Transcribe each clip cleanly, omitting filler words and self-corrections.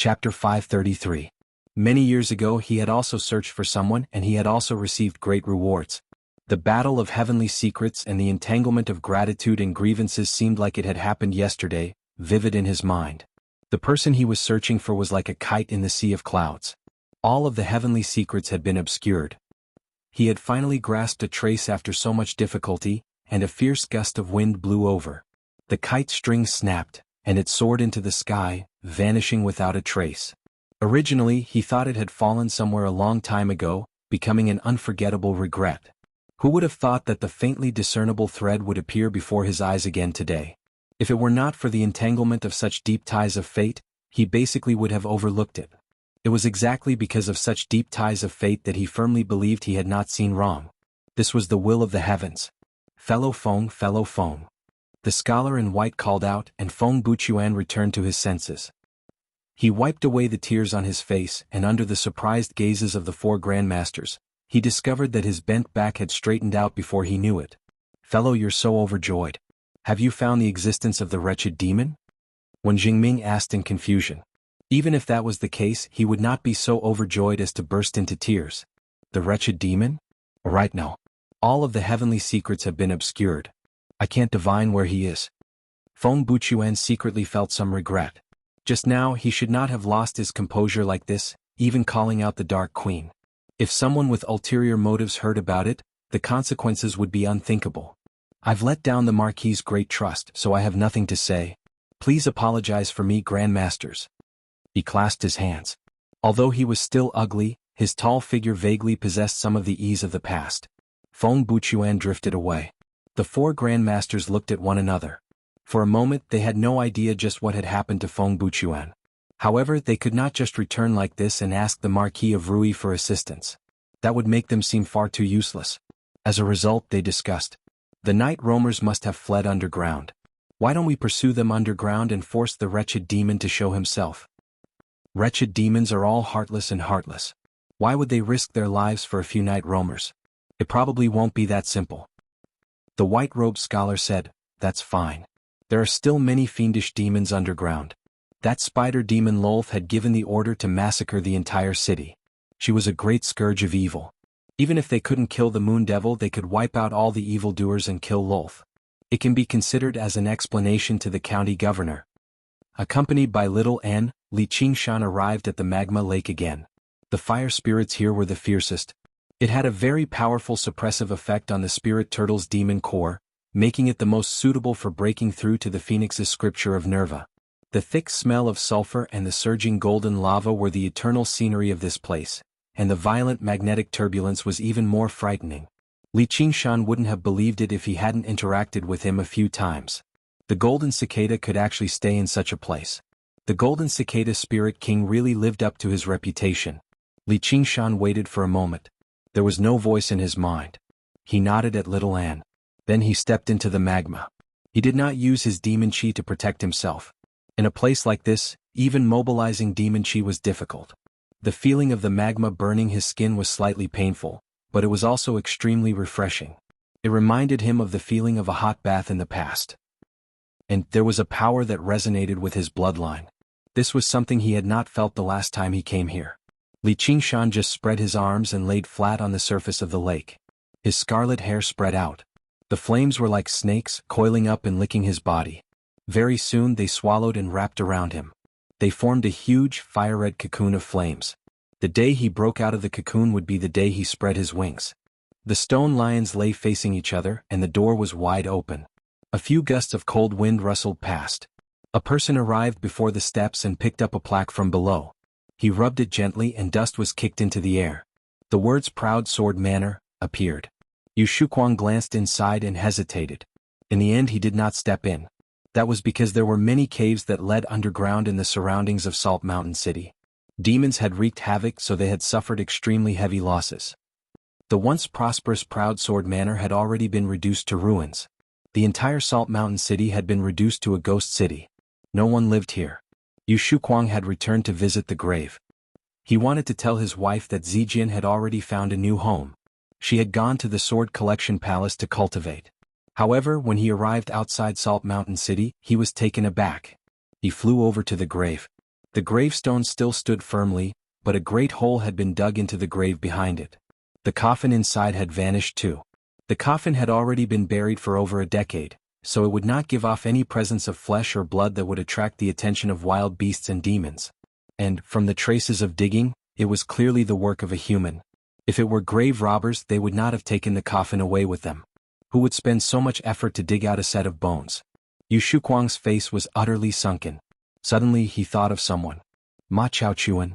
Chapter 533. Many years ago he had also searched for someone and he had also received great rewards. The battle of heavenly secrets and the entanglement of gratitude and grievances seemed like it had happened yesterday, vivid in his mind. The person he was searching for was like a kite in the sea of clouds. All of the heavenly secrets had been obscured. He had finally grasped a trace after so much difficulty, and a fierce gust of wind blew over. The kite string snapped, and it soared into the sky, vanishing without a trace. Originally, he thought it had fallen somewhere a long time ago, becoming an unforgettable regret. Who would have thought that the faintly discernible thread would appear before his eyes again today? If it were not for the entanglement of such deep ties of fate, he basically would have overlooked it. It was exactly because of such deep ties of fate that he firmly believed he had not seen wrong. This was the will of the heavens. Fellow Feng, fellow Feng. The scholar in white called out, and Feng Buchuan returned to his senses. He wiped away the tears on his face, and under the surprised gazes of the four grandmasters, he discovered that his bent back had straightened out before he knew it. Fellow, you're so overjoyed. Have you found the existence of the wretched demon? Wen Jingming asked in confusion. Even if that was the case, he would not be so overjoyed as to burst into tears. The wretched demon? Right now. All of the heavenly secrets have been obscured. I can't divine where he is. Feng Buchuan secretly felt some regret. Just now he should not have lost his composure like this, even calling out the Dark Queen. If someone with ulterior motives heard about it, the consequences would be unthinkable. I've let down the Marquis's great trust, so I have nothing to say. Please apologize for me, grandmasters. He clasped his hands. Although he was still ugly, his tall figure vaguely possessed some of the ease of the past. Feng Buchuan drifted away. The four grandmasters looked at one another. For a moment they had no idea just what had happened to Feng Buchuan. However, they could not just return like this and ask the Marquis of Rui for assistance. That would make them seem far too useless. As a result, they discussed. The night roamers must have fled underground. Why don't we pursue them underground and force the wretched demon to show himself? Wretched demons are all heartless and heartless. Why would they risk their lives for a few night roamers? It probably won't be that simple. The white-robed scholar said, That's fine. There are still many fiendish demons underground. That spider demon Lolth had given the order to massacre the entire city. She was a great scourge of evil. Even if they couldn't kill the moon devil, they could wipe out all the evildoers and kill Lolth. It can be considered as an explanation to the county governor. Accompanied by little N, Li Qingshan arrived at the magma lake again. The fire spirits here were the fiercest. It had a very powerful suppressive effect on the spirit turtle's demon core, making it the most suitable for breaking through to the phoenix's scripture of Nerva. The thick smell of sulfur and the surging golden lava were the eternal scenery of this place, and the violent magnetic turbulence was even more frightening. Li Qingshan wouldn't have believed it if he hadn't interacted with him a few times. The golden cicada could actually stay in such a place. The golden cicada spirit king really lived up to his reputation. Li Qingshan waited for a moment. There was no voice in his mind. He nodded at little Anne. Then he stepped into the magma. He did not use his demon chi to protect himself. In a place like this, even mobilizing demon chi was difficult. The feeling of the magma burning his skin was slightly painful, but it was also extremely refreshing. It reminded him of the feeling of a hot bath in the past. And there was a power that resonated with his bloodline. This was something he had not felt the last time he came here. Li Qingshan just spread his arms and laid flat on the surface of the lake. His scarlet hair spread out. The flames were like snakes, coiling up and licking his body. Very soon they swallowed and wrapped around him. They formed a huge, fire-red cocoon of flames. The day he broke out of the cocoon would be the day he spread his wings. The stone lions lay facing each other, and the door was wide open. A few gusts of cold wind rustled past. A person arrived before the steps and picked up a plaque from below. He rubbed it gently and dust was kicked into the air. The words Proud Sword Manor appeared. Yu Shuquang glanced inside and hesitated. In the end he did not step in. That was because there were many caves that led underground in the surroundings of Salt Mountain City. Demons had wreaked havoc, so they had suffered extremely heavy losses. The once prosperous Proud Sword Manor had already been reduced to ruins. The entire Salt Mountain City had been reduced to a ghost city. No one lived here. Yu Shuquang had returned to visit the grave. He wanted to tell his wife that Zijian had already found a new home. She had gone to the Sword Collection Palace to cultivate. However, when he arrived outside Salt Mountain City, he was taken aback. He flew over to the grave. The gravestone still stood firmly, but a great hole had been dug into the grave behind it. The coffin inside had vanished too. The coffin had already been buried for over a decade, so it would not give off any presence of flesh or blood that would attract the attention of wild beasts and demons. And, from the traces of digging, it was clearly the work of a human. If it were grave robbers, they would not have taken the coffin away with them. Who would spend so much effort to dig out a set of bones? Yu Shuquang's face was utterly sunken. Suddenly he thought of someone. Ma Chaochuan.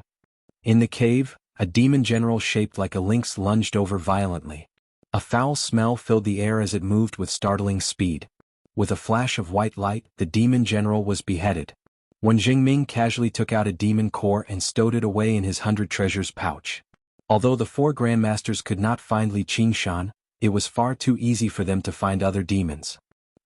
In the cave, a demon general shaped like a lynx lunged over violently. A foul smell filled the air as it moved with startling speed. With a flash of white light, the demon general was beheaded. Wen Jingming casually took out a demon core and stowed it away in his 100 treasures pouch. Although the 4 grandmasters could not find Li Qingshan, it was far too easy for them to find other demons.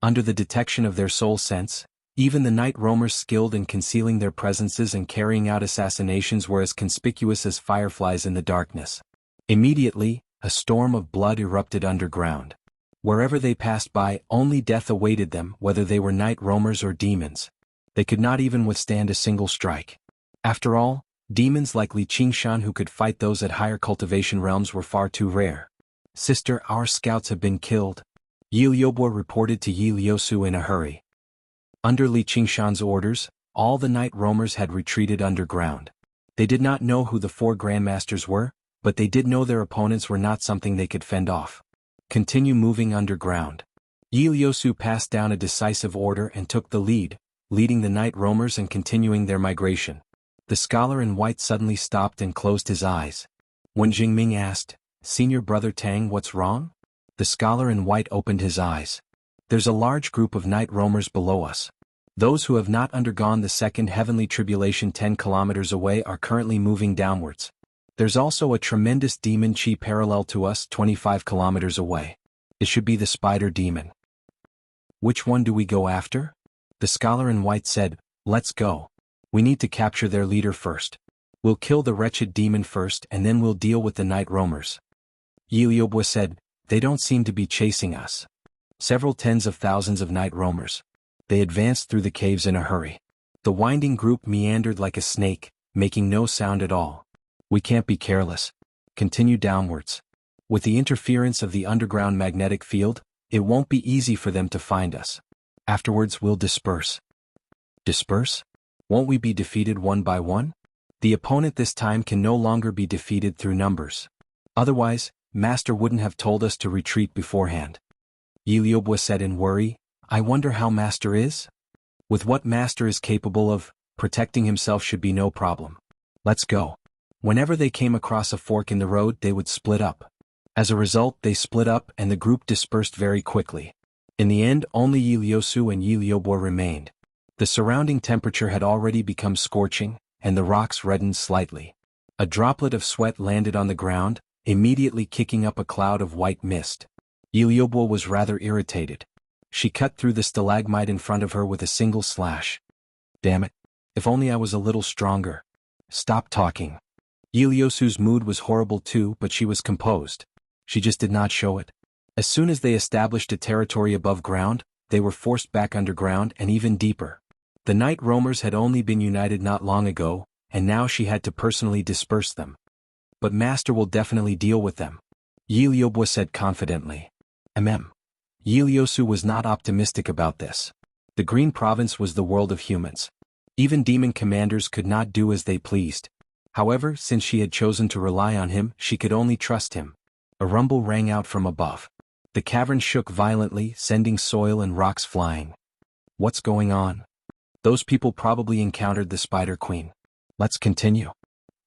Under the detection of their soul sense, even the night roamers skilled in concealing their presences and carrying out assassinations were as conspicuous as fireflies in the darkness. Immediately, a storm of blood erupted underground. Wherever they passed by, only death awaited them, whether they were night roamers or demons. They could not even withstand a single strike. After all, demons like Li Qingshan who could fight those at higher cultivation realms were far too rare. Sister, our scouts have been killed. Yi Liubo reported to Yi Liusu in a hurry. Under Li Qingshan's orders, all the night roamers had retreated underground. They did not know who the 4 grandmasters were, but they did know their opponents were not something they could fend off. Continue moving underground. Yi Liusu passed down a decisive order and took the lead, leading the night roamers and continuing their migration. The scholar in white suddenly stopped and closed his eyes. When Jingming asked, "Senior Brother Tang, what's wrong?" The scholar in white opened his eyes. "There's a large group of night roamers below us. Those who have not undergone the second heavenly tribulation 10 kilometers away are currently moving downwards. There's also a tremendous demon chi parallel to us 25 kilometers away. It should be the spider demon." "Which one do we go after?" The scholar in white said, "Let's go. We need to capture their leader first. We'll kill the wretched demon first and then we'll deal with the night roamers." Yi Liubo said, "They don't seem to be chasing us." Several tens of thousands of night roamers. They advanced through the caves in a hurry. The winding group meandered like a snake, making no sound at all. "We can't be careless. Continue downwards. With the interference of the underground magnetic field, it won't be easy for them to find us. Afterwards we'll disperse." "Disperse? Won't we be defeated one by one?" "The opponent this time can no longer be defeated through numbers. Otherwise, Master wouldn't have told us to retreat beforehand." Yi Liubo said in worry, "I wonder how Master is?" "With what Master is capable of, protecting himself should be no problem. Let's go." Whenever they came across a fork in the road, they would split up. As a result, they split up and the group dispersed very quickly. In the end, only Yi Liusu and Yi Liubo remained. The surrounding temperature had already become scorching, and the rocks reddened slightly. A droplet of sweat landed on the ground, immediately kicking up a cloud of white mist. Yi Liubo was rather irritated. She cut through the stalagmite in front of her with a single slash. "Damn it. If only I was a little stronger." "Stop talking." Yi Liusu's mood was horrible too, but she was composed. She just did not show it. As soon as they established a territory above ground, they were forced back underground and even deeper. The night roamers had only been united not long ago, and now she had to personally disperse them. "But Master will definitely deal with them," Yi Liubo said confidently. Yi Liusu was not optimistic about this. The Green Province was the world of humans. Even demon commanders could not do as they pleased. However, since she had chosen to rely on him, she could only trust him. A rumble rang out from above. The cavern shook violently, sending soil and rocks flying. "What's going on?" "Those people probably encountered the Spider Queen. Let's continue."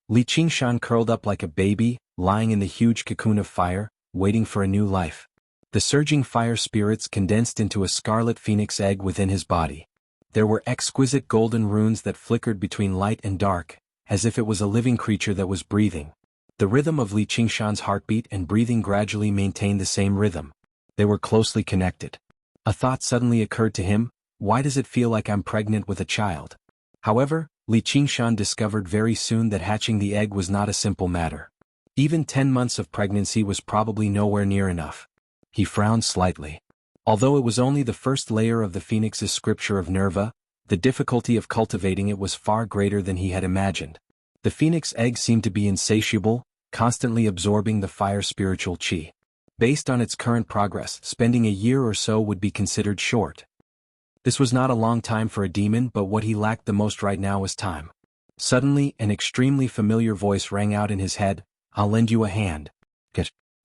Li Qingshan curled up like a baby, lying in the huge cocoon of fire, waiting for a new life. The surging fire spirits condensed into a scarlet phoenix egg within his body. There were exquisite golden runes that flickered between light and dark, as if it was a living creature that was breathing. The rhythm of Li Qingshan's heartbeat and breathing gradually maintained the same rhythm. They were closely connected. A thought suddenly occurred to him: why does it feel like I'm pregnant with a child? However, Li Qingshan discovered very soon that hatching the egg was not a simple matter. Even 10 months of pregnancy was probably nowhere near enough. He frowned slightly. Although it was only the first layer of the phoenix's scripture of Nerva, The difficulty of cultivating it was far greater than he had imagined. The phoenix egg seemed to be insatiable, constantly absorbing the fire spiritual qi. Based on its current progress, spending a year or so would be considered short. This was not a long time for a demon, but what he lacked the most right now was time. Suddenly, an extremely familiar voice rang out in his head, "I'll lend you a hand."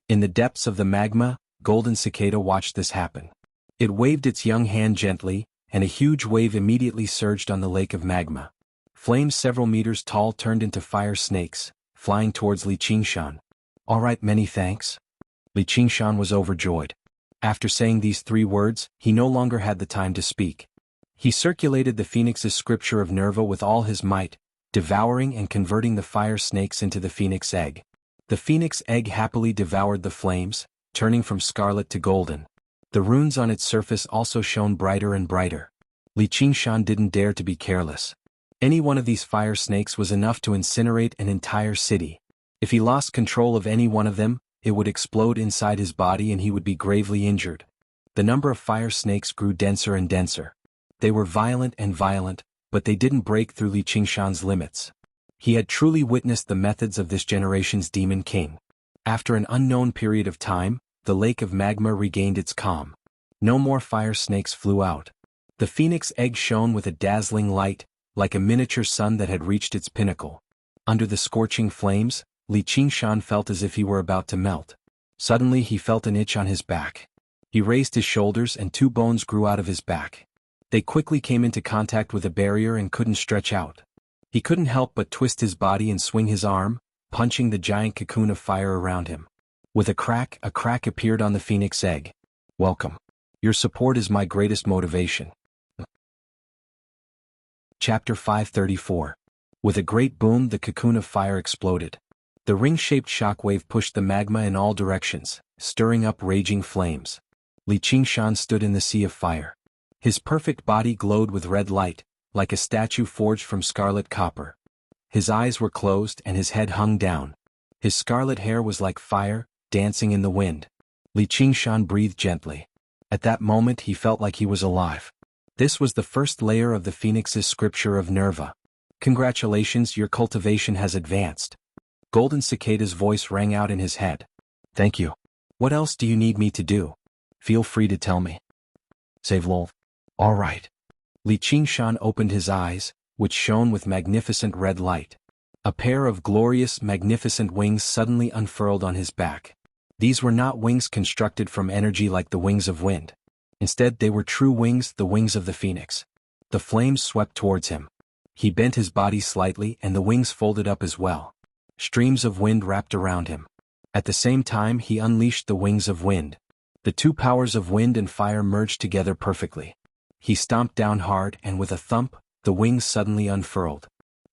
In the depths of the magma, Golden Cicada watched this happen. It waved its young hand gently, and a huge wave immediately surged on the lake of magma. Flames several meters tall turned into fire snakes, flying towards Li Qingshan. "All right, many thanks." Li Qingshan was overjoyed. After saying these 3 words, he no longer had the time to speak. He circulated the phoenix's scripture of Nerva with all his might, devouring and converting the fire snakes into the phoenix egg. The phoenix egg happily devoured the flames, turning from scarlet to golden. The runes on its surface also shone brighter and brighter. Li Qingshan didn't dare to be careless. Any one of these fire snakes was enough to incinerate an entire city. If he lost control of any one of them, it would explode inside his body and he would be gravely injured. The number of fire snakes grew denser and denser. They were violent and violent, but they didn't break through Li Qingshan's limits. He had truly witnessed the methods of this generation's demon king. After an unknown period of time, the lake of magma regained its calm. No more fire snakes flew out. The phoenix egg shone with a dazzling light, like a miniature sun that had reached its pinnacle. Under the scorching flames, Li Qingshan felt as if he were about to melt. Suddenly he felt an itch on his back. He raised his shoulders and 2 bones grew out of his back. They quickly came into contact with a barrier and couldn't stretch out. He couldn't help but twist his body and swing his arm, punching the giant cocoon of fire around him. With a crack appeared on the phoenix egg. "Welcome. Your support is my greatest motivation." Chapter 534. With a great boom, the cocoon of fire exploded. The ring-shaped shockwave pushed the magma in all directions, stirring up raging flames. Li Qingshan stood in the sea of fire. His perfect body glowed with red light, like a statue forged from scarlet copper. His eyes were closed and his head hung down. His scarlet hair was like fire, dancing in the wind. Li Qingshan breathed gently. At that moment he felt like he was alive. This was the first layer of the phoenix's scripture of Nerva. "Congratulations, your cultivation has advanced." Golden Cicada's voice rang out in his head. "Thank you. What else do you need me to do? Feel free to tell me." "Save lol." "All right." Li Qingshan opened his eyes, which shone with magnificent red light. A pair of glorious, magnificent wings suddenly unfurled on his back. These were not wings constructed from energy like the wings of wind. Instead, they were true wings, the wings of the phoenix. The flames swept towards him. He bent his body slightly and the wings folded up as well. Streams of wind wrapped around him. At the same time, he unleashed the wings of wind. The 2 powers of wind and fire merged together perfectly. He stomped down hard and with a thump, the wings suddenly unfurled.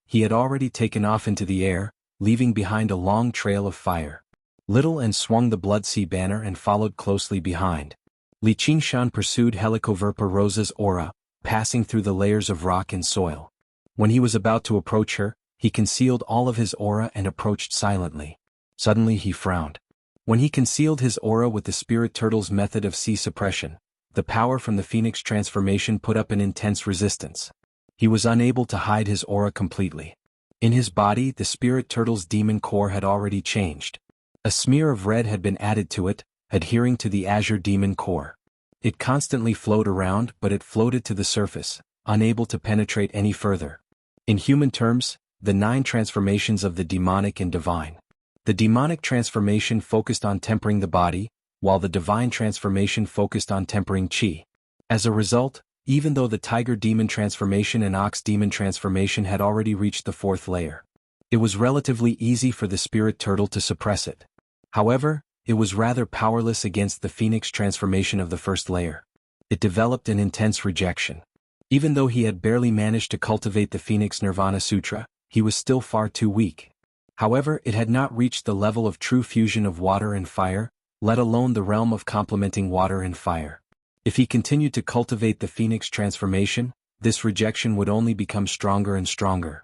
He had already taken off into the air, leaving behind a long trail of fire. Little and swung the Blood Sea banner and followed closely behind. Li Qingshan pursued Helicoverpa Rosa's aura, passing through the layers of rock and soil. When he was about to approach her, he concealed all of his aura and approached silently. Suddenly he frowned. When he concealed his aura with the spirit turtle's method of sea suppression, the power from the phoenix transformation put up an intense resistance. He was unable to hide his aura completely. In his body, the spirit turtle's demon core had already changed. A smear of red had been added to it, adhering to the azure demon core. It constantly flowed around, but it floated to the surface, unable to penetrate any further. In human terms, the 9 transformations of the demonic and divine. The demonic transformation focused on tempering the body, while the divine transformation focused on tempering qi. As a result, even though the tiger demon transformation and ox demon transformation had already reached the 4th layer, it was relatively easy for the spirit turtle to suppress it. However, it was rather powerless against the phoenix transformation of the 1st layer. It developed an intense rejection. Even though he had barely managed to cultivate the Phoenix Nirvana Sutra, he was still far too weak. However, it had not reached the level of true fusion of water and fire, let alone the realm of complementing water and fire. If he continued to cultivate the Phoenix transformation, this rejection would only become stronger and stronger.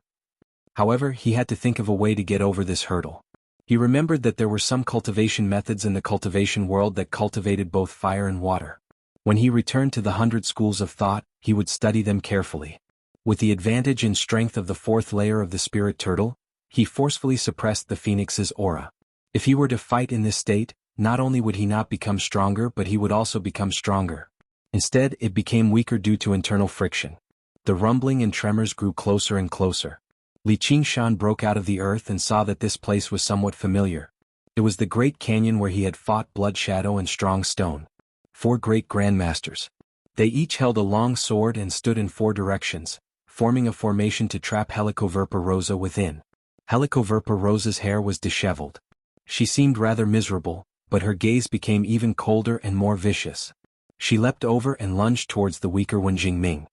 However, he had to think of a way to get over this hurdle. He remembered that there were some cultivation methods in the cultivation world that cultivated both fire and water. When he returned to the 100 schools of thought, he would study them carefully. With the advantage and strength of the fourth layer of the spirit turtle, he forcefully suppressed the phoenix's aura. If he were to fight in this state, not only would he not become stronger but he would also become stronger. Instead, it became weaker due to internal friction. The rumbling and tremors grew closer and closer. Li Qingshan broke out of the earth and saw that this place was somewhat familiar. It was the great canyon where he had fought Blood Shadow and Strong Stone. 4 great grandmasters. They each held a long sword and stood in 4 directions, forming a formation to trap Helicoverpa Rosa within. Helicoverpa Rosa's hair was disheveled. She seemed rather miserable, but her gaze became even colder and more vicious. She leapt over and lunged towards the weaker Wen Jingming.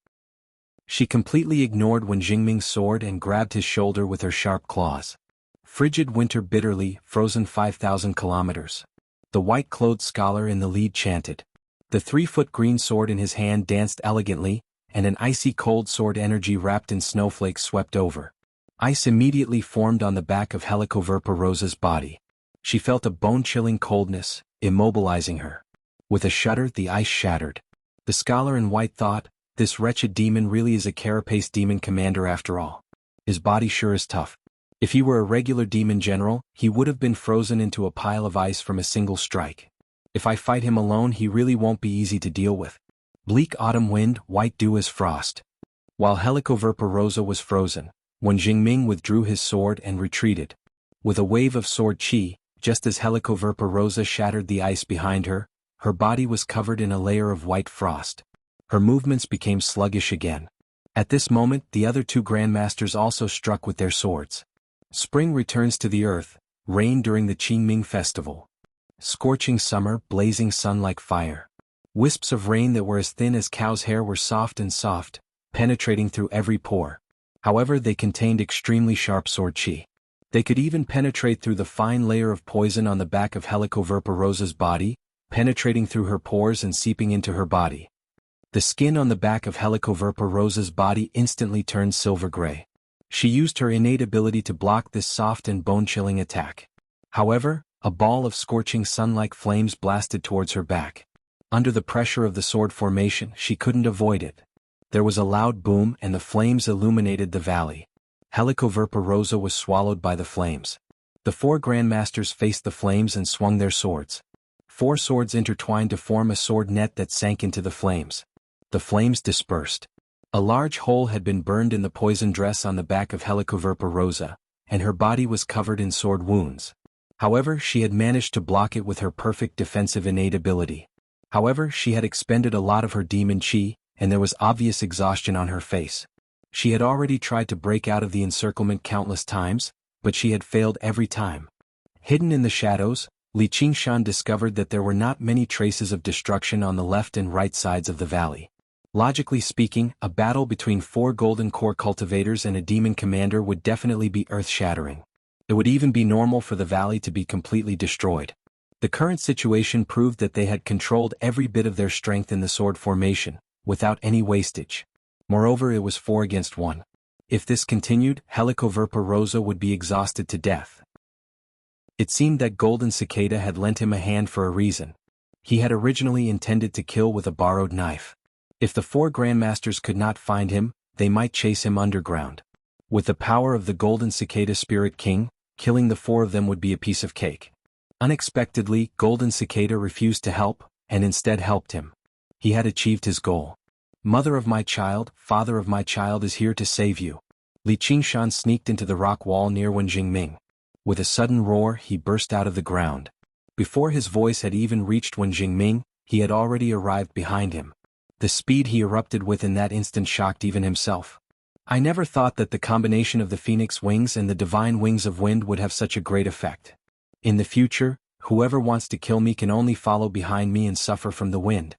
She completely ignored Wen Jingming's sword and grabbed his shoulder with her sharp claws. Frigid winter bitterly, frozen 5,000 kilometers. The white-clothed scholar in the lead chanted. The 3-foot green sword in his hand danced elegantly, and an icy cold sword energy wrapped in snowflakes swept over. Ice immediately formed on the back of Helicoverpa Rosa's body. She felt a bone-chilling coldness, immobilizing her. With a shudder, the ice shattered. The scholar in white thought, this wretched demon really is a carapace demon commander after all. His body sure is tough. If he were a regular demon general, he would have been frozen into a pile of ice from a single strike. If I fight him alone, he really won't be easy to deal with. Bleak autumn wind, white dew as frost. While Helicoverpa Rosa was frozen, Wen Jingming withdrew his sword and retreated. With a wave of sword chi, just as Helicoverpa Rosa shattered the ice behind her, her body was covered in a layer of white frost. Her movements became sluggish again. At this moment, the other 2 grandmasters also struck with their swords. Spring returns to the earth, rain during the Qingming festival. Scorching summer, blazing sun like fire. Wisps of rain that were as thin as cow's hair were soft and soft, penetrating through every pore. However, they contained extremely sharp sword chi. They could even penetrate through the fine layer of poison on the back of Helicoverpa Rosa's body, penetrating through her pores and seeping into her body. The skin on the back of Helicoverpa Rosa's body instantly turned silver gray. She used her innate ability to block this soft and bone-chilling attack. However, a ball of scorching sun-like flames blasted towards her back. Under the pressure of the sword formation, she couldn't avoid it. There was a loud boom and the flames illuminated the valley. Helicoverpa Rosa was swallowed by the flames. The 4 grandmasters faced the flames and swung their swords. 4 swords intertwined to form a sword net that sank into the flames. The flames dispersed. A large hole had been burned in the poison dress on the back of Helicoverpa Rosa, and her body was covered in sword wounds. However, she had managed to block it with her perfect defensive innate ability. However, she had expended a lot of her demon chi, and there was obvious exhaustion on her face. She had already tried to break out of the encirclement countless times, but she had failed every time. Hidden in the shadows, Li Qingshan discovered that there were not many traces of destruction on the left and right sides of the valley. Logically speaking, a battle between 4 golden core cultivators and a demon commander would definitely be earth-shattering. It would even be normal for the valley to be completely destroyed. The current situation proved that they had controlled every bit of their strength in the sword formation, without any wastage. Moreover, it was 4 against 1. If this continued, Helicoverpa Rosa would be exhausted to death. It seemed that Golden Cicada had lent him a hand for a reason. He had originally intended to kill with a borrowed knife. If the 4 grandmasters could not find him, they might chase him underground. With the power of the Golden Cicada Spirit King, killing the 4 of them would be a piece of cake. Unexpectedly, Golden Cicada refused to help, and instead helped him. He had achieved his goal. Mother of my child, father of my child is here to save you. Li Qingshan sneaked into the rock wall near Wen Jingming. With a sudden roar, he burst out of the ground. Before his voice had even reached Wen Jingming, he had already arrived behind him. The speed he erupted with in that instant shocked even himself. I never thought that the combination of the phoenix wings and the divine wings of wind would have such a great effect. In the future, whoever wants to kill me can only follow behind me and suffer from the wind.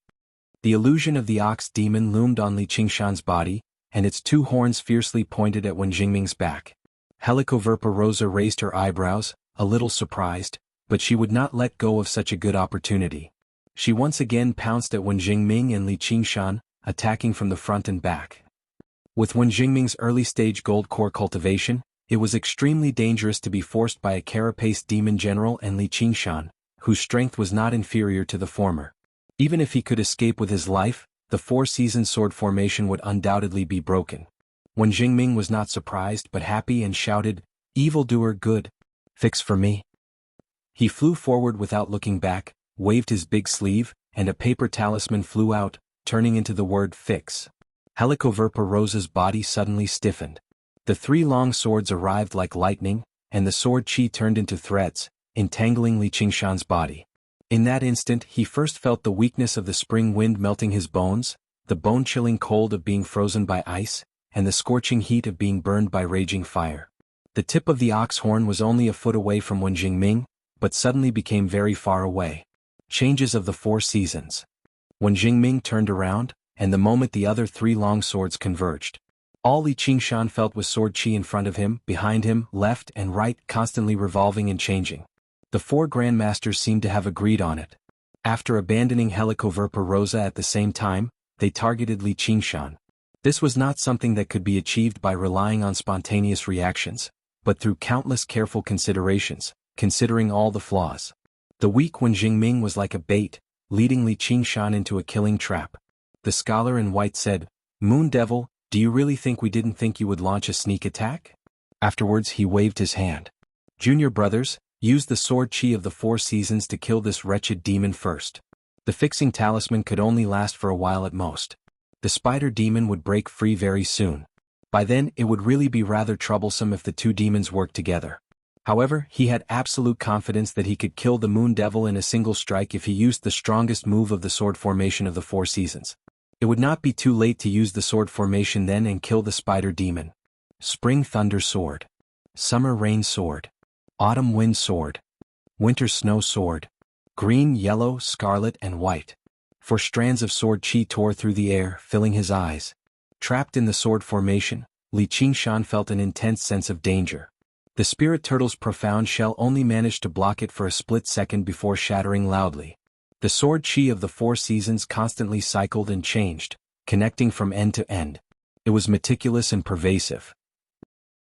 The illusion of the ox demon loomed on Li Qingshan's body, and its 2 horns fiercely pointed at Wen Jingming's back. Helicoverpa Rosa raised her eyebrows, a little surprised, but she would not let go of such a good opportunity. She once again pounced at Wen Jingming and Li Qingshan, attacking from the front and back. With Wen Jingming's early-stage gold core cultivation, it was extremely dangerous to be forced by a carapace demon general and Li Qingshan, whose strength was not inferior to the former. Even if he could escape with his life, the 4-season sword formation would undoubtedly be broken. Wen Jingming was not surprised but happy and shouted, "Evildoer good! Fix for me!" He flew forward without looking back, waved his big sleeve, and a paper talisman flew out, turning into the word fix. Helicoverpa Rosa's body suddenly stiffened. The three long swords arrived like lightning, and the sword chi turned into threads, entangling Li Qingshan's body. In that instant he first felt the weakness of the spring wind melting his bones, the bone-chilling cold of being frozen by ice, and the scorching heat of being burned by raging fire. The tip of the ox horn was only a foot away from Wen Jingming, but suddenly became very far away. Changes of the four seasons. Wen Jingming turned around, and the moment the other three long swords converged. All Li Qingshan felt was sword chi in front of him, behind him, left and right, constantly revolving and changing. The four grandmasters seemed to have agreed on it. After abandoning Helicoverpa Rosa at the same time, they targeted Li Qingshan. This was not something that could be achieved by relying on spontaneous reactions, but through countless careful considerations, considering all the flaws. The weak Wen Jingming was like a bait, leading Li Qingshan into a killing trap. The scholar in white said, "Moon Devil, do you really think we didn't think you would launch a sneak attack?" Afterwards he waved his hand. "Junior brothers, use the sword chi of the four seasons to kill this wretched demon first." The fixing talisman could only last for a while at most. The spider demon would break free very soon. By then it would really be rather troublesome if the two demons worked together. However, he had absolute confidence that he could kill the Moon Devil in a single strike if he used the strongest move of the sword formation of the four seasons. It would not be too late to use the sword formation then and kill the spider demon. Spring Thunder Sword. Summer Rain Sword. Autumn Wind Sword. Winter Snow Sword. Green, yellow, scarlet, and white. 4 strands of sword chi tore through the air, filling his eyes. Trapped in the sword formation, Li Qingshan felt an intense sense of danger. The spirit turtle's profound shell only managed to block it for a split second before shattering loudly. The sword chi of the four seasons constantly cycled and changed, connecting from end to end. It was meticulous and pervasive.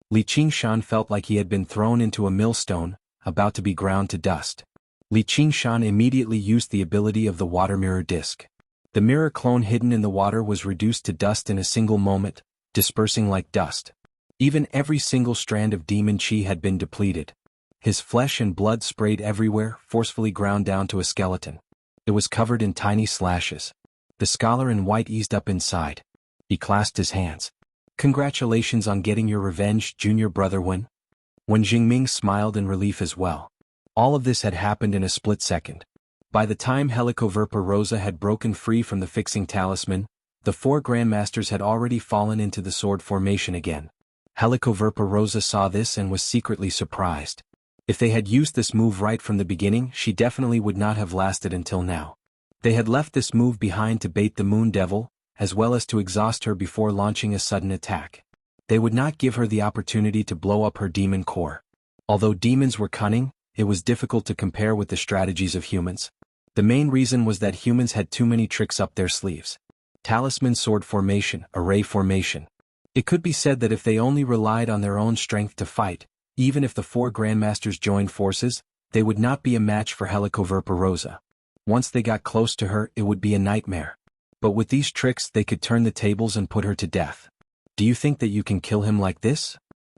Li Qingshan felt like he had been thrown into a millstone, about to be ground to dust. Li Qingshan immediately used the ability of the water mirror disc. The mirror clone hidden in the water was reduced to dust in a single moment, dispersing like dust. Even every single strand of demon chi had been depleted. His flesh and blood sprayed everywhere, forcefully ground down to a skeleton. It was covered in tiny slashes. The scholar in white eased up inside. He clasped his hands. "Congratulations on getting your revenge, junior brother Wen." Wen Jingming smiled in relief as well. All of this had happened in a split second. By the time Helicoverpa Rosa had broken free from the fixing talisman, the four grandmasters had already fallen into the sword formation again. Helicoverpa Rosa saw this and was secretly surprised. If they had used this move right from the beginning, she definitely would not have lasted until now. They had left this move behind to bait the Moon Devil, as well as to exhaust her before launching a sudden attack. They would not give her the opportunity to blow up her demon core. Although demons were cunning, it was difficult to compare with the strategies of humans. The main reason was that humans had too many tricks up their sleeves. Talisman sword formation, array formation. It could be said that if they only relied on their own strength to fight, even if the four grandmasters joined forces, they would not be a match for Helicoverpa Rosa. Once they got close to her, it would be a nightmare. But with these tricks they could turn the tables and put her to death. "Do you think that you can kill him like this?"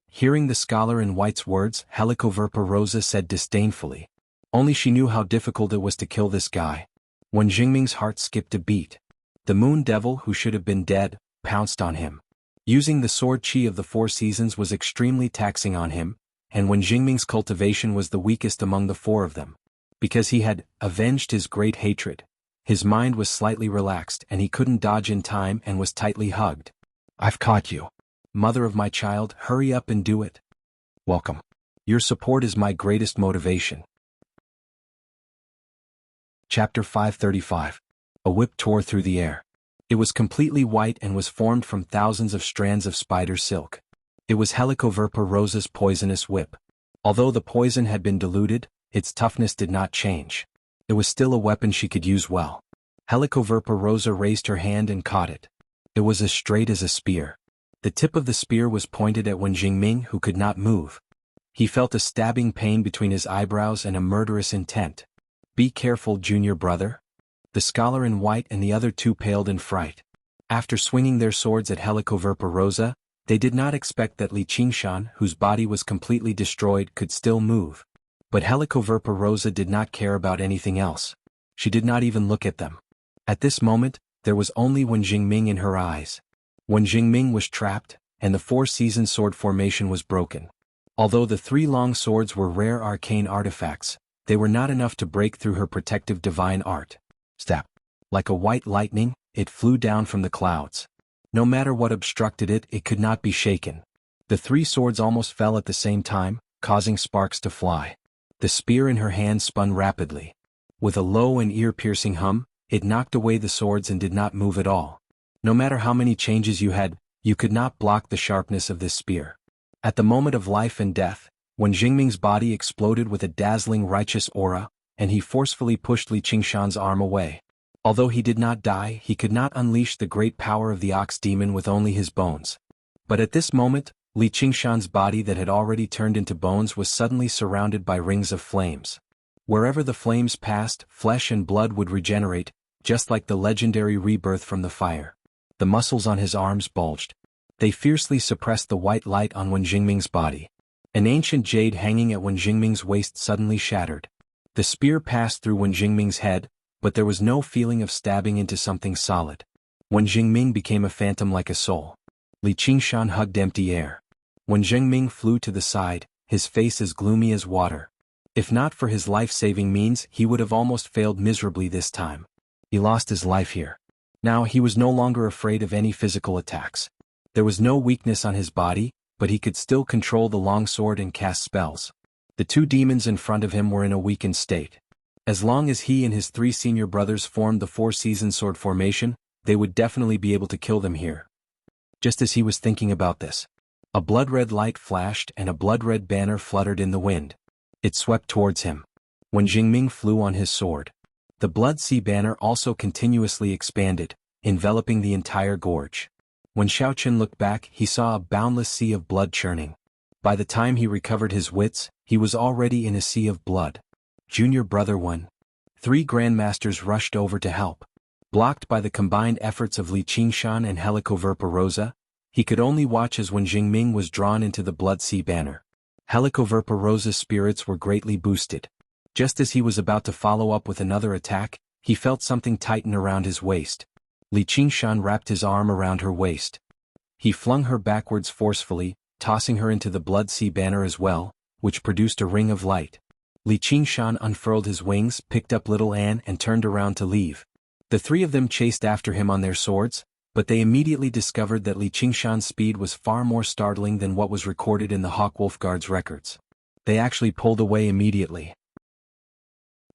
Hearing the scholar in white's words, Helicoverpa Rosa said disdainfully. Only she knew how difficult it was to kill this guy. Wen Jingming's heart skipped a beat. The Moon Devil, who should have been dead, pounced on him. Using the sword chi of the four seasons was extremely taxing on him, and Wen Jingming's cultivation was the weakest among the four of them. Because he had avenged his great hatred, his mind was slightly relaxed and he couldn't dodge in time and was tightly hugged. "I've caught you. Mother of my child, hurry up and do it. Welcome. Your support is my greatest motivation." Chapter 535. A whip tore through the air. It was completely white and was formed from thousands of strands of spider silk. It was Helicoverpa Rosa's poisonous whip. Although the poison had been diluted, its toughness did not change. It was still a weapon she could use well. Helicoverpa Rosa raised her hand and caught it. It was as straight as a spear. The tip of the spear was pointed at Wen Jingming, who could not move. He felt a stabbing pain between his eyebrows and a murderous intent. "Be careful, junior brother." The scholar in white and the other two paled in fright. After swinging their swords at Helicoverpa Rosa, They did not expect that Li Qingshan, whose body was completely destroyed, could still move. But Helicoverpa Rosa did not care about anything else. She did not even look at them. At this moment, there was only Wen Jingming in her eyes. Wen Jingming was trapped, and the four-season sword formation was broken. Although the three long swords were rare arcane artifacts, they were not enough to break through her protective divine art. Step. Like a white lightning, it flew down from the clouds. No matter what obstructed it, it could not be shaken. The three swords almost fell at the same time, causing sparks to fly. The spear in her hand spun rapidly. With a low and ear-piercing hum, it knocked away the swords and did not move at all. No matter how many changes you had, you could not block the sharpness of this spear. At the moment of life and death, when Jingming's body exploded with a dazzling righteous aura, and he forcefully pushed Li Qingshan's arm away. Although he did not die, he could not unleash the great power of the ox demon with only his bones. But at this moment, Li Qingshan's body that had already turned into bones was suddenly surrounded by rings of flames. Wherever the flames passed, flesh and blood would regenerate, just like the legendary rebirth from the fire. The muscles on his arms bulged. They fiercely suppressed the white light on Wen Jingming's body. An ancient jade hanging at Wen Jingming's waist suddenly shattered. The spear passed through Wen Jingming's head, but there was no feeling of stabbing into something solid. Wen Jingming became a phantom like a soul. Li Qingshan hugged empty air. Wen Jingming flew to the side, his face as gloomy as water. If not for his life-saving means, he would have almost failed miserably this time. He lost his life here. Now he was no longer afraid of any physical attacks. There was no weakness on his body, but he could still control the longsword and cast spells. The two demons in front of him were in a weakened state. As long as he and his three senior brothers formed the four-season sword formation, they would definitely be able to kill them here. Just as he was thinking about this, a blood-red light flashed and a blood-red banner fluttered in the wind. It swept towards him. Wen Jingming flew on his sword. The Blood Sea banner also continuously expanded, enveloping the entire gorge. When Xiaoqun looked back, he saw a boundless sea of blood churning. By the time he recovered his wits, he was already in a sea of blood. Junior brother Wen. 3 grandmasters rushed over to help. Blocked by the combined efforts of Li Qingshan and Helicoverpa Rosa, he could only watch as Wen Jingming was drawn into the Blood Sea banner. Helicoverpa Rosa's spirits were greatly boosted. Just as he was about to follow up with another attack, he felt something tighten around his waist. Li Qingshan wrapped his arm around her waist. He flung her backwards forcefully, tossing her into the Blood Sea banner as well, which produced a ring of light. Li Qingshan unfurled his wings, picked up little Anne and turned around to leave. The three of them chased after him on their swords, but they immediately discovered that Li Qingshan's speed was far more startling than what was recorded in the Hawkwolf Guard's records. They actually pulled away immediately.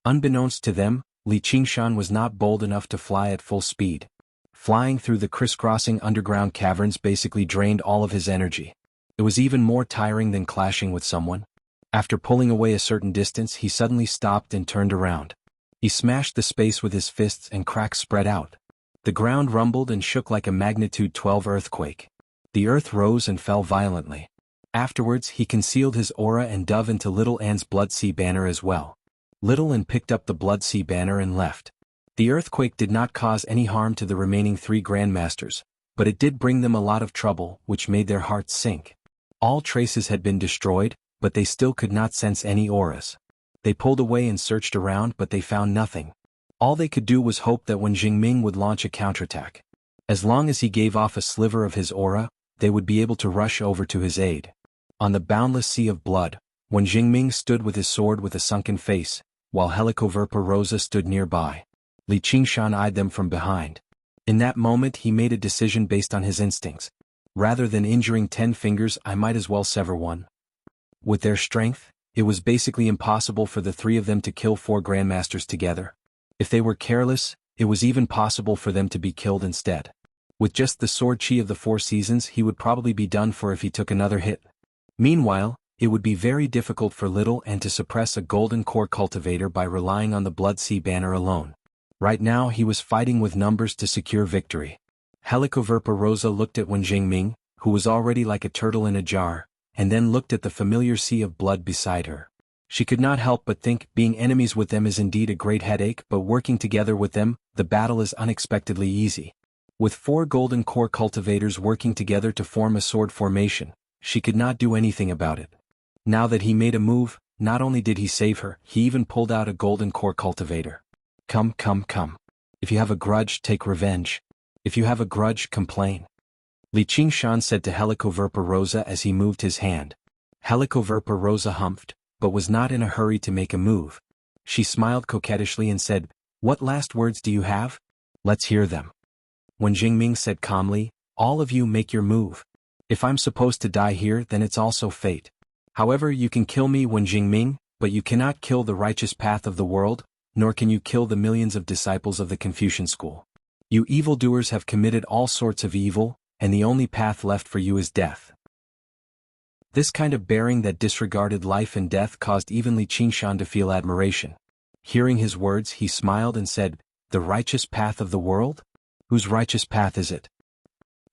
Unbeknownst to them, Li Qingshan was not bold enough to fly at full speed. Flying through the crisscrossing underground caverns basically drained all of his energy. It was even more tiring than clashing with someone. After pulling away a certain distance, he suddenly stopped and turned around. He smashed the space with his fists and cracks spread out. The ground rumbled and shook like a magnitude 12 earthquake. The earth rose and fell violently. Afterwards, he concealed his aura and dove into Little Anne's Blood Sea banner as well. Little Anne picked up the Blood Sea banner and left. The earthquake did not cause any harm to the remaining 3 grandmasters, but it did bring them a lot of trouble, which made their hearts sink. All traces had been destroyed, but they still could not sense any auras. They pulled away and searched around, but they found nothing. All they could do was hope that Wen Jingming would launch a counterattack. As long as he gave off a sliver of his aura, they would be able to rush over to his aid. On the boundless sea of blood, Wen Jingming stood with his sword with a sunken face, while Helicoverpa Rosa stood nearby. Li Qingshan eyed them from behind. In that moment he made a decision based on his instincts. Rather than injuring 10 fingers, I might as well sever one. With their strength, it was basically impossible for the 3 of them to kill 4 grandmasters together. If they were careless, it was even possible for them to be killed instead. With just the sword chi of the 4 seasons, he would probably be done for if he took another hit. Meanwhile, it would be very difficult for Little Anne to suppress a golden core cultivator by relying on the Blood Sea banner alone. Right now he was fighting with numbers to secure victory. Helicoverpa Rosa looked at Wen Jingming, who was already like a turtle in a jar, and then looked at the familiar sea of blood beside her. She could not help but think, being enemies with them is indeed a great headache, but working together with them, the battle is unexpectedly easy. With 4 golden core cultivators working together to form a sword formation, she could not do anything about it. Now that he made a move, not only did he save her, he even pulled out a golden core cultivator. Come, come, come. If you have a grudge, take revenge. If you have a grudge, complain. Li Qingshan said to Helicoverpa Rosa as he moved his hand. Helicoverpa Rosa humphed, but was not in a hurry to make a move. She smiled coquettishly and said, "What last words do you have? Let's hear them." When Jingming said calmly, "All of you make your move. If I'm supposed to die here, then it's also fate. However, you can kill me, Wen Jingming, but you cannot kill the righteous path of the world, nor can you kill the millions of disciples of the Confucian school. You evildoers have committed all sorts of evil, and the only path left for you is death." This kind of bearing that disregarded life and death caused even Li Qingshan to feel admiration. Hearing his words, he smiled and said, "The righteous path of the world? Whose righteous path is it?"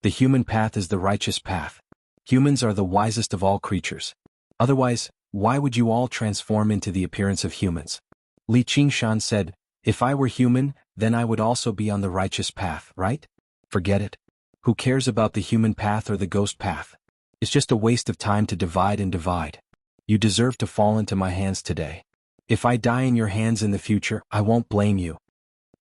"The human path is the righteous path. Humans are the wisest of all creatures. Otherwise, why would you all transform into the appearance of humans?" Li Qingshan said, "If I were human, then I would also be on the righteous path, right? Forget it. Who cares about the human path or the ghost path? It's just a waste of time to divide and divide. You deserve to fall into my hands today. If I die in your hands in the future, I won't blame you."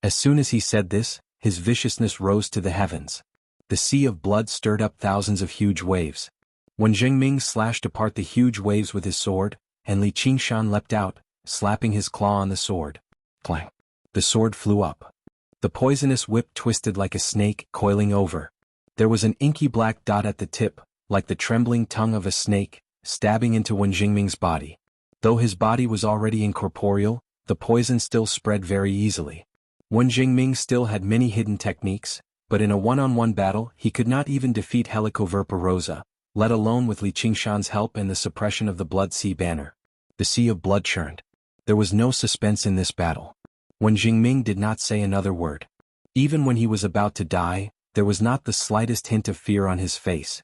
As soon as he said this, his viciousness rose to the heavens. The sea of blood stirred up thousands of huge waves. When Jingming slashed apart the huge waves with his sword, and Li Qingshan leapt out, slapping his claw on the sword. Clang! The sword flew up. The poisonous whip twisted like a snake, coiling over. There was an inky black dot at the tip, like the trembling tongue of a snake, stabbing into Wen Jingming's body. Though his body was already incorporeal, the poison still spread very easily. Wen Jingming still had many hidden techniques, but in a one-on-one battle he could not even defeat Helicoverpa Rosa, let alone with Li Qingshan's help and the suppression of the Blood Sea banner. The sea of blood churned. There was no suspense in this battle. Wen Jingming did not say another word. Even when he was about to die, there was not the slightest hint of fear on his face.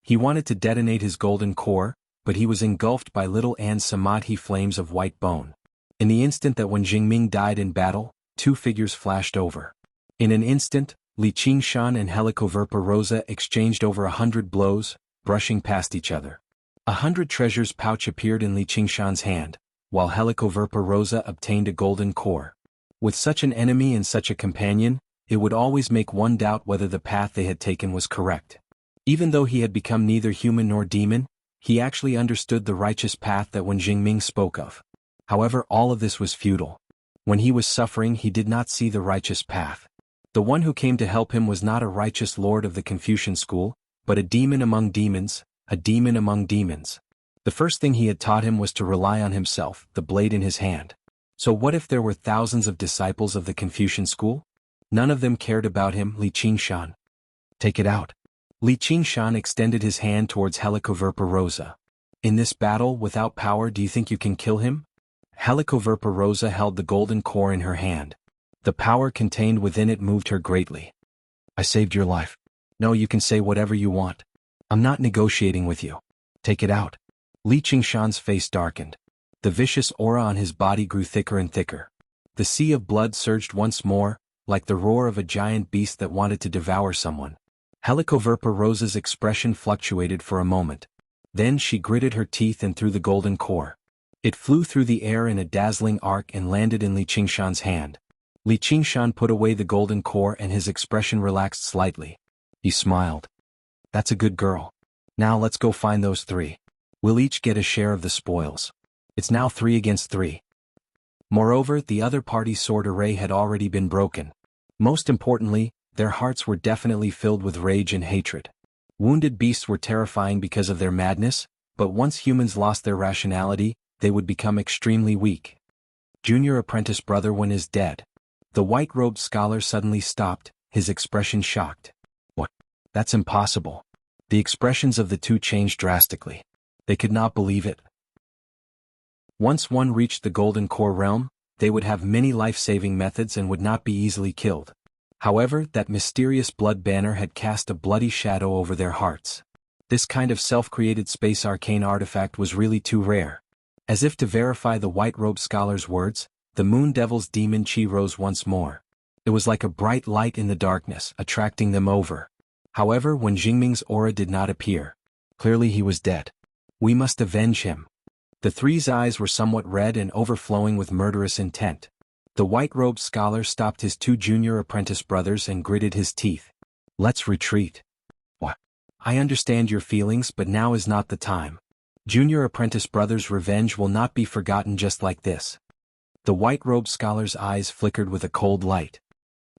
He wanted to detonate his golden core, but he was engulfed by little and samadhi flames of white bone. In the instant that Wen Jingming died in battle, 2 figures flashed over. In an instant, Li Qingshan and Helicoverpa Rosa exchanged over 100 blows, brushing past each other. 100 treasures pouch appeared in Li Qingshan's hand, while Helicoverpa Rosa obtained a golden core. With such an enemy and such a companion, it would always make one doubt whether the path they had taken was correct. Even though he had become neither human nor demon, he actually understood the righteous path that Wen Jingming spoke of. However, all of this was futile. When he was suffering, he did not see the righteous path. The one who came to help him was not a righteous lord of the Confucian school, but a demon among demons, a demon among demons. The first thing he had taught him was to rely on himself, the blade in his hand. So what if there were thousands of disciples of the Confucian school? None of them cared about him, Li Qingshan. "Take it out." Li Qingshan extended his hand towards Helicoverpa Rosa. "In this battle without power, do you think you can kill him?" Helicoverpa Rosa held the golden core in her hand. The power contained within it moved her greatly. "I saved your life. No, you can say whatever you want. I'm not negotiating with you. Take it out." Li Qingshan's face darkened. The vicious aura on his body grew thicker and thicker. The sea of blood surged once more, like the roar of a giant beast that wanted to devour someone. Helicoverpa Rosa's expression fluctuated for a moment. Then she gritted her teeth and threw the golden core. It flew through the air in a dazzling arc and landed in Li Qingshan's hand. Li Qingshan put away the golden core and his expression relaxed slightly. He smiled. "That's a good girl. Now let's go find those 3. We'll each get a share of the spoils. It's now 3 against 3. Moreover, the other party's sword array had already been broken. Most importantly, their hearts were definitely filled with rage and hatred. Wounded beasts were terrifying because of their madness, but once humans lost their rationality, they would become extremely weak. Junior apprentice brother Wen is dead. The white-robed scholar suddenly stopped, his expression shocked. "What? That's impossible." The expressions of the 2 changed drastically. They could not believe it. Once one reached the golden core realm, they would have many life-saving methods and would not be easily killed. However, that mysterious blood banner had cast a bloody shadow over their hearts. This kind of self-created space arcane artifact was really too rare. As if to verify the white-robed scholar's words, the Moon Devil's demon chi rose once more. It was like a bright light in the darkness, attracting them over. However, when Jingming's aura did not appear, clearly he was dead. We must avenge him. The three's eyes were somewhat red and overflowing with murderous intent. The white-robed scholar stopped his two junior apprentice brothers and gritted his teeth. Let's retreat. What? I understand your feelings, but now is not the time. Junior apprentice brothers' revenge will not be forgotten just like this. The white-robed scholar's eyes flickered with a cold light.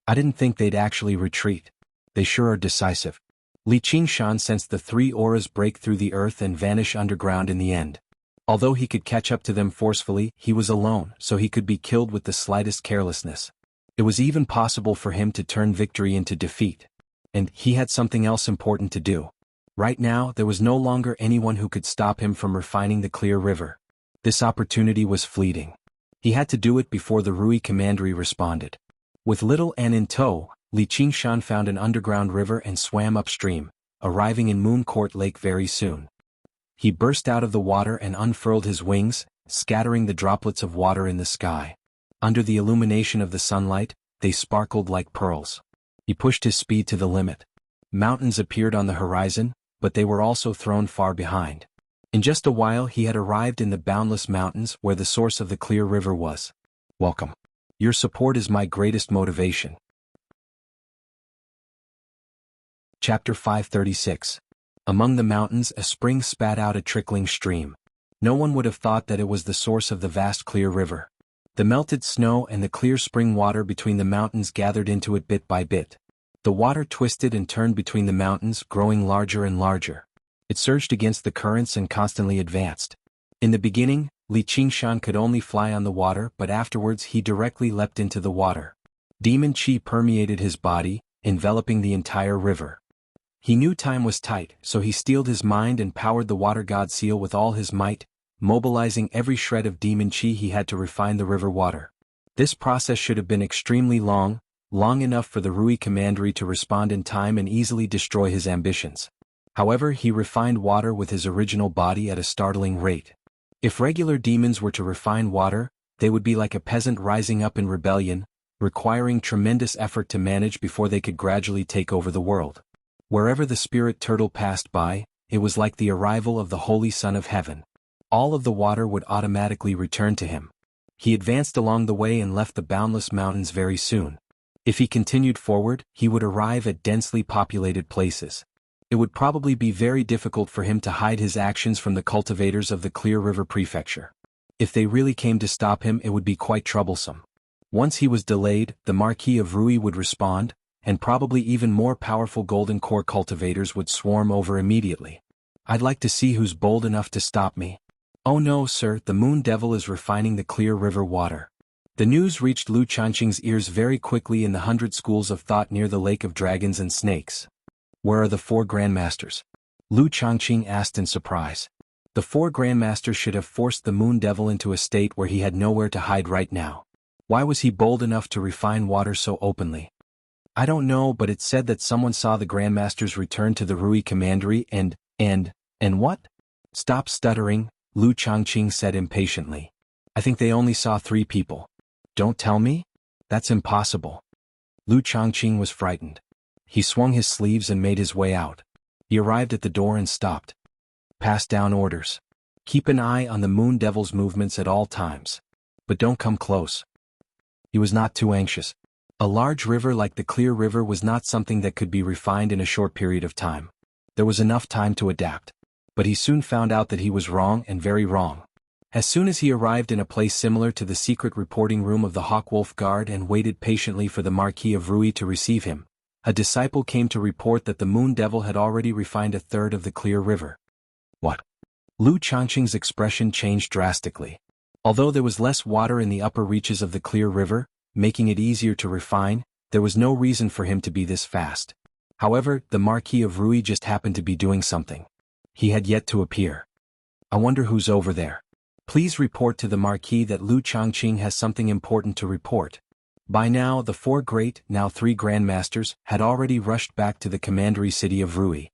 I didn't think they'd actually retreat. They sure are decisive. Li Qingshan sensed the three auras break through the earth and vanish underground in the end. Although he could catch up to them forcefully, he was alone, so he could be killed with the slightest carelessness. It was even possible for him to turn victory into defeat. And he had something else important to do. Right now, there was no longer anyone who could stop him from refining the clear river. This opportunity was fleeting. He had to do it before the Rui commandery responded. With little An in tow, Li Qingshan found an underground river and swam upstream, arriving in Moon Court Lake very soon. He burst out of the water and unfurled his wings, scattering the droplets of water in the sky. Under the illumination of the sunlight, they sparkled like pearls. He pushed his speed to the limit. Mountains appeared on the horizon, but they were also thrown far behind. In just a while he had arrived in the boundless mountains where the source of the clear river was. Welcome. Your support is my greatest motivation. Chapter 536. Among the mountains a spring spat out a trickling stream. No one would have thought that it was the source of the vast clear river. The melted snow and the clear spring water between the mountains gathered into it bit by bit. The water twisted and turned between the mountains, growing larger and larger. It surged against the currents and constantly advanced. In the beginning, Li Qingshan could only fly on the water, but afterwards he directly leapt into the water. Demon Qi permeated his body, enveloping the entire river. He knew time was tight, so he steeled his mind and powered the water god seal with all his might, mobilizing every shred of demon Qi he had to refine the river water. This process should have been extremely long enough for the Rui commandery to respond in time and easily destroy his ambitions. However, he refined water with his original body at a startling rate. If regular demons were to refine water, they would be like a peasant rising up in rebellion, requiring tremendous effort to manage before they could gradually take over the world. Wherever the spirit turtle passed by, it was like the arrival of the Holy Son of Heaven. All of the water would automatically return to him. He advanced along the way and left the boundless mountains very soon. If he continued forward, he would arrive at densely populated places. It would probably be very difficult for him to hide his actions from the cultivators of the Clear River Prefecture. If they really came to stop him, it would be quite troublesome. Once he was delayed, the Marquis of Rui would respond, and probably even more powerful Golden Core cultivators would swarm over immediately. I'd like to see who's bold enough to stop me. Oh no, sir, the Moon Devil is refining the Clear River water. The news reached Lu Changqing's ears very quickly in the 100 schools of thought near the Lake of Dragons and Snakes. Where are the 4 grandmasters? Lu Changqing asked in surprise. The 4 grandmasters should have forced the Moon Devil into a state where he had nowhere to hide right now. Why was he bold enough to refine water so openly? I don't know, but it said that someone saw the grandmasters return to the Rui commandery and what? Stop stuttering, Lu Changqing said impatiently. I think they only saw 3 people. Don't tell me? That's impossible. Lu Changqing was frightened. He swung his sleeves and made his way out. He arrived at the door and stopped. Pass down orders. Keep an eye on the Moon Devil's movements at all times. But don't come close. He was not too anxious. A large river like the Clear River was not something that could be refined in a short period of time. There was enough time to adapt. But he soon found out that he was wrong and very wrong. As soon as he arrived in a place similar to the secret reporting room of the Hawkwolf Guard and waited patiently for the Marquis of Rui to receive him, a disciple came to report that the Moon Devil had already refined a third of the Clear River. What? Lu Changqing's expression changed drastically. Although there was less water in the upper reaches of the Clear River, making it easier to refine, there was no reason for him to be this fast. However, the Marquis of Rui just happened to be doing something. He had yet to appear. I wonder who's over there. Please report to the Marquis that Lu Changqing has something important to report. By now, the 4 great, now 3 grandmasters, had already rushed back to the commandery city of Rui.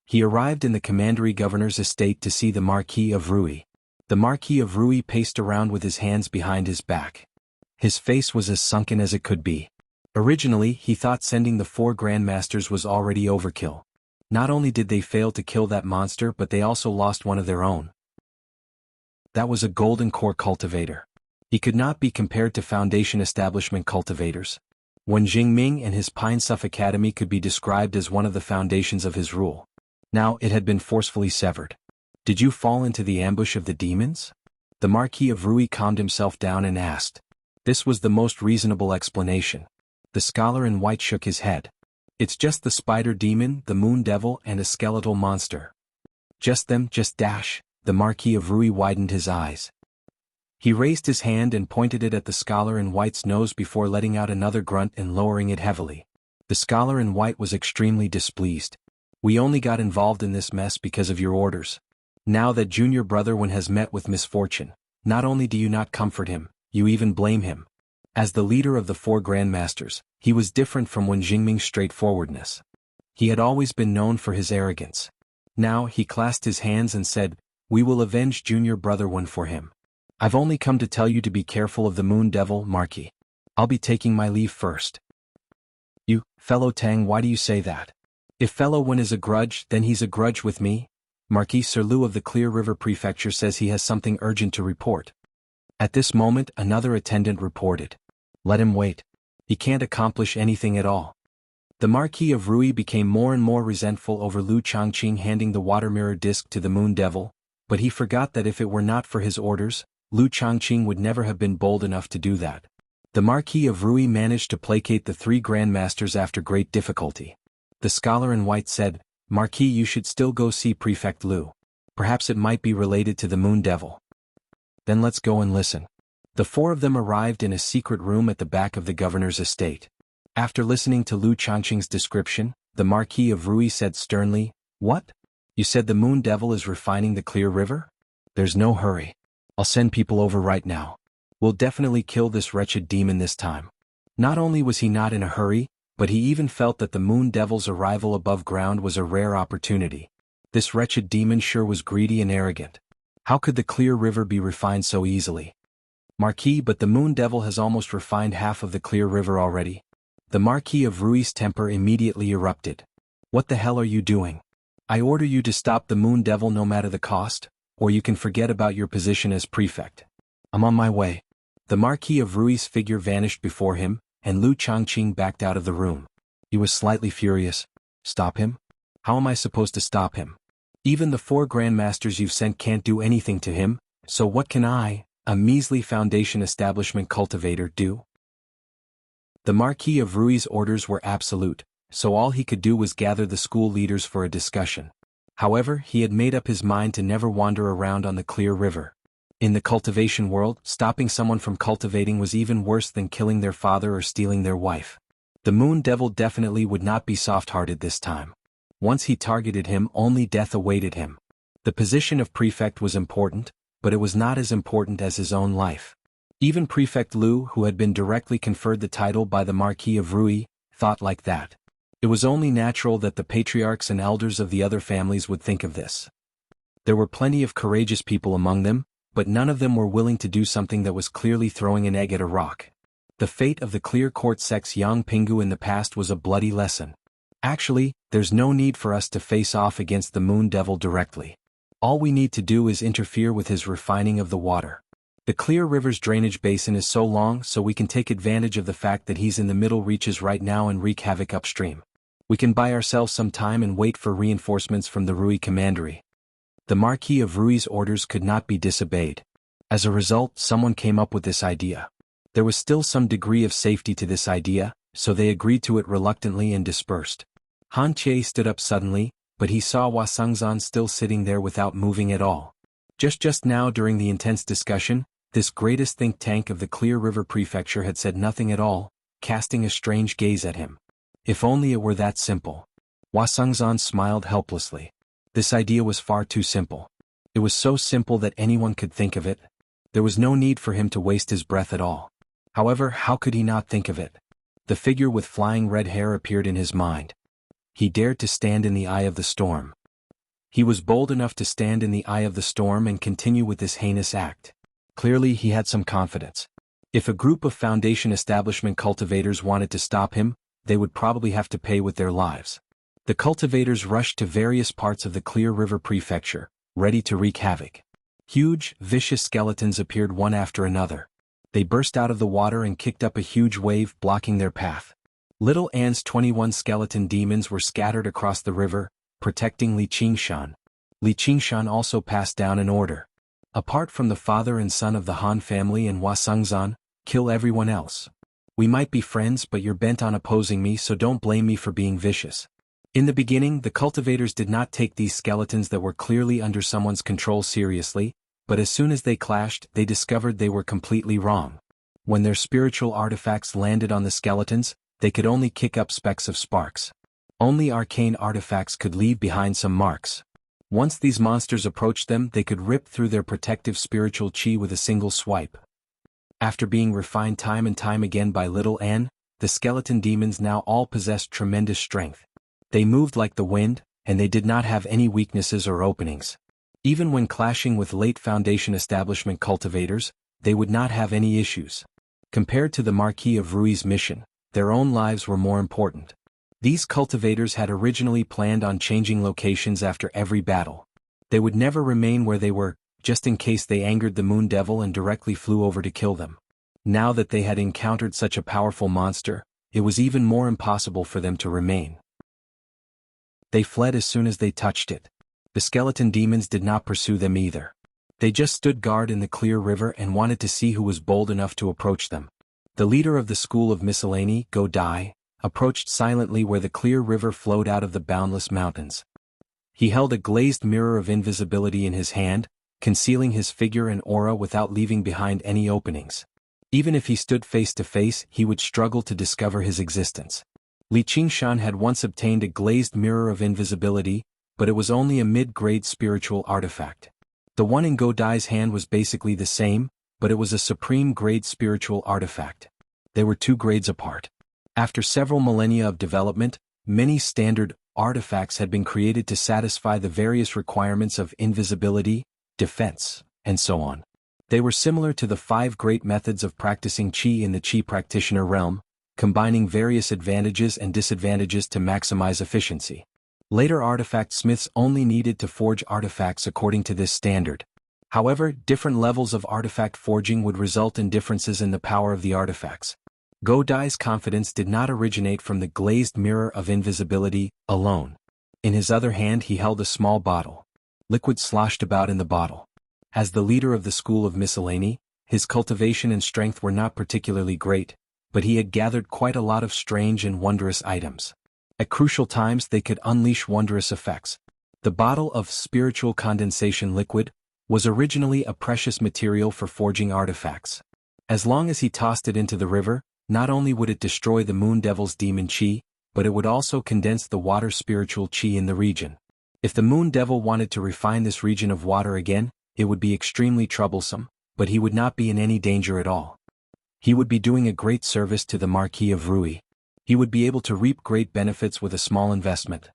He arrived in the commandery governor's estate to see the Marquis of Rui. The Marquis of Rui paced around with his hands behind his back. His face was as sunken as it could be. Originally, he thought sending the 4 grandmasters was already overkill. Not only did they fail to kill that monster, but they also lost one of their own. That was a golden core cultivator. He could not be compared to Foundation establishment cultivators. When Jingming and his Pine Suff Academy could be described as one of the foundations of his rule. Now it had been forcefully severed. Did you fall into the ambush of the demons? The Marquis of Rui calmed himself down and asked. This was the most reasonable explanation. The scholar in white shook his head. It's just the spider demon, the moon devil, and a skeletal monster. Just them, just dash. The Marquis of Rui widened his eyes. He raised his hand and pointed it at the scholar in white's nose before letting out another grunt and lowering it heavily. The scholar in white was extremely displeased. We only got involved in this mess because of your orders. Now that junior brother Wen has met with misfortune, not only do you not comfort him, you even blame him. As the leader of the 4 grandmasters, he was different from Wen Jingming's straightforwardness. He had always been known for his arrogance. Now he clasped his hands and said, we will avenge junior brother Wen for him. I've only come to tell you to be careful of the moon devil, Marquis. I'll be taking my leave first. You, fellow Tang, why do you say that? If fellow Wen is a grudge, then he's a grudge with me. Marquis Sir Lu of the Clear River Prefecture says he has something urgent to report. At this moment another attendant reported. Let him wait. He can't accomplish anything at all. The Marquis of Rui became more and more resentful over Lu Changqing handing the water mirror disc to the moon devil, but he forgot that if it were not for his orders, Lu Changqing would never have been bold enough to do that. The Marquis of Rui managed to placate the 3 grandmasters after great difficulty. The scholar in white said, Marquis, you should still go see Prefect Lu. Perhaps it might be related to the moon devil. Then let's go and listen. The 4 of them arrived in a secret room at the back of the governor's estate. After listening to Lu Changqing's description, the Marquis of Rui said sternly, What? You said the moon devil is refining the Clear River? There's no hurry. I'll send people over right now. We'll definitely kill this wretched demon this time. Not only was he not in a hurry, but he even felt that the moon devil's arrival above ground was a rare opportunity. This wretched demon sure was greedy and arrogant. How could the Clear River be refined so easily? Marquis, but the moon devil has almost refined half of the Clear River already. The Marquis of Rui's temper immediately erupted. What the hell are you doing? I order you to stop the moon devil no matter the cost, or you can forget about your position as prefect. I'm on my way. The Marquis of Rui's figure vanished before him, and Lu Changqing backed out of the room. He was slightly furious. Stop him? How am I supposed to stop him? Even the 4 grandmasters you've sent can't do anything to him, so what can I, a measly Foundation establishment cultivator, do? The Marquis of Rui's orders were absolute, so all he could do was gather the school leaders for a discussion. However, he had made up his mind to never wander around on the Clear River. In the cultivation world, stopping someone from cultivating was even worse than killing their father or stealing their wife. The moon devil definitely would not be soft-hearted this time. Once he targeted him, only death awaited him. The position of prefect was important, but it was not as important as his own life. Even Prefect Lu, who had been directly conferred the title by the Marquis of Rui, thought like that. It was only natural that the patriarchs and elders of the other families would think of this. There were plenty of courageous people among them, but none of them were willing to do something that was clearly throwing an egg at a rock. The fate of the Clear Court sect's Yang Pingu in the past was a bloody lesson. Actually, there's no need for us to face off against the moon devil directly. All we need to do is interfere with his refining of the water. The Clear River's drainage basin is so long, so we can take advantage of the fact that he's in the middle reaches right now and wreak havoc upstream. We can buy ourselves some time and wait for reinforcements from the Rui Commandery. The Marquis of Rui's orders could not be disobeyed. As a result, someone came up with this idea. There was still some degree of safety to this idea, so they agreed to it reluctantly and dispersed. Han Qie stood up suddenly, but he saw Hua Sengzan still sitting there without moving at all. Just now during the intense discussion, this greatest think tank of the Clear River Prefecture had said nothing at all, casting a strange gaze at him. If only it were that simple. Hua Sengzan smiled helplessly. This idea was far too simple. It was so simple that anyone could think of it. There was no need for him to waste his breath at all. However, how could he not think of it? The figure with flying red hair appeared in his mind. He dared to stand in the eye of the storm. He was bold enough to stand in the eye of the storm and continue with this heinous act. Clearly he had some confidence. If a group of Foundation establishment cultivators wanted to stop him, they would probably have to pay with their lives. The cultivators rushed to various parts of the Clear River Prefecture, ready to wreak havoc. Huge, vicious skeletons appeared one after another. They burst out of the water and kicked up a huge wave, blocking their path. Little Anne's 21 skeleton demons were scattered across the river, protecting Li Qingshan. Li Qingshan also passed down an order. Apart from the father and son of the Han family and Hua Sengzan, kill everyone else. We might be friends, but you're bent on opposing me, so don't blame me for being vicious. In the beginning, the cultivators did not take these skeletons that were clearly under someone's control seriously, but as soon as they clashed, they discovered they were completely wrong. When their spiritual artifacts landed on the skeletons, they could only kick up specks of sparks. Only arcane artifacts could leave behind some marks. Once these monsters approached them, they could rip through their protective spiritual chi with a single swipe. After being refined time and time again by Little Anne, the skeleton demons now all possessed tremendous strength. They moved like the wind, and they did not have any weaknesses or openings. Even when clashing with late Foundation establishment cultivators, they would not have any issues. Compared to the Marquis of Rui's mission, their own lives were more important. These cultivators had originally planned on changing locations after every battle. They would never remain where they were, just in case they angered the Moon Devil and directly flew over to kill them. Now that they had encountered such a powerful monster, it was even more impossible for them to remain. They fled as soon as they touched it. The skeleton demons did not pursue them either. They just stood guard in the Clear River and wanted to see who was bold enough to approach them. The leader of the School of Miscellany, Go Dai, approached silently where the Clear River flowed out of the boundless mountains. He held a glazed mirror of invisibility in his hand, concealing his figure and aura without leaving behind any openings. Even if he stood face to face, he would struggle to discover his existence. Li Qingshan had once obtained a glazed mirror of invisibility, but it was only a mid-grade spiritual artifact. The one in Go Dai's hand was basically the same, but it was a supreme-grade spiritual artifact. They were 2 grades apart. After several millennia of development, many standard artifacts had been created to satisfy the various requirements of invisibility, defense, and so on. They were similar to the 5 great methods of practicing Qi in the Qi practitioner realm, combining various advantages and disadvantages to maximize efficiency. Later artifact smiths only needed to forge artifacts according to this standard. However, different levels of artifact forging would result in differences in the power of the artifacts. Go Dai's confidence did not originate from the glazed mirror of invisibility alone. In his other hand he held a small bottle. Liquid sloshed about in the bottle. As the leader of the School of Miscellany, his cultivation and strength were not particularly great, but he had gathered quite a lot of strange and wondrous items. At crucial times they could unleash wondrous effects. The bottle of spiritual condensation liquid was originally a precious material for forging artifacts. As long as he tossed it into the river, not only would it destroy the Moon Devil's demon chi, but it would also condense the water spiritual chi in the region. If the Moon Devil wanted to refine this region of water again, it would be extremely troublesome, but he would not be in any danger at all. He would be doing a great service to the Marquis of Rui. He would be able to reap great benefits with a small investment.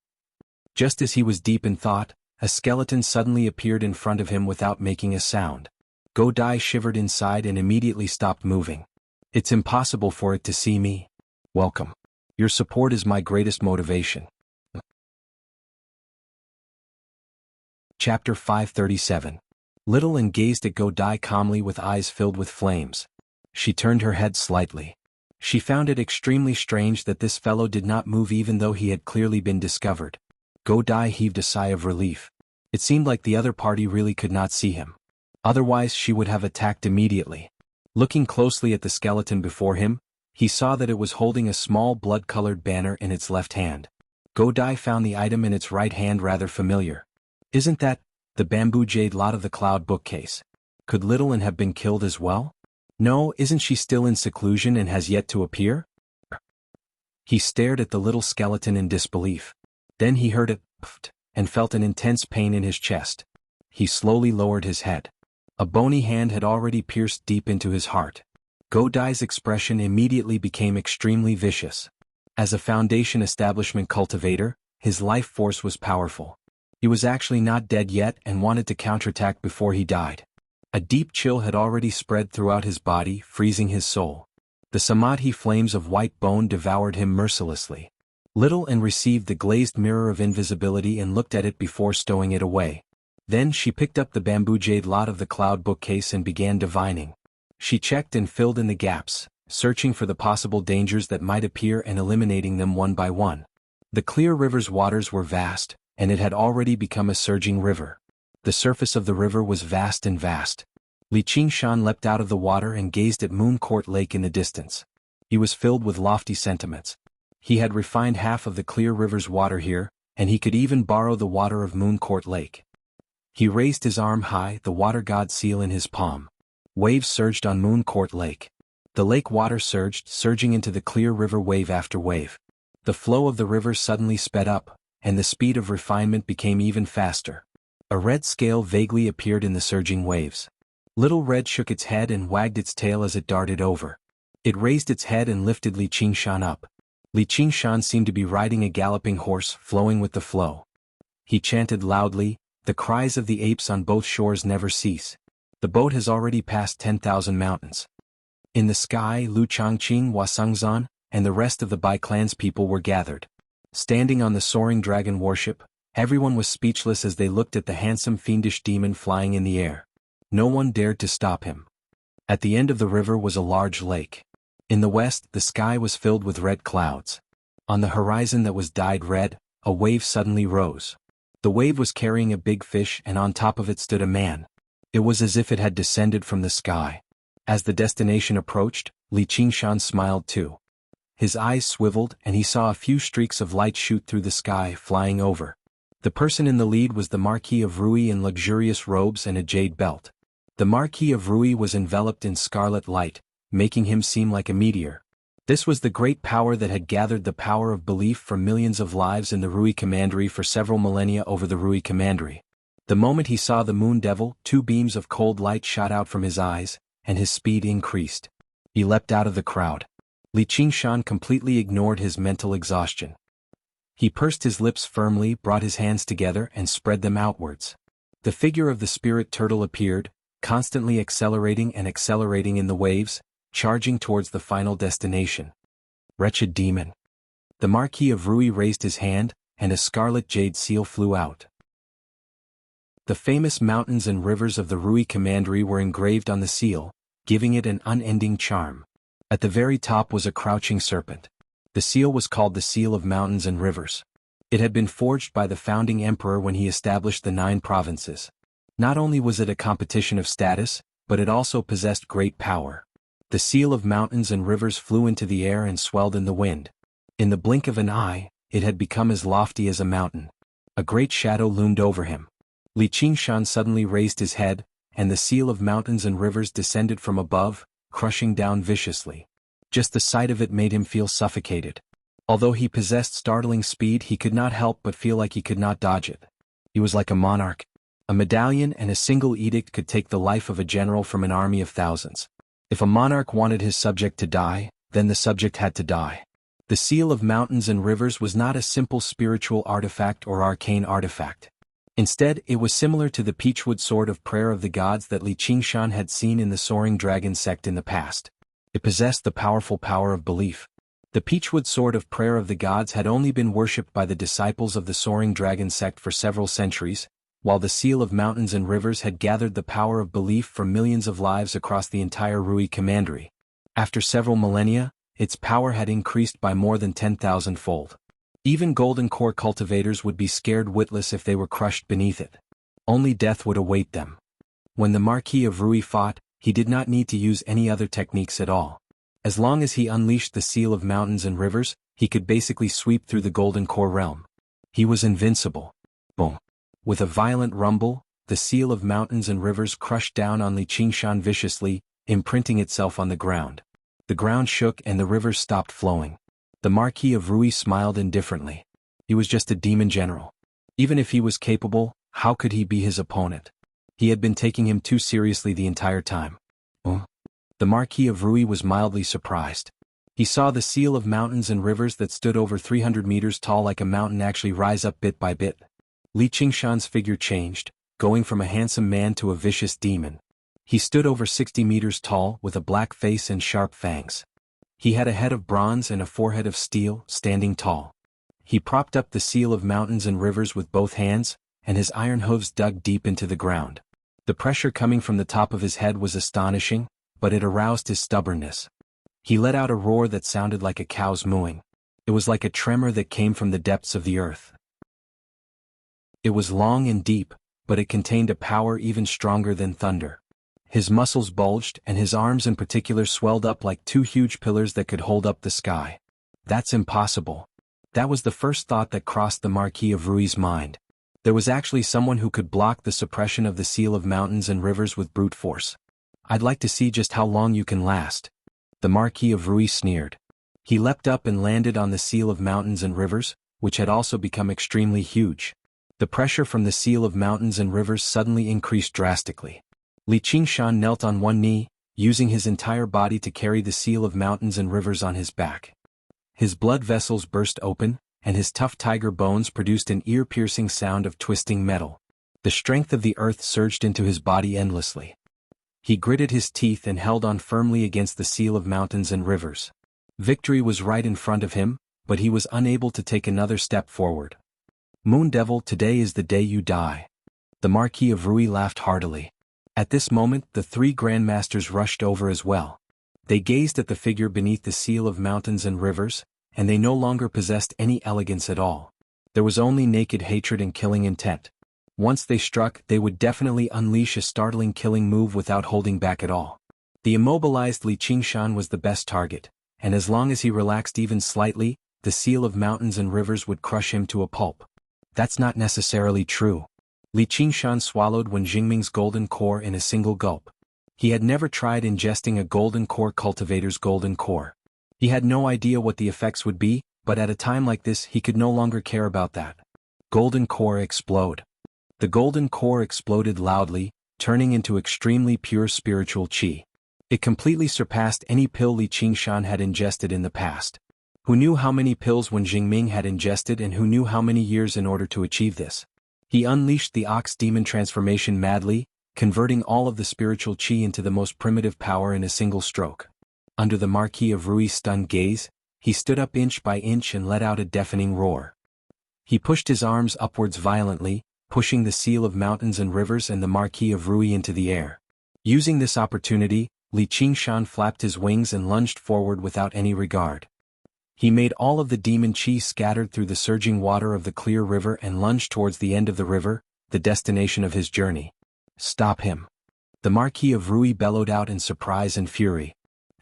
Just as he was deep in thought, a skeleton suddenly appeared in front of him without making a sound. Go Dai shivered inside and immediately stopped moving. It's impossible for it to see me. Welcome. Your support is my greatest motivation. Chapter 537. Little Anne gazed at Go Dai calmly with eyes filled with flames. She turned her head slightly. She found it extremely strange that this fellow did not move even though he had clearly been discovered. Go Dai heaved a sigh of relief. It seemed like the other party really could not see him. Otherwise she would have attacked immediately. Looking closely at the skeleton before him, he saw that it was holding a small blood-colored banner in its left hand. Go Dai found the item in its right hand rather familiar. Isn't that the bamboo jade lot of the cloud bookcase? Could Little Anne have been killed as well? No, isn't she still in seclusion and has yet to appear? He stared at the little skeleton in disbelief. Then he heard a pft and felt an intense pain in his chest. He slowly lowered his head. A bony hand had already pierced deep into his heart. Go Dai's expression immediately became extremely vicious. As a Foundation establishment cultivator, his life force was powerful. He was actually not dead yet and wanted to counterattack before he died. A deep chill had already spread throughout his body, freezing his soul. The samadhi flames of white bone devoured him mercilessly. Little Anne received the glazed mirror of invisibility and looked at it before stowing it away. Then she picked up the bamboo jade lot of the cloud bookcase and began divining. She checked and filled in the gaps, searching for the possible dangers that might appear and eliminating them one by one. The clear river's waters were vast, and it had already become a surging river. The surface of the river was vast and vast. Li Qingshan leapt out of the water and gazed at Moon Court Lake in the distance. He was filled with lofty sentiments. He had refined half of the clear river's water here, and he could even borrow the water of Moon Court Lake. He raised his arm high, the water god seal in his palm. Waves surged on Moon Court Lake. The lake water surged, surging into the clear river wave after wave. The flow of the river suddenly sped up, and the speed of refinement became even faster. A red scale vaguely appeared in the surging waves. Little Red shook its head and wagged its tail as it darted over. It raised its head and lifted Li Qingshan up. Li Qingshan seemed to be riding a galloping horse, flowing with the flow. He chanted loudly, "The cries of the apes on both shores never cease. The boat has already passed 10,000 mountains." In the sky, Lu Changqing, Wasungzan, and the rest of the Bai clan's people were gathered. Standing on the soaring dragon warship, everyone was speechless as they looked at the handsome fiendish demon flying in the air. No one dared to stop him. At the end of the river was a large lake. In the west, the sky was filled with red clouds. On the horizon that was dyed red, a wave suddenly rose. The wave was carrying a big fish, and on top of it stood a man. It was as if it had descended from the sky. As the destination approached, Li Qingshan smiled too. His eyes swiveled, and he saw a few streaks of light shoot through the sky, flying over. The person in the lead was the Marquis of Rui in luxurious robes and a jade belt. The Marquis of Rui was enveloped in scarlet light, making him seem like a meteor. This was the great power that had gathered the power of belief from millions of lives in the Rui Commandery for several millennia over the Rui Commandery. The moment he saw the Moon Devil, 2 beams of cold light shot out from his eyes, and his speed increased. He leapt out of the crowd. Li Qingshan completely ignored his mental exhaustion. He pursed his lips firmly, brought his hands together and spread them outwards. The figure of the spirit turtle appeared, constantly accelerating and accelerating in the waves, charging towards the final destination. Wretched demon. The Marquis of Rui raised his hand, and a scarlet jade seal flew out. The famous mountains and rivers of the Rui Commandery were engraved on the seal, giving it an unending charm. At the very top was a crouching serpent. The seal was called the Seal of Mountains and Rivers. It had been forged by the founding emperor when he established the 9 provinces. Not only was it a competition of status, but it also possessed great power. The Seal of Mountains and Rivers flew into the air and swelled in the wind. In the blink of an eye, it had become as lofty as a mountain. A great shadow loomed over him. Li Qingshan suddenly raised his head, and the Seal of Mountains and Rivers descended from above, crushing down viciously. Just the sight of it made him feel suffocated. Although he possessed startling speed, he could not help but feel like he could not dodge it. He was like a monarch. A medallion and a single edict could take the life of a general from an army of thousands. If a monarch wanted his subject to die, then the subject had to die. The Seal of Mountains and Rivers was not a simple spiritual artifact or arcane artifact. Instead, it was similar to the Peachwood Sword of Prayer of the Gods that Li Qingshan had seen in the Soaring Dragon sect in the past. It possessed the powerful power of belief. The Peachwood Sword of Prayer of the Gods had only been worshipped by the disciples of the Soaring Dragon sect for several centuries, while the Seal of Mountains and Rivers had gathered the power of belief from millions of lives across the entire Rui Commandery. After several millennia, its power had increased by more than 10,000-fold. Even golden core cultivators would be scared witless if they were crushed beneath it. Only death would await them. When the Marquis of Rui fought, he did not need to use any other techniques at all. As long as he unleashed the Seal of Mountains and Rivers, he could basically sweep through the golden core realm. He was invincible. Boom. With a violent rumble, the Seal of Mountains and Rivers crushed down on Li Qingshan viciously, imprinting itself on the ground. The ground shook and the rivers stopped flowing. The Marquis of Rui smiled indifferently. He was just a demon general. Even if he was capable, how could he be his opponent? He had been taking him too seriously the entire time. The Marquis of Rui was mildly surprised. He saw the Seal of Mountains and Rivers that stood over 300 meters tall like a mountain actually rise up bit by bit. Li Qingshan's figure changed, going from a handsome man to a vicious demon. He stood over 60 meters tall with a black face and sharp fangs. He had a head of bronze and a forehead of steel, standing tall. He propped up the seal of mountains and rivers with both hands, and his iron hooves dug deep into the ground. The pressure coming from the top of his head was astonishing, but it aroused his stubbornness. He let out a roar that sounded like a cow's mooing. It was like a tremor that came from the depths of the earth. It was long and deep, but it contained a power even stronger than thunder. His muscles bulged, and his arms in particular swelled up like two huge pillars that could hold up the sky. That's impossible. That was the first thought that crossed the Marquis of Rui's mind. There was actually someone who could block the suppression of the seal of mountains and rivers with brute force. I'd like to see just how long you can last. The Marquis of Rui sneered. He leapt up and landed on the seal of mountains and rivers, which had also become extremely huge. The pressure from the seal of mountains and rivers suddenly increased drastically. Li Qingshan knelt on one knee, using his entire body to carry the seal of mountains and rivers on his back. His blood vessels burst open, and his tough tiger bones produced an ear-piercing sound of twisting metal. The strength of the earth surged into his body endlessly. He gritted his teeth and held on firmly against the seal of mountains and rivers. Victory was right in front of him, but he was unable to take another step forward. Moon Devil, today is the day you die. The Marquis of Rui laughed heartily. At this moment the three grandmasters rushed over as well. They gazed at the figure beneath the seal of mountains and rivers, and they no longer possessed any elegance at all. There was only naked hatred and killing intent. Once they struck, they would definitely unleash a startling killing move without holding back at all. The immobilized Li Qingshan was the best target, and as long as he relaxed even slightly, the seal of mountains and rivers would crush him to a pulp. That's not necessarily true. Li Qingshan swallowed Wen Jingming's golden core in a single gulp. He had never tried ingesting a golden core cultivator's golden core. He had no idea what the effects would be, but at a time like this he could no longer care about that. Golden core explode. The golden core exploded loudly, turning into extremely pure spiritual qi. It completely surpassed any pill Li Qingshan had ingested in the past. Who knew how many pills Wen Jingming had ingested, and who knew how many years in order to achieve this? He unleashed the ox demon transformation madly, converting all of the spiritual qi into the most primitive power in a single stroke. Under the Marquis of Rui's stunned gaze, he stood up inch by inch and let out a deafening roar. He pushed his arms upwards violently, pushing the seal of mountains and rivers and the Marquis of Rui into the air. Using this opportunity, Li Qingshan flapped his wings and lunged forward without any regard. He made all of the demon qi scattered through the surging water of the clear river and lunged towards the end of the river, the destination of his journey. Stop him. The Marquis of Rui bellowed out in surprise and fury.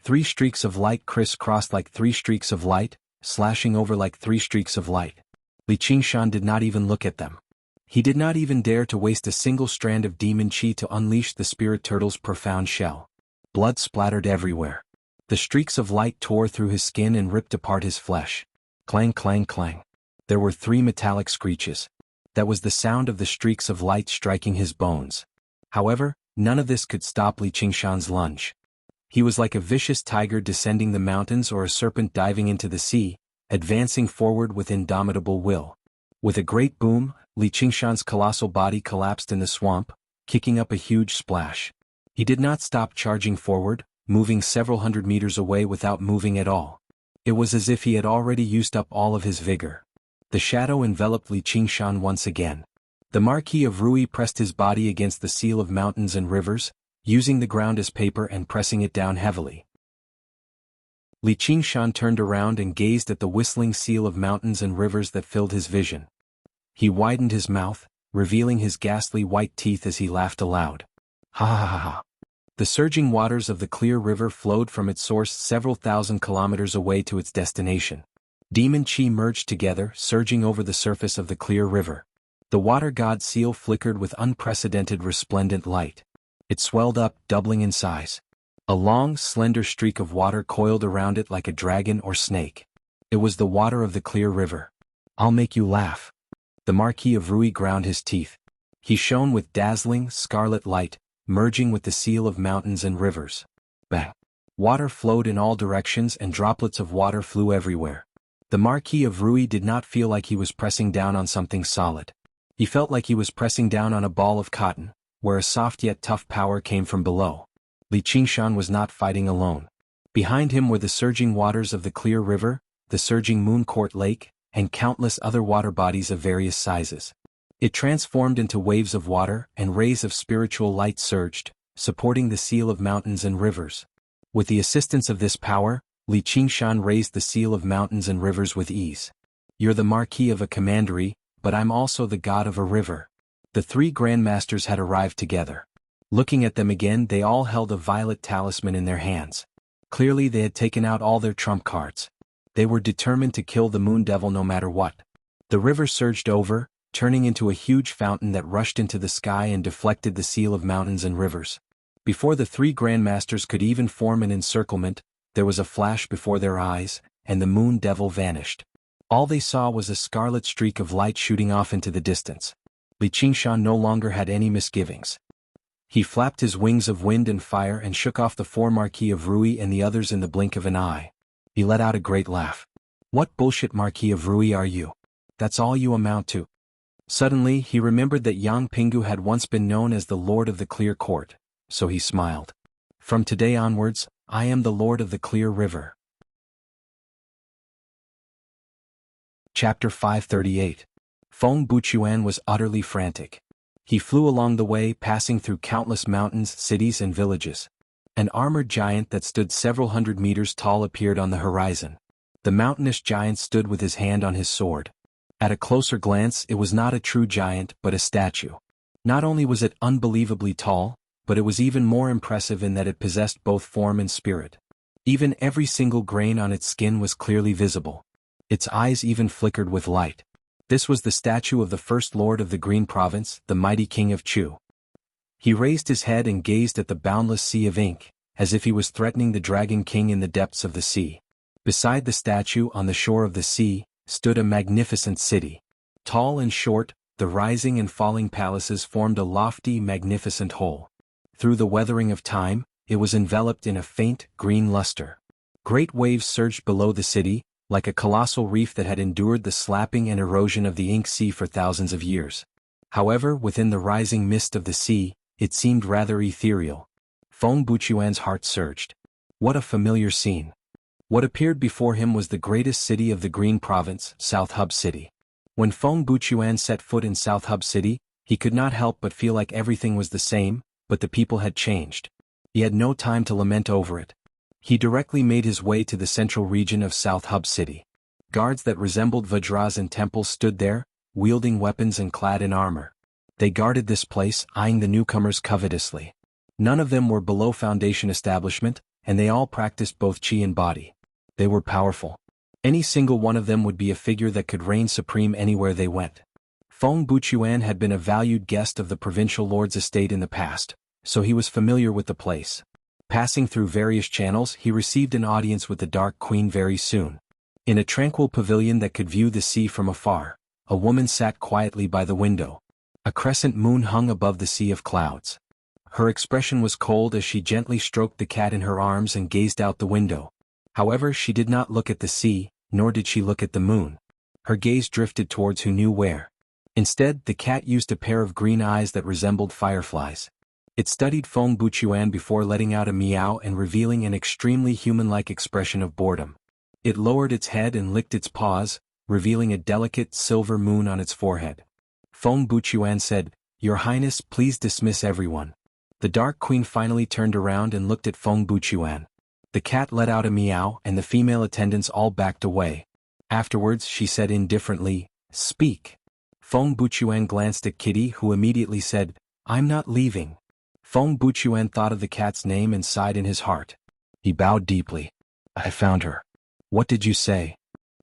3 streaks of light crisscrossed like 3 streaks of light, slashing over like 3 streaks of light. Li Qingshan did not even look at them. He did not even dare to waste a single strand of demon qi to unleash the spirit turtle's profound shell. Blood splattered everywhere. The streaks of light tore through his skin and ripped apart his flesh. Clang, clang, clang. There were 3 metallic screeches. That was the sound of the streaks of light striking his bones. However, none of this could stop Li Qingshan's lunge. He was like a vicious tiger descending the mountains or a serpent diving into the sea, advancing forward with indomitable will. With a great boom, Li Qingshan's colossal body collapsed in the swamp, kicking up a huge splash. He did not stop charging forward, moving several hundred meters away without moving at all. It was as if he had already used up all of his vigor. The shadow enveloped Li Qingshan once again. The Marquis of Rui pressed his body against the seal of mountains and rivers, using the ground as paper and pressing it down heavily. Li Qingshan turned around and gazed at the whistling seal of mountains and rivers that filled his vision. He widened his mouth, revealing his ghastly white teeth as he laughed aloud. Ha ha ha ha. The surging waters of the clear river flowed from its source several thousand kilometers away to its destination. Demon qi merged together, surging over the surface of the clear river. The water god seal flickered with unprecedented resplendent light. It swelled up, doubling in size. A long, slender streak of water coiled around it like a dragon or snake. It was the water of the clear river. I'll make you laugh. The Marquis of Rui ground his teeth. He shone with dazzling, scarlet light, merging with the seal of mountains and rivers. Bang! Water flowed in all directions and droplets of water flew everywhere. The Marquis of Rui did not feel like he was pressing down on something solid. He felt like he was pressing down on a ball of cotton, where a soft yet tough power came from below. Li Qingshan was not fighting alone. Behind him were the surging waters of the clear river, the surging Moon Court Lake, and countless other water bodies of various sizes. It transformed into waves of water, and rays of spiritual light surged, supporting the seal of mountains and rivers. With the assistance of this power, Li Qingshan raised the seal of mountains and rivers with ease. You're the marquis of a commandery, but I'm also the god of a river. The three grandmasters had arrived together. Looking at them again, they all held a violet talisman in their hands. Clearly they had taken out all their trump cards. They were determined to kill the Moon Devil no matter what. The river surged over, turning into a huge fountain that rushed into the sky and deflected the seal of mountains and rivers. Before the three grandmasters could even form an encirclement, there was a flash before their eyes, and the Moon Devil vanished. All they saw was a scarlet streak of light shooting off into the distance. Li Qingshan no longer had any misgivings. He flapped his wings of wind and fire and shook off the four Marquis of Rui and the others in the blink of an eye. He let out a great laugh. What bullshit Marquis of Rui are you? That's all you amount to. Suddenly he remembered that Yang Pingu had once been known as the Lord of the Clear Court, so he smiled. From today onwards, I am the Lord of the Clear River. Chapter 538. Feng Buchuan was utterly frantic. He flew along the way, passing through countless mountains, cities and villages. An armored giant that stood several hundred meters tall appeared on the horizon. The mountainous giant stood with his hand on his sword. At a closer glance, it was not a true giant, but a statue. Not only was it unbelievably tall, but it was even more impressive in that it possessed both form and spirit. Even every single grain on its skin was clearly visible. Its eyes even flickered with light. This was the statue of the first lord of the Green Province, the mighty king of Chu. He raised his head and gazed at the boundless sea of ink, as if he was threatening the Dragon King in the depths of the sea. Beside the statue, on the shore of the sea, stood a magnificent city. Tall and short, the rising and falling palaces formed a lofty, magnificent whole. Through the weathering of time, it was enveloped in a faint, green luster. Great waves surged below the city, like a colossal reef that had endured the slapping and erosion of the ink sea for thousands of years. However, within the rising mist of the sea, it seemed rather ethereal. Feng Buchuan's heart surged. What a familiar scene. What appeared before him was the greatest city of the Green Province, South Hub City. When Feng Buchuan set foot in South Hub City, he could not help but feel like everything was the same, but the people had changed. He had no time to lament over it. He directly made his way to the central region of South Hub City. Guards that resembled Vajras in temples stood there, wielding weapons and clad in armor. They guarded this place, eyeing the newcomers covetously. None of them were below Foundation establishment, and they all practiced both chi and body. They were powerful. Any single one of them would be a figure that could reign supreme anywhere they went. Feng Buchuan had been a valued guest of the provincial lord's estate in the past, so he was familiar with the place. Passing through various channels, he received an audience with the Dark Queen very soon. In a tranquil pavilion that could view the sea from afar, a woman sat quietly by the window. A crescent moon hung above the sea of clouds. Her expression was cold as she gently stroked the cat in her arms and gazed out the window. However, she did not look at the sea, nor did she look at the moon. Her gaze drifted towards who knew where. Instead, the cat used a pair of green eyes that resembled fireflies. It studied Feng Buchuan before letting out a meow and revealing an extremely human-like expression of boredom. It lowered its head and licked its paws, revealing a delicate silver moon on its forehead. Feng Buchuan said, "Your Highness, please dismiss everyone." The Dark Queen finally turned around and looked at Feng Buchuan. The cat let out a meow and the female attendants all backed away. Afterwards she said indifferently, "Speak." Feng Buchuan glanced at Kitty, who immediately said, "I'm not leaving." Feng Buchuan thought of the cat's name and sighed in his heart. He bowed deeply. "I found her." "What did you say?"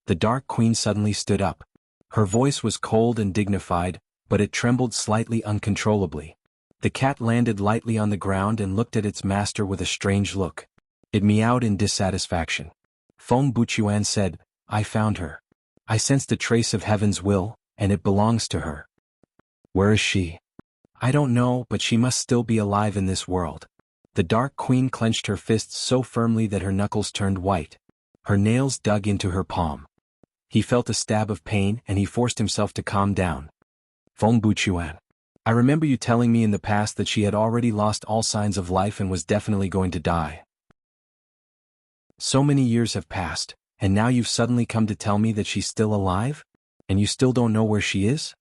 The Dark Queen suddenly stood up. Her voice was cold and dignified, but it trembled slightly uncontrollably. The cat landed lightly on the ground and looked at its master with a strange look. It meowed in dissatisfaction. Feng Buchuan said, "I found her. I sensed a trace of heaven's will, and it belongs to her." "Where is she?" "I don't know, but she must still be alive in this world." The Dark Queen clenched her fists so firmly that her knuckles turned white. Her nails dug into her palm. He felt a stab of pain and he forced himself to calm down. "Feng Buchuan, I remember you telling me in the past that she had already lost all signs of life and was definitely going to die. So many years have passed, and now you've suddenly come to tell me that she's still alive? And you still don't know where she is?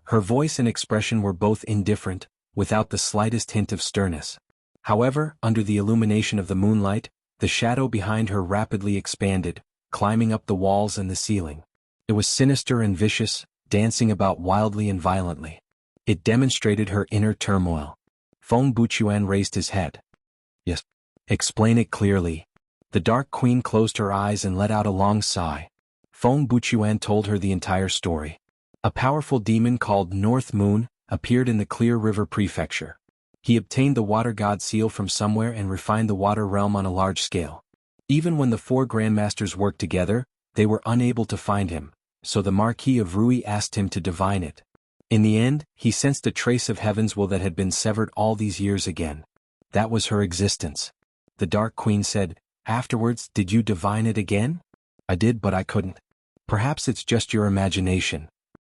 Her voice and expression were both indifferent, without the slightest hint of sternness. However, under the illumination of the moonlight, the shadow behind her rapidly expanded, climbing up the walls and the ceiling. It was sinister and vicious, dancing about wildly and violently. It demonstrated her inner turmoil. Feng Buchuan raised his head. Yes. Explain it clearly. The Dark Queen closed her eyes and let out a long sigh. Feng Buchuan told her the entire story. A powerful demon called North Moon appeared in the Clear River Prefecture. He obtained the water god seal from somewhere and refined the water realm on a large scale. Even when the four grandmasters worked together, they were unable to find him, so the Marquis of Rui asked him to divine it. In the end, he sensed a trace of heaven's will that had been severed all these years again. That was her existence. The Dark Queen said, "Afterwards, did you divine it again?" "I did, but I couldn't. Perhaps it's just your imagination.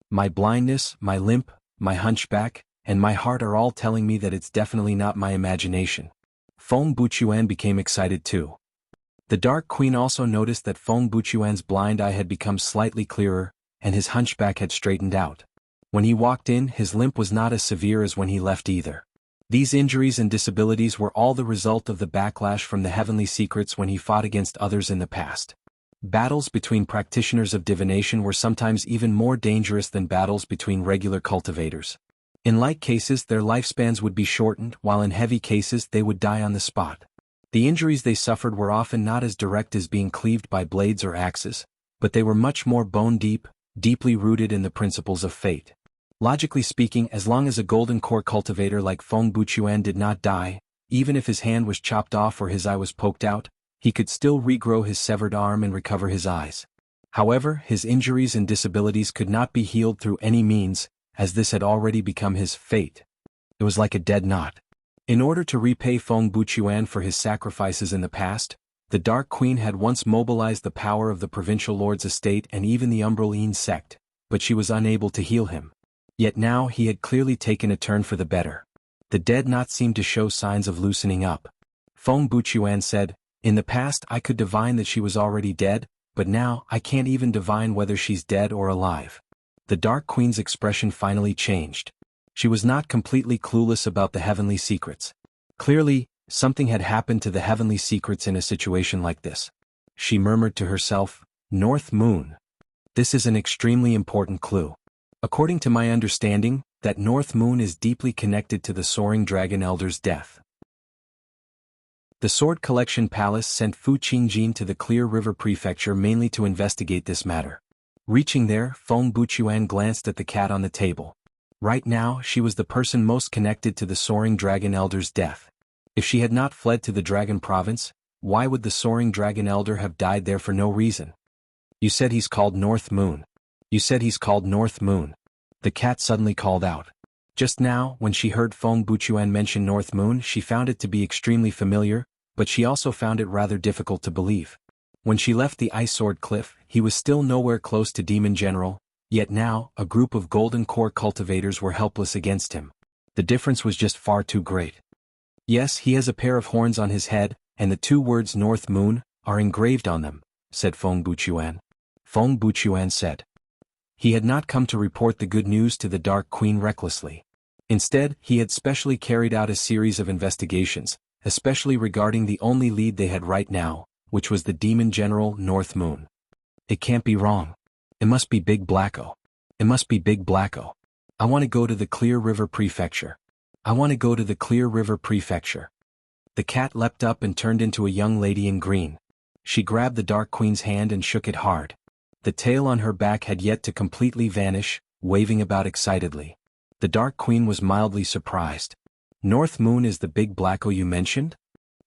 My blindness, my limp, my hunchback, and my heart are all telling me that it's definitely not my imagination." Feng Buchuan became excited too. The Dark Queen also noticed that Feng Buchuan's blind eye had become slightly clearer, and his hunchback had straightened out. When he walked in, his limp was not as severe as when he left either. These injuries and disabilities were all the result of the backlash from the heavenly secrets when he fought against others in the past. Battles between practitioners of divination were sometimes even more dangerous than battles between regular cultivators. In light cases, their lifespans would be shortened, while in heavy cases they would die on the spot. The injuries they suffered were often not as direct as being cleaved by blades or axes, but they were much more bone-deep, deeply rooted in the principles of fate. Logically speaking, as long as a golden core cultivator like Feng Buchuan did not die, even if his hand was chopped off or his eye was poked out, he could still regrow his severed arm and recover his eyes. However, his injuries and disabilities could not be healed through any means, as this had already become his fate. It was like a dead knot. In order to repay Feng Buchuan for his sacrifices in the past, the Dark Queen had once mobilized the power of the provincial lord's estate and even the Umbraline sect, but she was unable to heal him. Yet now he had clearly taken a turn for the better. The dead knot seemed to show signs of loosening up. Feng Buchuan said, "In the past I could divine that she was already dead, but now I can't even divine whether she's dead or alive." The Dark Queen's expression finally changed. She was not completely clueless about the heavenly secrets. Clearly, something had happened to the heavenly secrets in a situation like this. She murmured to herself, "North Moon. This is an extremely important clue. According to my understanding, that North Moon is deeply connected to the Soaring Dragon Elder's death." The Sword Collection Palace sent Fu Qingjin to the Clear River Prefecture mainly to investigate this matter. Reaching there, Feng Buchuan glanced at the cat on the table. Right now, she was the person most connected to the Soaring Dragon Elder's death. If she had not fled to the Dragon Province, why would the Soaring Dragon Elder have died there for no reason? "You said he's called North Moon. You said he's called North Moon." The cat suddenly called out. Just now, when she heard Feng Buchuan mention North Moon, she found it to be extremely familiar, but she also found it rather difficult to believe. When she left the Ice Sword Cliff, he was still nowhere close to Demon General, yet now, a group of Golden Core cultivators were helpless against him. The difference was just far too great. "Yes, he has a pair of horns on his head, and the two words North Moon are engraved on them," said Feng Buchuan. Feng Buchuan said. He had not come to report the good news to the Dark Queen recklessly. Instead, he had specially carried out a series of investigations, especially regarding the only lead they had right now, which was the Demon General North Moon. "It can't be wrong. It must be Big Blacko. It must be Big Blacko. I want to go to the Clear River Prefecture. I want to go to the Clear River Prefecture." The cat leapt up and turned into a young lady in green. She grabbed the Dark Queen's hand and shook it hard. The tail on her back had yet to completely vanish, waving about excitedly. The Dark Queen was mildly surprised. "North Moon is the Big Blacko you mentioned?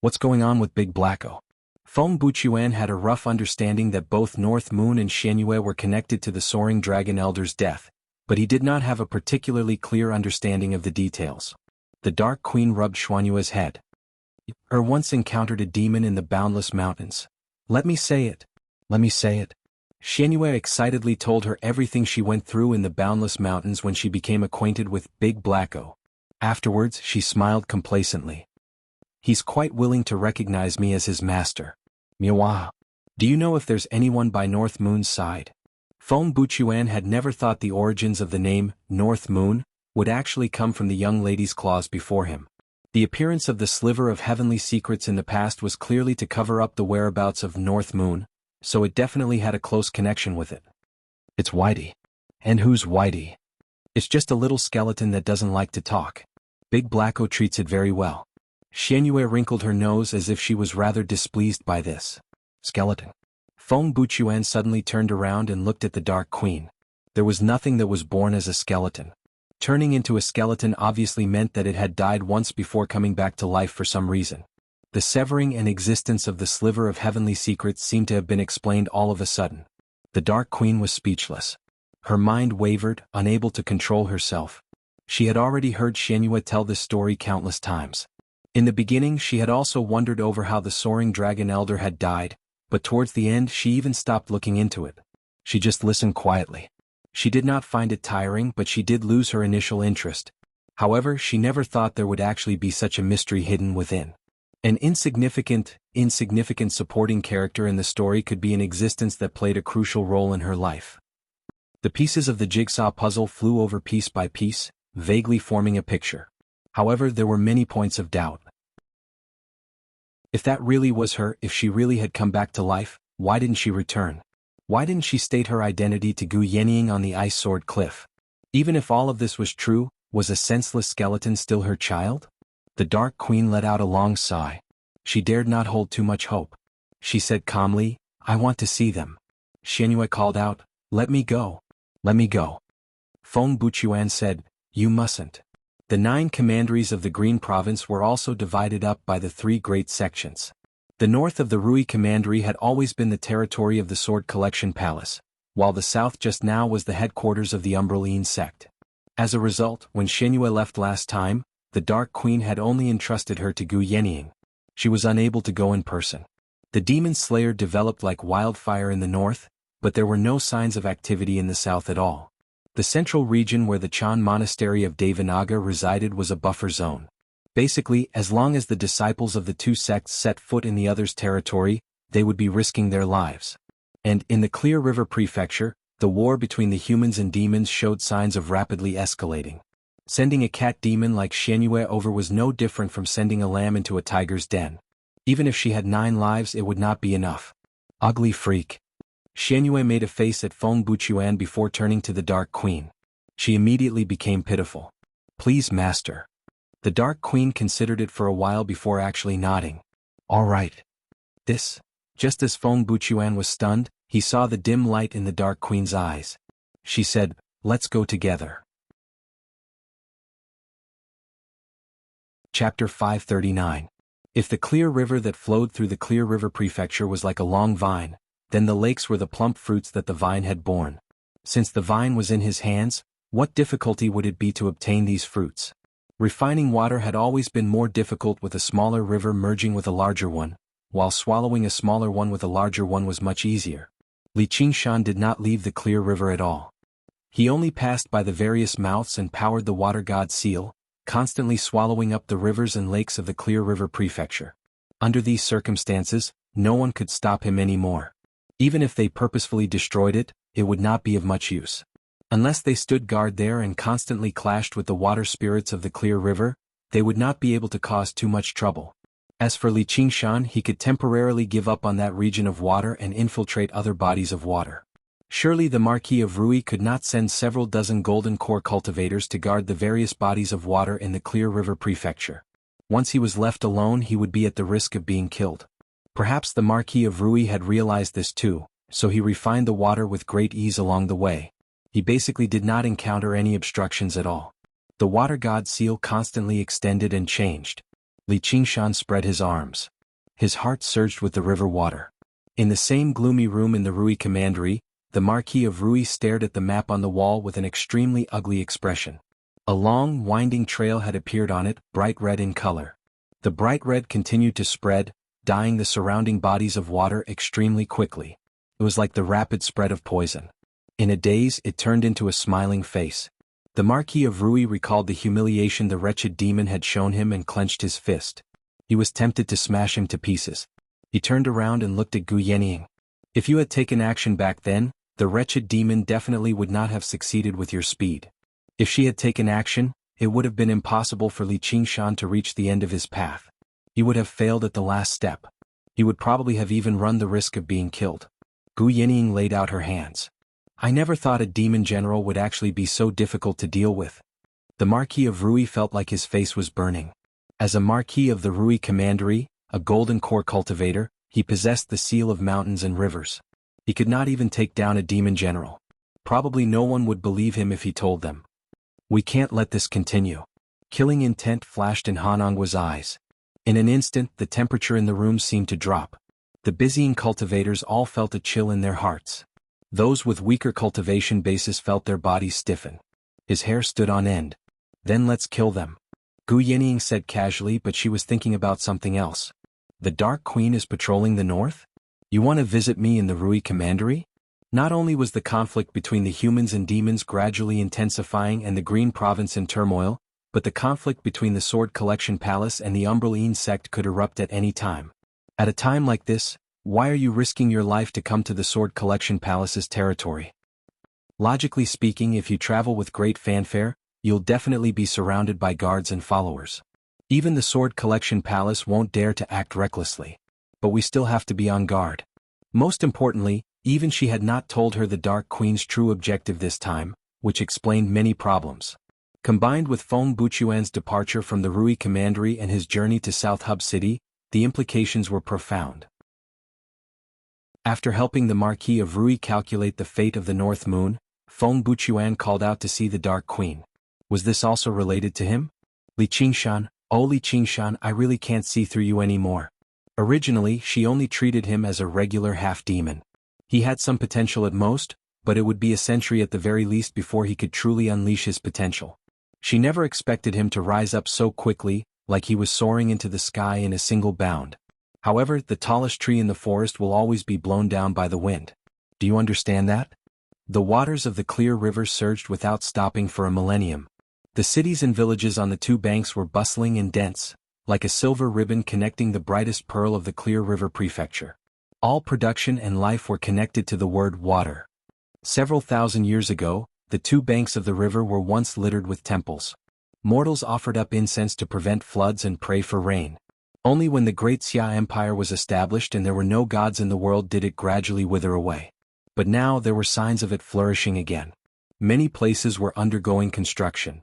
What's going on with Big Blacko?" Feng Buchuan had a rough understanding that both North Moon and Xianyue were connected to the Soaring Dragon Elder's death, but he did not have a particularly clear understanding of the details. The Dark Queen rubbed Xuanyue's head. Once encountered a demon in the Boundless Mountains. Let me say it. Let me say it. Xianyue excitedly told her everything she went through in the boundless mountains when she became acquainted with Big Blacko. Afterwards, she smiled complacently. He's quite willing to recognize me as his master. Miawa. Do you know if there's anyone by North Moon's side? Feng Buchuan had never thought the origins of the name, North Moon, would actually come from the young lady's claws before him. The appearance of the sliver of heavenly secrets in the past was clearly to cover up the whereabouts of North Moon, so it definitely had a close connection with it. It's Whitey. And who's Whitey? It's just a little skeleton that doesn't like to talk. Big Blacko treats it very well. Xianyue wrinkled her nose as if she was rather displeased by this. Skeleton. Feng Buchuan suddenly turned around and looked at the Dark Queen. There was nothing that was born as a skeleton. Turning into a skeleton obviously meant that it had died once before coming back to life for some reason. The severing and existence of the sliver of heavenly secrets seemed to have been explained all of a sudden. The Dark Queen was speechless. Her mind wavered, unable to control herself. She had already heard Xianyue tell this story countless times. In the beginning she had also wondered over how the soaring dragon elder had died, but towards the end she even stopped looking into it. She just listened quietly. She did not find it tiring, but she did lose her initial interest. However, she never thought there would actually be such a mystery hidden within. An insignificant supporting character in the story could be an existence that played a crucial role in her life. The pieces of the jigsaw puzzle flew over piece by piece, vaguely forming a picture. However, there were many points of doubt. If that really was her, if she really had come back to life, why didn't she return? Why didn't she state her identity to Gu Yenying on the Ice Sword Cliff? Even if all of this was true, was a senseless skeleton still her child? The Dark Queen let out a long sigh. She dared not hold too much hope. She said calmly, I want to see them. Xianyue called out, let me go. Let me go. Feng Buchuan said, you mustn't. The 9 commanderies of the Green Province were also divided up by the 3 great sections. The north of the Rui Commandery had always been the territory of the Sword Collection Palace, while the south just now was the headquarters of the Umbraline sect. As a result, when Xianyue left last time, the Dark Queen had only entrusted her to Gu Yenying. She was unable to go in person. The Demon Slayer developed like wildfire in the north, but there were no signs of activity in the south at all. The central region where the Chan Monastery of Devanaga resided was a buffer zone. Basically, as long as the disciples of the 2 sects set foot in the other's territory, they would be risking their lives. And, in the Clear River Prefecture, the war between the humans and demons showed signs of rapidly escalating. Sending a cat demon like Xianyue over was no different from sending a lamb into a tiger's den. Even if she had 9 lives, it would not be enough. Ugly freak. Xianyue made a face at Feng Buchuan before turning to the Dark Queen. She immediately became pitiful. Please, master. The Dark Queen considered it for a while before actually nodding. All right. Just as Feng Buchuan was stunned, he saw the dim light in the Dark Queen's eyes. She said, let's go together. Chapter 539. If the clear river that flowed through the Clear River Prefecture was like a long vine, then the lakes were the plump fruits that the vine had borne. Since the vine was in his hands, what difficulty would it be to obtain these fruits? Refining water had always been more difficult with a smaller river merging with a larger one, while swallowing a smaller one with a larger one was much easier. Li Qingshan did not leave the Clear River at all. He only passed by the various mouths and powered the water god seal, constantly swallowing up the rivers and lakes of the Clear River Prefecture. Under these circumstances, no one could stop him anymore. Even if they purposefully destroyed it, it would not be of much use. Unless they stood guard there and constantly clashed with the water spirits of the Clear River, they would not be able to cause too much trouble. As for Li Qingshan, he could temporarily give up on that region of water and infiltrate other bodies of water. Surely the Marquis of Rui could not send several dozen golden core cultivators to guard the various bodies of water in the Clear River Prefecture. Once he was left alone, he would be at the risk of being killed. Perhaps the Marquis of Rui had realized this too, so he refined the water with great ease along the way. He basically did not encounter any obstructions at all. The water god seal constantly extended and changed. Li Qingshan spread his arms. His heart surged with the river water. In the same gloomy room in the Rui Commandery, the Marquis of Rui stared at the map on the wall with an extremely ugly expression. A long, winding trail had appeared on it, bright red in color. The bright red continued to spread, dyeing the surrounding bodies of water extremely quickly. It was like the rapid spread of poison. In a daze, it turned into a smiling face. The Marquis of Rui recalled the humiliation the wretched demon had shown him and clenched his fist. He was tempted to smash him to pieces. He turned around and looked at Gu Yenying. If you had taken action back then, the wretched demon definitely would not have succeeded with your speed. If she had taken action, it would have been impossible for Li Qingshan to reach the end of his path. He would have failed at the last step. He would probably have even run the risk of being killed. Gu Yenying laid out her hands. I never thought a demon general would actually be so difficult to deal with. The Marquis of Rui felt like his face was burning. As a Marquis of the Rui Commandery, a golden core cultivator, he possessed the seal of mountains and rivers. He could not even take down a demon general. Probably no one would believe him if he told them. We can't let this continue. Killing intent flashed in Hanangwa's eyes. In an instant, the temperature in the room seemed to drop. The busying cultivators all felt a chill in their hearts. Those with weaker cultivation bases felt their bodies stiffen. His hair stood on end. Then let's kill them. Gu Yenying said casually, but she was thinking about something else. The Dark Queen is patrolling the north? You want to visit me in the Rui Commandery? Not only was the conflict between the humans and demons gradually intensifying and the Green Province in turmoil, but the conflict between the Sword Collection Palace and the Umbraline sect could erupt at any time. At a time like this, why are you risking your life to come to the Sword Collection Palace's territory? Logically speaking, if you travel with great fanfare, you'll definitely be surrounded by guards and followers. Even the Sword Collection Palace won't dare to act recklessly. But we still have to be on guard. Most importantly, even she had not told her the Dark Queen's true objective this time, which explained many problems. Combined with Feng Buchuan's departure from the Rui Commandery and his journey to South Hub City, the implications were profound. After helping the Marquis of Rui calculate the fate of the North Moon, Feng Buchuan called out to see the Dark Queen. Was this also related to him? Li Qingshan, oh Li Qingshan, I really can't see through you anymore. Originally, she only treated him as a regular half-demon. He had some potential at most, but it would be a century at the very least before he could truly unleash his potential. She never expected him to rise up so quickly, like he was soaring into the sky in a single bound. However, the tallest tree in the forest will always be blown down by the wind. Do you understand that? The waters of the clear river surged without stopping for a millennium. The cities and villages on the two banks were bustling and dense, like a silver ribbon connecting the brightest pearl of the clear river prefecture. All production and life were connected to the word water. Several thousand years ago, the two banks of the river were once littered with temples. Mortals offered up incense to prevent floods and pray for rain. Only when the Great Xia Empire was established and there were no gods in the world did it gradually wither away. But now there were signs of it flourishing again. Many places were undergoing construction.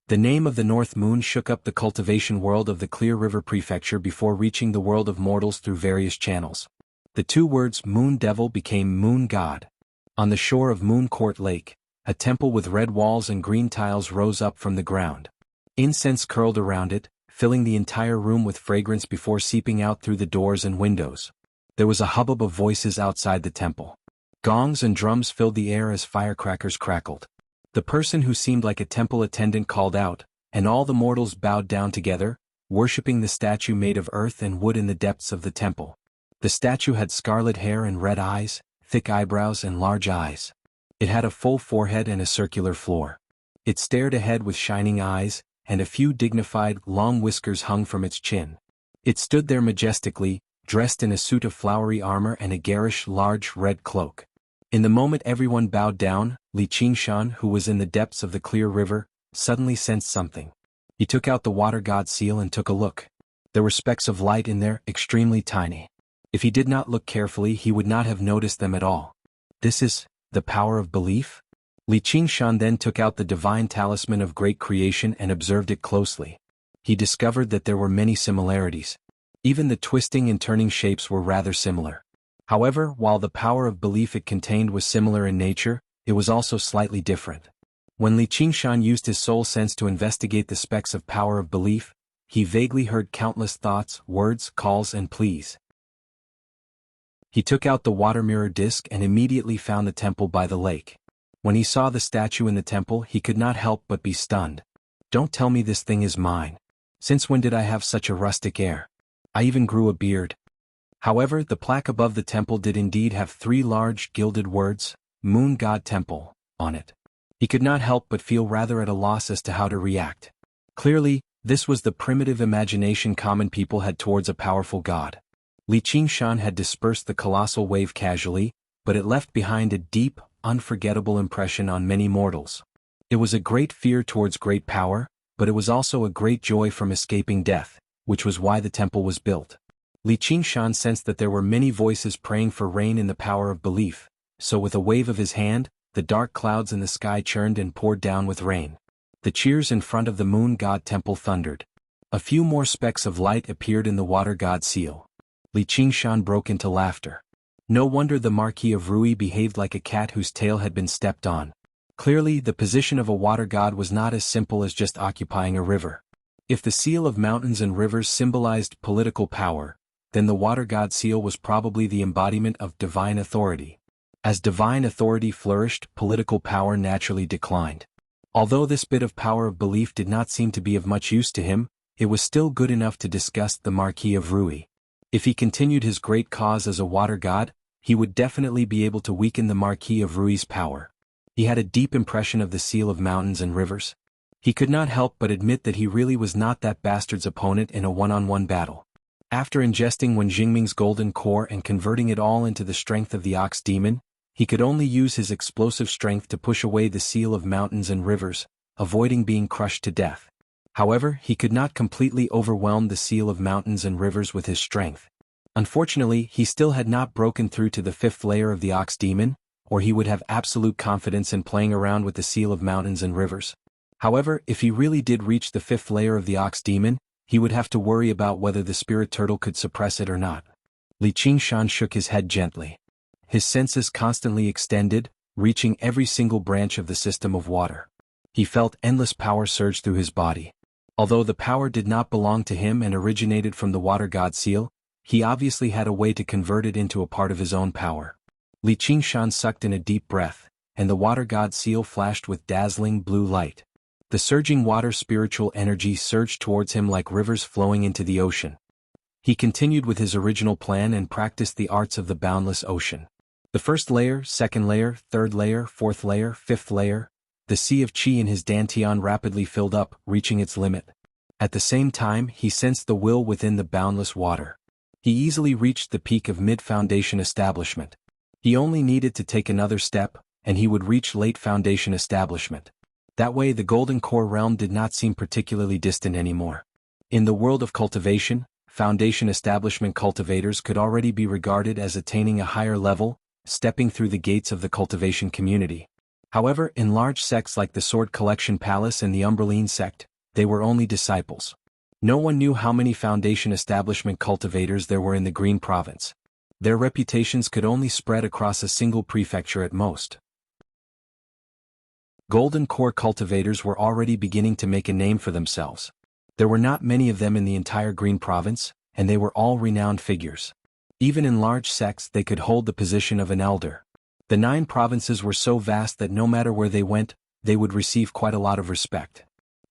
The name of the North Moon shook up the cultivation world of the Clear River Prefecture before reaching the world of mortals through various channels. The two words Moon Devil became Moon God. On the shore of Moon Court Lake, a temple with red walls and green tiles rose up from the ground. Incense curled around it, filling the entire room with fragrance before seeping out through the doors and windows. There was a hubbub of voices outside the temple. Gongs and drums filled the air as firecrackers crackled. The person who seemed like a temple attendant called out, and all the mortals bowed down together, worshipping the statue made of earth and wood in the depths of the temple. The statue had scarlet hair and red eyes, thick eyebrows and large eyes. It had a full forehead and a circular floor. It stared ahead with shining eyes, and a few dignified, long whiskers hung from its chin. It stood there majestically, dressed in a suit of flowery armor and a garish, large, red cloak. In the moment everyone bowed down, Li Qingshan, who was in the depths of the clear river, suddenly sensed something. He took out the water god seal and took a look. There were specks of light in there, extremely tiny. If he did not look carefully, he would not have noticed them at all. This is the power of belief? Li Qingshan then took out the divine talisman of great creation and observed it closely. He discovered that there were many similarities. Even the twisting and turning shapes were rather similar. However, while the power of belief it contained was similar in nature, it was also slightly different. When Li Qingshan used his soul sense to investigate the specks of power of belief, he vaguely heard countless thoughts, words, calls and pleas. He took out the water mirror disc and immediately found the temple by the lake. When he saw the statue in the temple, he could not help but be stunned. Don't tell me this thing is mine. Since when did I have such a rustic air? I even grew a beard. However, the plaque above the temple did indeed have 3 large, gilded words, Moon God Temple, on it. He could not help but feel rather at a loss as to how to react. Clearly, this was the primitive imagination common people had towards a powerful god. Li Qingshan had dispersed the colossal wave casually, but it left behind a deep, unforgettable impression on many mortals. It was a great fear towards great power, but it was also a great joy from escaping death, which was why the temple was built. Li Qingshan sensed that there were many voices praying for rain in the power of belief, so with a wave of his hand, the dark clouds in the sky churned and poured down with rain. The cheers in front of the moon god temple thundered. A few more specks of light appeared in the water god seal. Li Qingshan broke into laughter. No wonder the Marquis of Rui behaved like a cat whose tail had been stepped on. Clearly, the position of a water god was not as simple as just occupying a river. If the seal of mountains and rivers symbolized political power, then the water god seal was probably the embodiment of divine authority. As divine authority flourished, political power naturally declined. Although this bit of power of belief did not seem to be of much use to him, it was still good enough to disgust the Marquis of Rui. If he continued his great cause as a water god, he would definitely be able to weaken the Marquis of Rui's power. He had a deep impression of the seal of mountains and rivers. He could not help but admit that he really was not that bastard's opponent in a one-on-one battle. After ingesting Wen Jingming's golden core and converting it all into the strength of the ox demon, he could only use his explosive strength to push away the seal of mountains and rivers, avoiding being crushed to death. However, he could not completely overwhelm the seal of mountains and rivers with his strength. Unfortunately, he still had not broken through to the 5th layer of the ox demon, or he would have absolute confidence in playing around with the seal of mountains and rivers. However, if he really did reach the 5th layer of the ox demon, he would have to worry about whether the spirit turtle could suppress it or not. Li Qingshan shook his head gently. His senses constantly extended, reaching every single branch of the system of water. He felt endless power surge through his body. Although the power did not belong to him and originated from the water god seal, he obviously had a way to convert it into a part of his own power. Li Qingshan sucked in a deep breath, and the water god seal flashed with dazzling blue light. The surging water spiritual energy surged towards him like rivers flowing into the ocean. He continued with his original plan and practiced the arts of the boundless ocean. The 1st layer, 2nd layer, 3rd layer, 4th layer, 5th layer, the sea of qi in his dantian rapidly filled up, reaching its limit. At the same time, he sensed the will within the boundless water. He easily reached the peak of mid-foundation establishment. He only needed to take another step, and he would reach late foundation establishment. That way the golden core realm did not seem particularly distant anymore. In the world of cultivation, foundation establishment cultivators could already be regarded as attaining a higher level, stepping through the gates of the cultivation community. However, in large sects like the Sword Collection Palace and the Umbraline sect, they were only disciples. No one knew how many foundation establishment cultivators there were in the Green Province. Their reputations could only spread across a single prefecture at most. Golden core cultivators were already beginning to make a name for themselves. There were not many of them in the entire Green Province, and they were all renowned figures. Even in large sects they could hold the position of an elder. The 9 provinces were so vast that no matter where they went, they would receive quite a lot of respect.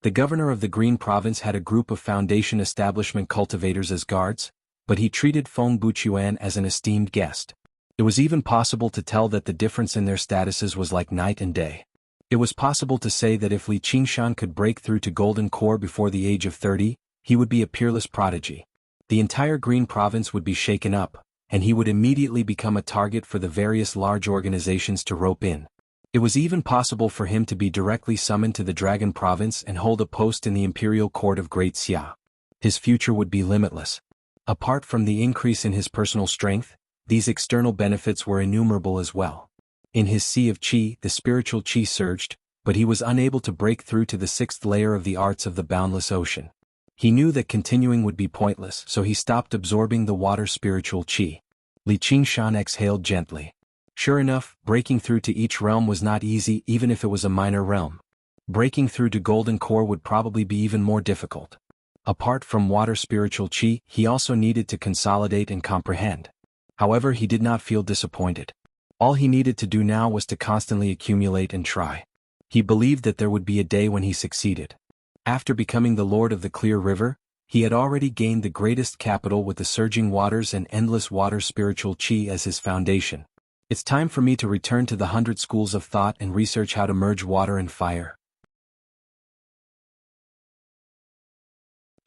The governor of the Green Province had a group of foundation establishment cultivators as guards, but he treated Feng Buchuan as an esteemed guest. It was even possible to tell that the difference in their statuses was like night and day. It was possible to say that if Li Qingshan could break through to Golden Core before the age of 30, he would be a peerless prodigy. The entire Green Province would be shaken up, and he would immediately become a target for the various large organizations to rope in. It was even possible for him to be directly summoned to the Dragon Province and hold a post in the Imperial Court of Great Xia. His future would be limitless. Apart from the increase in his personal strength, these external benefits were innumerable as well. In his sea of qi, the spiritual qi surged, but he was unable to break through to the 6th layer of the arts of the boundless ocean. He knew that continuing would be pointless, so he stopped absorbing the water spiritual qi. Li Qingshan exhaled gently. Sure enough, breaking through to each realm was not easy even if it was a minor realm. Breaking through to Golden Core would probably be even more difficult. Apart from water spiritual qi, he also needed to consolidate and comprehend. However, he did not feel disappointed. All he needed to do now was to constantly accumulate and try. He believed that there would be a day when he succeeded. After becoming the Lord of the Clear River, He had already gained the greatest capital with the surging waters and endless water spiritual chi as his foundation. It's time for me to return to the 100 schools of thought and research how to merge water and fire.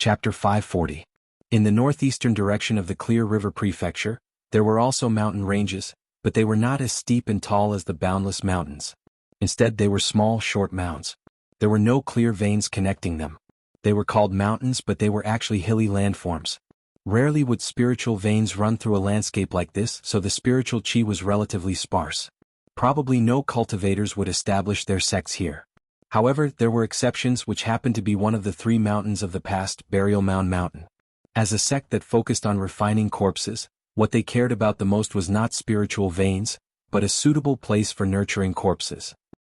Chapter 540. In the northeastern direction of the Clear River Prefecture, there were also mountain ranges, but they were not as steep and tall as the boundless mountains. Instead, they were small, short mounds. There were no clear veins connecting them. They were called mountains, but they were actually hilly landforms. Rarely would spiritual veins run through a landscape like this, so the spiritual chi was relatively sparse. Probably no cultivators would establish their sects here. However, there were exceptions, which happened to be one of the 3 mountains of the past, Burial Mound Mountain. As a sect that focused on refining corpses, what they cared about the most was not spiritual veins, but a suitable place for nurturing corpses.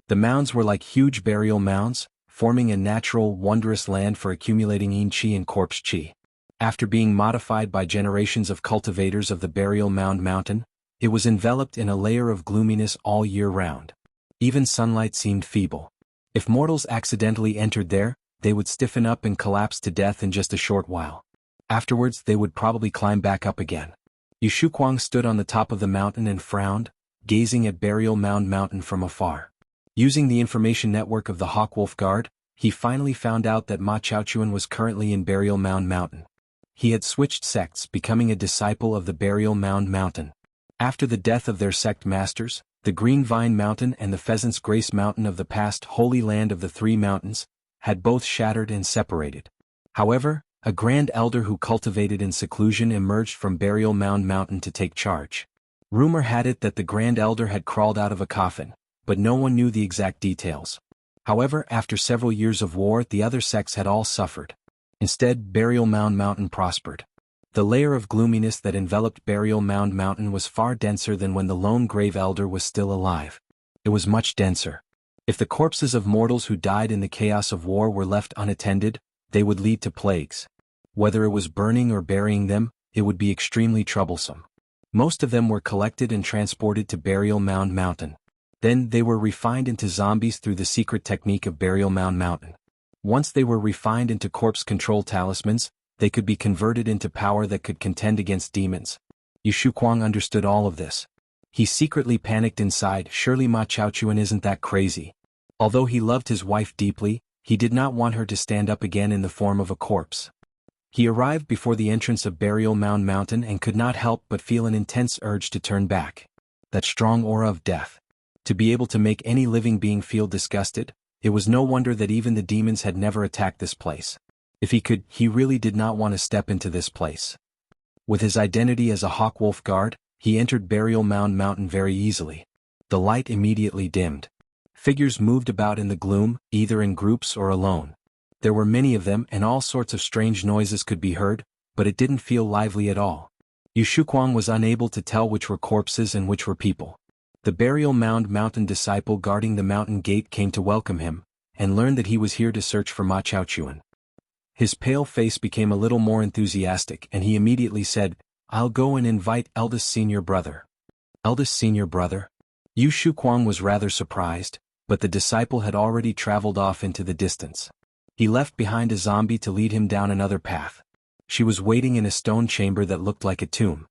The mounds were like huge burial mounds, forming a natural, wondrous land for accumulating yin chi and corpse chi. After being modified by generations of cultivators of the Burial Mound Mountain, it was enveloped in a layer of gloominess all year round. Even sunlight seemed feeble. If mortals accidentally entered there, they would stiffen up and collapse to death in just a short while. Afterwards, they would probably climb back up again. Yu Shuquang stood on the top of the mountain and frowned, gazing at Burial Mound Mountain from afar. Using the information network of the Hawkwolf Guard, he finally found out that Ma Chaochuan was currently in Burial Mound Mountain. He had switched sects, becoming a disciple of the Burial Mound Mountain. After the death of their sect masters, the Green Vine Mountain and the Pheasant's Grace Mountain of the past Holy Land of the 3 mountains, had both shattered and separated. However, a grand elder who cultivated in seclusion emerged from Burial Mound Mountain to take charge. Rumor had it that the grand elder had crawled out of a coffin, but no one knew the exact details. However, after several years of war, the other sects had all suffered. Instead, Burial Mound Mountain prospered. The layer of gloominess that enveloped Burial Mound Mountain was far denser than when the lone grave elder was still alive. It was much denser. If the corpses of mortals who died in the chaos of war were left unattended, they would lead to plagues. Whether it was burning or burying them, it would be extremely troublesome. Most of them were collected and transported to Burial Mound Mountain. Then they were refined into zombies through the secret technique of Burial Mound Mountain. Once they were refined into corpse control talismans, they could be converted into power that could contend against demons. Yu Shuquang understood all of this. He secretly panicked inside. Surely Ma Chaochuan isn't that crazy. Although he loved his wife deeply, he did not want her to stand up again in the form of a corpse. He arrived before the entrance of Burial Mound Mountain and could not help but feel an intense urge to turn back. That strong aura of death. To be able to make any living being feel disgusted, it was no wonder that even the demons had never attacked this place. If he could, he really did not want to step into this place. With his identity as a Hawkwolf Guard, he entered Burial Mound Mountain very easily. The light immediately dimmed. Figures moved about in the gloom, either in groups or alone. There were many of them and all sorts of strange noises could be heard, but it didn't feel lively at all. Yu Shuquang was unable to tell which were corpses and which were people. The Burial Mound Mountain disciple guarding the mountain gate came to welcome him, and learned that he was here to search for Ma Chaochuan. His pale face became a little more enthusiastic and he immediately said, "I'll go and invite eldest senior brother." Eldest senior brother? Yu Shuquang was rather surprised, but the disciple had already traveled off into the distance. He left behind a zombie to lead him down another path. She was waiting in a stone chamber that looked like a tomb.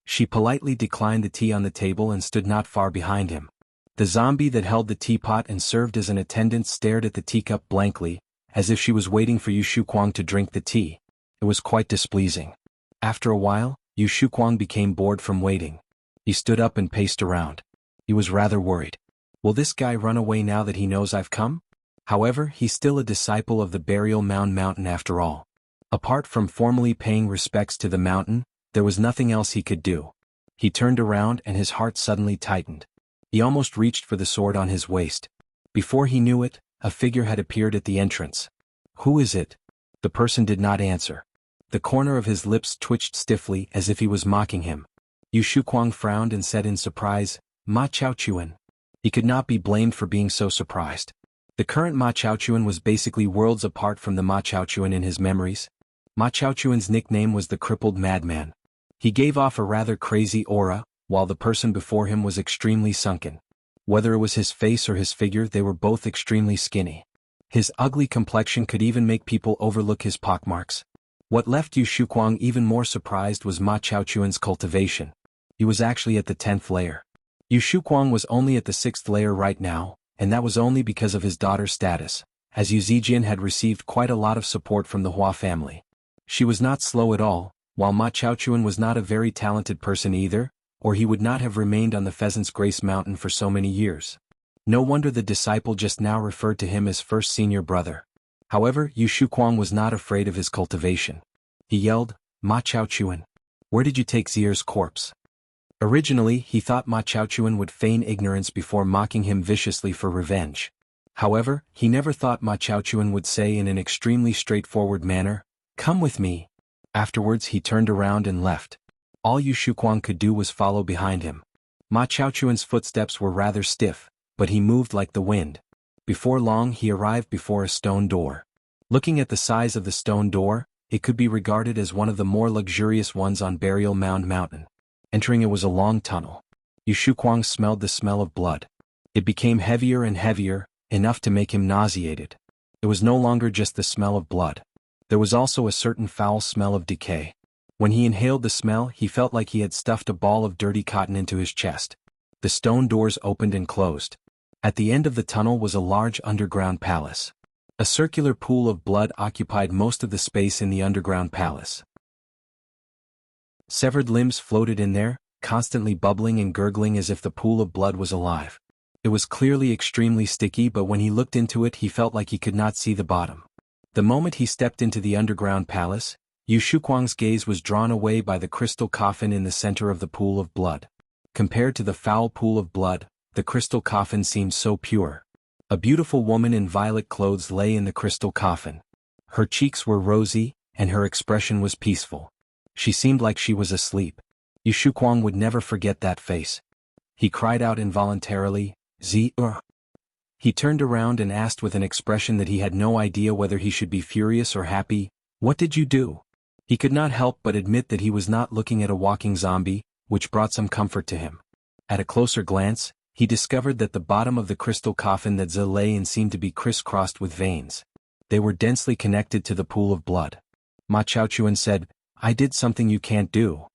She politely declined the tea on the table and stood not far behind him. The zombie that held the teapot and served as an attendant stared at the teacup blankly, as if she was waiting for Yu Shuquang to drink the tea. It was quite displeasing. After a while, Yu Shuquang became bored from waiting. He stood up and paced around. He was rather worried. Will this guy run away now that he knows I've come? However, he's still a disciple of the Burial Mound Mountain after all. Apart from formally paying respects to the mountain, there was nothing else he could do. He turned around and his heart suddenly tightened. He almost reached for the sword on his waist. Before he knew it, a figure had appeared at the entrance. "Who is it?" The person did not answer. The corner of his lips twitched stiffly as if he was mocking him. Yu Shuquang frowned and said in surprise, "Ma Chaochuan." He could not be blamed for being so surprised. The current Ma Chaochuan was basically worlds apart from the Ma Chaochuan in his memories. Ma Chaochuan's nickname was the Crippled Madman. He gave off a rather crazy aura, while the person before him was extremely sunken. Whether it was his face or his figure, they were both extremely skinny. His ugly complexion could even make people overlook his pockmarks. What left Yu Shuquang even more surprised was Ma Chaochuan's cultivation. He was actually at the 10th layer. Yu Shuquang was only at the 6th layer right now, and that was only because of his daughter's status, as Yu Zijian had received quite a lot of support from the Hua family. She was not slow at all, while Ma Chaochuan was not a very talented person either, or he would not have remained on the Pheasant's Grace Mountain for so many years. No wonder the disciple just now referred to him as first senior brother. However, Yu Shuquang was not afraid of his cultivation. He yelled, "Ma Chaochuan, where did you take Zier's corpse?" Originally, he thought Ma Chaochuan would feign ignorance before mocking him viciously for revenge. However, he never thought Ma Chaochuan would say in an extremely straightforward manner, "Come with me." Afterwards he turned around and left. All Yu Shuquang could do was follow behind him. Ma Chaochuan's footsteps were rather stiff, but he moved like the wind. Before long he arrived before a stone door. Looking at the size of the stone door, it could be regarded as one of the more luxurious ones on Burial Mound Mountain. Entering it was a long tunnel. Yu Shuquang smelled the smell of blood. It became heavier and heavier, enough to make him nauseated. It was no longer just the smell of blood. There was also a certain foul smell of decay. When he inhaled the smell, he felt like he had stuffed a ball of dirty cotton into his chest. The stone doors opened and closed. At the end of the tunnel was a large underground palace. A circular pool of blood occupied most of the space in the underground palace. Severed limbs floated in there, constantly bubbling and gurgling as if the pool of blood was alive. It was clearly extremely sticky, but when he looked into it he felt like he could not see the bottom. The moment he stepped into the underground palace, Yu Shuquang's gaze was drawn away by the crystal coffin in the center of the pool of blood. Compared to the foul pool of blood, the crystal coffin seemed so pure. A beautiful woman in violet clothes lay in the crystal coffin. Her cheeks were rosy, and her expression was peaceful. She seemed like she was asleep. Yu Shuquang would never forget that face. He cried out involuntarily, "Zi-er." He turned around and asked with an expression that he had no idea whether he should be furious or happy, "What did you do?" He could not help but admit that he was not looking at a walking zombie, which brought some comfort to him. At a closer glance, he discovered that the bottom of the crystal coffin that Zi lay in seemed to be crisscrossed with veins. They were densely connected to the pool of blood. Ma Chaochuan said, "I did something you can't do."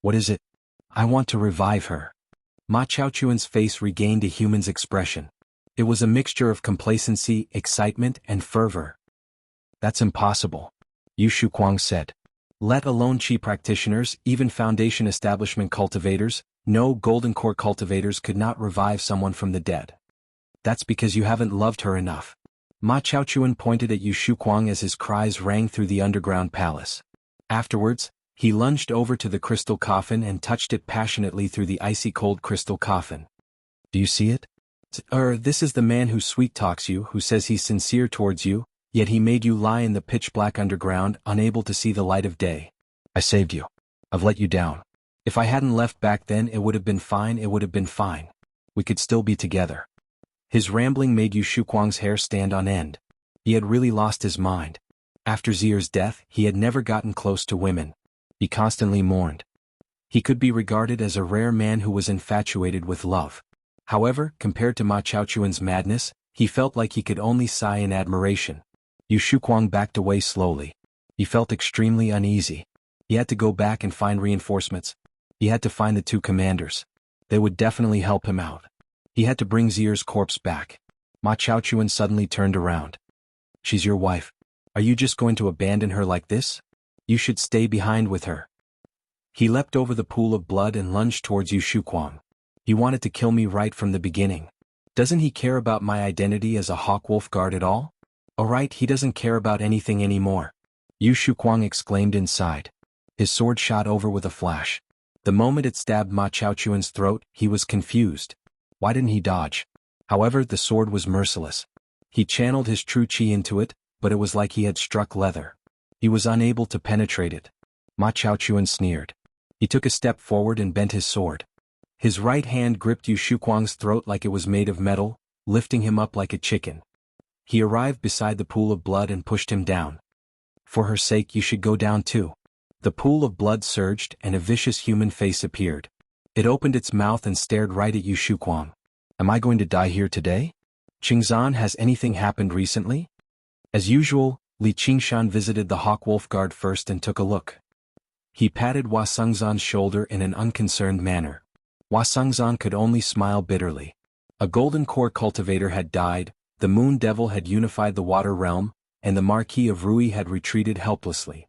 "What is it?" "I want to revive her." Ma Chaochuan's face regained a human's expression. It was a mixture of complacency, excitement, and fervor. "That's impossible," Yu Shuquang said. "Let alone Qi practitioners, even Foundation establishment cultivators, no Golden Core cultivators could not revive someone from the dead." "That's because you haven't loved her enough." Ma Chaochuan pointed at Yu Shuquang as his cries rang through the underground palace. Afterwards, he lunged over to the crystal coffin and touched it passionately through the icy-cold crystal coffin. "Do you see it? This is the man who sweet-talks you, who says he's sincere towards you, yet he made you lie in the pitch-black underground, unable to see the light of day. I saved you. I've let you down. If I hadn't left back then it would have been fine, it would have been fine. We could still be together." His rambling made Yu Shuquang's hair stand on end. He had really lost his mind. After Zier's death, he had never gotten close to women. He constantly mourned. He could be regarded as a rare man who was infatuated with love. However, compared to Ma Chaochuan's madness, he felt like he could only sigh in admiration. Yu Shuquang backed away slowly. He felt extremely uneasy. He had to go back and find reinforcements. He had to find the two commanders. They would definitely help him out. He had to bring Zier's corpse back. Ma Chaochuan suddenly turned around. "She's your wife. Are you just going to abandon her like this? You should stay behind with her." He leapt over the pool of blood and lunged towards Yu Shuquang. "He wanted to kill me right from the beginning. Doesn't he care about my identity as a Hawkwolf guard at all? Alright, he doesn't care about anything anymore." Yu Shuquang exclaimed inside. His sword shot over with a flash. The moment it stabbed Ma Chaochuan's throat, he was confused. Why didn't he dodge? However, the sword was merciless. He channeled his true chi into it, but it was like he had struck leather. He was unable to penetrate it. Ma Chaochuan sneered. He took a step forward and bent his sword. His right hand gripped Yu Shuquang's throat like it was made of metal, lifting him up like a chicken. He arrived beside the pool of blood and pushed him down. "For her sake you should go down too." The pool of blood surged and a vicious human face appeared. It opened its mouth and stared right at Yu Shuquang. "Am I going to die here today? Qingzhan, has anything happened recently?" As usual, Li Qingshan visited the Hawk Wolf Guard first and took a look. He patted Hua Sengzan's shoulder in an unconcerned manner. Hua Sengzan could only smile bitterly. A golden core cultivator had died, the Moon Devil had unified the Water Realm, and the Marquis of Rui had retreated helplessly.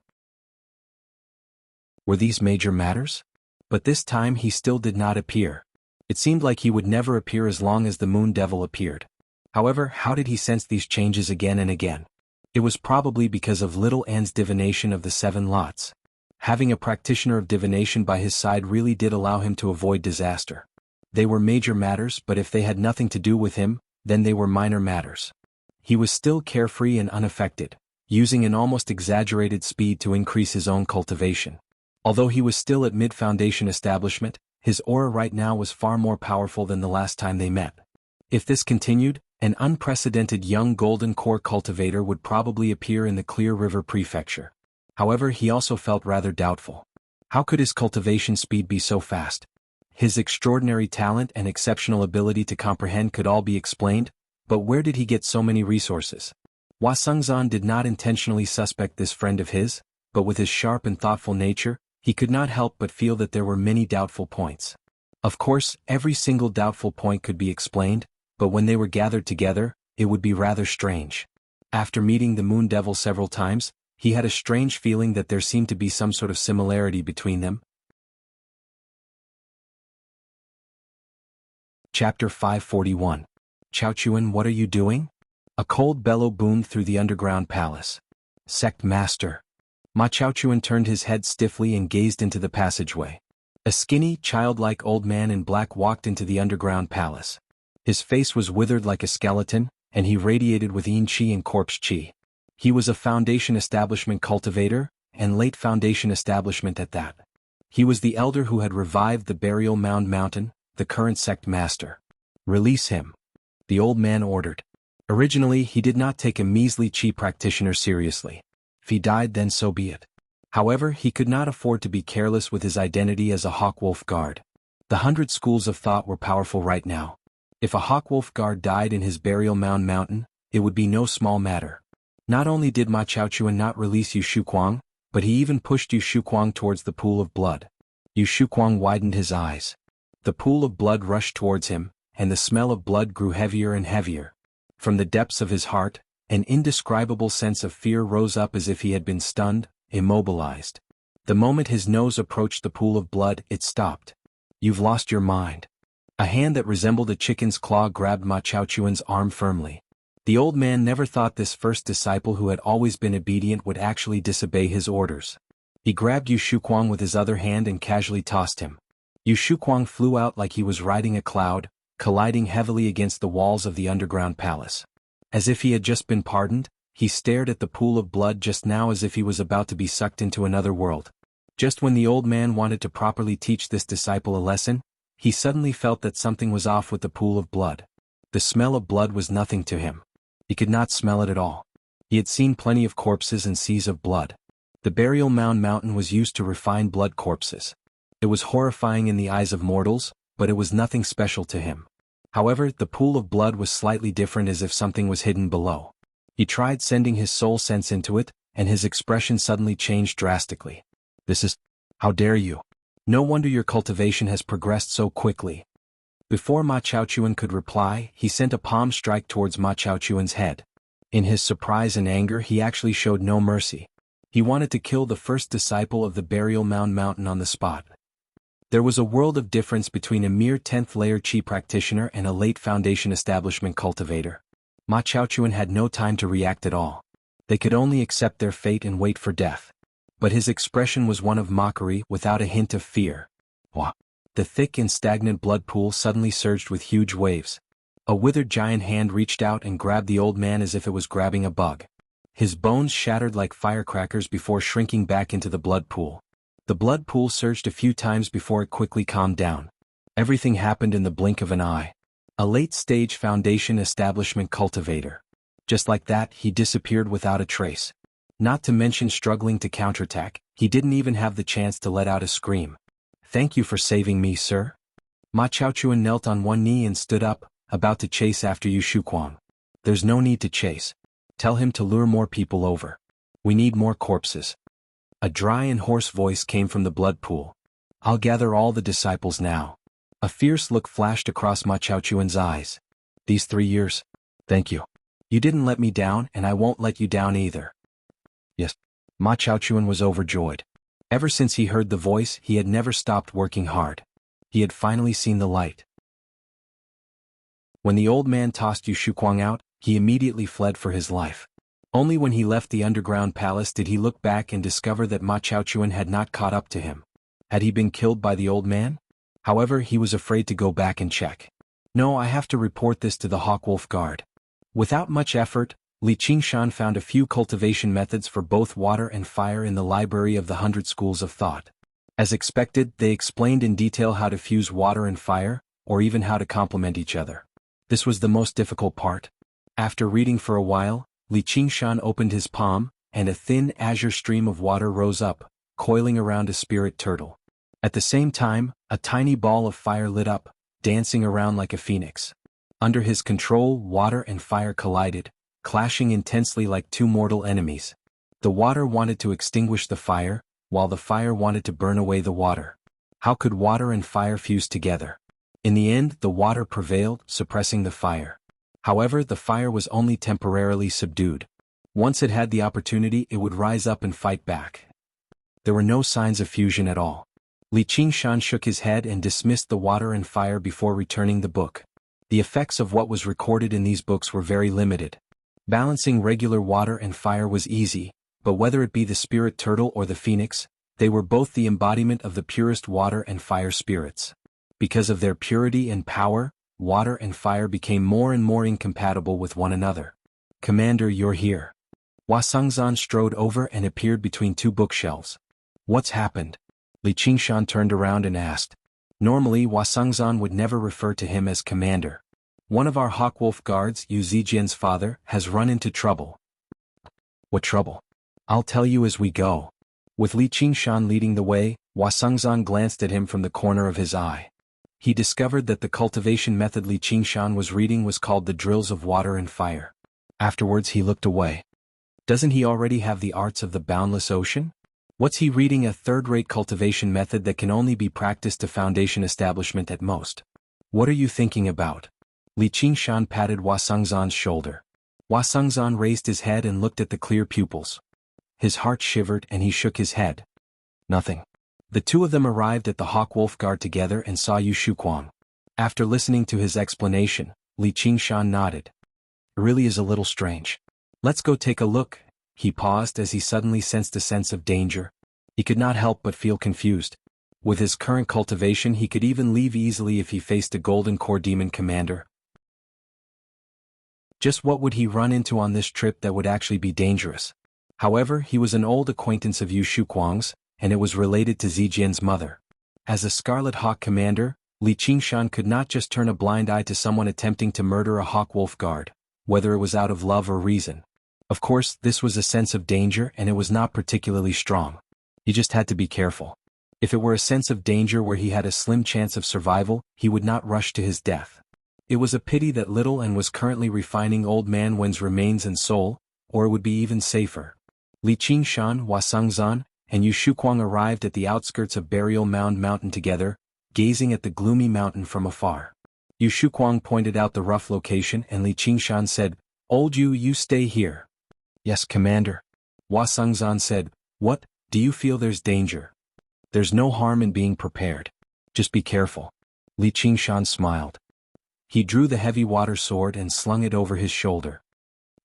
Were these major matters? But this time he still did not appear. It seemed like he would never appear as long as the Moon Devil appeared. However, how did he sense these changes again and again? It was probably because of Little Anne's divination of the 7 lots. Having a practitioner of divination by his side really did allow him to avoid disaster. They were major matters, but if they had nothing to do with him, then they were minor matters. He was still carefree and unaffected, using an almost exaggerated speed to increase his own cultivation. Although he was still at mid-foundation establishment, his aura right now was far more powerful than the last time they met. If this continued, an unprecedented young golden core cultivator would probably appear in the Clear River Prefecture. However, he also felt rather doubtful. How could his cultivation speed be so fast? His extraordinary talent and exceptional ability to comprehend could all be explained, but where did he get so many resources? Hua Sengzan did not intentionally suspect this friend of his, but with his sharp and thoughtful nature, he could not help but feel that there were many doubtful points. Of course, every single doubtful point could be explained, but when they were gathered together, it would be rather strange. After meeting the Moon Devil several times, he had a strange feeling that there seemed to be some sort of similarity between them. Chapter 541. Chaochuan, what are you doing? A cold bellow boomed through the underground palace. Sect Master. Ma Chaochuan turned his head stiffly and gazed into the passageway. A skinny, childlike old man in black walked into the underground palace. His face was withered like a skeleton, and he radiated with yin qi and corpse qi. He was a Foundation Establishment cultivator, and late Foundation Establishment at that. He was the elder who had revived the Burial Mound Mountain, the current sect master. Release him. The old man ordered. Originally, he did not take a measly qi practitioner seriously. If he died, then so be it. However, he could not afford to be careless with his identity as a Hawk Wolf Guard. The 100 schools of thought were powerful right now. If a Hawk Wolf Guard died in his Burial Mound Mountain, it would be no small matter. Not only did Ma Chaochuan not release Yu Shuquang, but he even pushed Yu Shuquang towards the pool of blood. Yu Shuquang widened his eyes. The pool of blood rushed towards him, and the smell of blood grew heavier and heavier. From the depths of his heart, an indescribable sense of fear rose up as if he had been stunned, immobilized. The moment his nose approached the pool of blood, it stopped. You've lost your mind. A hand that resembled a chicken's claw grabbed Ma Chaochuan's arm firmly. The old man never thought this first disciple who had always been obedient would actually disobey his orders. He grabbed Yu Shuquang with his other hand and casually tossed him. Yu Shuquang flew out like he was riding a cloud, colliding heavily against the walls of the underground palace. As if he had just been pardoned, he stared at the pool of blood just now as if he was about to be sucked into another world. Just when the old man wanted to properly teach this disciple a lesson, he suddenly felt that something was off with the pool of blood. The smell of blood was nothing to him. He could not smell it at all. He had seen plenty of corpses and seas of blood. The Burial Mound Mountain was used to refine blood corpses. It was horrifying in the eyes of mortals, but it was nothing special to him. However, the pool of blood was slightly different, as if something was hidden below. He tried sending his soul sense into it, and his expression suddenly changed drastically. This is... How dare you? No wonder your cultivation has progressed so quickly. Before Ma Chaochuan could reply, he sent a palm strike towards Ma Chaochuan's head. In his surprise and anger, he actually showed no mercy. He wanted to kill the first disciple of the Burial Mound Mountain on the spot. There was a world of difference between a mere 10th layer Qi practitioner and a late Foundation Establishment cultivator. Ma Chaochuan had no time to react at all. They could only accept their fate and wait for death. But his expression was one of mockery without a hint of fear. Wah! The thick and stagnant blood pool suddenly surged with huge waves. A withered giant hand reached out and grabbed the old man as if it was grabbing a bug. His bones shattered like firecrackers before shrinking back into the blood pool. The blood pool surged a few times before it quickly calmed down. Everything happened in the blink of an eye. A late-stage Foundation Establishment cultivator. Just like that, he disappeared without a trace. Not to mention struggling to counterattack, he didn't even have the chance to let out a scream. Thank you for saving me, sir. Ma Chaochuan knelt on one knee and stood up, about to chase after Yu Shuquang. There's no need to chase. Tell him to lure more people over. We need more corpses. A dry and hoarse voice came from the blood pool. I'll gather all the disciples now. A fierce look flashed across Ma Chaochuan's eyes. These 3 years? Thank you. You didn't let me down, and I won't let you down either. Yes. Ma Chaochuan was overjoyed. Ever since he heard the voice, he had never stopped working hard. He had finally seen the light. When the old man tossed Yu Shuquang out, he immediately fled for his life. Only when he left the underground palace did he look back and discover that Ma Chaochuan had not caught up to him. Had he been killed by the old man? However, he was afraid to go back and check. No, I have to report this to the Hawkwolf Guard. Without much effort, Li Qingshan found a few cultivation methods for both water and fire in the library of the 100 Schools of Thought. As expected, they explained in detail how to fuse water and fire, or even how to complement each other. This was the most difficult part. After reading for a while, Li Qingshan opened his palm, and a thin azure stream of water rose up, coiling around a spirit turtle. At the same time, a tiny ball of fire lit up, dancing around like a phoenix. Under his control, water and fire collided, clashing intensely like two mortal enemies. The water wanted to extinguish the fire, while the fire wanted to burn away the water. How could water and fire fuse together? In the end, the water prevailed, suppressing the fire. However, the fire was only temporarily subdued. Once it had the opportunity, it would rise up and fight back. There were no signs of fusion at all. Li Qingshan shook his head and dismissed the water and fire before returning the book. The effects of what was recorded in these books were very limited. Balancing regular water and fire was easy, but whether it be the spirit turtle or the phoenix, they were both the embodiment of the purest water and fire spirits. Because of their purity and power, water and fire became more and more incompatible with one another. Commander, you're here. Hua Sengzan strode over and appeared between two bookshelves. What's happened? Li Qingshan turned around and asked. Normally, Hua Sengzan would never refer to him as commander. One of our Hawkwolf guards, Yu Zijian's father, has run into trouble. What trouble? I'll tell you as we go. With Li Qingshan leading the way, Hua Sengzan glanced at him from the corner of his eye. He discovered that the cultivation method Li Qingshan was reading was called the Drills of Water and Fire. Afterwards he looked away. Doesn't he already have the arts of the boundless ocean? What's he reading? A third-rate cultivation method that can only be practiced to foundation establishment at most. What are you thinking about? Li Qingshan patted Hua Sengzan's shoulder. Hua Sengzan raised his head and looked at the clear pupils. His heart shivered and he shook his head. Nothing. The two of them arrived at the Hawkwolf Guard together and saw Yu Shuquang. After listening to his explanation, Li Qingshan nodded. It really is a little strange. Let's go take a look. He paused as he suddenly sensed a sense of danger. He could not help but feel confused. With his current cultivation he could even leave easily if he faced a golden core demon commander. Just what would he run into on this trip that would actually be dangerous? However, he was an old acquaintance of Yu Shuquang's, and it was related to Zijian's mother. As a Scarlet Hawk commander, Li Qingshan could not just turn a blind eye to someone attempting to murder a Hawkwolf guard, whether it was out of love or reason. Of course, this was a sense of danger and it was not particularly strong. He just had to be careful. If it were a sense of danger where he had a slim chance of survival, he would not rush to his death. It was a pity that little and was currently refining old man Wen's remains and soul, or it would be even safer. Li Qingshan, Hua Sengzan, and Yu Shuquang arrived at the outskirts of Burial Mound Mountain together, gazing at the gloomy mountain from afar. Yu Shuquang pointed out the rough location and Li Qingshan said, Old Yu, you stay here. Yes, Commander. Hua Sengzan said, What, do you feel there's danger? There's no harm in being prepared. Just be careful. Li Qingshan smiled. He drew the heavy water sword and slung it over his shoulder.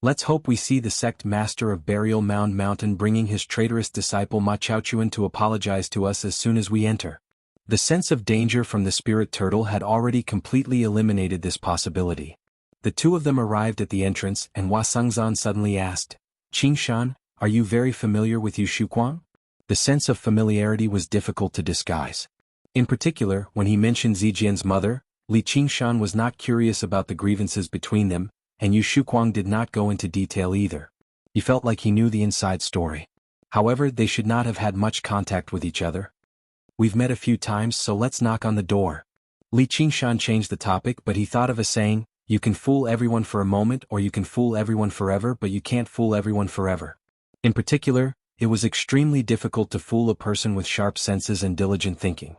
Let's hope we see the sect master of Burial Mound Mountain bringing his traitorous disciple Ma Chaochuan to apologize to us as soon as we enter. The sense of danger from the spirit turtle had already completely eliminated this possibility. The two of them arrived at the entrance and Hua Sengzan suddenly asked, Qingshan, are you very familiar with Yu Shuquang? The sense of familiarity was difficult to disguise. In particular, when he mentioned Zijian's mother, Li Qingshan was not curious about the grievances between them, and Yu Shuquang did not go into detail either. He felt like he knew the inside story. However, they should not have had much contact with each other. We've met a few times, so let's knock on the door. Li Qingshan changed the topic, but he thought of a saying, You can fool everyone for a moment or you can fool everyone forever, but you can't fool everyone forever. In particular, it was extremely difficult to fool a person with sharp senses and diligent thinking.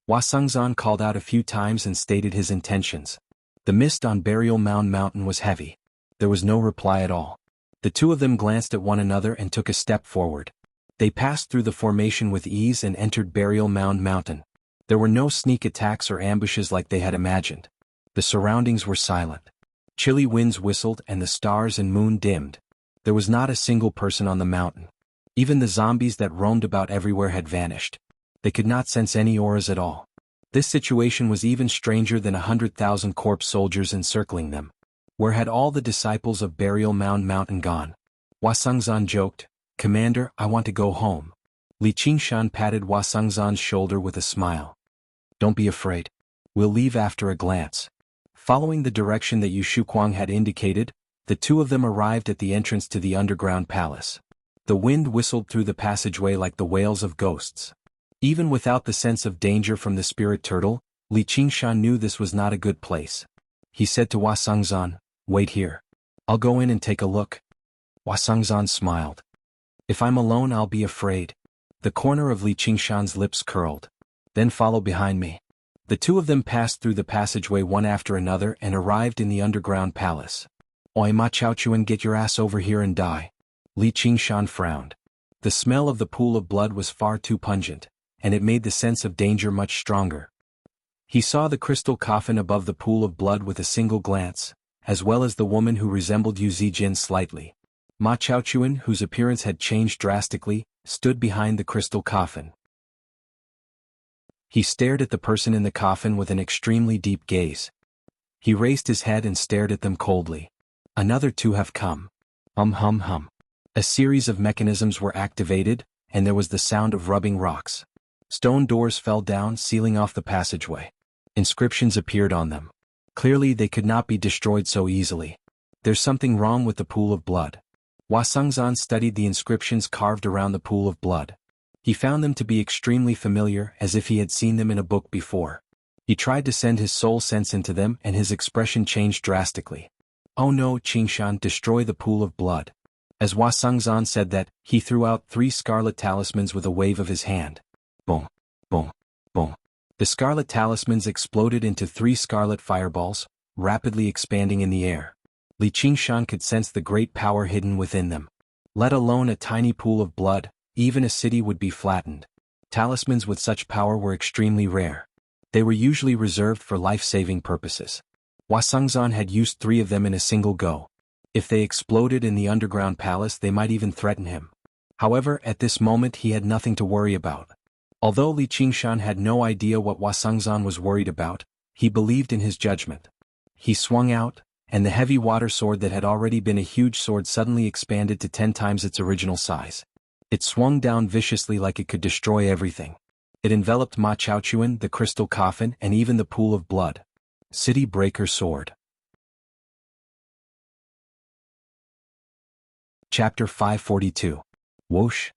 Wasungzan called out a few times and stated his intentions. The mist on Burial Mound Mountain was heavy. There was no reply at all. The two of them glanced at one another and took a step forward. They passed through the formation with ease and entered Burial Mound Mountain. There were no sneak attacks or ambushes like they had imagined. The surroundings were silent. Chilly winds whistled and the stars and moon dimmed. There was not a single person on the mountain. Even the zombies that roamed about everywhere had vanished. They could not sense any auras at all. This situation was even stranger than 100,000 corpse soldiers encircling them. Where had all the disciples of Burial Mound Mountain gone? Wasungzan joked, "Commander, I want to go home." Li Qingshan patted Wasungzan's shoulder with a smile. "Don't be afraid. We'll leave after a glance." Following the direction that Yu Shuquang had indicated, the two of them arrived at the entrance to the underground palace. The wind whistled through the passageway like the wails of ghosts. Even without the sense of danger from the spirit turtle, Li Qingshan knew this was not a good place. He said to Wasungzan, "Wait here. I'll go in and take a look." Wasungzan smiled. "If I'm alone I'll be afraid." The corner of Li Qingshan's lips curled. "Then follow behind me." The two of them passed through the passageway one after another and arrived in the underground palace. "Oi ma Chaochuan, get your ass over here and die." Li Qingshan frowned. The smell of the pool of blood was far too pungent, and it made the sense of danger much stronger. He saw the crystal coffin above the pool of blood with a single glance, as well as the woman who resembled Yu Zijin slightly. Ma Chaochuan, whose appearance had changed drastically, stood behind the crystal coffin. He stared at the person in the coffin with an extremely deep gaze. He raised his head and stared at them coldly. "Another two have come." Hum. A series of mechanisms were activated, and there was the sound of rubbing rocks. Stone doors fell down, sealing off the passageway. Inscriptions appeared on them. Clearly they could not be destroyed so easily. "There's something wrong with the pool of blood." Wasungzan studied the inscriptions carved around the pool of blood. He found them to be extremely familiar, as if he had seen them in a book before. He tried to send his soul sense into them and his expression changed drastically. "Oh no, Qingshan, destroy the pool of blood." As Wasungzan said that, he threw out 3 scarlet talismans with a wave of his hand. Boom, boom, boom. The scarlet talismans exploded into 3 scarlet fireballs, rapidly expanding in the air. Li Qingshan could sense the great power hidden within them. Let alone a tiny pool of blood, even a city would be flattened. Talismans with such power were extremely rare. They were usually reserved for life-saving purposes. Wasungzan had used 3 of them in a single go. If they exploded in the underground palace, they might even threaten him. However, at this moment he had nothing to worry about. Although Li Qingshan had no idea what Wasungzan was worried about, he believed in his judgment. He swung out, and the heavy water sword that had already been a huge sword suddenly expanded to 10 times its original size. It swung down viciously like it could destroy everything. It enveloped Ma Chaochuan, the crystal coffin, and even the pool of blood. City Breaker Sword. Chapter 542. Whoosh.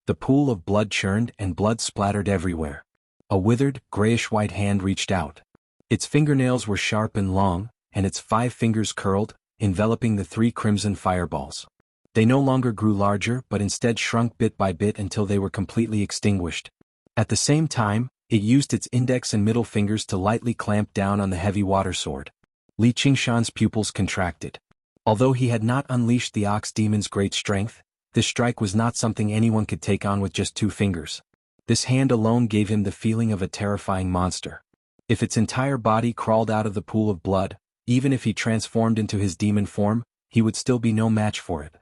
The pool of blood churned and blood splattered everywhere. A withered, grayish-white hand reached out. Its fingernails were sharp and long, and its 5 fingers curled, enveloping the 3 crimson fireballs. They no longer grew larger but instead shrunk bit by bit until they were completely extinguished. At the same time, it used its index and middle fingers to lightly clamp down on the heavy water sword. Li Qingshan's pupils contracted. Although he had not unleashed the ox demon's great strength, this strike was not something anyone could take on with just 2 fingers. This hand alone gave him the feeling of a terrifying monster. If its entire body crawled out of the pool of blood, even if he transformed into his demon form, he would still be no match for it.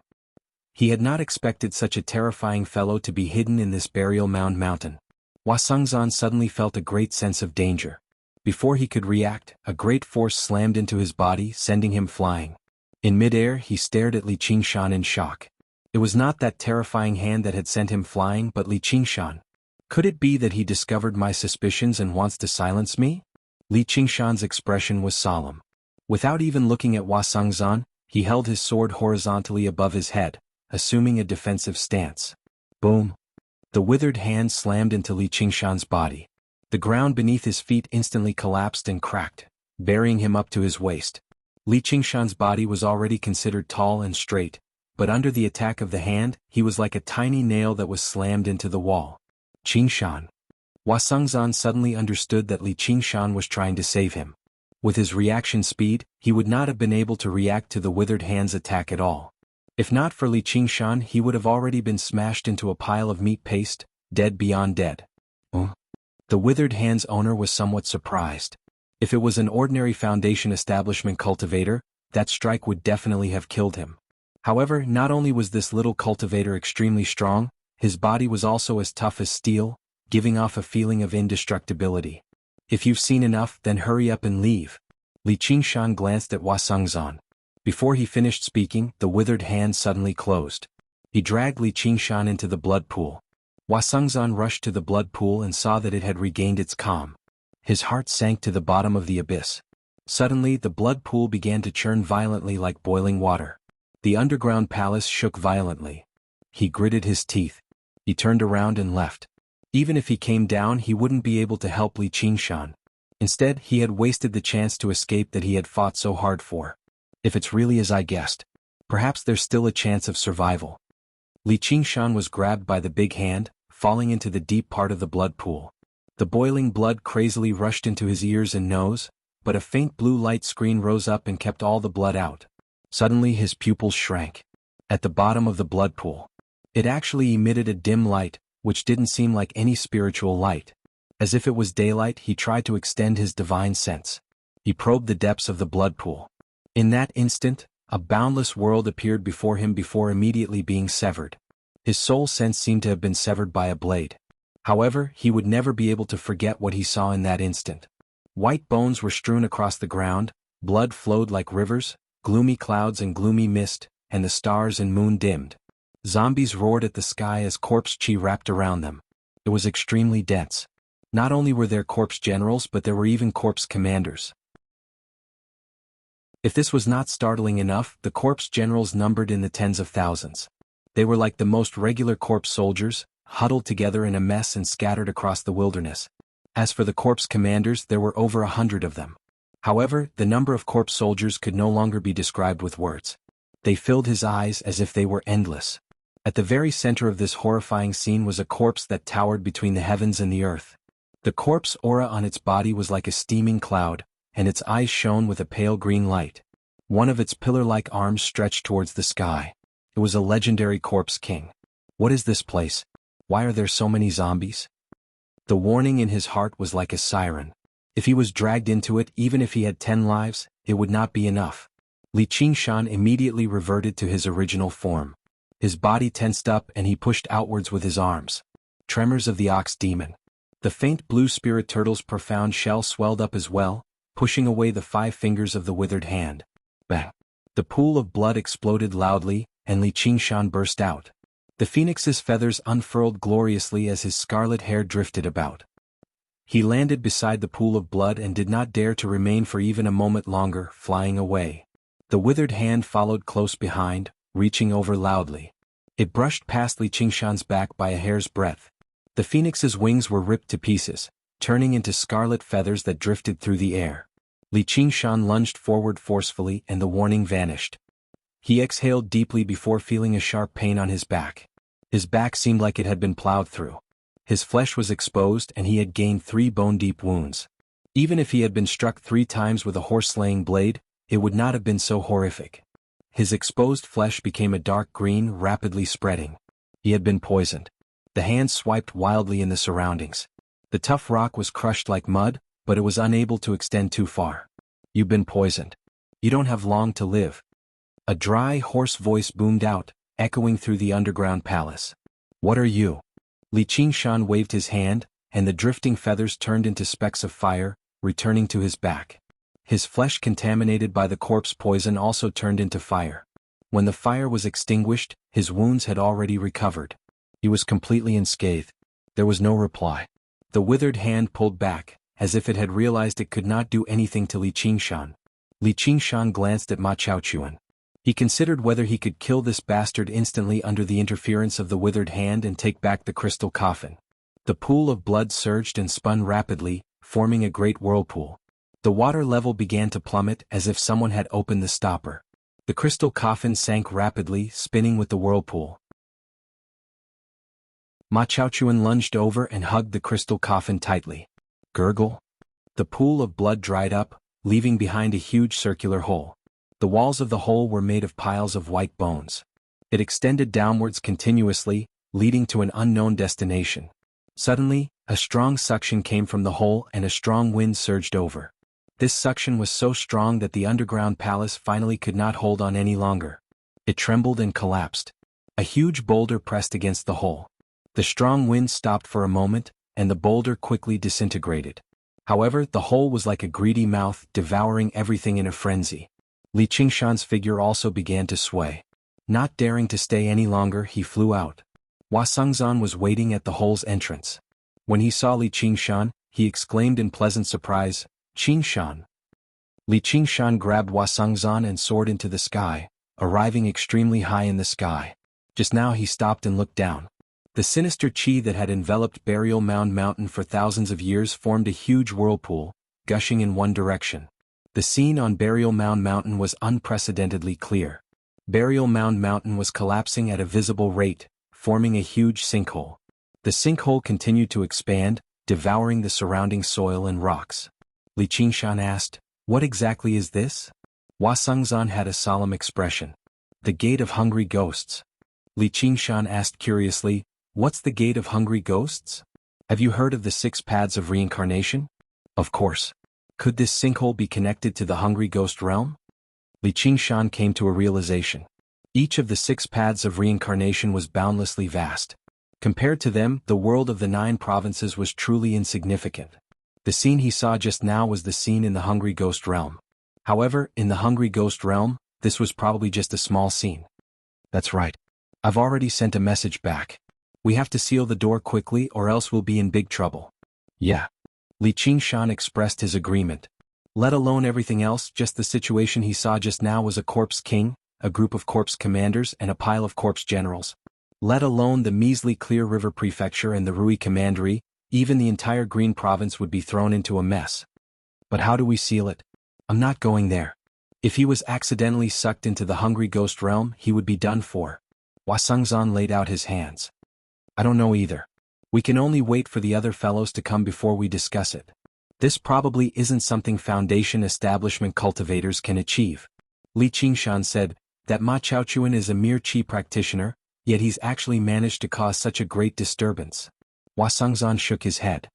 He had not expected such a terrifying fellow to be hidden in this Burial Mound Mountain. Wasungzan suddenly felt a great sense of danger. Before he could react, a great force slammed into his body, sending him flying. In midair, he stared at Li Qingshan in shock. It was not that terrifying hand that had sent him flying but Li Qingshan. Could it be that he discovered my suspicions and wants to silence me? Li Qingshan's expression was solemn. Without even looking at Wasungzan, he held his sword horizontally above his head, assuming a defensive stance. Boom. The withered hand slammed into Li Qingshan's body. The ground beneath his feet instantly collapsed and cracked, burying him up to his waist. Li Qingshan's body was already considered tall and straight, but under the attack of the hand, he was like a tiny nail that was slammed into the wall. Qingshan. Wasungzan suddenly understood that Li Qingshan was trying to save him. With his reaction speed, he would not have been able to react to the withered hand's attack at all. If not for Li Qingshan, he would have already been smashed into a pile of meat paste, dead beyond dead. The withered hand's owner was somewhat surprised. If it was an ordinary foundation establishment cultivator, that strike would definitely have killed him. However, not only was this little cultivator extremely strong, his body was also as tough as steel, giving off a feeling of indestructibility. If you've seen enough, then hurry up and leave. Li Qingshan glanced at Wasungzan. Before he finished speaking, the withered hand suddenly closed. He dragged Li Qingshan into the blood pool. Wasungzan rushed to the blood pool and saw that it had regained its calm. His heart sank to the bottom of the abyss. Suddenly, the blood pool began to churn violently like boiling water. The underground palace shook violently. He gritted his teeth. He turned around and left. Even if he came down, he wouldn't be able to help Li Qingshan. Instead, he had wasted the chance to escape that he had fought so hard for. If it's really as I guessed, perhaps there's still a chance of survival. Li Qingshan was grabbed by the big hand, falling into the deep part of the blood pool. The boiling blood crazily rushed into his ears and nose, but a faint blue light screen rose up and kept all the blood out. Suddenly his pupils shrank. At the bottom of the blood pool, it actually emitted a dim light, which didn't seem like any spiritual light. As if it was daylight, he tried to extend his divine sense. He probed the depths of the blood pool. In that instant, a boundless world appeared before him before immediately being severed. His soul sense seemed to have been severed by a blade. However, he would never be able to forget what he saw in that instant. White bones were strewn across the ground, blood flowed like rivers, gloomy clouds and gloomy mist, and the stars and moon dimmed. Zombies roared at the sky as corpse chi wrapped around them. It was extremely dense. Not only were there corpse generals, but there were even corpse commanders. If this was not startling enough, the corpse generals numbered in the tens of thousands. They were like the most regular corpse soldiers, huddled together in a mess and scattered across the wilderness. As for the corpse commanders, there were over 100 of them. However, the number of corpse soldiers could no longer be described with words. They filled his eyes as if they were endless. At the very center of this horrifying scene was a corpse that towered between the heavens and the earth. The corpse aura on its body was like a steaming cloud, and its eyes shone with a pale green light. One of its pillar-like arms stretched towards the sky. It was a legendary corpse king. What is this place? Why are there so many zombies? The warning in his heart was like a siren. If he was dragged into it, even if he had 10 lives, it would not be enough. Li Qingshan immediately reverted to his original form. His body tensed up and he pushed outwards with his arms. Tremors of the ox demon. The faint blue spirit turtle's profound shell swelled up as well, pushing away the 5 fingers of the withered hand. Bang! The pool of blood exploded loudly, and Li Qingshan burst out. The phoenix's feathers unfurled gloriously as his scarlet hair drifted about. He landed beside the pool of blood and did not dare to remain for even a moment longer, flying away. The withered hand followed close behind, reaching over loudly. It brushed past Li Qingshan's back by a hair's breadth. The phoenix's wings were ripped to pieces, turning into scarlet feathers that drifted through the air. Li Qingshan lunged forward forcefully and the warning vanished. He exhaled deeply before feeling a sharp pain on his back. His back seemed like it had been plowed through. His flesh was exposed and he had gained 3 bone-deep wounds. Even if he had been struck 3 times with a horse-slaying blade, it would not have been so horrific. His exposed flesh became a dark green, rapidly spreading. He had been poisoned. The hand swiped wildly in the surroundings. The tough rock was crushed like mud, but it was unable to extend too far. You've been poisoned. You don't have long to live. A dry, hoarse voice boomed out, echoing through the underground palace. What are you? Li Qingshan waved his hand, and the drifting feathers turned into specks of fire, returning to his back. His flesh contaminated by the corpse poison also turned into fire. When the fire was extinguished, his wounds had already recovered. He was completely unscathed. There was no reply. The withered hand pulled back, as if it had realized it could not do anything to Li Qingshan. Li Qingshan glanced at Ma Chaochuan. He considered whether he could kill this bastard instantly under the interference of the withered hand and take back the crystal coffin. The pool of blood surged and spun rapidly, forming a great whirlpool. The water level began to plummet as if someone had opened the stopper. The crystal coffin sank rapidly, spinning with the whirlpool. Ma Chaochuan lunged over and hugged the crystal coffin tightly. Gurgle. The pool of blood dried up, leaving behind a huge circular hole. The walls of the hole were made of piles of white bones. It extended downwards continuously, leading to an unknown destination. Suddenly, a strong suction came from the hole and a strong wind surged over. This suction was so strong that the underground palace finally could not hold on any longer. It trembled and collapsed. A huge boulder pressed against the hole. The strong wind stopped for a moment, and the boulder quickly disintegrated. However, the hole was like a greedy mouth, devouring everything in a frenzy. Li Qingshan's figure also began to sway. Not daring to stay any longer, he flew out. Hua Sengzan was waiting at the hole's entrance. When he saw Li Qingshan, he exclaimed in pleasant surprise, "Qingshan." Li Qingshan grabbed Hua Sengzan and soared into the sky, arriving extremely high in the sky. Just now he stopped and looked down. The sinister qi that had enveloped Burial Mound Mountain for thousands of years formed a huge whirlpool, gushing in one direction. The scene on Burial Mound Mountain was unprecedentedly clear. Burial Mound Mountain was collapsing at a visible rate, forming a huge sinkhole. The sinkhole continued to expand, devouring the surrounding soil and rocks. Li Qingshan asked, "What exactly is this?" Hua Sengzan had a solemn expression. "The Gate of Hungry Ghosts." Li Qingshan asked curiously, "What's the Gate of Hungry Ghosts? Have you heard of the 6 paths of reincarnation?" "Of course. Could this sinkhole be connected to the Hungry Ghost realm?" Li Qingshan came to a realization. Each of the 6 paths of reincarnation was boundlessly vast. Compared to them, the world of the 9 provinces was truly insignificant. The scene he saw just now was the scene in the Hungry Ghost realm. However, in the Hungry Ghost realm, this was probably just a small scene. "That's right. I've already sent a message back. We have to seal the door quickly or else we'll be in big trouble." "Yeah." Li Qingshan expressed his agreement. Let alone everything else, just the situation he saw just now was a corpse king, a group of corpse commanders and a pile of corpse generals. Let alone the measly Clear River Prefecture and the Rui Commandery, even the entire Green Province would be thrown into a mess. But how do we seal it? I'm not going there. If he was accidentally sucked into the Hungry Ghost realm, he would be done for. Hua Sengzan laid out his hands. "I don't know either. We can only wait for the other fellows to come before we discuss it. This probably isn't something Foundation establishment cultivators can achieve." Li Qingshan said, "That Ma Chaochuan is a mere qi practitioner, yet he's actually managed to cause such a great disturbance." Hua Sengzan shook his head.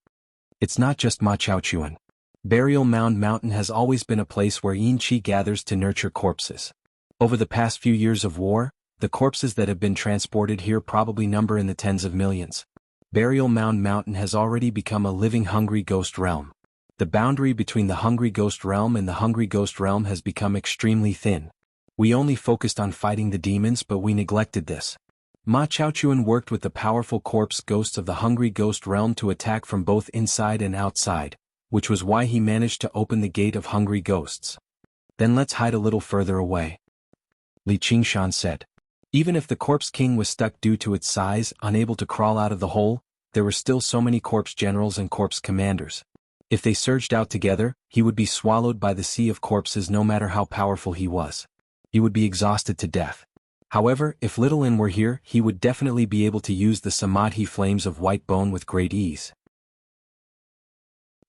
"It's not just Ma Chaochuan. Burial Mound Mountain has always been a place where Yin Qi gathers to nurture corpses. Over the past few years of war, the corpses that have been transported here probably number in the tens of millions. Burial Mound Mountain has already become a living Hungry Ghost realm. The boundary between the Hungry Ghost realm and the Hungry Ghost realm has become extremely thin. We only focused on fighting the demons, but we neglected this. Ma Chaochuan worked with the powerful corpse ghosts of the Hungry Ghost realm to attack from both inside and outside, which was why he managed to open the Gate of Hungry Ghosts. Then let's hide a little further away," Li Qingshan said. Even if the Corpse King was stuck due to its size, unable to crawl out of the hole, there were still so many corpse generals and corpse commanders. If they surged out together, he would be swallowed by the sea of corpses no matter how powerful he was. He would be exhausted to death. However, if Little In were here, he would definitely be able to use the Samadhi flames of white bone with great ease.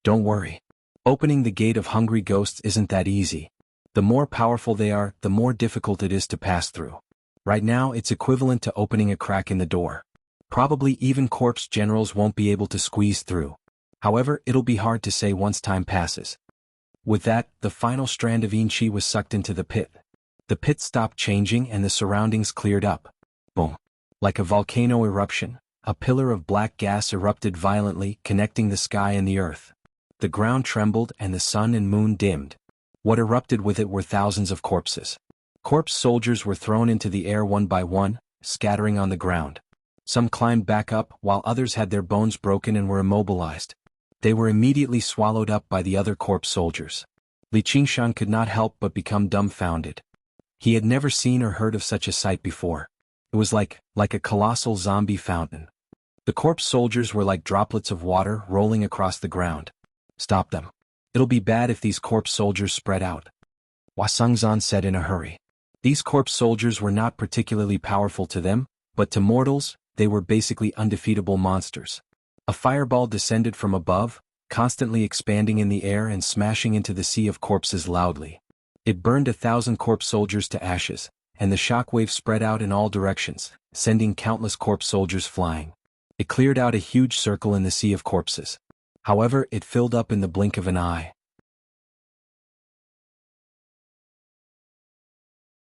"Don't worry. Opening the Gate of Hungry Ghosts isn't that easy. The more powerful they are, the more difficult it is to pass through. Right now it's equivalent to opening a crack in the door. Probably even corpse generals won't be able to squeeze through. However, it'll be hard to say once time passes." With that, the final strand of Yin Qi was sucked into the pit. The pit stopped changing and the surroundings cleared up. Boom. Like a volcano eruption, a pillar of black gas erupted violently, connecting the sky and the earth. The ground trembled and the sun and moon dimmed. What erupted with it were thousands of corpses. Corpse soldiers were thrown into the air one by one, scattering on the ground. Some climbed back up, while others had their bones broken and were immobilized. They were immediately swallowed up by the other corpse soldiers. Li Qingshan could not help but become dumbfounded. He had never seen or heard of such a sight before. It was like a colossal zombie fountain. The corpse soldiers were like droplets of water rolling across the ground. "Stop them. It'll be bad if these corpse soldiers spread out, Wasungzan said in a hurry. These corpse soldiers were not particularly powerful to them, but to mortals, they were basically undefeatable monsters. A fireball descended from above, constantly expanding in the air and smashing into the sea of corpses loudly. It burned 1,000 corpse soldiers to ashes, and the shockwave spread out in all directions, sending countless corpse soldiers flying. It cleared out a huge circle in the sea of corpses. However, it filled up in the blink of an eye.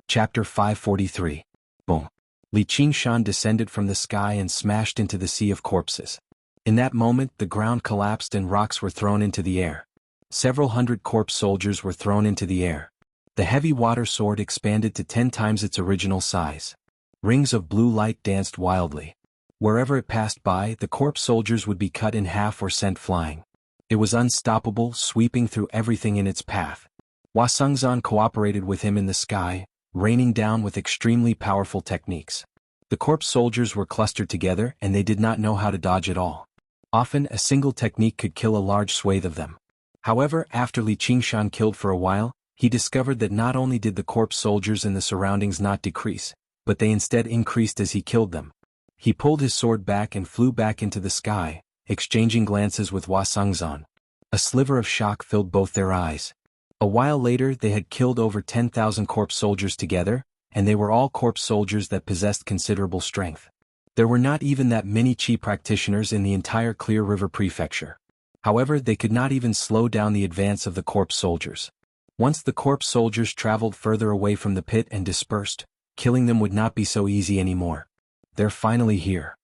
Chapter 543. Boom. Li Qingshan descended from the sky and smashed into the sea of corpses. In that moment, the ground collapsed and rocks were thrown into the air. Several hundred corpse soldiers were thrown into the air. The heavy water sword expanded to 10 times its original size. Rings of blue light danced wildly. Wherever it passed by, the corpse soldiers would be cut in half or sent flying. It was unstoppable, sweeping through everything in its path. Wasungzan cooperated with him in the sky, raining down with extremely powerful techniques. The corpse soldiers were clustered together and they did not know how to dodge at all. Often, a single technique could kill a large swathe of them. However, after Li Qingshan killed for a while, he discovered that not only did the corpse soldiers in the surroundings not decrease, but they instead increased as he killed them. He pulled his sword back and flew back into the sky, exchanging glances with Wasungzan. A sliver of shock filled both their eyes. A while later they had killed over 10,000 corpse soldiers together, and they were all corpse soldiers that possessed considerable strength. There were not even that many Qi practitioners in the entire Clear River Prefecture. However, they could not even slow down the advance of the corpse soldiers. Once the corpse soldiers traveled further away from the pit and dispersed, killing them would not be so easy anymore. They're finally here.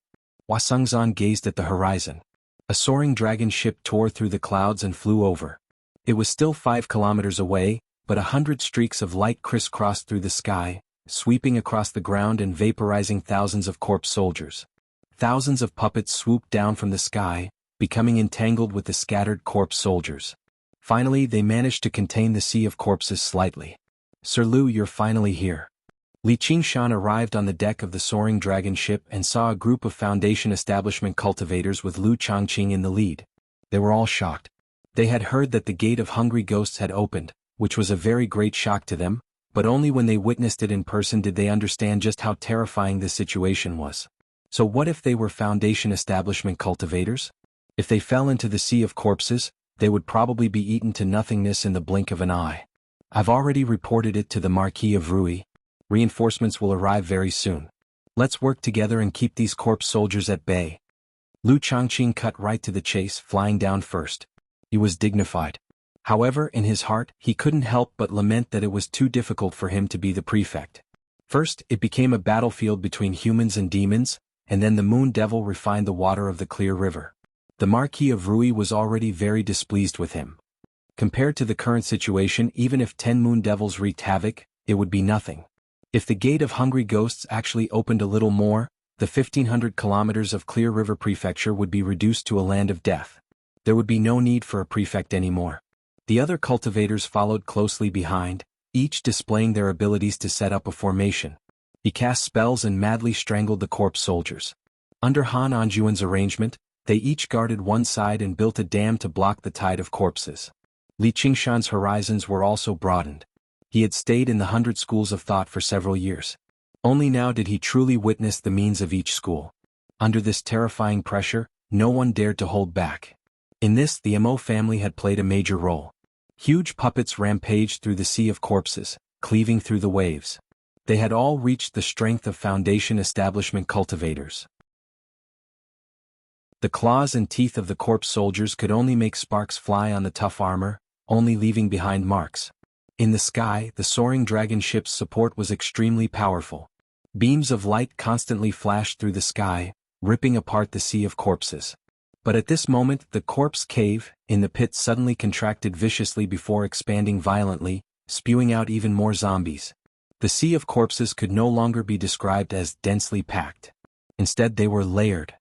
Wasungzan gazed at the horizon. A soaring dragon ship tore through the clouds and flew over. It was still 5 kilometers away, but 100 streaks of light crisscrossed through the sky, sweeping across the ground and vaporizing thousands of corpse soldiers. Thousands of puppets swooped down from the sky, becoming entangled with the scattered corpse soldiers. Finally, they managed to contain the sea of corpses slightly. Sir Lu, you're finally here. Li Qingshan arrived on the deck of the soaring dragon ship and saw a group of Foundation establishment cultivators with Lu Changqing in the lead. They were all shocked. They had heard that the Gate of Hungry Ghosts had opened, which was a very great shock to them, but only when they witnessed it in person did they understand just how terrifying this situation was. So what if they were Foundation establishment cultivators? If they fell into the sea of corpses, they would probably be eaten to nothingness in the blink of an eye. I've already reported it to the Marquis of Rui. Reinforcements will arrive very soon. Let's work together and keep these corpse soldiers at bay. Lu Changqing cut right to the chase, flying down first. He was dignified. However, in his heart, he couldn't help but lament that it was too difficult for him to be the prefect. First, it became a battlefield between humans and demons, and then the Moon Devil refined the water of the Clear River. The Marquis of Rui was already very displeased with him. Compared to the current situation, even if 10 Moon Devils wreaked havoc, it would be nothing. If the Gate of Hungry Ghosts actually opened a little more, the 1,500 kilometers of Clear River Prefecture would be reduced to a land of death. There would be no need for a prefect anymore. The other cultivators followed closely behind, each displaying their abilities to set up a formation. He cast spells and madly strangled the corpse soldiers. Under Han Anjuan's arrangement, they each guarded one side and built a dam to block the tide of corpses. Li Qingshan's horizons were also broadened. He had stayed in the 100 schools of thought for several years. Only now did he truly witness the means of each school. Under this terrifying pressure, no one dared to hold back. In this, the Mo family had played a major role. Huge puppets rampaged through the sea of corpses, cleaving through the waves. They had all reached the strength of Foundation establishment cultivators. The claws and teeth of the corpse soldiers could only make sparks fly on the tough armor, only leaving behind marks. In the sky, the soaring dragon ship's support was extremely powerful. Beams of light constantly flashed through the sky, ripping apart the sea of corpses. But at this moment, the corpse cave in the pit suddenly contracted viciously before expanding violently, spewing out even more zombies. The sea of corpses could no longer be described as densely packed. Instead, they were layered.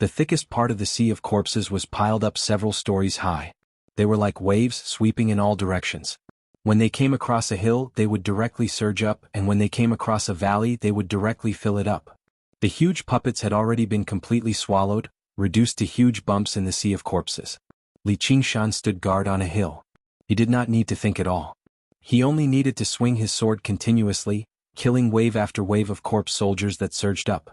The thickest part of the sea of corpses was piled up several stories high. They were like waves sweeping in all directions. When they came across a hill, they would directly surge up, and when they came across a valley, they would directly fill it up. The huge puppets had already been completely swallowed, reduced to huge bumps in the sea of corpses. Li Qingshan stood guard on a hill. He did not need to think at all. He only needed to swing his sword continuously, killing wave after wave of corpse soldiers that surged up.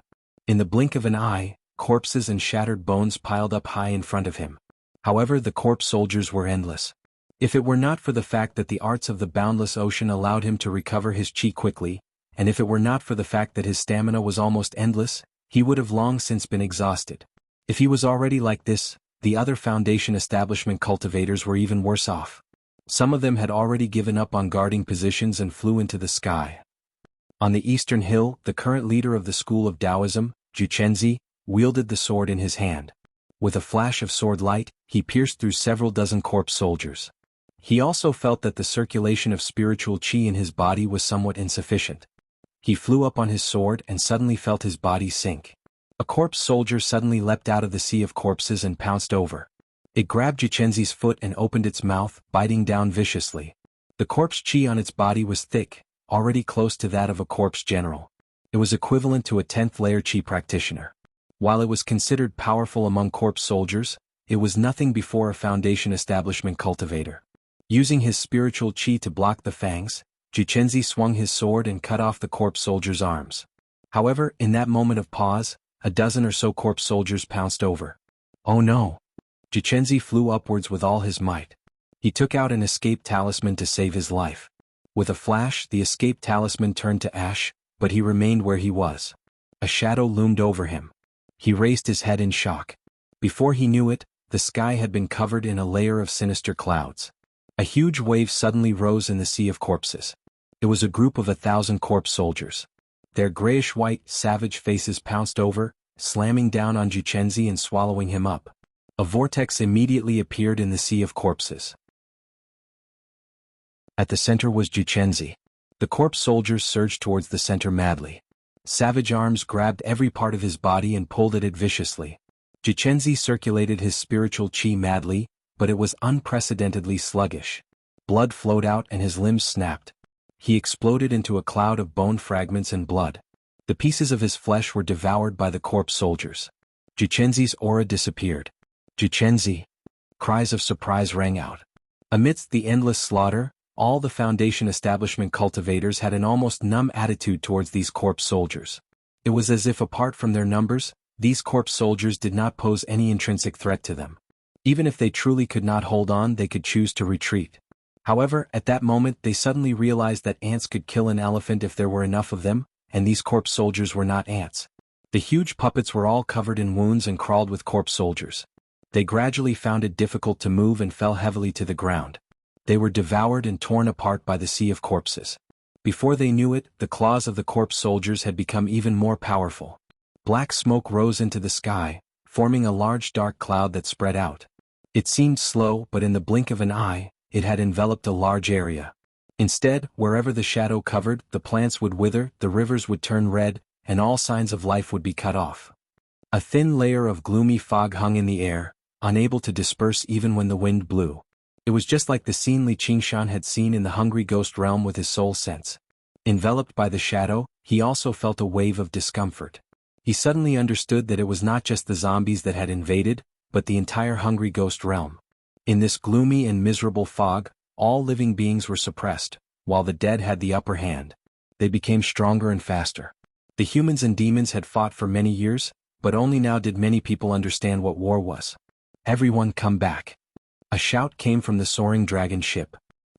In the blink of an eye, corpses and shattered bones piled up high in front of him. However, the corpse soldiers were endless. If it were not for the fact that the arts of the boundless ocean allowed him to recover his chi quickly, and if it were not for the fact that his stamina was almost endless, he would have long since been exhausted. If he was already like this, the other Foundation establishment cultivators were even worse off. Some of them had already given up on guarding positions and flew into the sky. On the eastern hill, the current leader of the school of Taoism, Zhuchenzi, wielded the sword in his hand. With a flash of sword light, he pierced through several dozen corpse soldiers. He also felt that the circulation of spiritual qi in his body was somewhat insufficient. He flew up on his sword and suddenly felt his body sink. A corpse soldier suddenly leapt out of the sea of corpses and pounced over. It grabbed Zhuchenzi's foot and opened its mouth, biting down viciously. The corpse qi on its body was thick, already close to that of a corpse general. It was equivalent to a 10th layer qi practitioner. While it was considered powerful among corpse soldiers, it was nothing before a Foundation establishment cultivator. Using his spiritual qi to block the fangs, Zhuchenzi swung his sword and cut off the corpse soldier's arms. However, in that moment of pause, a dozen or so corpse soldiers pounced over. Oh no! Zhuchenzi flew upwards with all his might. He took out an escape talisman to save his life. With a flash, the escape talisman turned to ash, but he remained where he was. A shadow loomed over him. He raised his head in shock. Before he knew it, the sky had been covered in a layer of sinister clouds. A huge wave suddenly rose in the sea of corpses. It was a group of 1,000 corpse soldiers. Their grayish-white, savage faces pounced over, slamming down on Zhuchenzi and swallowing him up. A vortex immediately appeared in the sea of corpses. At the center was Zhuchenzi. The corpse soldiers surged towards the center madly. Savage arms grabbed every part of his body and pulled at it viciously. Zhuchenzi circulated his spiritual qi madly, but it was unprecedentedly sluggish. Blood flowed out and his limbs snapped. He exploded into a cloud of bone fragments and blood. The pieces of his flesh were devoured by the corpse soldiers. Zhuchenzi's aura disappeared. Zhuchenzi! Cries of surprise rang out. Amidst the endless slaughter, all the Foundation establishment cultivators had an almost numb attitude towards these corpse soldiers. It was as if apart from their numbers, these corpse soldiers did not pose any intrinsic threat to them. Even if they truly could not hold on, they could choose to retreat. However, at that moment they suddenly realized that ants could kill an elephant if there were enough of them, and these corpse soldiers were not ants. The huge puppets were all covered in wounds and crawled with corpse soldiers. They gradually found it difficult to move and fell heavily to the ground. They were devoured and torn apart by the sea of corpses. Before they knew it, the claws of the corpse soldiers had become even more powerful. Black smoke rose into the sky, forming a large dark cloud that spread out. It seemed slow, but in the blink of an eye, it had enveloped a large area. Instead, wherever the shadow covered, the plants would wither, the rivers would turn red, and all signs of life would be cut off. A thin layer of gloomy fog hung in the air, unable to disperse even when the wind blew. It was just like the scene Li Qingshan had seen in the hungry ghost realm with his soul sense. Enveloped by the shadow, he also felt a wave of discomfort. He suddenly understood that it was not just the zombies that had invaded, but the entire hungry ghost realm. In this gloomy and miserable fog, all living beings were suppressed, while the dead had the upper hand. They became stronger and faster. The humans and demons had fought for many years, but only now did many people understand what war was. Everyone come back. A shout came from the soaring dragon ship.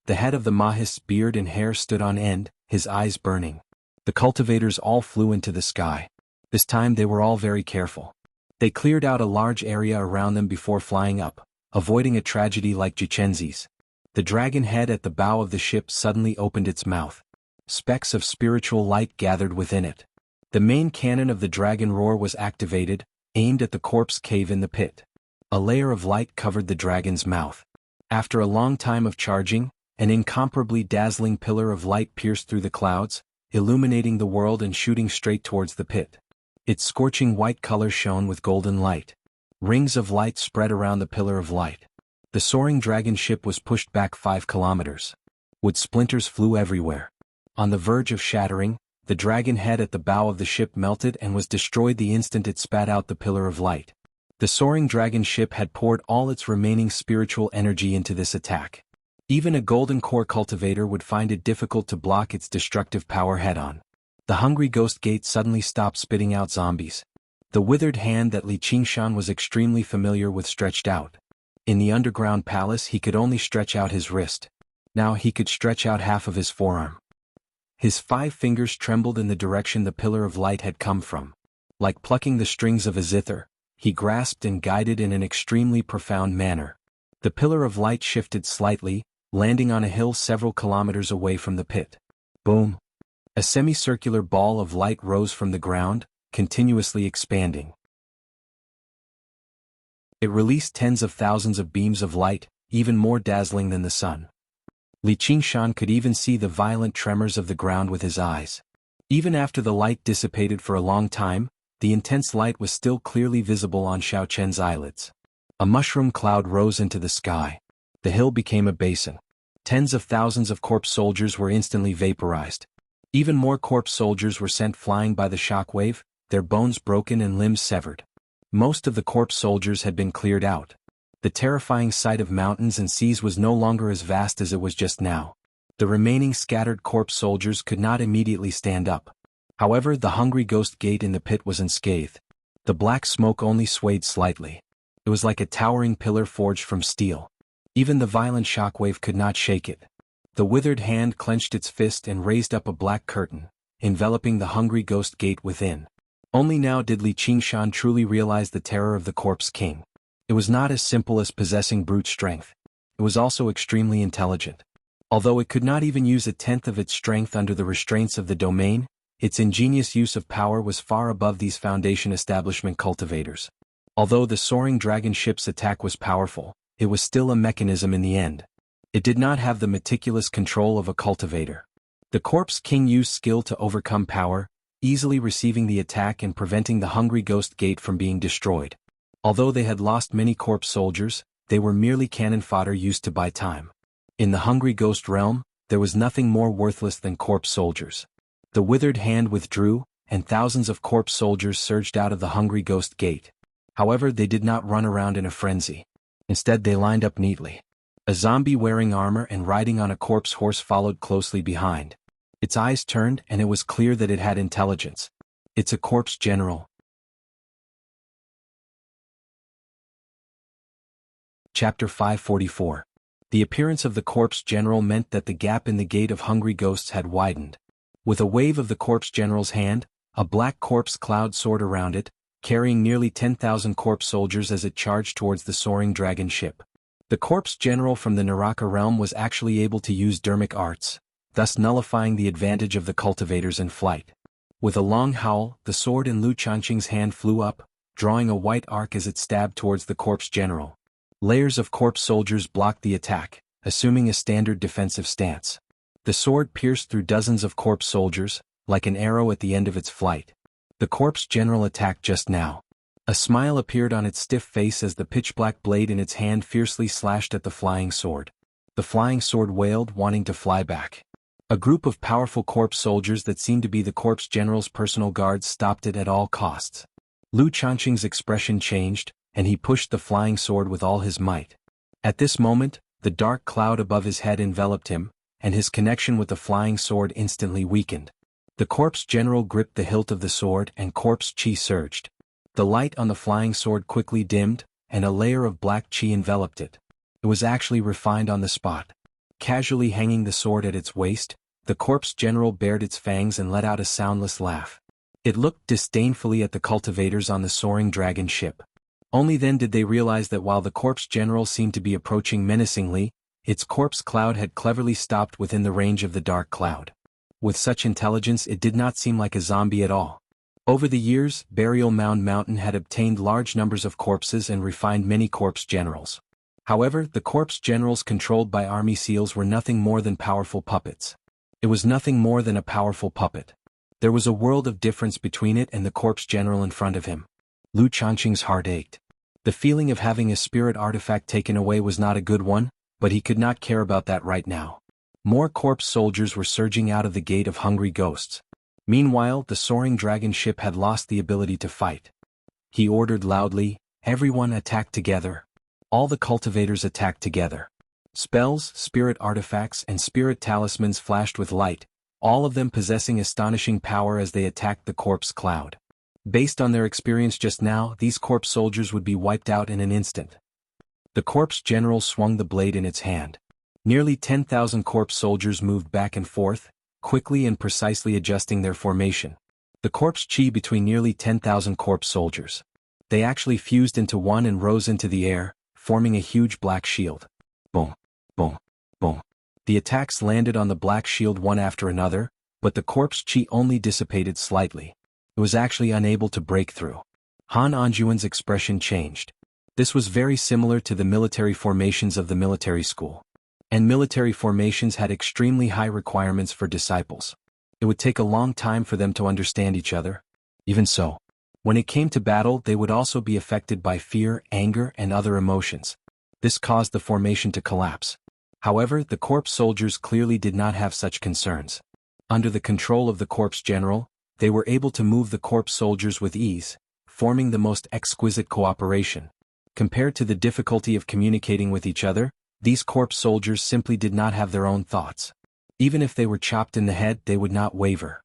The head of the Mahist's beard and hair stood on end, his eyes burning. The cultivators all flew into the sky. This time they were all very careful. They cleared out a large area around them before flying up, avoiding a tragedy like Zhuchenzi's. The dragon head at the bow of the ship suddenly opened its mouth. Specks of spiritual light gathered within it. The main cannon of the dragon roar was activated, aimed at the corpse cave in the pit. A layer of light covered the dragon's mouth. After a long time of charging, an incomparably dazzling pillar of light pierced through the clouds, illuminating the world and shooting straight towards the pit. Its scorching white color shone with golden light. Rings of light spread around the pillar of light. The soaring dragon ship was pushed back 5 kilometers. Wood splinters flew everywhere. On the verge of shattering, the dragon head at the bow of the ship melted and was destroyed the instant it spat out the pillar of light. The soaring dragon ship had poured all its remaining spiritual energy into this attack. Even a golden core cultivator would find it difficult to block its destructive power head-on. The hungry ghost gate suddenly stopped spitting out zombies. The withered hand that Li Qingshan was extremely familiar with stretched out. In the underground palace he could only stretch out his wrist. Now he could stretch out half of his forearm. His 5 fingers trembled in the direction the pillar of light had come from. Like plucking the strings of a zither, he grasped and guided in an extremely profound manner. The pillar of light shifted slightly, landing on a hill several kilometers away from the pit. Boom! A semicircular ball of light rose from the ground, continuously expanding. It released tens of thousands of beams of light, even more dazzling than the sun. Li Qingshan could even see the violent tremors of the ground with his eyes. Even after the light dissipated for a long time, the intense light was still clearly visible on Xiao Chen's eyelids. A mushroom cloud rose into the sky. The hill became a basin. Tens of thousands of corpse soldiers were instantly vaporized. Even more corpse soldiers were sent flying by the shockwave, their bones broken and limbs severed. Most of the corpse soldiers had been cleared out. The terrifying sight of mountains and seas was no longer as vast as it was just now. The remaining scattered corpse soldiers could not immediately stand up. However, the hungry ghost gate in the pit was unscathed. The black smoke only swayed slightly. It was like a towering pillar forged from steel. Even the violent shockwave could not shake it. The withered hand clenched its fist and raised up a black curtain, enveloping the hungry ghost gate within. Only now did Li Qingshan truly realize the terror of the corpse king. It was not as simple as possessing brute strength. It was also extremely intelligent. Although it could not even use a tenth of its strength under the restraints of the domain, its ingenious use of power was far above these Foundation establishment cultivators. Although the soaring dragon ship's attack was powerful, it was still a mechanism in the end. It did not have the meticulous control of a cultivator. The corpse king used skill to overcome power, easily receiving the attack and preventing the hungry ghost gate from being destroyed. Although they had lost many corpse soldiers, they were merely cannon fodder used to buy time. In the hungry ghost realm, there was nothing more worthless than corpse soldiers. The withered hand withdrew, and thousands of corpse soldiers surged out of the hungry ghost gate. However, they did not run around in a frenzy. Instead, they lined up neatly. A zombie wearing armor and riding on a corpse horse followed closely behind. Its eyes turned, and it was clear that it had intelligence. It's a corpse general. Chapter 544. The appearance of the corpse general meant that the gap in the gate of hungry ghosts had widened. With a wave of the corpse general's hand, a black corpse cloud soared around it, carrying nearly 10,000 corpse soldiers as it charged towards the soaring dragon ship. The corpse general from the Naraka realm was actually able to use dermic arts, thus nullifying the advantage of the cultivators in flight. With a long howl, the sword in Lu Changqing's hand flew up, drawing a white arc as it stabbed towards the corpse general. Layers of corpse soldiers blocked the attack, assuming a standard defensive stance. The sword pierced through dozens of corpse soldiers, like an arrow at the end of its flight. The corpse general attacked just now. A smile appeared on its stiff face as the pitch-black blade in its hand fiercely slashed at the flying sword. The flying sword wailed, wanting to fly back. A group of powerful corpse soldiers that seemed to be the corpse general's personal guards stopped it at all costs. Lu Changqing's expression changed, and he pushed the flying sword with all his might. At this moment, the dark cloud above his head enveloped him, and his connection with the flying sword instantly weakened. The corpse general gripped the hilt of the sword and corpse chi surged. The light on the flying sword quickly dimmed, and a layer of black chi enveloped it. It was actually refined on the spot. Casually hanging the sword at its waist, the corpse general bared its fangs and let out a soundless laugh. It looked disdainfully at the cultivators on the soaring dragon ship. Only then did they realize that while the corpse general seemed to be approaching menacingly, its corpse cloud had cleverly stopped within the range of the dark cloud. With such intelligence, it did not seem like a zombie at all. Over the years, Burial Mound Mountain had obtained large numbers of corpses and refined many corpse generals. However, the corpse generals controlled by army seals were nothing more than powerful puppets. It was nothing more than a powerful puppet. There was a world of difference between it and the corpse general in front of him. Lu Changqing's heart ached. The feeling of having a spirit artifact taken away was not a good one, but he could not care about that right now. More corpse soldiers were surging out of the gate of hungry ghosts. Meanwhile, the soaring dragon ship had lost the ability to fight. He ordered loudly, "Everyone attack together." All the cultivators attacked together. Spells, spirit artifacts, and spirit talismans flashed with light, all of them possessing astonishing power as they attacked the corpse cloud. Based on their experience just now, these corpse soldiers would be wiped out in an instant. The corpse general swung the blade in its hand. Nearly 10,000 corpse soldiers moved back and forth, quickly and precisely adjusting their formation. The corpse chi between nearly 10,000 corpse soldiers. They actually fused into one and rose into the air, forming a huge black shield. Boom, boom, boom. The attacks landed on the black shield one after another, but the corpse chi only dissipated slightly. It was actually unable to break through. Han Anjuan's expression changed. This was very similar to the military formations of the military school. And military formations had extremely high requirements for disciples. It would take a long time for them to understand each other. Even so, when it came to battle, they would also be affected by fear, anger, and other emotions. This caused the formation to collapse. However, the corpse soldiers clearly did not have such concerns. Under the control of the corpse general, they were able to move the corpse soldiers with ease, forming the most exquisite cooperation. Compared to the difficulty of communicating with each other, these corpse soldiers simply did not have their own thoughts. Even if they were chopped in the head, they would not waver.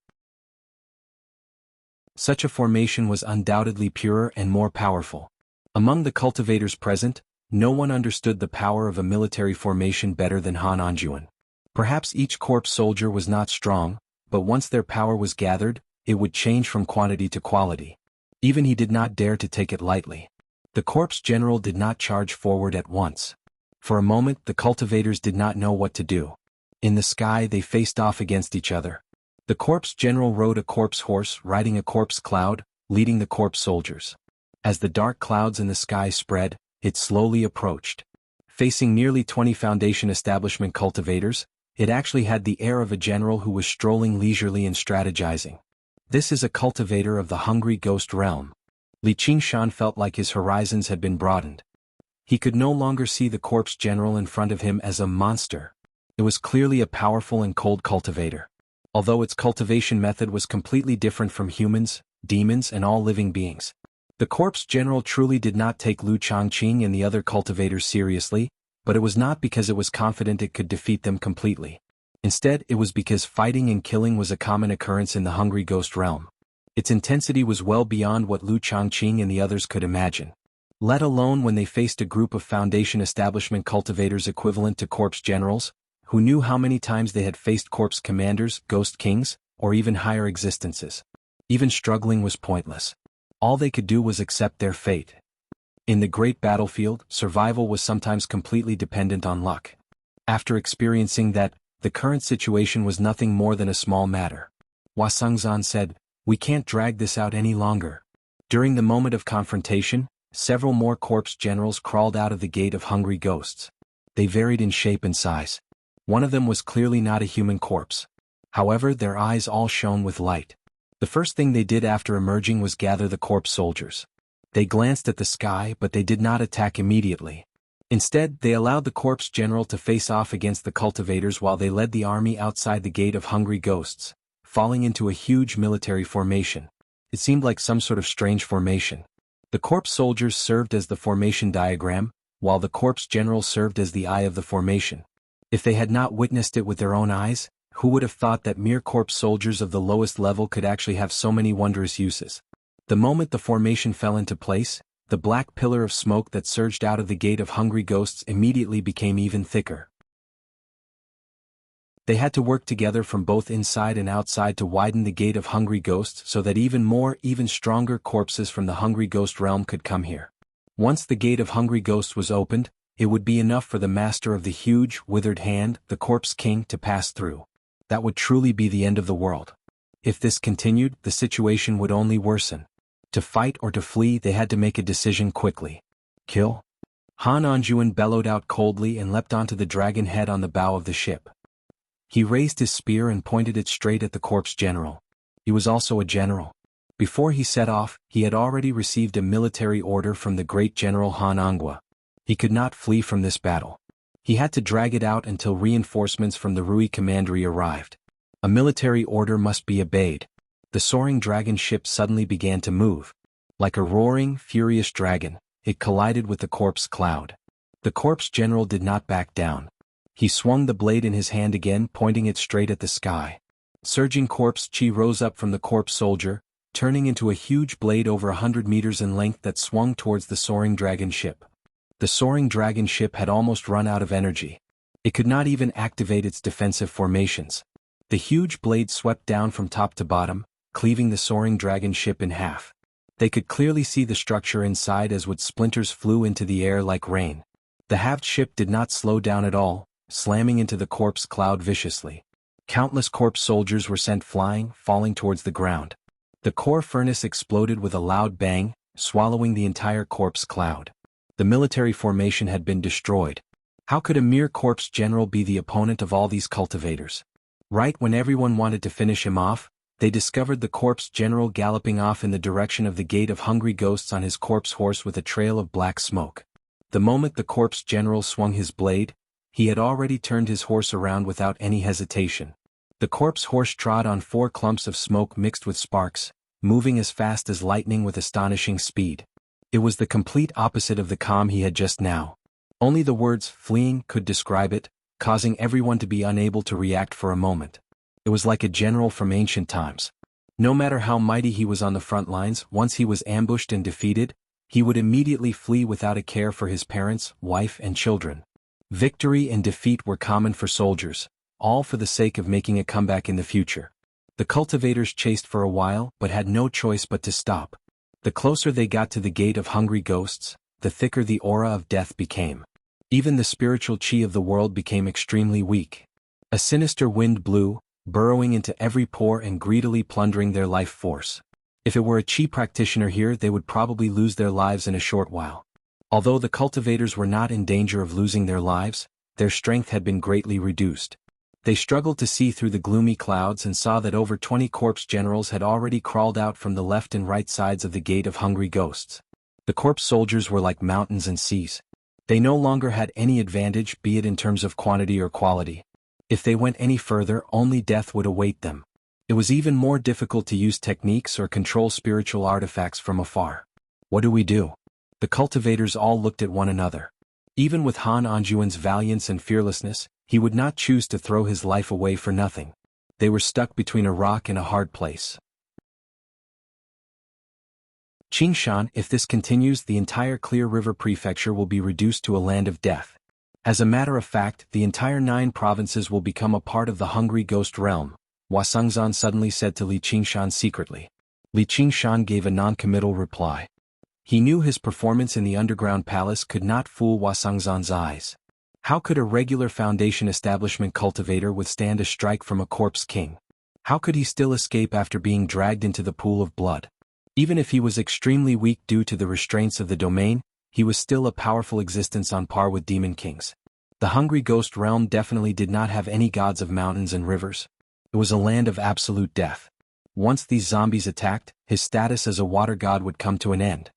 Such a formation was undoubtedly purer and more powerful. Among the cultivators present, no one understood the power of a military formation better than Han Anjuan. Perhaps each corpse soldier was not strong, but once their power was gathered, it would change from quantity to quality. Even he did not dare to take it lightly. The corpse general did not charge forward at once. For a moment, the cultivators did not know what to do. In the sky, they faced off against each other. The corpse general rode a corpse horse, riding a corpse cloud, leading the corpse soldiers. As the dark clouds in the sky spread, it slowly approached. Facing nearly 20 Foundation establishment cultivators, it actually had the air of a general who was strolling leisurely and strategizing. This is a cultivator of the hungry ghost realm. Li Qingshan felt like his horizons had been broadened. He could no longer see the corpse general in front of him as a monster. It was clearly a powerful and cold cultivator. Although its cultivation method was completely different from humans, demons, and all living beings. The corpse general truly did not take Lu Changqing and the other cultivators seriously, but it was not because it was confident it could defeat them completely. Instead, it was because fighting and killing was a common occurrence in the hungry ghost realm. Its intensity was well beyond what Lu Changqing and the others could imagine. Let alone when they faced a group of Foundation establishment cultivators equivalent to corpse generals, who knew how many times they had faced corpse commanders, ghost kings, or even higher existences. Even struggling was pointless. All they could do was accept their fate. In the great battlefield, survival was sometimes completely dependent on luck. After experiencing that, the current situation was nothing more than a small matter. Hua Sengzan said, "We can't drag this out any longer." During the moment of confrontation, several more corpse generals crawled out of the gate of hungry ghosts. They varied in shape and size. One of them was clearly not a human corpse. However, their eyes all shone with light. The first thing they did after emerging was gather the corpse soldiers. They glanced at the sky, but they did not attack immediately. Instead, they allowed the corpse general to face off against the cultivators while they led the army outside the gate of hungry ghosts, falling into a huge military formation. It seemed like some sort of strange formation. The corpse soldiers served as the formation diagram, while the corpse general served as the eye of the formation. If they had not witnessed it with their own eyes, who would have thought that mere corpse soldiers of the lowest level could actually have so many wondrous uses? The moment the formation fell into place, the black pillar of smoke that surged out of the gate of hungry ghosts immediately became even thicker. They had to work together from both inside and outside to widen the gate of hungry ghosts so that even stronger corpses from the hungry ghost realm could come here. Once the gate of hungry ghosts was opened, it would be enough for the master of the huge, withered hand, the corpse king, to pass through. That would truly be the end of the world. If this continued, the situation would only worsen. To fight or to flee, they had to make a decision quickly. Kill? Han Anjuan bellowed out coldly and leapt onto the dragon head on the bow of the ship. He raised his spear and pointed it straight at the corpse general. He was also a general. Before he set off, he had already received a military order from the great general Han Anghua. He could not flee from this battle. He had to drag it out until reinforcements from the Rui Commandery arrived. A military order must be obeyed. The soaring dragon ship suddenly began to move. Like a roaring, furious dragon, it collided with the corpse cloud. The corpse general did not back down. He swung the blade in his hand again, pointing it straight at the sky. Surging corpse chi rose up from the corpse soldier, turning into a huge blade over 100 meters in length that swung towards the soaring dragon ship. The soaring dragon ship had almost run out of energy. It could not even activate its defensive formations. The huge blade swept down from top to bottom, cleaving the soaring dragon ship in half. They could clearly see the structure inside as wood splinters flew into the air like rain. The halved ship did not slow down at all, slamming into the corpse cloud viciously. Countless corpse soldiers were sent flying, falling towards the ground. The core furnace exploded with a loud bang, swallowing the entire corpse cloud. The military formation had been destroyed. How could a mere corpse general be the opponent of all these cultivators? Right when everyone wanted to finish him off, they discovered the corpse general galloping off in the direction of the Gate of Hungry Ghosts on his corpse horse with a trail of black smoke. The moment the corpse general swung his blade, he had already turned his horse around without any hesitation. The corpse horse trod on 4 clumps of smoke mixed with sparks, moving as fast as lightning with astonishing speed. It was the complete opposite of the calm he had just now. Only the words "fleeing" could describe it, causing everyone to be unable to react for a moment. It was like a general from ancient times. No matter how mighty he was on the front lines, once he was ambushed and defeated, he would immediately flee without a care for his parents, wife and children. Victory and defeat were common for soldiers, all for the sake of making a comeback in the future. The cultivators chased for a while but had no choice but to stop. The closer they got to the Gate of Hungry Ghosts, the thicker the aura of death became. Even the spiritual chi of the world became extremely weak. A sinister wind blew, burrowing into every pore and greedily plundering their life force. If it were a chi practitioner here, they would probably lose their lives in a short while. Although the cultivators were not in danger of losing their lives, their strength had been greatly reduced. They struggled to see through the gloomy clouds and saw that over 20 corpse generals had already crawled out from the left and right sides of the Gate of Hungry Ghosts. The corpse soldiers were like mountains and seas. They no longer had any advantage, be it in terms of quantity or quality. If they went any further, only death would await them. It was even more difficult to use techniques or control spiritual artifacts from afar. What do we do? The cultivators all looked at one another. Even with Han Anjuan's valiance and fearlessness, he would not choose to throw his life away for nothing. They were stuck between a rock and a hard place. Qingshan, if this continues, the entire Clear River Prefecture will be reduced to a land of death. As a matter of fact, the entire 9 provinces will become a part of the Hungry Ghost realm, Hua Sengzan suddenly said to Li Qingshan secretly. Li Qingshan gave a non-committal reply. He knew his performance in the underground palace could not fool Hua Sengzan's eyes. How could a regular Foundation establishment cultivator withstand a strike from a corpse king? How could he still escape after being dragged into the pool of blood? Even if he was extremely weak due to the restraints of the domain, he was still a powerful existence on par with demon kings. The Hungry Ghost realm definitely did not have any gods of mountains and rivers. It was a land of absolute death. Once these zombies attacked, his status as a water god would come to an end.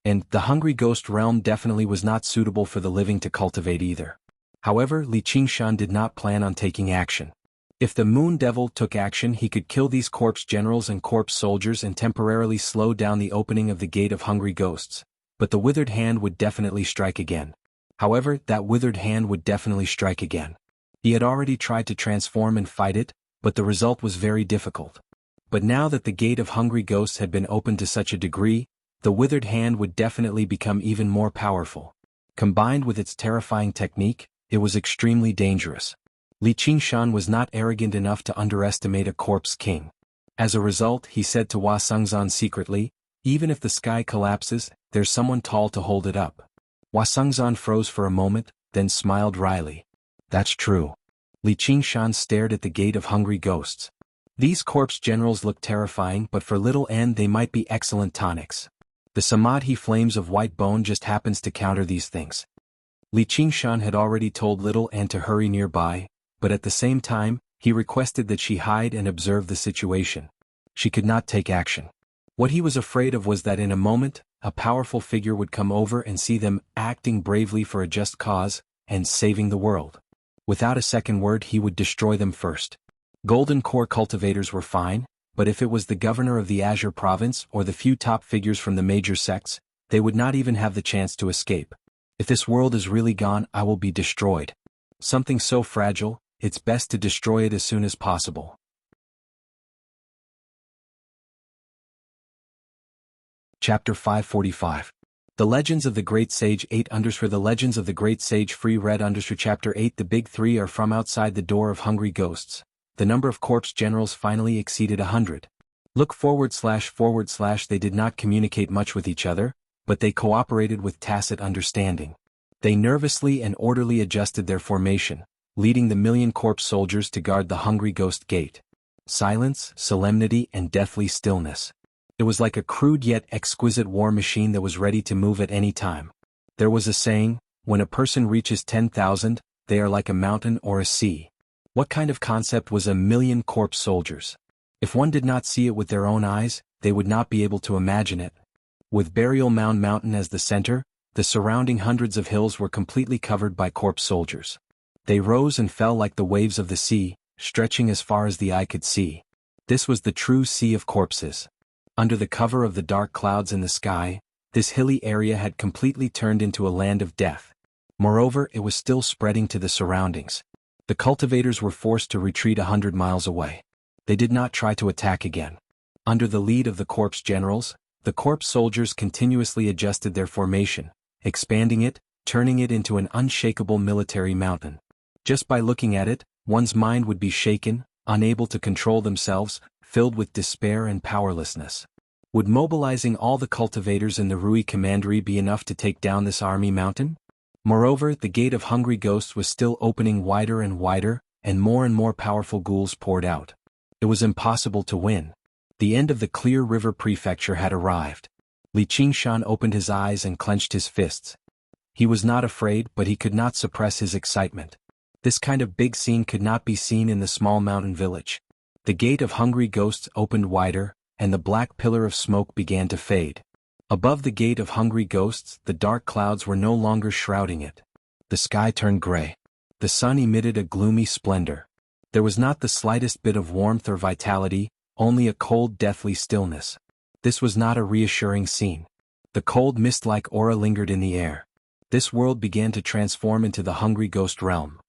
And the Hungry Ghost realm definitely was not suitable for the living to cultivate either. However, Li Qingshan did not plan on taking action. If the Moon Devil took action, he could kill these corpse generals and corpse soldiers and temporarily slow down the opening of the Gate of Hungry Ghosts. But the withered hand would definitely strike again. However, that withered hand would definitely strike again. He had already tried to transform and fight it, but the result was very difficult. But now that the Gate of Hungry Ghosts had been opened to such a degree, the withered hand would definitely become even more powerful. Combined with its terrifying technique, it was extremely dangerous. Li Qingshan was not arrogant enough to underestimate a corpse king. As a result, he said to Hua Sengzan secretly, "Even if the sky collapses, there's someone tall to hold it up." Hua Sengzan froze for a moment, then smiled wryly. "That's true." Li Qingshan stared at the Gate of Hungry Ghosts. These corpse generals looked terrifying, but for Little N they might be excellent tonics. The Samadhi flames of white bone just happens to counter these things. Li Qingshan had already told Little N to hurry nearby, but at the same time, he requested that she hide and observe the situation. She could not take action. What he was afraid of was that in a moment, a powerful figure would come over and see them acting bravely for a just cause, and saving the world. Without a second word, he would destroy them first. Golden Core cultivators were fine, but if it was the governor of the Azure province or the few top figures from the major sects, they would not even have the chance to escape. If this world is really gone, I will be destroyed. Something so fragile, it's best to destroy it as soon as possible. Chapter 545. The Legends of the Great Sage 8 For the Legends of the Great Sage Free Read Chapter 8 The Big Three are from outside the door of hungry ghosts. The number of corpse generals finally exceeded 100. Look // they did not communicate much with each other, but they cooperated with tacit understanding. They nervously and orderly adjusted their formation, leading the 1,000,000 corpse soldiers to guard the hungry ghost gate. Silence, solemnity, and deathly stillness. It was like a crude yet exquisite war machine that was ready to move at any time. There was a saying, when a person reaches 10,000, they are like a mountain or a sea. What kind of concept was 1,000,000 corpse soldiers? If one did not see it with their own eyes, they would not be able to imagine it. With Burial Mound Mountain as the center, the surrounding hundreds of hills were completely covered by corpse soldiers. They rose and fell like the waves of the sea, stretching as far as the eye could see. This was the true sea of corpses. Under the cover of the dark clouds in the sky, this hilly area had completely turned into a land of death. Moreover, it was still spreading to the surroundings. The cultivators were forced to retreat 100 miles away. They did not try to attack again. Under the lead of the corpse generals, the corpse soldiers continuously adjusted their formation, expanding it, turning it into an unshakable military mountain. Just by looking at it, one's mind would be shaken, unable to control themselves, filled with despair and powerlessness. Would mobilizing all the cultivators in the Rui Commandery be enough to take down this army mountain? Moreover, the gate of hungry ghosts was still opening wider and wider, and more powerful ghouls poured out. It was impossible to win. The end of the Clear River Prefecture had arrived. Li Qingshan opened his eyes and clenched his fists. He was not afraid, but he could not suppress his excitement. This kind of big scene could not be seen in the small mountain village. The gate of hungry ghosts opened wider, and the black pillar of smoke began to fade. Above the gate of hungry ghosts, the dark clouds were no longer shrouding it. The sky turned gray. The sun emitted a gloomy splendor. There was not the slightest bit of warmth or vitality, only a cold, deathly stillness. This was not a reassuring scene. The cold mist-like aura lingered in the air. This world began to transform into the hungry ghost realm.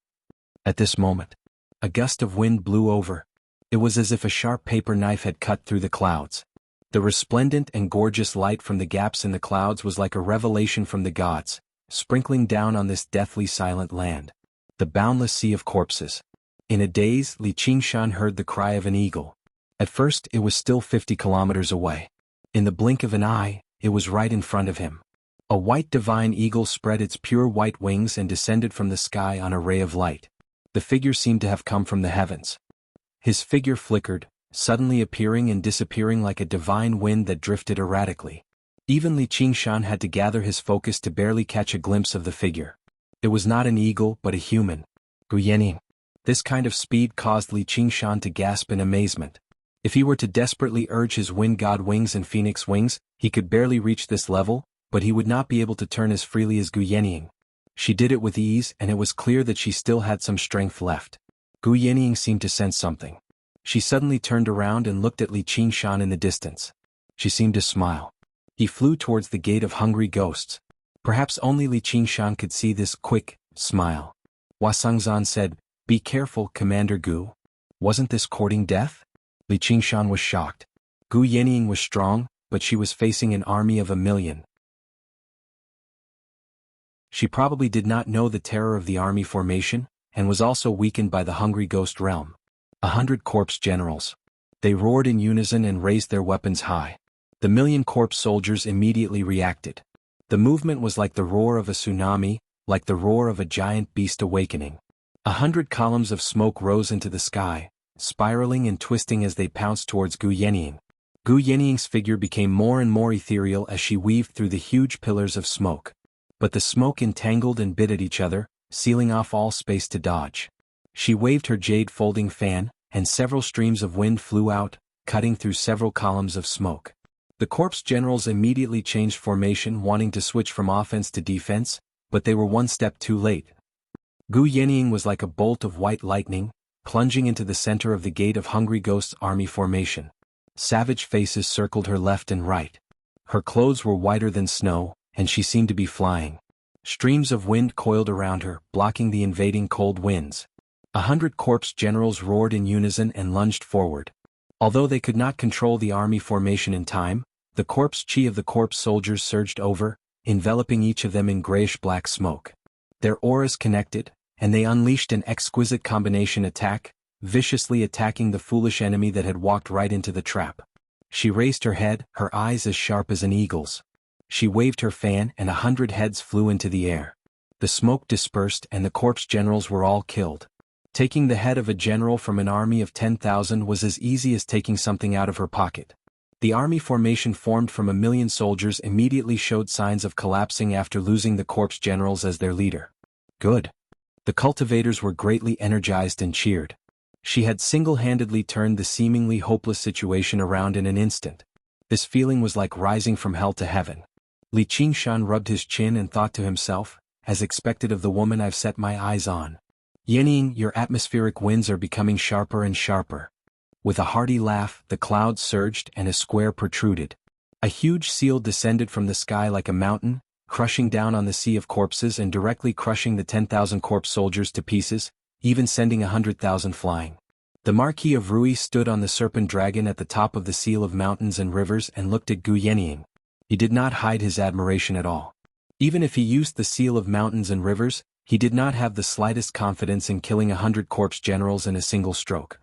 At this moment, a gust of wind blew over. It was as if a sharp paper knife had cut through the clouds. The resplendent and gorgeous light from the gaps in the clouds was like a revelation from the gods, sprinkling down on this deathly silent land. The boundless sea of corpses. In a daze, Li Qingshan heard the cry of an eagle. At first, it was still 50 kilometers away. In the blink of an eye, it was right in front of him. A white divine eagle spread its pure white wings and descended from the sky on a ray of light. The figure seemed to have come from the heavens. His figure flickered, suddenly appearing and disappearing like a divine wind that drifted erratically. Even Li Qingshan had to gather his focus to barely catch a glimpse of the figure. It was not an eagle but a human. Gu Yanning. This kind of speed caused Li Qingshan to gasp in amazement. If he were to desperately urge his wind god wings and phoenix wings, he could barely reach this level, but he would not be able to turn as freely as Gu Yanning. She did it with ease, and it was clear that she still had some strength left. Gu Yanning seemed to sense something. She suddenly turned around and looked at Li Qingshan in the distance. She seemed to smile. He flew towards the gate of hungry ghosts. Perhaps only Li Qingshan could see this quick smile. Hua Sengzan said, "Be careful, Commander Gu. Wasn't this courting death?" Li Qingshan was shocked. Gu Yanning was strong, but she was facing an army of 1,000,000. She probably did not know the terror of the army formation, and was also weakened by the hungry ghost realm. 100 corpse generals. They roared in unison and raised their weapons high. The 1,000,000 corpse soldiers immediately reacted. The movement was like the roar of a tsunami, like the roar of a giant beast awakening. 100 columns of smoke rose into the sky, spiraling and twisting as they pounced towards Gu Yanning. Gu Yanning's figure became more and more ethereal as she weaved through the huge pillars of smoke. But the smoke entangled and bit at each other, sealing off all space to dodge. She waved her jade folding fan, and several streams of wind flew out, cutting through several columns of smoke. The corpse generals immediately changed formation, wanting to switch from offense to defense, but they were one step too late. Gu Yanning was like a bolt of white lightning, plunging into the center of the gate of hungry ghosts' army formation. Savage faces circled her left and right. Her clothes were whiter than snow, and she seemed to be flying. Streams of wind coiled around her, blocking the invading cold winds. 100 corpse generals roared in unison and lunged forward. Although they could not control the army formation in time, the corpse chi of the corpse soldiers surged over, enveloping each of them in grayish-black smoke. Their auras connected, and they unleashed an exquisite combination attack, viciously attacking the foolish enemy that had walked right into the trap. She raised her head, her eyes as sharp as an eagle's. She waved her fan and 100 heads flew into the air. The smoke dispersed and the corpse generals were all killed. Taking the head of a general from an army of 10,000 was as easy as taking something out of her pocket. The army formation formed from 1,000,000 soldiers immediately showed signs of collapsing after losing the corpse generals as their leader. Good. The cultivators were greatly energized and cheered. She had single-handedly turned the seemingly hopeless situation around in an instant. This feeling was like rising from hell to heaven. Li Qingshan rubbed his chin and thought to himself, as expected of the woman I've set my eyes on. Yening, your atmospheric winds are becoming sharper and sharper. With a hearty laugh, the clouds surged and a square protruded. A huge seal descended from the sky like a mountain, crushing down on the sea of corpses and directly crushing the 10,000 corpse soldiers to pieces, even sending 100,000 flying. The Marquis of Rui stood on the serpent dragon at the top of the seal of mountains and rivers and looked at Gu Yening. He did not hide his admiration at all. Even if he used the seal of mountains and rivers, he did not have the slightest confidence in killing 100 corpse generals in a single stroke.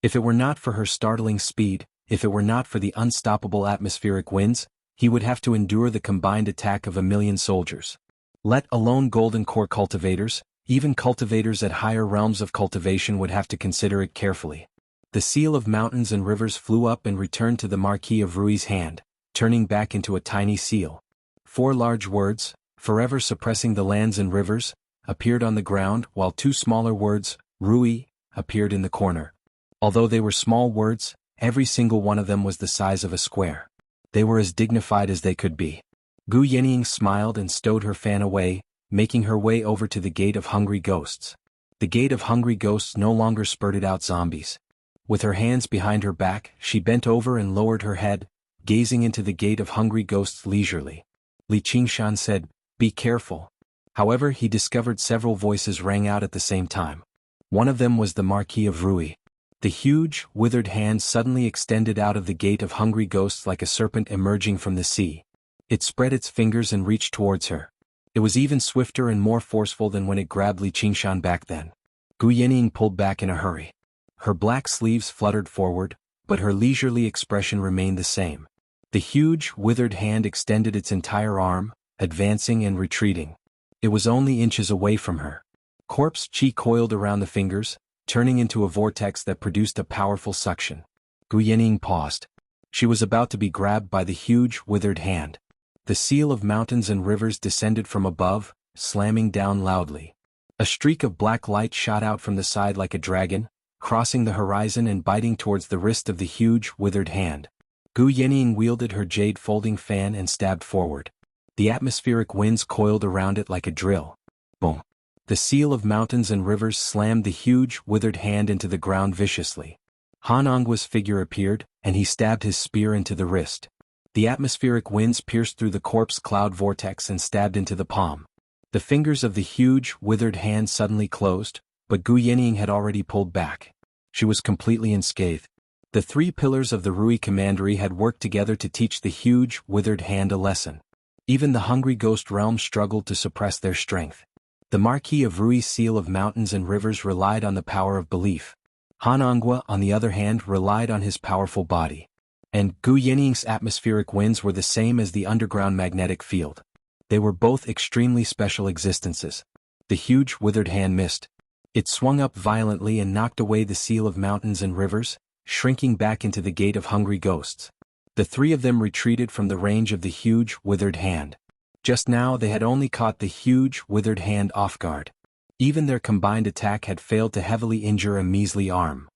If it were not for her startling speed, if it were not for the unstoppable atmospheric winds, he would have to endure the combined attack of 1,000,000 soldiers. Let alone golden core cultivators, even cultivators at higher realms of cultivation would have to consider it carefully. The seal of mountains and rivers flew up and returned to the Marquis of Rui's hand, turning back into a tiny seal. 4 large words, forever suppressing the lands and rivers, appeared on the ground while 2 smaller words, Rui, appeared in the corner. Although they were small words, every single one of them was the size of a square. They were as dignified as they could be. Gu Yening smiled and stowed her fan away, making her way over to the Gate of Hungry Ghosts. The Gate of Hungry Ghosts no longer spurted out zombies. With her hands behind her back, she bent over and lowered her head, gazing into the Gate of Hungry Ghosts leisurely. Li Qingshan said, "Be careful." However, he discovered several voices rang out at the same time. One of them was the Marquis of Rui. The huge, withered hand suddenly extended out of the Gate of Hungry Ghosts like a serpent emerging from the sea. It spread its fingers and reached towards her. It was even swifter and more forceful than when it grabbed Li Qingshan back then. Gu Yening pulled back in a hurry. Her black sleeves fluttered forward, but her leisurely expression remained the same. The huge, withered hand extended its entire arm, advancing and retreating. It was only inches away from her. Corpse chi coiled around the fingers, turning into a vortex that produced a powerful suction. Gu Yening paused. She was about to be grabbed by the huge, withered hand. The seal of mountains and rivers descended from above, slamming down loudly. A streak of black light shot out from the side like a dragon, crossing the horizon and biting towards the wrist of the huge, withered hand. Gu Yening wielded her jade folding fan and stabbed forward. The atmospheric winds coiled around it like a drill. Boom! The seal of mountains and rivers slammed the huge, withered hand into the ground viciously. Han Angwa's figure appeared, and he stabbed his spear into the wrist. The atmospheric winds pierced through the corpse cloud vortex and stabbed into the palm. The fingers of the huge, withered hand suddenly closed, but Gu Yening had already pulled back. She was completely unscathed. The 3 pillars of the Rui Commandery had worked together to teach the huge, withered hand a lesson. Even the hungry ghost realm struggled to suppress their strength. The Marquis of Rui's seal of mountains and rivers relied on the power of belief. Han Angwa, on the other hand, relied on his powerful body. And Gu Yening's atmospheric winds were the same as the underground magnetic field. They were both extremely special existences. The huge, withered hand missed. It swung up violently and knocked away the seal of mountains and rivers, shrinking back into the Gate of Hungry Ghosts. The 3 of them retreated from the range of the huge, withered hand. Just now they had only caught the huge, withered hand off guard. Even their combined attack had failed to heavily injure a measly arm.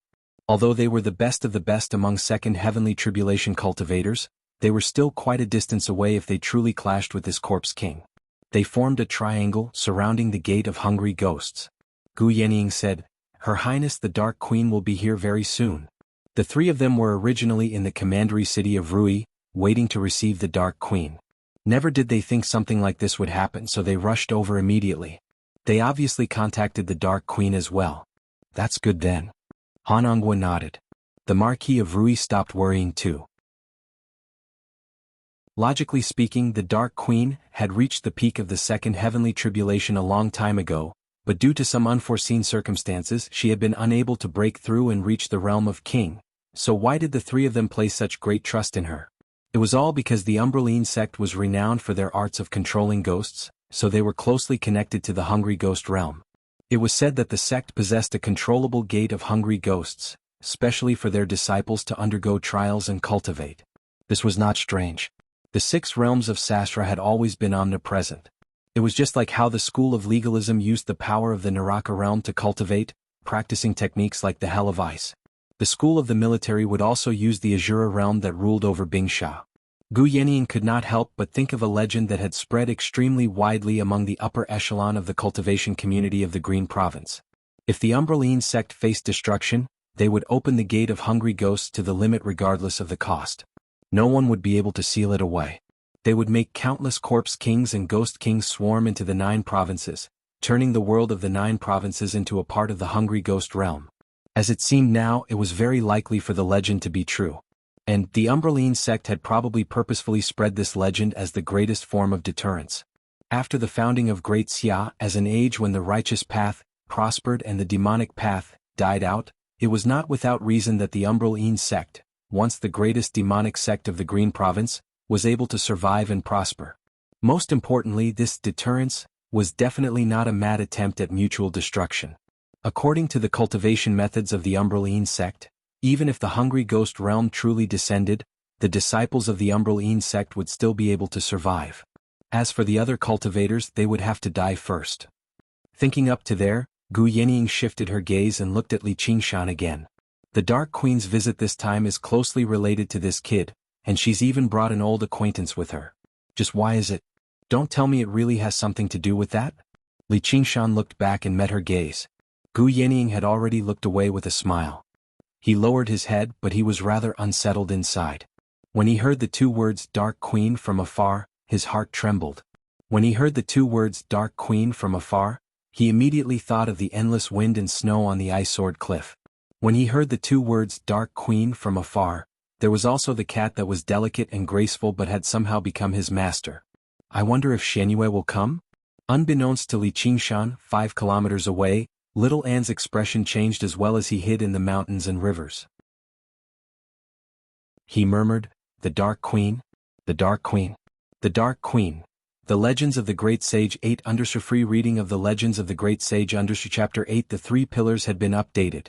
Although they were the best of the best among second heavenly tribulation cultivators, they were still quite a distance away if they truly clashed with this corpse king. They formed a triangle surrounding the Gate of Hungry Ghosts. Gu Yening said, "Her Highness the Dark Queen will be here very soon." The 3 of them were originally in the commandery city of Rui, waiting to receive the Dark Queen. Never did they think something like this would happen, so they rushed over immediately. They obviously contacted the Dark Queen as well. That's good then. Hanangwa nodded. The Marquis of Rui stopped worrying too. Logically speaking, the Dark Queen had reached the peak of the second heavenly tribulation a long time ago, but due to some unforeseen circumstances she had been unable to break through and reach the realm of King. So why did the three of them place such great trust in her? It was all because the Umbraline sect was renowned for their arts of controlling ghosts, so they were closely connected to the hungry ghost realm. It was said that the sect possessed a controllable gate of hungry ghosts, specially for their disciples to undergo trials and cultivate. This was not strange. The 6 realms of Sastra had always been omnipresent. It was just like how the school of legalism used the power of the Naraka realm to cultivate, practicing techniques like the Hell of Ice. The school of the military would also use the Azura realm that ruled over Bingsha. Gu Yannian could not help but think of a legend that had spread extremely widely among the upper echelon of the cultivation community of the Green Province. If the Umbraline sect faced destruction, they would open the gate of hungry ghosts to the limit regardless of the cost. No one would be able to seal it away. They would make countless corpse kings and ghost kings swarm into the 9 provinces, turning the world of the 9 provinces into a part of the hungry ghost realm. As it seemed now, it was very likely for the legend to be true. And the Umbraline sect had probably purposefully spread this legend as the greatest form of deterrence. After the founding of Great Xia, as an age when the righteous path prospered and the demonic path died out, it was not without reason that the Umbraline sect, once the greatest demonic sect of the Green Province, was able to survive and prosper. Most importantly, this deterrence was definitely not a mad attempt at mutual destruction. According to the cultivation methods of the Umbraline sect, even if the hungry ghost realm truly descended, the disciples of the Umbraline sect would still be able to survive. As for the other cultivators, they would have to die first. Thinking up to there, Gu Yannian shifted her gaze and looked at Li Qingshan again. The Dark Queen's visit this time is closely related to this kid, and she's even brought an old acquaintance with her. Just why is it? Don't tell me it really has something to do with that? Li Qingshan looked back and met her gaze. Gu Yannian had already looked away with a smile. He lowered his head, but he was rather unsettled inside. When he heard the 2 words Dark Queen from afar, his heart trembled. When he heard the 2 words Dark Queen from afar, he immediately thought of the endless wind and snow on the ice-sword cliff. When he heard the 2 words Dark Queen from afar, there was also the cat that was delicate and graceful but had somehow become his master. I wonder if Shenyue will come? Unbeknownst to Li Qingshan, 5 kilometers away, Little An's expression changed as well as he hid in the mountains and rivers. He murmured, "The Dark Queen? The Dark Queen? The Dark Queen." The Legends of the Great Sage 8 Free reading of the Legends of the Great Sage Chapter 8. The 3 pillars had been updated.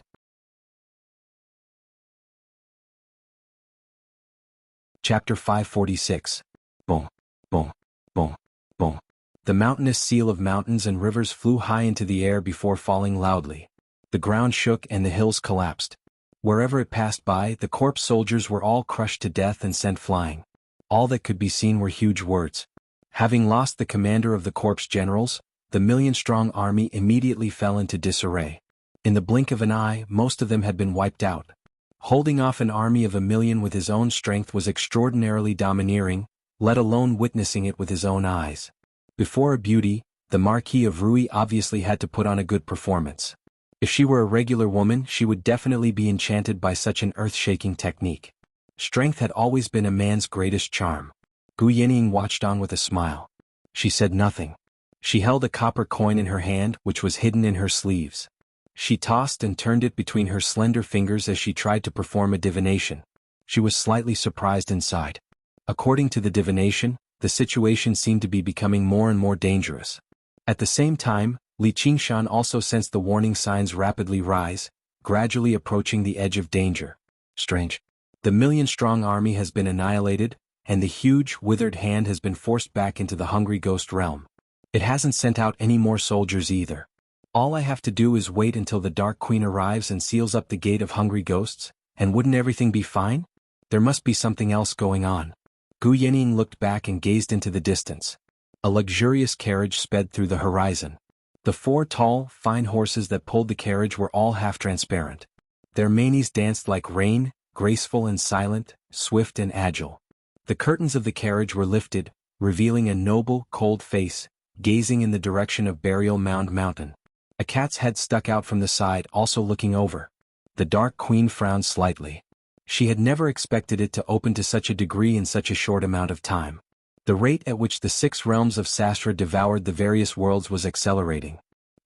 Chapter 546. Boom, boom, boom, boom. The mountainous seal of mountains and rivers flew high into the air before falling loudly. The ground shook and the hills collapsed. Wherever it passed by, the corpse soldiers were all crushed to death and sent flying. All that could be seen were huge words. Having lost the commander of the corpse generals, the million-strong army immediately fell into disarray. In the blink of an eye, most of them had been wiped out. Holding off an army of 1,000,000 with his own strength was extraordinarily domineering, let alone witnessing it with his own eyes. Before a beauty, the Marquis of Rui obviously had to put on a good performance. If she were a regular woman, she would definitely be enchanted by such an earth-shaking technique. Strength had always been a man's greatest charm. Gu Yannian watched on with a smile. She said nothing. She held a copper coin in her hand, which was hidden in her sleeves. She tossed and turned it between her slender fingers as she tried to perform a divination. She was slightly surprised inside. According to the divination, the situation seemed to be becoming more and more dangerous. At the same time, Li Qingshan also sensed the warning signs rapidly rise, gradually approaching the edge of danger. Strange. The million-strong army has been annihilated, and the huge, withered hand has been forced back into the hungry ghost realm. It hasn't sent out any more soldiers either. All I have to do is wait until the Dark Queen arrives and seals up the gate of hungry ghosts, and wouldn't everything be fine? There must be something else going on. Gu Yannian looked back and gazed into the distance. A luxurious carriage sped through the horizon. The 4 tall, fine horses that pulled the carriage were all half-transparent. Their manes danced like rain, graceful and silent, swift and agile. The curtains of the carriage were lifted, revealing a noble, cold face, gazing in the direction of Burial Mound Mountain. A cat's head stuck out from the side, also looking over. The Dark Queen frowned slightly. She had never expected it to open to such a degree in such a short amount of time. The rate at which the 6 realms of Sastra devoured the various worlds was accelerating.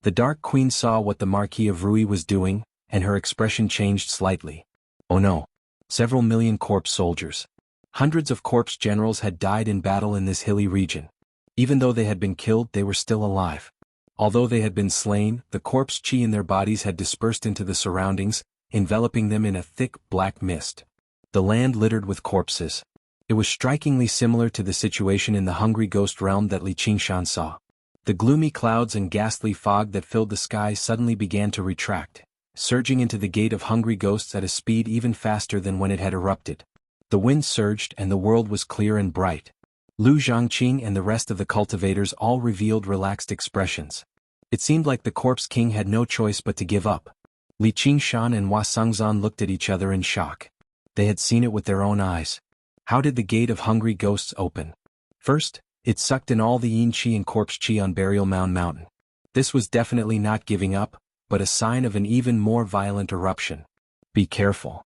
The Dark Queen saw what the Marquis of Rui was doing, and her expression changed slightly. Oh no. Several million corpse soldiers. Hundreds of corpse generals had died in battle in this hilly region. Even though they had been killed, they were still alive. Although they had been slain, the corpse chi in their bodies had dispersed into the surroundings, enveloping them in a thick, black mist. The land littered with corpses. It was strikingly similar to the situation in the hungry ghost realm that Li Qingshan saw. The gloomy clouds and ghastly fog that filled the sky suddenly began to retract, surging into the gate of hungry ghosts at a speed even faster than when it had erupted. The wind surged and the world was clear and bright. Lu Zhangqing and the rest of the cultivators all revealed relaxed expressions. It seemed like the Corpse King had no choice but to give up. Li Qingshan and Hua Sengzan looked at each other in shock. They had seen it with their own eyes. How did the gate of hungry ghosts open? First, it sucked in all the yin qi and corpse qi on Burial Mound Mountain. This was definitely not giving up, but a sign of an even more violent eruption. Be careful.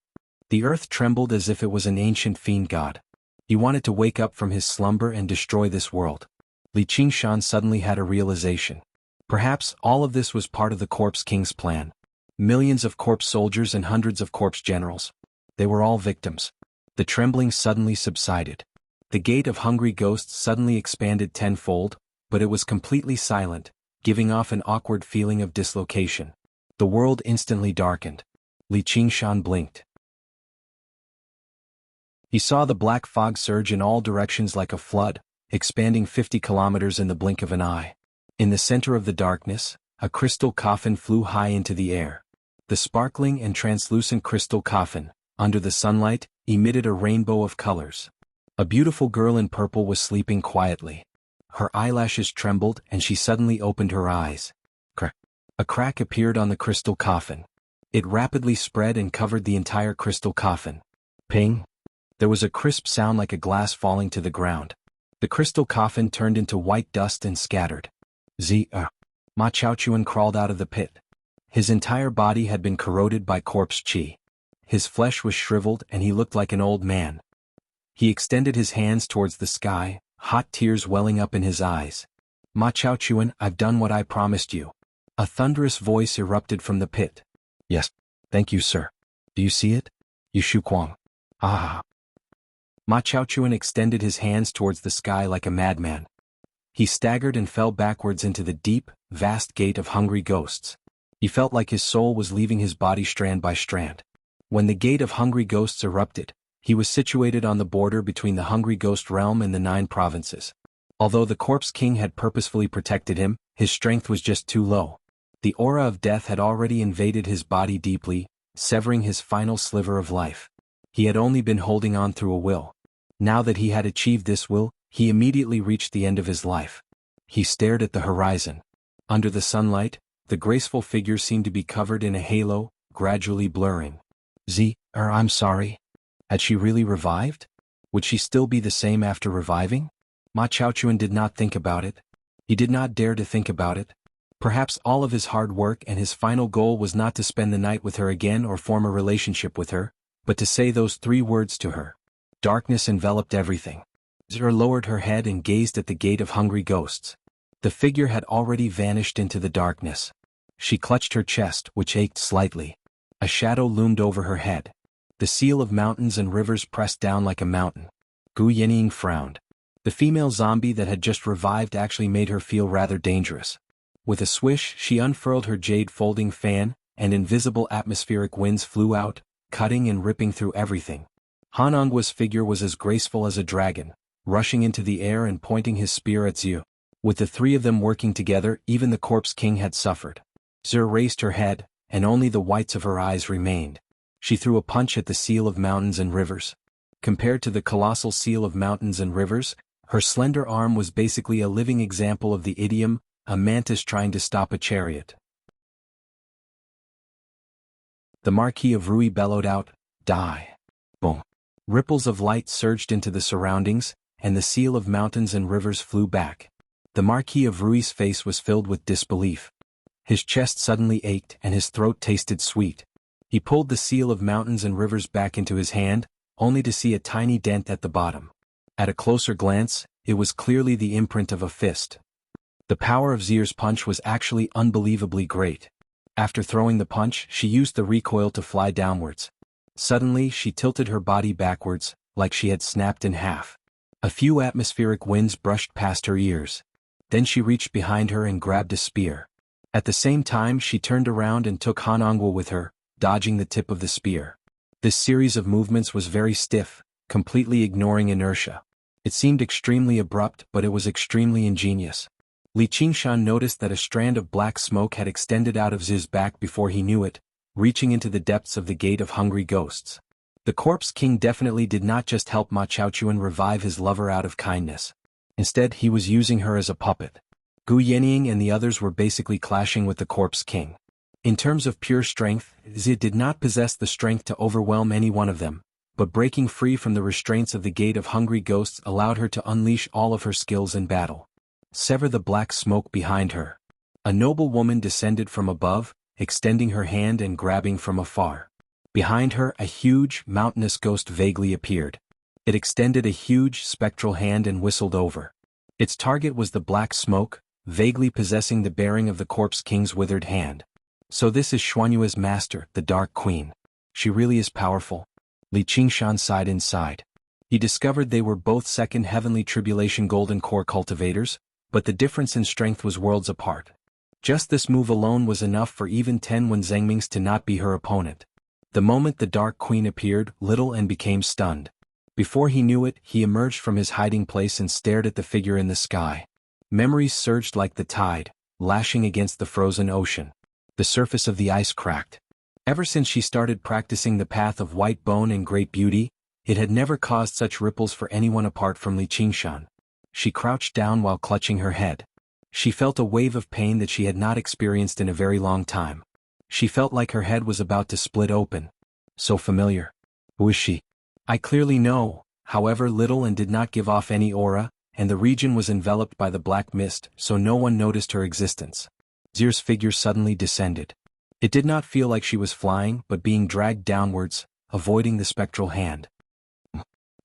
The earth trembled as if it was an ancient fiend god. He wanted to wake up from his slumber and destroy this world. Li Qingshan suddenly had a realization. Perhaps all of this was part of the Corpse King's plan. Millions of corpse soldiers and hundreds of corpse generals. They were all victims. The trembling suddenly subsided. The gate of hungry ghosts suddenly expanded tenfold, but it was completely silent, giving off an awkward feeling of dislocation. The world instantly darkened. Li Qingshan blinked. He saw the black fog surge in all directions like a flood, expanding 50 kilometers in the blink of an eye. In the center of the darkness, a crystal coffin flew high into the air. The sparkling and translucent crystal coffin, under the sunlight, emitted a rainbow of colors. A beautiful girl in purple was sleeping quietly. Her eyelashes trembled and she suddenly opened her eyes. Crack. A crack appeared on the crystal coffin. It rapidly spread and covered the entire crystal coffin. Ping! There was a crisp sound like a glass falling to the ground. The crystal coffin turned into white dust and scattered. Ma Chaochuan crawled out of the pit. His entire body had been corroded by corpse qi. His flesh was shriveled and he looked like an old man. He extended his hands towards the sky, hot tears welling up in his eyes. Ma Chaochuan, I've done what I promised you. A thunderous voice erupted from the pit. Yes. Thank you, sir. Do you see it? Yushu Kuang. Ah. Ma Chaochuan extended his hands towards the sky like a madman. He staggered and fell backwards into the deep, vast gate of hungry ghosts. He felt like his soul was leaving his body strand by strand. When the gate of hungry ghosts erupted, he was situated on the border between the hungry ghost realm and the 9 provinces. Although the Corpse King had purposefully protected him, his strength was just too low. The aura of death had already invaded his body deeply, severing his final sliver of life. He had only been holding on through a will. Now that he had achieved this will, he immediately reached the end of his life. He stared at the horizon. Under the sunlight, the graceful figure seemed to be covered in a halo, gradually blurring. I'm sorry. Had she really revived? Would she still be the same after reviving? Ma Chaochuan did not think about it. He did not dare to think about it. Perhaps all of his hard work and his final goal was not to spend the night with her again or form a relationship with her, but to say those 3 words to her. Darkness enveloped everything. Zir lowered her head and gazed at the gate of hungry ghosts. The figure had already vanished into the darkness. She clutched her chest, which ached slightly. A shadow loomed over her head. The seal of mountains and rivers pressed down like a mountain. Gu Yenying frowned. The female zombie that had just revived actually made her feel rather dangerous. With a swish, she unfurled her jade folding fan, and invisible atmospheric winds flew out, cutting and ripping through everything. Han Ongwa's figure was as graceful as a dragon, rushing into the air and pointing his spear at Zhu. With the 3 of them working together, even the Corpse King had suffered. Zhu raised her head, and only the whites of her eyes remained. She threw a punch at the seal of mountains and rivers. Compared to the colossal seal of mountains and rivers, her slender arm was basically a living example of the idiom, a mantis trying to stop a chariot. The Marquis of Rui bellowed out, "Die!" Boom. Ripples of light surged into the surroundings, and the seal of mountains and rivers flew back. The Marquis of Rui's face was filled with disbelief. His chest suddenly ached and his throat tasted sweet. He pulled the seal of mountains and rivers back into his hand, only to see a tiny dent at the bottom. At a closer glance, it was clearly the imprint of a fist. The power of Zier's punch was actually unbelievably great. After throwing the punch, she used the recoil to fly downwards. Suddenly, she tilted her body backwards, like she had snapped in half. A few atmospheric winds brushed past her ears. Then she reached behind her and grabbed a spear. At the same time, she turned around and took Hanangwa with her, dodging the tip of the spear. This series of movements was very stiff, completely ignoring inertia. It seemed extremely abrupt, but it was extremely ingenious. Li Qingshan noticed that a strand of black smoke had extended out of Zier's back before he knew it, reaching into the depths of the Gate of Hungry Ghosts. The Corpse King definitely did not just help Ma Chaochuan revive his lover out of kindness. Instead, he was using her as a puppet. Gu Yenying and the others were basically clashing with the Corpse King. In terms of pure strength, Zier did not possess the strength to overwhelm any one of them, but breaking free from the restraints of the Gate of Hungry Ghosts allowed her to unleash all of her skills in battle. Sever the black smoke behind her. A noble woman descended from above, extending her hand and grabbing from afar. Behind her, a huge, mountainous ghost vaguely appeared. It extended a huge, spectral hand and whistled over. Its target was the black smoke, vaguely possessing the bearing of the Corpse King's withered hand. So this is Xuanyue's master, the Dark Queen. She really is powerful. Li Qingshan sighed inside. He discovered they were both second heavenly tribulation golden core cultivators, but the difference in strength was worlds apart. Just this move alone was enough for even 10 Wen Zhengmings to not be her opponent. The moment the Dark Queen appeared, Little and became stunned. Before he knew it, he emerged from his hiding place and stared at the figure in the sky. Memories surged like the tide, lashing against the frozen ocean. The surface of the ice cracked. Ever since she started practicing the path of white bone and great beauty, it had never caused such ripples for anyone apart from Li Qingshan. She crouched down while clutching her head. She felt a wave of pain that she had not experienced in a very long time. She felt like her head was about to split open. So familiar. Who is she? I clearly know, however, Little and did not give off any aura, and the region was enveloped by the black mist, so no one noticed her existence. Zier's figure suddenly descended. It did not feel like she was flying, but being dragged downwards, avoiding the spectral hand.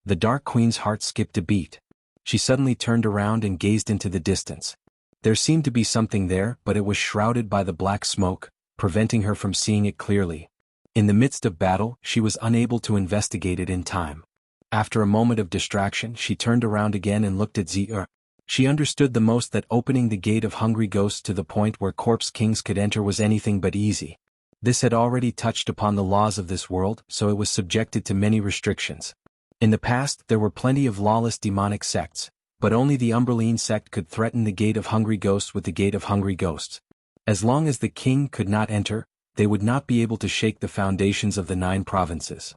The Dark Queen's heart skipped a beat. She suddenly turned around and gazed into the distance. There seemed to be something there, but it was shrouded by the black smoke, preventing her from seeing it clearly. In the midst of battle, she was unable to investigate it in time. After a moment of distraction, she turned around again and looked at Zier. She understood the most that opening the Gate of Hungry Ghosts to the point where Corpse Kings could enter was anything but easy. This had already touched upon the laws of this world, so it was subjected to many restrictions. In the past, there were plenty of lawless demonic sects, but only the Umberline sect could threaten the Gate of Hungry Ghosts with the Gate of Hungry Ghosts. As long as the king could not enter, they would not be able to shake the foundations of the 9 provinces.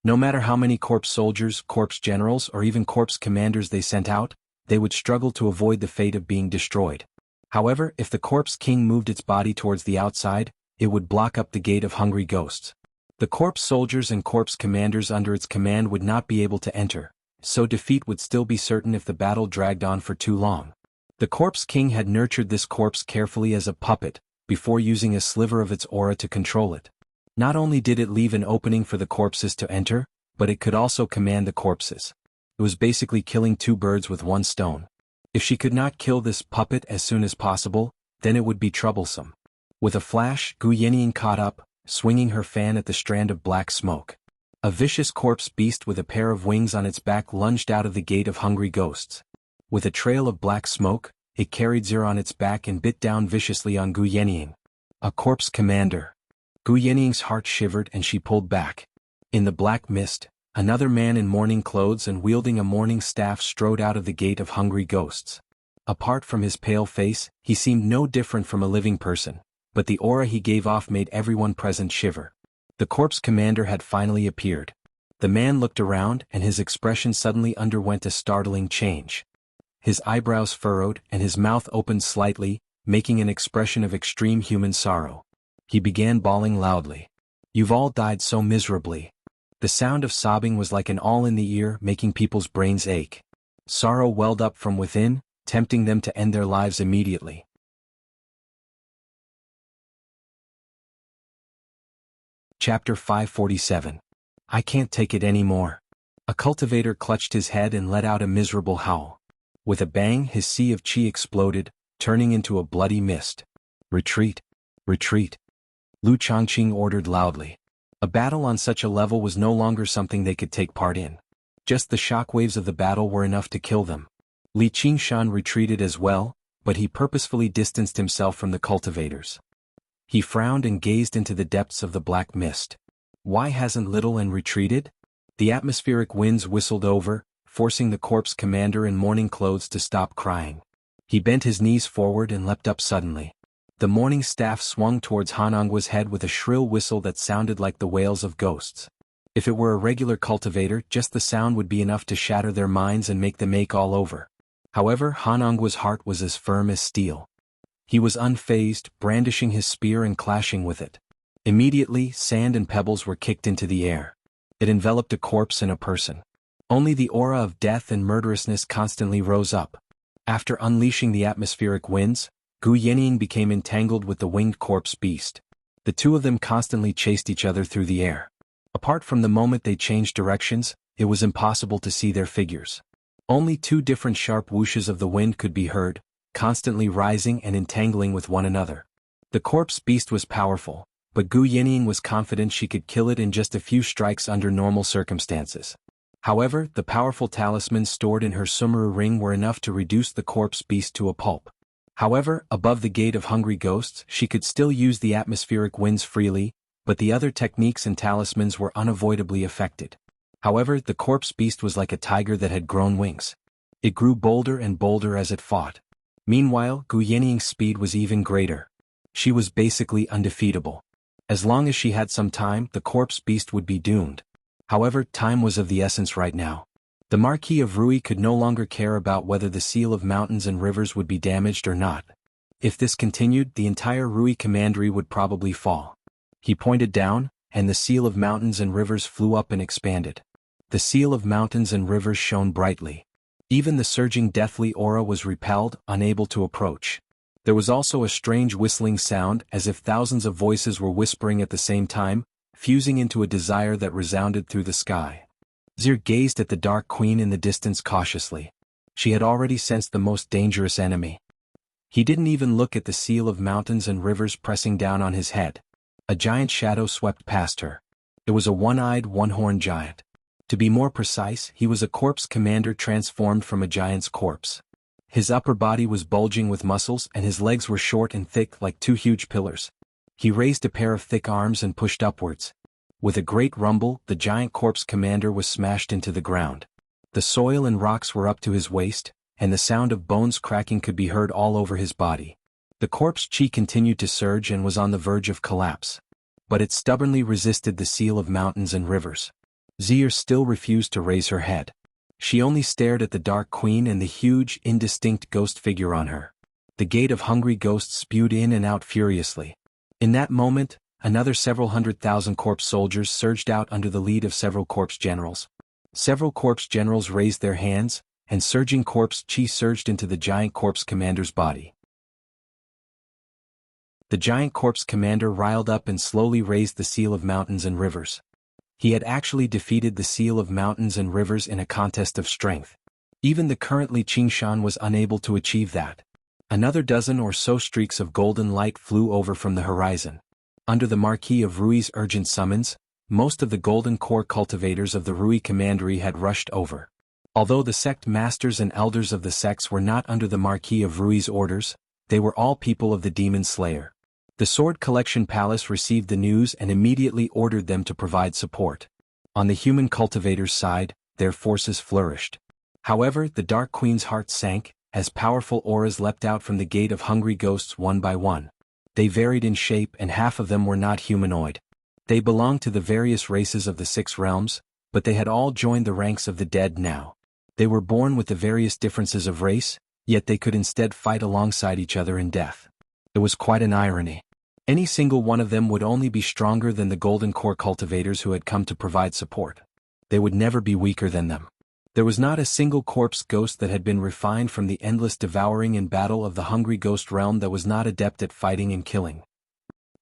No matter how many corpse soldiers, corpse generals, or even corpse commanders they sent out, they would struggle to avoid the fate of being destroyed. However, if the Corpse King moved its body towards the outside, it would block up the Gate of Hungry Ghosts. The corpse soldiers and corpse commanders under its command would not be able to enter, so defeat would still be certain if the battle dragged on for too long. The Corpse King had nurtured this corpse carefully as a puppet, before using a sliver of its aura to control it. Not only did it leave an opening for the corpses to enter, but it could also command the corpses. It was basically killing 2 birds with 1 stone. If she could not kill this puppet as soon as possible, then it would be troublesome. With a flash, Gu Yenying caught up, swinging her fan at the strand of black smoke. A vicious corpse beast with a pair of wings on its back lunged out of the Gate of Hungry Ghosts. With a trail of black smoke, it carried Zier on its back and bit down viciously on Gu Yenying. A corpse commander. Gu Yenying's heart shivered and she pulled back. In the black mist, another man in mourning clothes and wielding a mourning staff strode out of the Gate of Hungry Ghosts. Apart from his pale face, he seemed no different from a living person, but the aura he gave off made everyone present shiver. The corpse commander had finally appeared. The man looked around and his expression suddenly underwent a startling change. His eyebrows furrowed and his mouth opened slightly, making an expression of extreme human sorrow. He began bawling loudly. "You've all died so miserably." The sound of sobbing was like an awl in the ear, making people's brains ache. Sorrow welled up from within, tempting them to end their lives immediately. Chapter 547. I can't take it anymore. A cultivator clutched his head and let out a miserable howl. With a bang, his sea of chi exploded, turning into a bloody mist. Retreat! Retreat! Lu Chongqing ordered loudly. A battle on such a level was no longer something they could take part in. Just the shockwaves of the battle were enough to kill them. Li Qingshan retreated as well, but he purposefully distanced himself from the cultivators. He frowned and gazed into the depths of the black mist. Why hasn't Little N retreated? The atmospheric winds whistled over, forcing the corpse commander in mourning clothes to stop crying. He bent his knees forward and leapt up suddenly. The mourning staff swung towards Hanangwa's head with a shrill whistle that sounded like the wails of ghosts. If it were a regular cultivator, just the sound would be enough to shatter their minds and make them ache all over. However, Hanangwa's heart was as firm as steel. He was unfazed, brandishing his spear and clashing with it. Immediately, sand and pebbles were kicked into the air. It enveloped a corpse and a person. Only the aura of death and murderousness constantly rose up. After unleashing the atmospheric winds, Gu Yenying became entangled with the winged corpse beast. The two of them constantly chased each other through the air. Apart from the moment they changed directions, it was impossible to see their figures. Only two different sharp whooshes of the wind could be heard, constantly rising and entangling with one another. The corpse beast was powerful, but Gu Yenying was confident she could kill it in just a few strikes under normal circumstances. However, the powerful talismans stored in her Sumeru ring were enough to reduce the corpse beast to a pulp. However, above the gate of hungry ghosts, she could still use the atmospheric winds freely, but the other techniques and talismans were unavoidably affected. However, the corpse beast was like a tiger that had grown wings. It grew bolder and bolder as it fought. Meanwhile, Gu Yenying's speed was even greater. She was basically undefeatable. As long as she had some time, the corpse beast would be doomed. However, time was of the essence right now. The Marquis of Rui could no longer care about whether the seal of mountains and rivers would be damaged or not. If this continued, the entire Rui commandery would probably fall. He pointed down, and the seal of mountains and rivers flew up and expanded. The seal of mountains and rivers shone brightly. Even the surging deathly aura was repelled, unable to approach. There was also a strange whistling sound, as if thousands of voices were whispering at the same time, fusing into a desire that resounded through the sky. Zir gazed at the Dark Queen in the distance cautiously. She had already sensed the most dangerous enemy. He didn't even look at the seal of mountains and rivers pressing down on his head. A giant shadow swept past her. It was a one-eyed, one-horned giant. To be more precise, he was a corpse commander transformed from a giant's corpse. His upper body was bulging with muscles and his legs were short and thick like two huge pillars. He raised a pair of thick arms and pushed upwards. With a great rumble, the giant corpse commander was smashed into the ground. The soil and rocks were up to his waist, and the sound of bones cracking could be heard all over his body. The corpse chi continued to surge and was on the verge of collapse. But it stubbornly resisted the seal of mountains and rivers. Zir still refused to raise her head. She only stared at the Dark Queen and the huge, indistinct ghost figure on her. The gate of hungry ghosts spewed in and out furiously. In that moment, another several 100,000 corpse soldiers surged out under the lead of several corpse generals. Several corpse generals raised their hands, and surging corpse chi surged into the giant corpse commander's body. The giant corpse commander riled up and slowly raised the seal of mountains and rivers. He had actually defeated the seal of mountains and rivers in a contest of strength. Even the currently Qingshan was unable to achieve that. Another dozen or so streaks of golden light flew over from the horizon. Under the Marquis of Rui's urgent summons, most of the golden core cultivators of the Rui commandery had rushed over. Although the sect masters and elders of the sects were not under the Marquis of Rui's orders, they were all people of the Demon Slayer. The Sword Collection Palace received the news and immediately ordered them to provide support. On the human cultivators' side, their forces flourished. However, the Dark Queen's heart sank, as powerful auras leapt out from the gate of hungry ghosts one by one. They varied in shape and half of them were not humanoid. They belonged to the various races of the 6 realms, but they had all joined the ranks of the dead now. They were born with the various differences of race, yet they could instead fight alongside each other in death. It was quite an irony. Any single one of them would only be stronger than the golden core cultivators who had come to provide support. They would never be weaker than them. There was not a single corpse ghost that had been refined from the endless devouring and battle of the hungry ghost realm that was not adept at fighting and killing.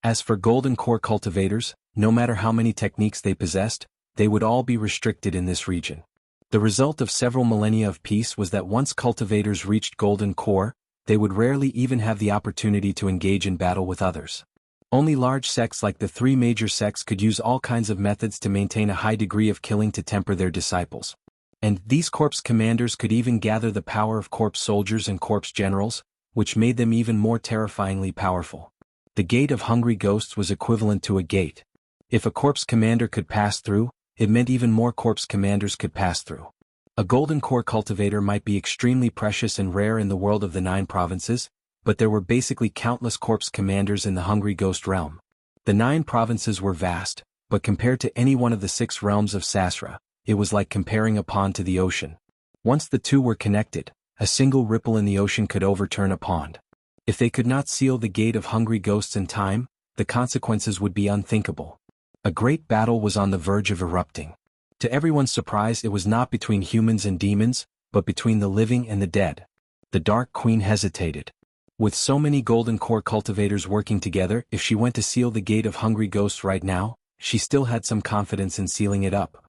As for golden core cultivators, no matter how many techniques they possessed, they would all be restricted in this region. The result of several millennia of peace was that once cultivators reached golden core, they would rarely even have the opportunity to engage in battle with others. Only large sects like the three major sects could use all kinds of methods to maintain a high degree of killing to temper their disciples. And these corpse commanders could even gather the power of corpse soldiers and corpse generals, which made them even more terrifyingly powerful. The gate of hungry ghosts was equivalent to a gate. If a corpse commander could pass through, it meant even more corpse commanders could pass through. A golden core cultivator might be extremely precious and rare in the world of the 9 provinces, but there were basically countless corpse commanders in the hungry ghost realm. The 9 provinces were vast, but compared to any one of the 6 realms of Sasra, it was like comparing a pond to the ocean. Once the two were connected, a single ripple in the ocean could overturn a pond. If they could not seal the gate of hungry ghosts in time, the consequences would be unthinkable. A great battle was on the verge of erupting. To everyone's surprise, it was not between humans and demons, but between the living and the dead. The Dark Queen hesitated. With so many golden core cultivators working together, if she went to seal the gate of hungry ghosts right now, she still had some confidence in sealing it up.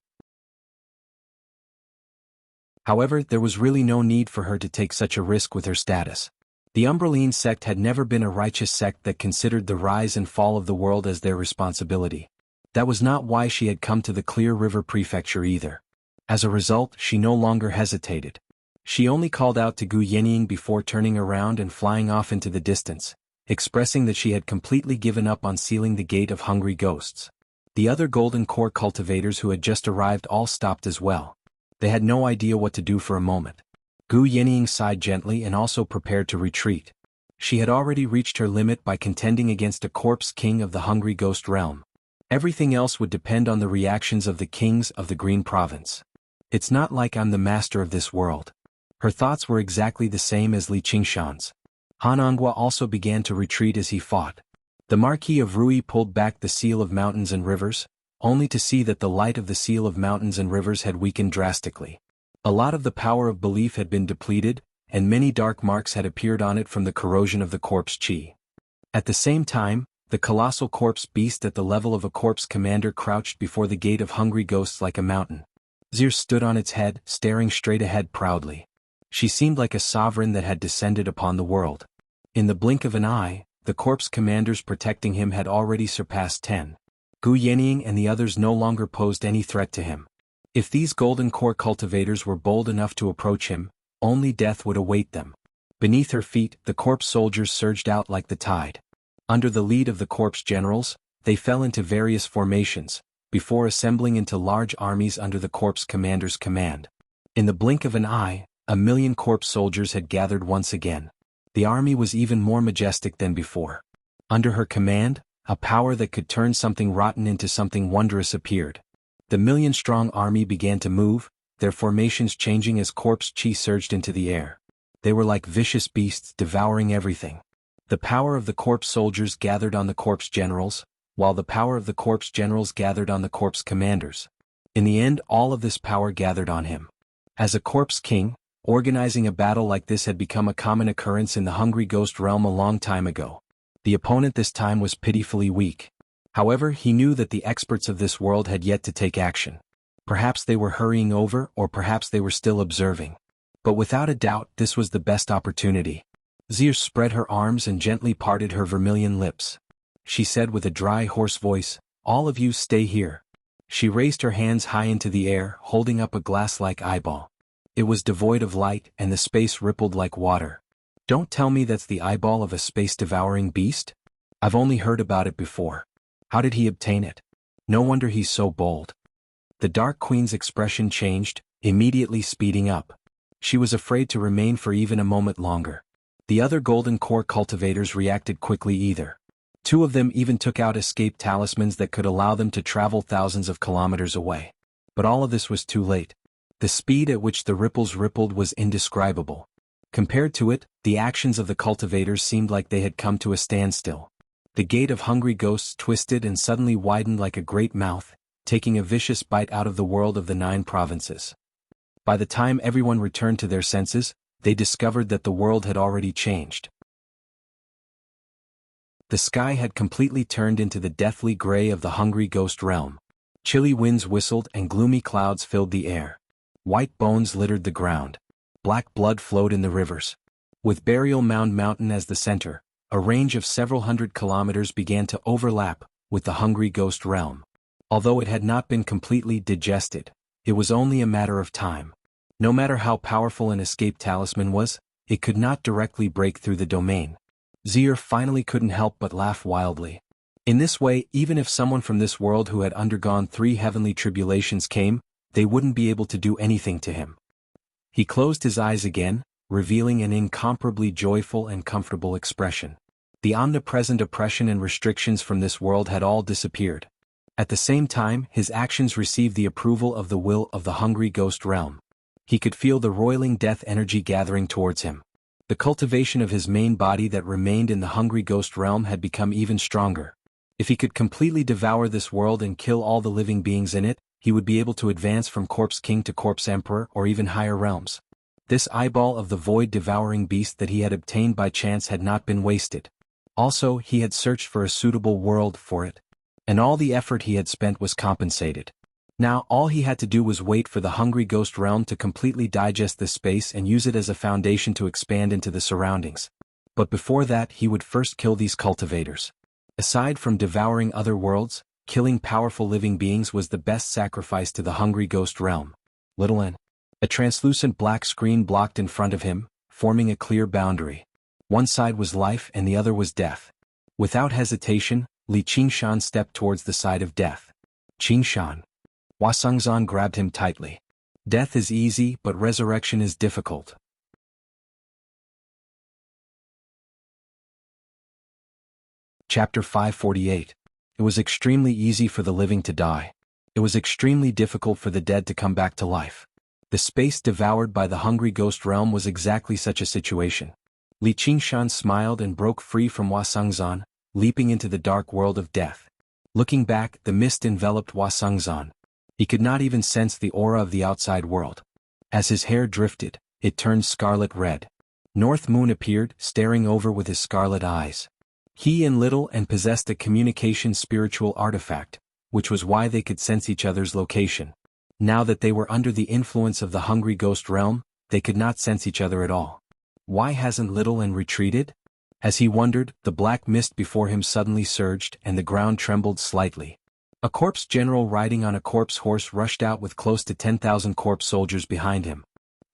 However, there was really no need for her to take such a risk with her status. The Umbraline sect had never been a righteous sect that considered the rise and fall of the world as their responsibility. That was not why she had come to the Clear River Prefecture either. As a result, she no longer hesitated. She only called out to Gu Yenying before turning around and flying off into the distance, expressing that she had completely given up on sealing the gate of hungry ghosts. The other golden core cultivators who had just arrived all stopped as well. They had no idea what to do for a moment. Gu Yenying sighed gently and also prepared to retreat. She had already reached her limit by contending against a corpse king of the hungry ghost realm. Everything else would depend on the reactions of the kings of the Green Province. It's not like I'm the master of this world. Her thoughts were exactly the same as Li Qingshan's. Han Anghua also began to retreat as he fought. The Marquis of Rui pulled back the seal of mountains and rivers, only to see that the light of the seal of mountains and rivers had weakened drastically. A lot of the power of belief had been depleted, and many dark marks had appeared on it from the corrosion of the corpse chi. At the same time, the colossal corpse beast at the level of a corpse commander crouched before the gate of hungry ghosts like a mountain. Zir stood on its head, staring straight ahead proudly. She seemed like a sovereign that had descended upon the world. In the blink of an eye, the corpse commanders protecting him had already surpassed 10. Gu Yenying and the others no longer posed any threat to him. If these golden core cultivators were bold enough to approach him, only death would await them. Beneath her feet, the corpse soldiers surged out like the tide. Under the lead of the corpse generals, they fell into various formations, before assembling into large armies under the corpse commander's command. In the blink of an eye, 1,000,000 corpse soldiers had gathered once again. The army was even more majestic than before. Under her command, a power that could turn something rotten into something wondrous appeared. The 1,000,000-strong army began to move, their formations changing as corpse chi surged into the air. They were like vicious beasts devouring everything. The power of the corpse soldiers gathered on the corpse generals, while the power of the corpse generals gathered on the corpse commanders. In the end, all of this power gathered on him. As a corpse king, organizing a battle like this had become a common occurrence in the hungry ghost realm a long time ago. The opponent this time was pitifully weak. However, he knew that the experts of this world had yet to take action. Perhaps they were hurrying over, or perhaps they were still observing. But without a doubt, this was the best opportunity. Zir spread her arms and gently parted her vermilion lips. She said with a dry, hoarse voice, "All of you stay here." She raised her hands high into the air, holding up a glass-like eyeball. It was devoid of light, and the space rippled like water. Don't tell me that's the eyeball of a space-devouring beast? I've only heard about it before. How did he obtain it? No wonder he's so bold. The Dark Queen's expression changed, immediately speeding up. She was afraid to remain for even a moment longer. The other golden core cultivators reacted quickly either. 2 of them even took out escape talismans that could allow them to travel thousands of kilometers away. But all of this was too late. The speed at which the ripples rippled was indescribable. Compared to it, the actions of the cultivators seemed like they had come to a standstill. The gate of hungry ghosts twisted and suddenly widened like a great mouth, taking a vicious bite out of the world of the 9 provinces. By the time everyone returned to their senses, they discovered that the world had already changed. The sky had completely turned into the deathly gray of the hungry ghost realm. Chilly winds whistled and gloomy clouds filled the air. White bones littered the ground. Black blood flowed in the rivers. With Burial Mound Mountain as the center, a range of several hundred kilometers began to overlap with the hungry ghost realm. Although it had not been completely digested, it was only a matter of time. No matter how powerful an escape talisman was, it could not directly break through the domain. Zier finally couldn't help but laugh wildly. In this way, even if someone from this world who had undergone 3 heavenly tribulations came, they wouldn't be able to do anything to him. He closed his eyes again, revealing an incomparably joyful and comfortable expression. The omnipresent oppression and restrictions from this world had all disappeared. At the same time, his actions received the approval of the will of the hungry ghost realm. He could feel the roiling death energy gathering towards him. The cultivation of his main body that remained in the hungry ghost realm had become even stronger. If he could completely devour this world and kill all the living beings in it, he would be able to advance from Corpse King to Corpse Emperor or even higher realms. This eyeball of the void-devouring beast that he had obtained by chance had not been wasted. Also, he had searched for a suitable world for it. And all the effort he had spent was compensated. Now, all he had to do was wait for the hungry ghost realm to completely digest this space and use it as a foundation to expand into the surroundings. But before that, he would first kill these cultivators. Aside from devouring other worlds, killing powerful living beings was the best sacrifice to the hungry ghost realm. Little N. A translucent black screen blocked in front of him, forming a clear boundary. One side was life and the other was death. Without hesitation, Li Qingshan stepped towards the side of death. Qingshan. Wasungzan grabbed him tightly. Death is easy, but resurrection is difficult. Chapter 548. It was extremely easy for the living to die. It was extremely difficult for the dead to come back to life. The space devoured by the hungry ghost realm was exactly such a situation. Li Qingshan smiled and broke free from Wasungzan, leaping into the dark world of death. Looking back, the mist enveloped Wasungzan. He could not even sense the aura of the outside world. As his hair drifted, it turned scarlet red. North Moon appeared, staring over with his scarlet eyes. He and Little N possessed a communication spiritual artifact, which was why they could sense each other's location. Now that they were under the influence of the hungry ghost realm, they could not sense each other at all. Why hasn't Little N retreated? As he wondered, the black mist before him suddenly surged and the ground trembled slightly. A corpse general riding on a corpse horse rushed out with close to 10,000 corpse soldiers behind him.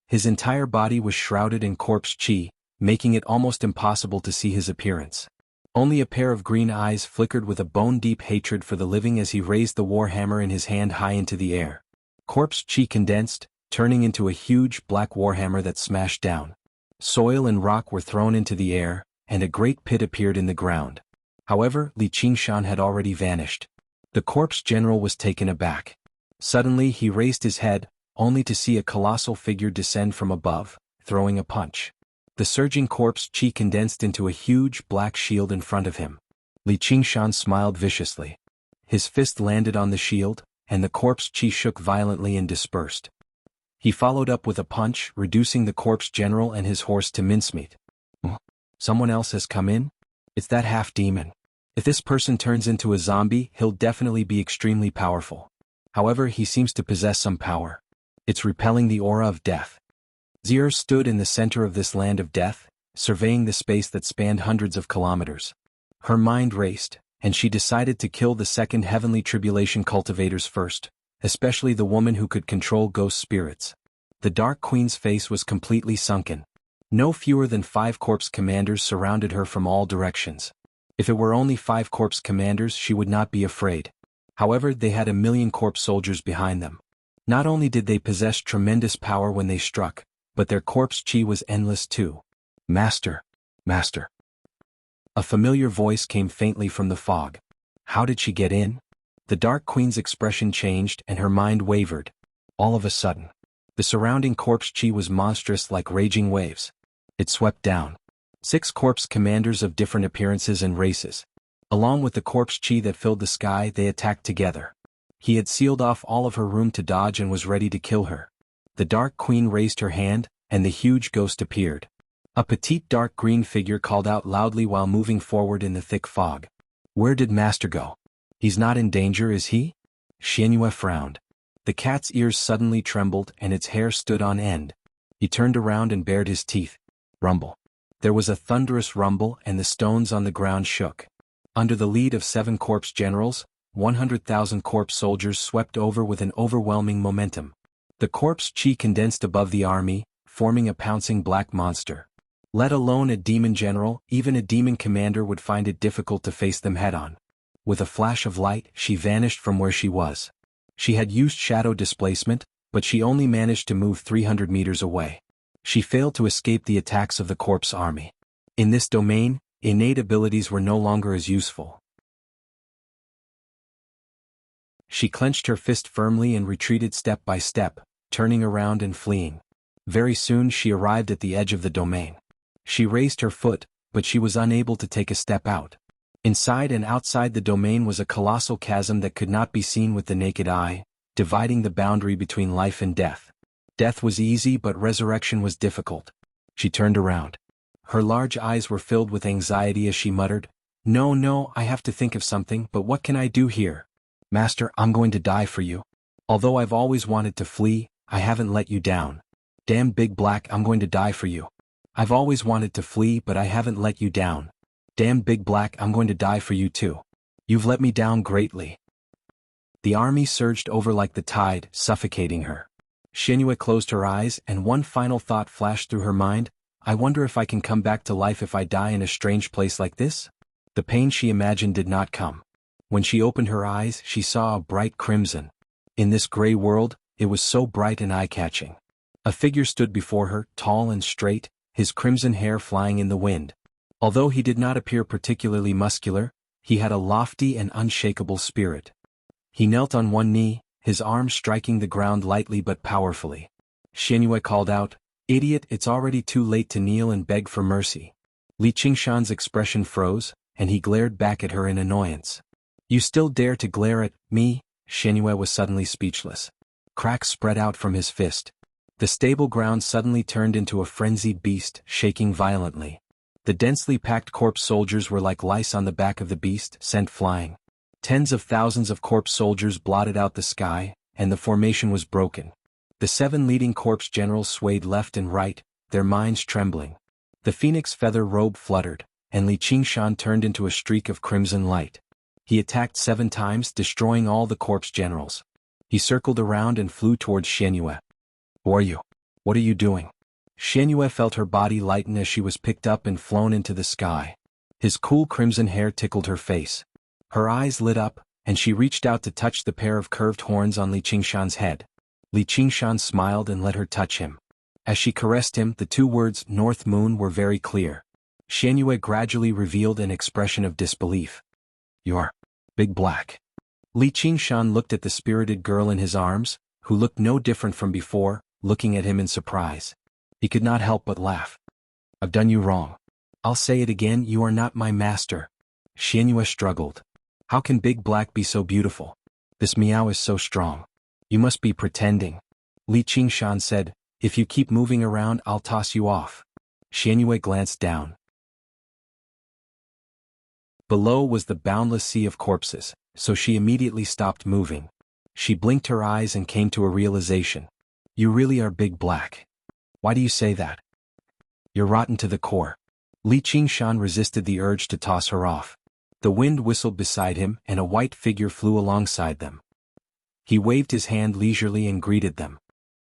His entire body was shrouded in corpse chi, making it almost impossible to see his appearance. Only a pair of green eyes flickered with a bone-deep hatred for the living as he raised the war hammer in his hand high into the air. Corpse chi condensed, turning into a huge black warhammer that smashed down. Soil and rock were thrown into the air, and a great pit appeared in the ground. However, Li Qingshan had already vanished. The corpse general was taken aback. Suddenly he raised his head, only to see a colossal figure descend from above, throwing a punch. The surging corpse chi condensed into a huge black shield in front of him. Li Qingshan smiled viciously. His fist landed on the shield, and the corpse chi shook violently and dispersed. He followed up with a punch, reducing the corpse general and his horse to mincemeat. Someone else has come in? It's that half-demon. If this person turns into a zombie, he'll definitely be extremely powerful. However, he seems to possess some power. It's repelling the aura of death. Zier stood in the center of this land of death, surveying the space that spanned hundreds of kilometers. Her mind raced, and she decided to kill the second heavenly tribulation cultivators first, especially the woman who could control ghost spirits. The Dark Queen's face was completely sunken. No fewer than 5 corpse commanders surrounded her from all directions. If it were only 5 corpse commanders, she would not be afraid. However, they had 1,000,000 corpse soldiers behind them. Not only did they possess tremendous power when they struck, but their corpse chi was endless too. Master, Master. A familiar voice came faintly from the fog. How did she get in? The Dark Queen's expression changed and her mind wavered. All of a sudden, the surrounding corpse chi was monstrous like raging waves. It swept down. 6 corpse commanders of different appearances and races. Along with the corpse chi that filled the sky, they attacked together. He had sealed off all of her room to dodge and was ready to kill her. The Dark Queen raised her hand, and the huge ghost appeared. A petite dark green figure called out loudly while moving forward in the thick fog. "Where did Master go? He's not in danger, is he?" Xianyue frowned. The cat's ears suddenly trembled and its hair stood on end. He turned around and bared his teeth. Rumble. There was a thunderous rumble and the stones on the ground shook. Under the lead of 7 corpse generals, 100,000 corpse soldiers swept over with an overwhelming momentum. The corpse chi condensed above the army, forming a pouncing black monster. Let alone a demon general, even a demon commander would find it difficult to face them head-on. With a flash of light, she vanished from where she was. She had used shadow displacement, but she only managed to move 300 meters away. She failed to escape the attacks of the corpse army. In this domain, innate abilities were no longer as useful. She clenched her fist firmly and retreated step by step, turning around and fleeing. Very soon she arrived at the edge of the domain. She raised her foot, but she was unable to take a step out. Inside and outside the domain was a colossal chasm that could not be seen with the naked eye, dividing the boundary between life and death. Death was easy but resurrection was difficult. She turned around. Her large eyes were filled with anxiety as she muttered, No, I have to think of something, but what can I do here? Master, I'm going to die for you. Although I've always wanted to flee, I haven't let you down. Damn Big Black, I'm going to die for you. I've always wanted to flee but I haven't let you down. Damn Big Black, I'm going to die for you too. You've let me down greatly. The army surged over like the tide, suffocating her. Xianyue closed her eyes and one final thought flashed through her mind, I wonder if I can come back to life if I die in a strange place like this? The pain she imagined did not come. When she opened her eyes, she saw a bright crimson. In this gray world, it was so bright and eye-catching. A figure stood before her, tall and straight, his crimson hair flying in the wind. Although he did not appear particularly muscular, he had a lofty and unshakable spirit. He knelt on one knee, his arms striking the ground lightly but powerfully. Xianyue called out, Idiot, it's already too late to kneel and beg for mercy. Li Qingshan's expression froze, and he glared back at her in annoyance. You still dare to glare at me? Xianyue was suddenly speechless. Cracks spread out from his fist. The stable ground suddenly turned into a frenzied beast, shaking violently. The densely packed corpse soldiers were like lice on the back of the beast, sent flying. Tens of thousands of corpse soldiers blotted out the sky, and the formation was broken. The 7 leading corpse generals swayed left and right, their minds trembling. The phoenix feather robe fluttered, and Li Qingshan turned into a streak of crimson light. He attacked 7 times, destroying all the corpse generals. He circled around and flew towards Xianyue. Who are you? What are you doing? Xianyue felt her body lighten as she was picked up and flown into the sky. His cool crimson hair tickled her face. Her eyes lit up, and she reached out to touch the pair of curved horns on Li Qingshan's head. Li Qingshan smiled and let her touch him. As she caressed him, the 2 words North Moon were very clear. Xianyue gradually revealed an expression of disbelief. You're Big Black. Li Qingshan looked at the spirited girl in his arms, who looked no different from before, looking at him in surprise. He could not help but laugh. I've done you wrong. I'll say it again, you are not my master. Xianyue struggled. How can Big Black be so beautiful? This meow is so strong. You must be pretending. Li Qingshan said, if you keep moving around I'll toss you off. Xianyue glanced down. Below was the boundless sea of corpses, so she immediately stopped moving. She blinked her eyes and came to a realization. You really are Big Black. Why do you say that? You're rotten to the core. Li Qingshan resisted the urge to toss her off. The wind whistled beside him and a white figure flew alongside them. He waved his hand leisurely and greeted them.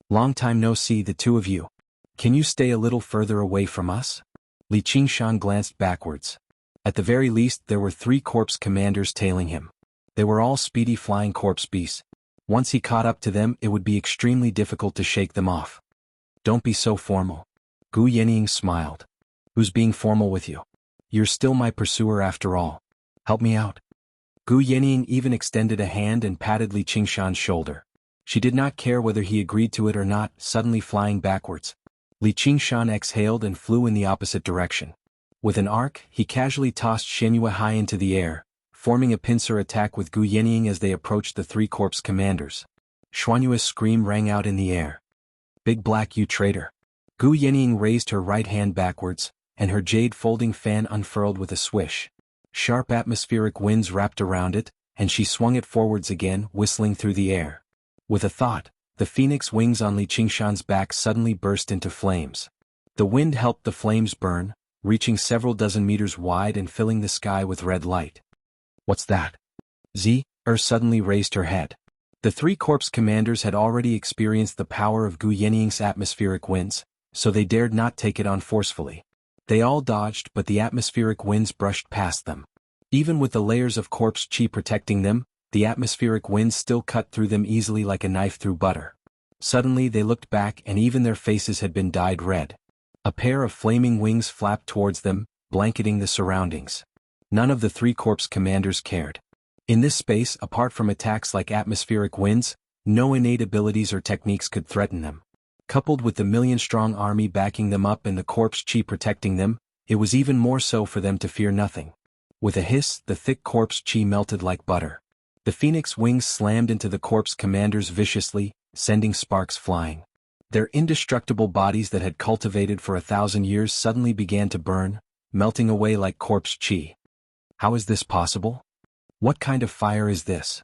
Long time no see, the 2 of you. Can you stay a little further away from us? Li Qingshan glanced backwards. At the very least there were 3 corpse commanders tailing him. They were all speedy flying corpse beasts. Once he caught up to them it would be extremely difficult to shake them off. Don't be so formal. Gu Yenying smiled. Who's being formal with you? You're still my pursuer after all. Help me out. Gu Yenying even extended a hand and patted Li Qingshan's shoulder. She did not care whether he agreed to it or not, suddenly flying backwards. Li Qingshan exhaled and flew in the opposite direction. With an arc, he casually tossed Shenhua high into the air, forming a pincer attack with Gu Yenying as they approached the three corpse commanders. Xuanyue's scream rang out in the air. "Big Black, you traitor!" Gu Yenying raised her right hand backwards, and her jade folding fan unfurled with a swish. Sharp atmospheric winds wrapped around it, and she swung it forwards again, whistling through the air. With a thought, the phoenix wings on Li Qingshan's back suddenly burst into flames. The wind helped the flames burn, reaching several dozen meters wide and filling the sky with red light. "What's that?" Suddenly raised her head. The three corpse commanders had already experienced the power of Gu Yenying's atmospheric winds, so they dared not take it on forcefully. They all dodged, but the atmospheric winds brushed past them. Even with the layers of corpse chi protecting them, the atmospheric winds still cut through them easily like a knife through butter. Suddenly they looked back and even their faces had been dyed red. A pair of flaming wings flapped towards them, blanketing the surroundings. None of the three corpse commanders cared. In this space, apart from attacks like atmospheric winds, no innate abilities or techniques could threaten them. Coupled with the million-strong army backing them up and the corpse chi protecting them, it was even more so for them to fear nothing. With a hiss, the thick corpse chi melted like butter. The phoenix wings slammed into the corpse commanders viciously, sending sparks flying. Their indestructible bodies that had cultivated for 1,000 years suddenly began to burn, melting away like corpse chi. "How is this possible? What kind of fire is this?"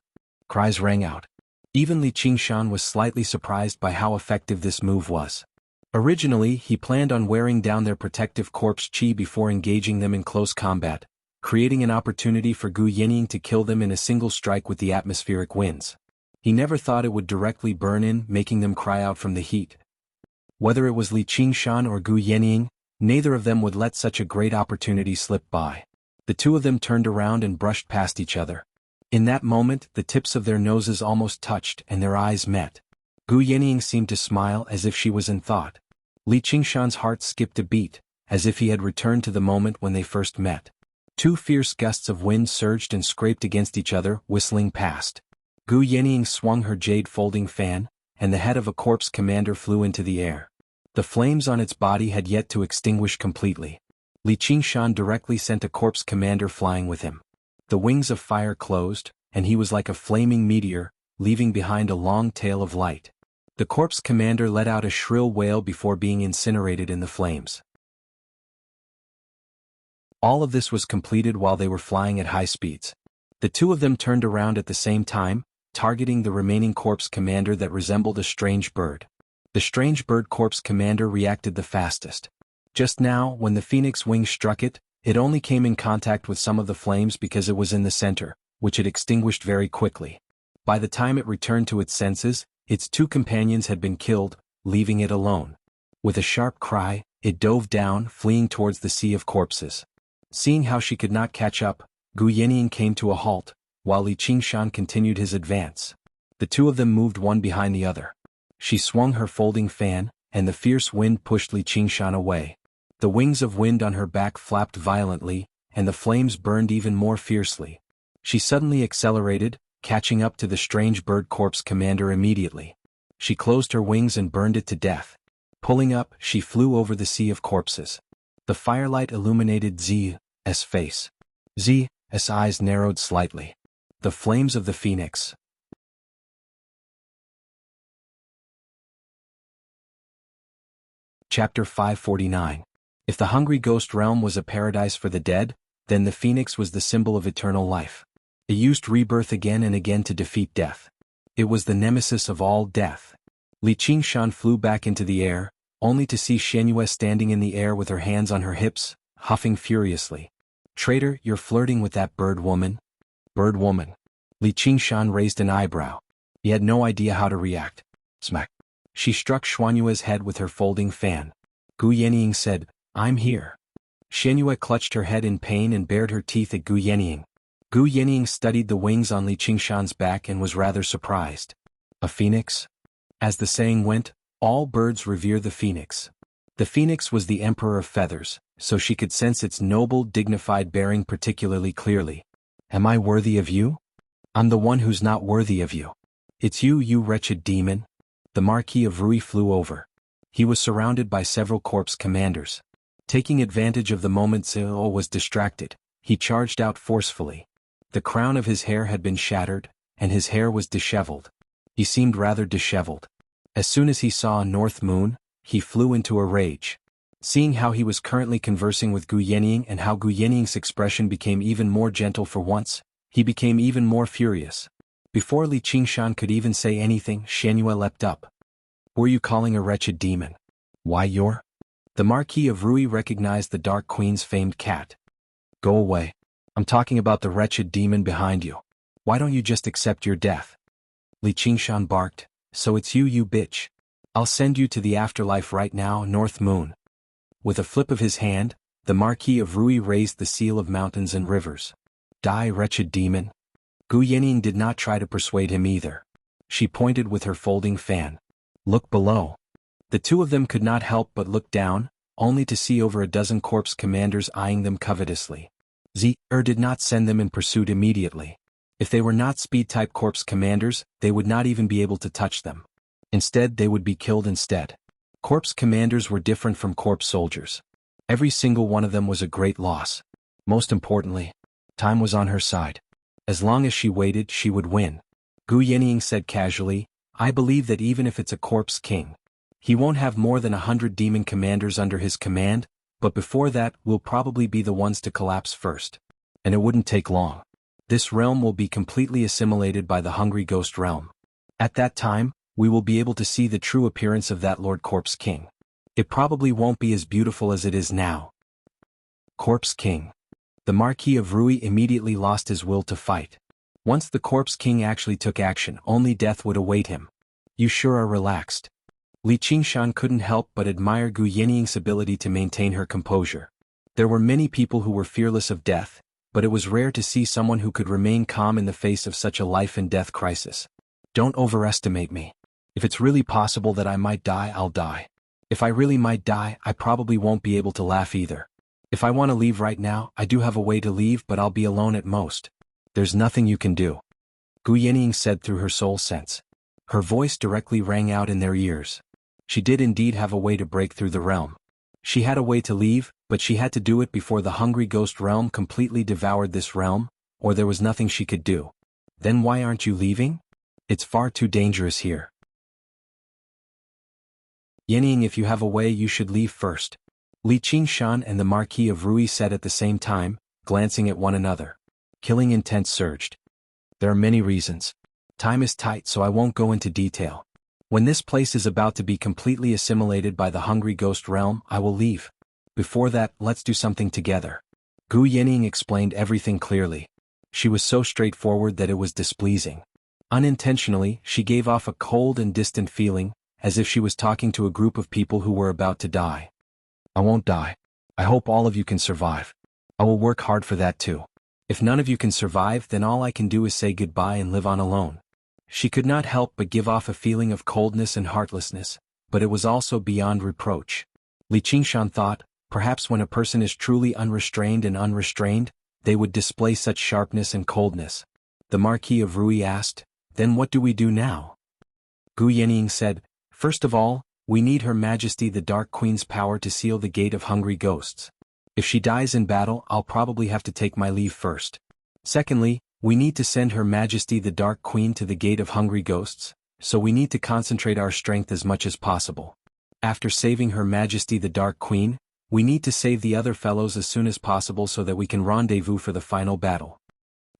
Cries rang out. Even Li Qingshan was slightly surprised by how effective this move was. Originally, he planned on wearing down their protective corpse chi before engaging them in close combat, creating an opportunity for Gu Yenying to kill them in a single strike with the atmospheric winds. He never thought it would directly burn in, making them cry out from the heat. Whether it was Li Qingshan or Gu Yenying, neither of them would let such a great opportunity slip by. The two of them turned around and brushed past each other. In that moment, the tips of their noses almost touched and their eyes met. Gu Yenying seemed to smile as if she was in thought. Li Qingshan's heart skipped a beat, as if he had returned to the moment when they first met. Two fierce gusts of wind surged and scraped against each other, whistling past. Gu Yenying swung her jade folding fan, and the head of a corpse commander flew into the air. The flames on its body had yet to extinguish completely. Li Qingshan directly sent a corpse commander flying with him. The wings of fire closed, and he was like a flaming meteor, leaving behind a long tail of light. The corpse commander let out a shrill wail before being incinerated in the flames. All of this was completed while they were flying at high speeds. The two of them turned around at the same time, targeting the remaining corpse commander that resembled a strange bird. The strange bird corpse commander reacted the fastest. Just now, when the phoenix wing struck it, it only came in contact with some of the flames because it was in the center, which it extinguished very quickly. By the time it returned to its senses, its two companions had been killed, leaving it alone. With a sharp cry, it dove down, fleeing towards the sea of corpses. Seeing how she could not catch up, Gu Yenying came to a halt, while Li Qingshan continued his advance. The two of them moved one behind the other. She swung her folding fan, and the fierce wind pushed Li Qingshan away. The wings of wind on her back flapped violently, and the flames burned even more fiercely. She suddenly accelerated, catching up to the strange bird corpse commander immediately. She closed her wings and burned it to death. Pulling up, she flew over the sea of corpses. The firelight illuminated Z's face. Z's eyes narrowed slightly. The flames of the phoenix. Chapter 549. If the hungry ghost realm was a paradise for the dead, then the phoenix was the symbol of eternal life. It used rebirth again and again to defeat death. It was the nemesis of all death. Li Qingshan flew back into the air, only to see Shenhua standing in the air with her hands on her hips, huffing furiously. "Traitor, you're flirting with that bird woman." "Bird woman?" Li Qingshan raised an eyebrow. He had no idea how to react. Smack. She struck Xuanyue's head with her folding fan. Gu Yenying said, "I'm here." Shenhua clutched her head in pain and bared her teeth at Gu Yenying. Gu Yenying studied the wings on Li Qingshan's back and was rather surprised. A phoenix? As the saying went, all birds revere the phoenix. The phoenix was the emperor of feathers, so she could sense its noble, dignified bearing particularly clearly. "Am I worthy of you?" "I'm the one who's not worthy of you." "It's you, you wretched demon." The Marquis of Rui flew over. He was surrounded by several corpse commanders. Taking advantage of the moment Zhao was distracted, he charged out forcefully. The crown of his hair had been shattered, and his hair was disheveled. He seemed rather disheveled. As soon as he saw a north moon, he flew into a rage. Seeing how he was currently conversing with Gu Yenying and how Gu Yenying's expression became even more gentle for once, he became even more furious. Before Li Qingshan could even say anything, Shangyue leapt up. "Who are you calling a wretched demon? Why you're—" The Marquis of Rui recognized the Dark Queen's famed cat. "Go away. I'm talking about the wretched demon behind you. Why don't you just accept your death?" Li Qingshan barked, "So it's you, you bitch. I'll send you to the afterlife right now, North Moon." With a flip of his hand, the Marquis of Rui raised the seal of mountains and rivers. "Die, wretched demon." Gu Yenying did not try to persuade him either. She pointed with her folding fan. "Look below." The two of them could not help but look down, only to see over a dozen corpse commanders eyeing them covetously. Did not send them in pursuit immediately. If they were not speed-type corpse commanders, they would not even be able to touch them. Instead, they would be killed instead. Corpse commanders were different from corpse soldiers. Every single one of them was a great loss. Most importantly, time was on her side. As long as she waited, she would win. Gu Yenying said casually, "I believe that even if it's a corpse king, he won't have more than 100 demon commanders under his command, but before that, we'll probably be the ones to collapse first. And it wouldn't take long. This realm will be completely assimilated by the Hungry Ghost realm. At that time, we will be able to see the true appearance of that Lord Corpse King. It probably won't be as beautiful as it is now." Corpse King. The Marquis of Rui immediately lost his will to fight. Once the Corpse King actually took action, only death would await him. "You sure are relaxed." Li Qingshan couldn't help but admire Gu Yenying's ability to maintain her composure. There were many people who were fearless of death, but it was rare to see someone who could remain calm in the face of such a life-and-death crisis. "Don't overestimate me. If it's really possible that I might die, I'll die. If I really might die, I probably won't be able to laugh either. If I want to leave right now, I do have a way to leave, but I'll be alone at most. There's nothing you can do," Gu Yenying said through her soul sense. Her voice directly rang out in their ears. She did indeed have a way to break through the realm. She had a way to leave, but she had to do it before the Hungry Ghost realm completely devoured this realm, or there was nothing she could do. "Then why aren't you leaving? It's far too dangerous here." "Yenying, if you have a way, you should leave first," Li Qingshan and the Marquis of Rui said at the same time, glancing at one another. Killing intent surged. "There are many reasons. Time is tight, so I won't go into detail. When this place is about to be completely assimilated by the Hungry Ghost realm, I will leave. Before that, let's do something together." Gu Yenying explained everything clearly. She was so straightforward that it was displeasing. Unintentionally, she gave off a cold and distant feeling, as if she was talking to a group of people who were about to die. "I won't die. I hope all of you can survive. I will work hard for that too. If none of you can survive, then all I can do is say goodbye and live on alone." She could not help but give off a feeling of coldness and heartlessness, but it was also beyond reproach. Li Qingshan thought, perhaps when a person is truly unrestrained and unrestrained, they would display such sharpness and coldness. The Marquis of Rui asked, "Then what do we do now?" Gu Yenying said, "First of all, we need Her Majesty the Dark Queen's power to seal the gate of Hungry Ghosts. If she dies in battle, I'll probably have to take my leave first. Secondly, we need to send Her Majesty the Dark Queen to the gate of Hungry Ghosts, so we need to concentrate our strength as much as possible. After saving Her Majesty the Dark Queen, we need to save the other fellows as soon as possible so that we can rendezvous for the final battle."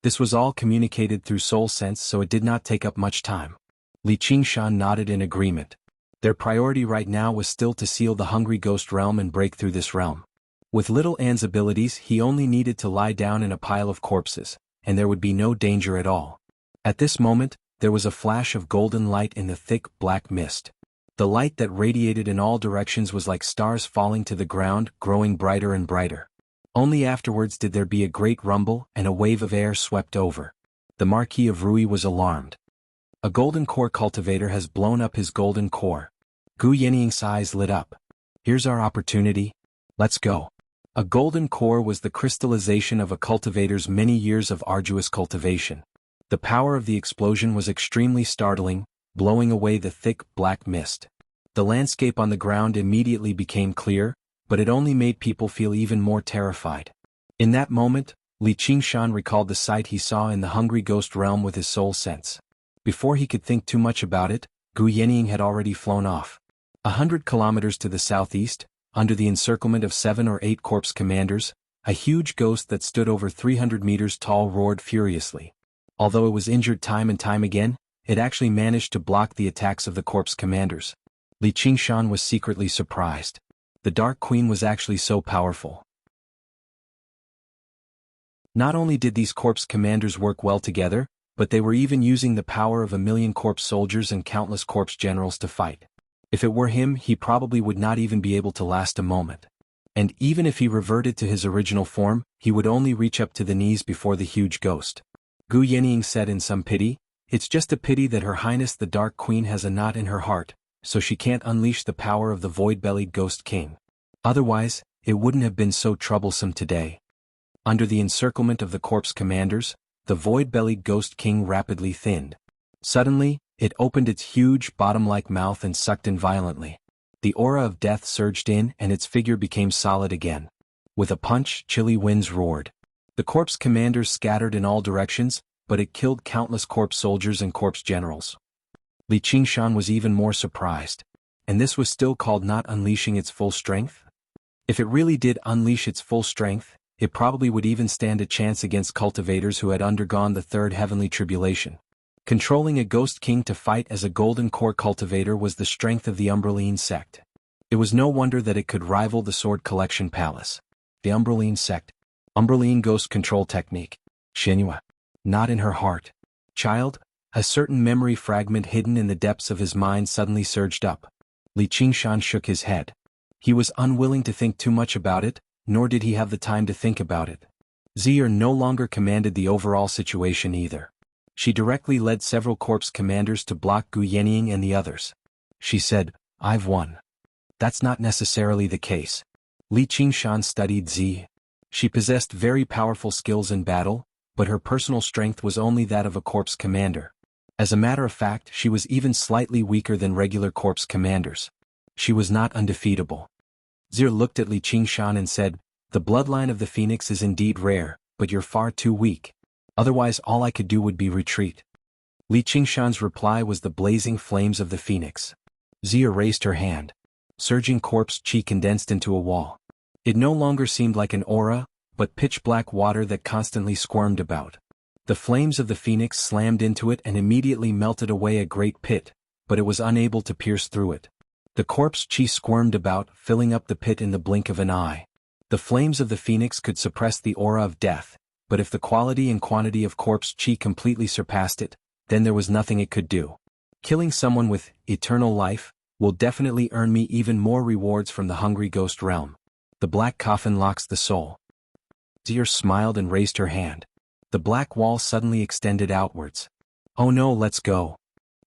This was all communicated through soul sense, so it did not take up much time. Li Qingshan nodded in agreement. Their priority right now was still to seal the Hungry Ghost realm and break through this realm. With Little An's abilities, he only needed to lie down in a pile of corpses, and there would be no danger at all. At this moment, there was a flash of golden light in the thick, black mist. The light that radiated in all directions was like stars falling to the ground, growing brighter and brighter. Only afterwards did there be a great rumble, and a wave of air swept over. The Marquis of Rui was alarmed. "A golden core cultivator has blown up his golden core." Gu Yenying's eyes lit up. "Here's our opportunity. Let's go." A golden core was the crystallization of a cultivator's many years of arduous cultivation. The power of the explosion was extremely startling, blowing away the thick, black mist. The landscape on the ground immediately became clear, but it only made people feel even more terrified. In that moment, Li Qingshan recalled the sight he saw in the hungry ghost realm with his soul sense. Before he could think too much about it, Gu Yenying had already flown off. 100 kilometers to the southeast, under the encirclement of 7 or 8 corpse commanders, a huge ghost that stood over 300 meters tall roared furiously. Although it was injured time and time again, it actually managed to block the attacks of the corpse commanders. Li Qingshan was secretly surprised. The Dark Queen was actually so powerful. Not only did these corpse commanders work well together, but they were even using the power of 1,000,000 corpse soldiers and countless corpse generals to fight. If it were him, he probably would not even be able to last a moment. And even if he reverted to his original form, he would only reach up to the knees before the huge ghost. Gu Yenying said in some pity, "It's just a pity that Her Highness the Dark Queen has a knot in her heart, so she can't unleash the power of the void-bellied Ghost King. Otherwise, it wouldn't have been so troublesome today." Under the encirclement of the corpse commanders, the void-bellied Ghost King rapidly thinned. Suddenly, it opened its huge bottom-like mouth and sucked in violently. The aura of death surged in and its figure became solid again. With a punch, chilly winds roared. The corpse commanders scattered in all directions, but it killed countless corpse soldiers and corpse generals. Li Qingshan was even more surprised. And this was still called not unleashing its full strength? If it really did unleash its full strength, it probably would even stand a chance against cultivators who had undergone the third heavenly tribulation. Controlling a Ghost King to fight as a Golden Core cultivator was the strength of the Umbraline sect. It was no wonder that it could rival the Sword Collection Palace. The Umbraline sect. Umbraline Ghost Control Technique. Xinhua. Not in her heart. Child, a certain memory fragment hidden in the depths of his mind suddenly surged up. Li Qingshan shook his head. He was unwilling to think too much about it, nor did he have the time to think about it. Zier no longer commanded the overall situation either. She directly led several corpse commanders to block Gu Yenying and the others. She said, "I've won." That's not necessarily the case. Li Qingshan studied Zi. She possessed very powerful skills in battle, but her personal strength was only that of a corpse commander. As a matter of fact, she was even slightly weaker than regular corpse commanders. She was not undefeatable. Zier looked at Li Qingshan and said, "The bloodline of the Phoenix is indeed rare, but you're far too weak. Otherwise all I could do would be retreat." Li Qingshan's reply was the blazing flames of the Phoenix. Zier raised her hand. Surging corpse chi condensed into a wall. It no longer seemed like an aura, but pitch-black water that constantly squirmed about. The flames of the Phoenix slammed into it and immediately melted away a great pit, but it was unable to pierce through it. The corpse chi squirmed about, filling up the pit in the blink of an eye. The flames of the Phoenix could suppress the aura of death, but if the quality and quantity of corpse chi completely surpassed it, then there was nothing it could do. Killing someone with eternal life will definitely earn me even more rewards from the hungry ghost realm. The black coffin locks the soul. Zier smiled and raised her hand. The black wall suddenly extended outwards. "Oh no, let's go."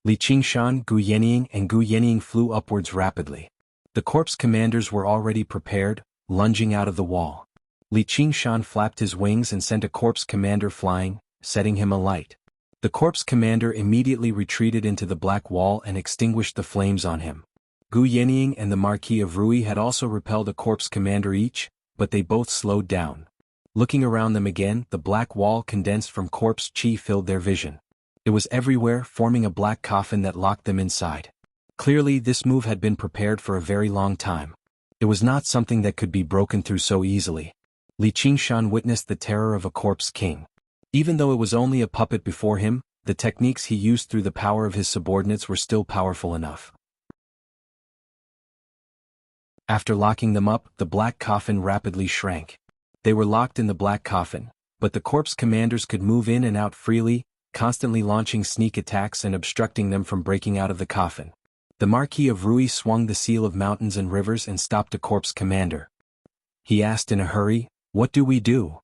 Li Qingshan, Gu Yenying and Gu Yenying flew upwards rapidly. The corpse commanders were already prepared, lunging out of the wall. Li Qingshan flapped his wings and sent a corpse commander flying, setting him alight. The corpse commander immediately retreated into the black wall and extinguished the flames on him. Gu Yenying and the Marquis of Rui had also repelled a corpse commander each, but they both slowed down. Looking around them again, the black wall condensed from corpse chi filled their vision. It was everywhere, forming a black coffin that locked them inside. Clearly, this move had been prepared for a very long time. It was not something that could be broken through so easily. Li Qingshan witnessed the terror of a corpse king. Even though it was only a puppet before him, the techniques he used through the power of his subordinates were still powerful enough. After locking them up, the black coffin rapidly shrank. They were locked in the black coffin, but the corpse commanders could move in and out freely, constantly launching sneak attacks and obstructing them from breaking out of the coffin. The Marquis of Rui swung the seal of mountains and rivers and stopped a corpse commander. He asked in a hurry, "What do we do?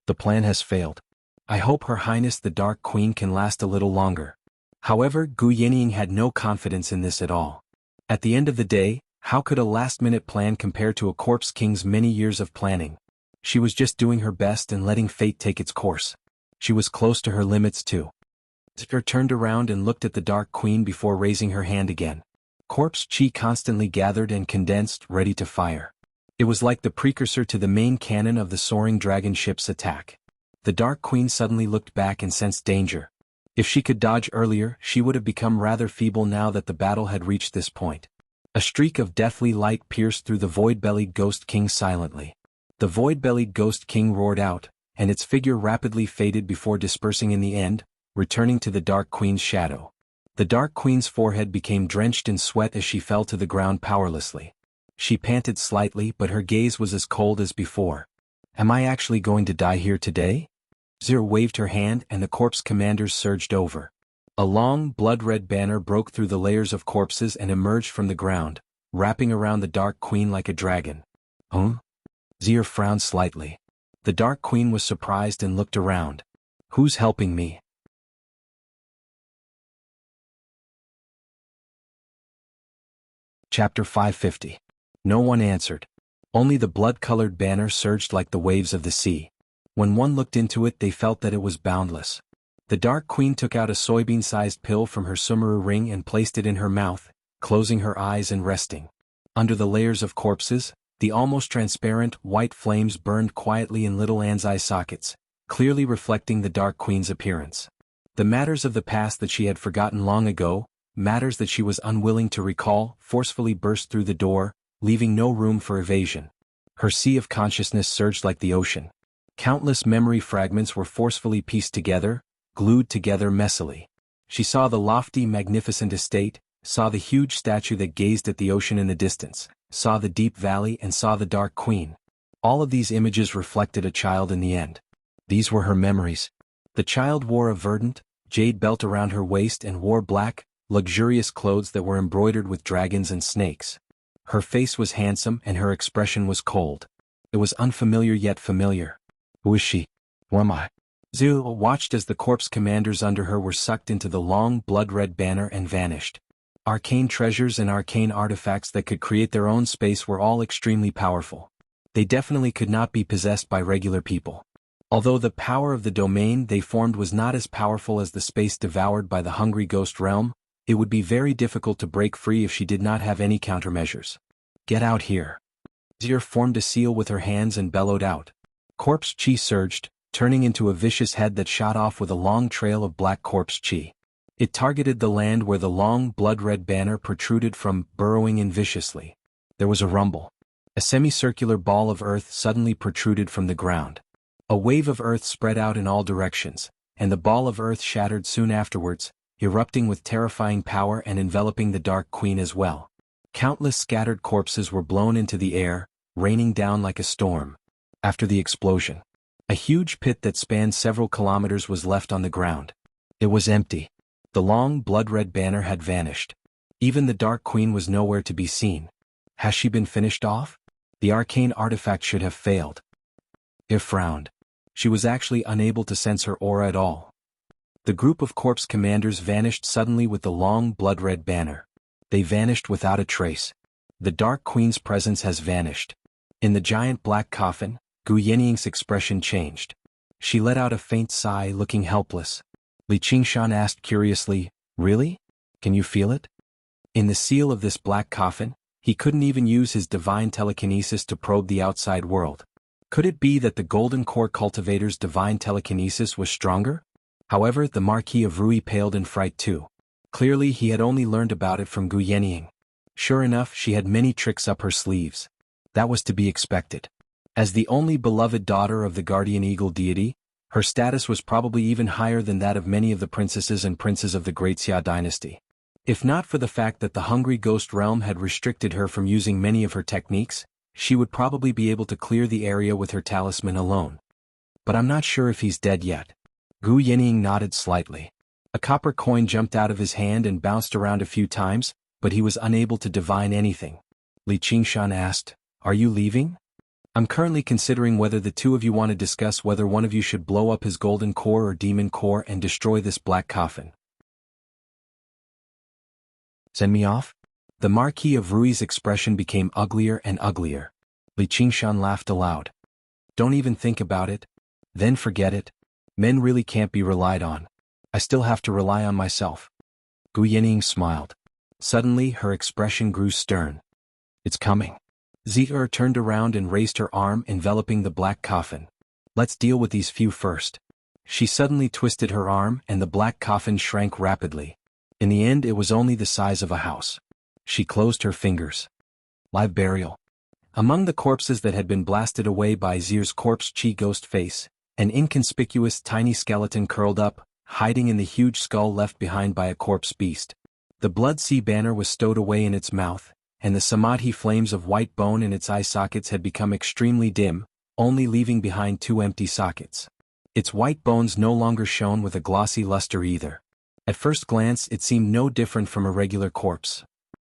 The plan has failed. I hope Her Highness the Dark Queen can last a little longer." However, Gu Yenying had no confidence in this at all. At the end of the day, how could a last-minute plan compare to a corpse king's many years of planning? She was just doing her best and letting fate take its course. She was close to her limits too. Zier turned around and looked at the Dark Queen before raising her hand again. Corpse chi constantly gathered and condensed, ready to fire. It was like the precursor to the main cannon of the soaring dragon ship's attack. The Dark Queen suddenly looked back and sensed danger. If she could dodge earlier, she would have become rather feeble now that the battle had reached this point. A streak of deathly light pierced through the void-bellied Ghost King silently. The void-bellied Ghost King roared out, and its figure rapidly faded before dispersing in the end, returning to the Dark Queen's shadow. The Dark Queen's forehead became drenched in sweat as she fell to the ground powerlessly. She panted slightly, but her gaze was as cold as before. Am I actually going to die here today? Zir waved her hand and the corpse commanders surged over. A long, blood-red banner broke through the layers of corpses and emerged from the ground, wrapping around the Dark Queen like a dragon. Huh? Zir frowned slightly. The Dark Queen was surprised and looked around. Who's helping me? Chapter 550. No one answered. Only the blood-colored banner surged like the waves of the sea. When one looked into it, they felt that it was boundless. The Dark Queen took out a soybean-sized pill from her Sumeru ring and placed it in her mouth, closing her eyes and resting. Under the layers of corpses, the almost transparent white flames burned quietly in little eye sockets, clearly reflecting the Dark Queen's appearance. The matters of the past that she had forgotten long ago, matters that she was unwilling to recall, forcefully burst through the door, leaving no room for evasion. Her sea of consciousness surged like the ocean. Countless memory fragments were forcefully pieced together, glued together messily. She saw the lofty, magnificent estate, saw the huge statue that gazed at the ocean in the distance, saw the deep valley and saw the Dark Queen. All of these images reflected a child in the end. These were her memories. The child wore a verdant, jade belt around her waist and wore black, luxurious clothes that were embroidered with dragons and snakes. Her face was handsome and her expression was cold. It was unfamiliar yet familiar. Who is she? Who am I? Zil watched as the corpse commanders under her were sucked into the long blood-red banner and vanished. Arcane treasures and arcane artifacts that could create their own space were all extremely powerful. They definitely could not be possessed by regular people. Although the power of the domain they formed was not as powerful as the space devoured by the hungry ghost realm, it would be very difficult to break free if she did not have any countermeasures. Get out here. Zir formed a seal with her hands and bellowed out. Corpse chi surged, turning into a vicious head that shot off with a long trail of black corpse chi. It targeted the land where the long blood-red banner protruded from, burrowing in viciously. There was a rumble. A semicircular ball of earth suddenly protruded from the ground. A wave of earth spread out in all directions, and the ball of earth shattered soon afterwards, erupting with terrifying power and enveloping the Dark Queen as well. Countless scattered corpses were blown into the air, raining down like a storm. After the explosion, a huge pit that spanned several kilometers was left on the ground. It was empty. The long blood-red banner had vanished. Even the Dark Queen was nowhere to be seen. Has she been finished off? The arcane artifact should have failed. If frowned. She was actually unable to sense her aura at all. The group of corpse commanders vanished suddenly with the long blood-red banner. They vanished without a trace. The Dark Queen's presence has vanished. In the giant black coffin, Gu Yenying's expression changed. She let out a faint sigh, looking helpless. Li Qingshan asked curiously, "Really? Can you feel it?" In the seal of this black coffin, he couldn't even use his divine telekinesis to probe the outside world. Could it be that the Golden Core cultivator's divine telekinesis was stronger? However, the Marquis of Rui paled in fright too. Clearly he had only learned about it from Gu Yenying. Sure enough, she had many tricks up her sleeves. That was to be expected. As the only beloved daughter of the guardian eagle deity, her status was probably even higher than that of many of the princesses and princes of the Great Xia dynasty. If not for the fact that the hungry ghost realm had restricted her from using many of her techniques, she would probably be able to clear the area with her talisman alone. But I'm not sure if he's dead yet. Gu Yenying nodded slightly. A copper coin jumped out of his hand and bounced around a few times, but he was unable to divine anything. Li Qingshan asked, "Are you leaving? I'm currently considering whether the two of you want to discuss whether one of you should blow up his golden core or demon core and destroy this black coffin." Send me off? The Marquis of Rui's expression became uglier and uglier. Li Qingshan laughed aloud. Don't even think about it. Then forget it. Men really can't be relied on. I still have to rely on myself. Gu Yenying smiled. Suddenly her expression grew stern. It's coming. Zi'er turned around and raised her arm, enveloping the black coffin. Let's deal with these few first. She suddenly twisted her arm, and the black coffin shrank rapidly. In the end, it was only the size of a house. She closed her fingers. Live burial. Among the corpses that had been blasted away by Zir's corpse chi ghost face, an inconspicuous tiny skeleton curled up, hiding in the huge skull left behind by a corpse beast. The blood sea banner was stowed away in its mouth, and the samadhi flames of white bone in its eye sockets had become extremely dim, only leaving behind 2 empty sockets. Its white bones no longer shone with a glossy luster either. At first glance it seemed no different from a regular corpse.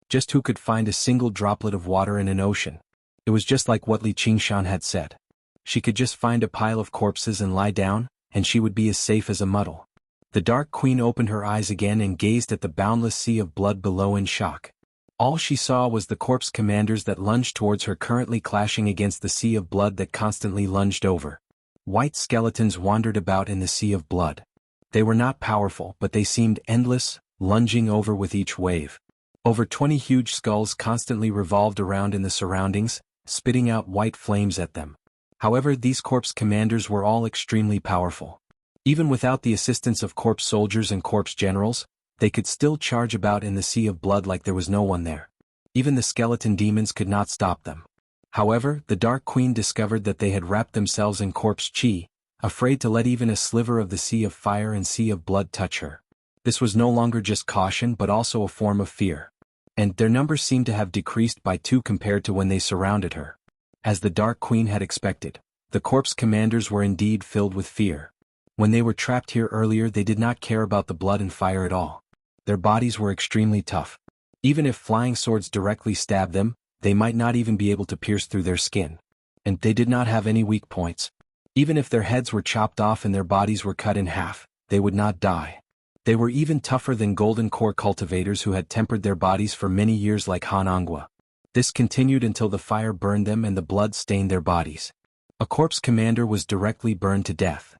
Just who could find a single droplet of water in an ocean? It was just like what Li Qingshan had said. She could just find a pile of corpses and lie down, and she would be as safe as a muddle. The Dark Queen opened her eyes again and gazed at the boundless sea of blood below in shock. All she saw was the corpse commanders that lunged towards her, currently clashing against the sea of blood that constantly lunged over. White skeletons wandered about in the sea of blood. They were not powerful, but they seemed endless, lunging over with each wave. Over 20 huge skulls constantly revolved around in the surroundings, spitting out white flames at them. However, these corpse commanders were all extremely powerful. Even without the assistance of corpse soldiers and corpse generals, they could still charge about in the sea of blood like there was no one there. Even the skeleton demons could not stop them. However, the Dark Queen discovered that they had wrapped themselves in corpse chi, afraid to let even a sliver of the sea of fire and sea of blood touch her. This was no longer just caution but also a form of fear. And their numbers seemed to have decreased by 2 compared to when they surrounded her. As the Dark Queen had expected, the corpse commanders were indeed filled with fear. When they were trapped here earlier, they did not care about the blood and fire at all. Their bodies were extremely tough. Even if flying swords directly stabbed them, they might not even be able to pierce through their skin. And they did not have any weak points. Even if their heads were chopped off and their bodies were cut in half, they would not die. They were even tougher than golden core cultivators who had tempered their bodies for many years like Han Angua. This continued until the fire burned them and the blood stained their bodies. A corpse commander was directly burned to death.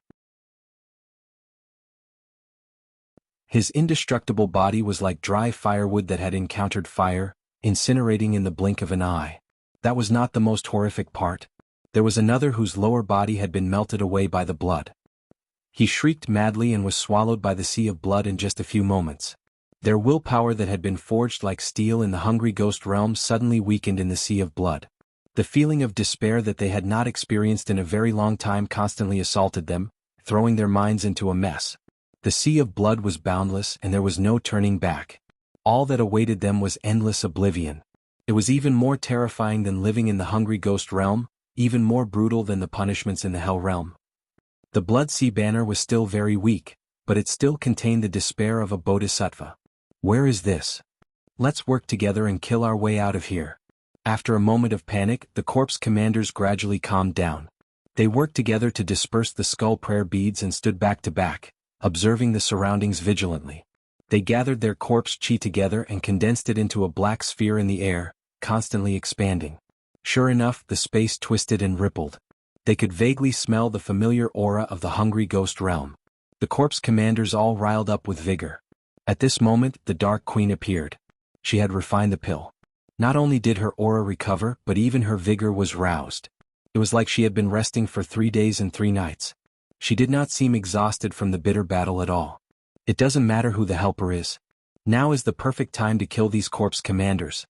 His indestructible body was like dry firewood that had encountered fire, incinerating in the blink of an eye. That was not the most horrific part. There was another whose lower body had been melted away by the blood. He shrieked madly and was swallowed by the sea of blood in just a few moments. Their willpower that had been forged like steel in the hungry ghost realm suddenly weakened in the sea of blood. The feeling of despair that they had not experienced in a very long time constantly assaulted them, throwing their minds into a mess. The sea of blood was boundless and there was no turning back. All that awaited them was endless oblivion. It was even more terrifying than living in the hungry ghost realm, even more brutal than the punishments in the hell realm. The blood sea banner was still very weak, but it still contained the despair of a bodhisattva. Where is this? Let's work together and kill our way out of here. After a moment of panic, the corpse commanders gradually calmed down. They worked together to disperse the skull prayer beads and stood back to back, observing the surroundings vigilantly. They gathered their corpse chi together and condensed it into a black sphere in the air, constantly expanding. Sure enough, the space twisted and rippled. They could vaguely smell the familiar aura of the hungry ghost realm. The corpse commanders all riled up with vigor. At this moment, the Dark Queen appeared. She had refined the pill. Not only did her aura recover, but even her vigor was roused. It was like she had been resting for 3 days and 3 nights. She did not seem exhausted from the bitter battle at all. It doesn't matter who the helper is. Now is the perfect time to kill these corpse commanders.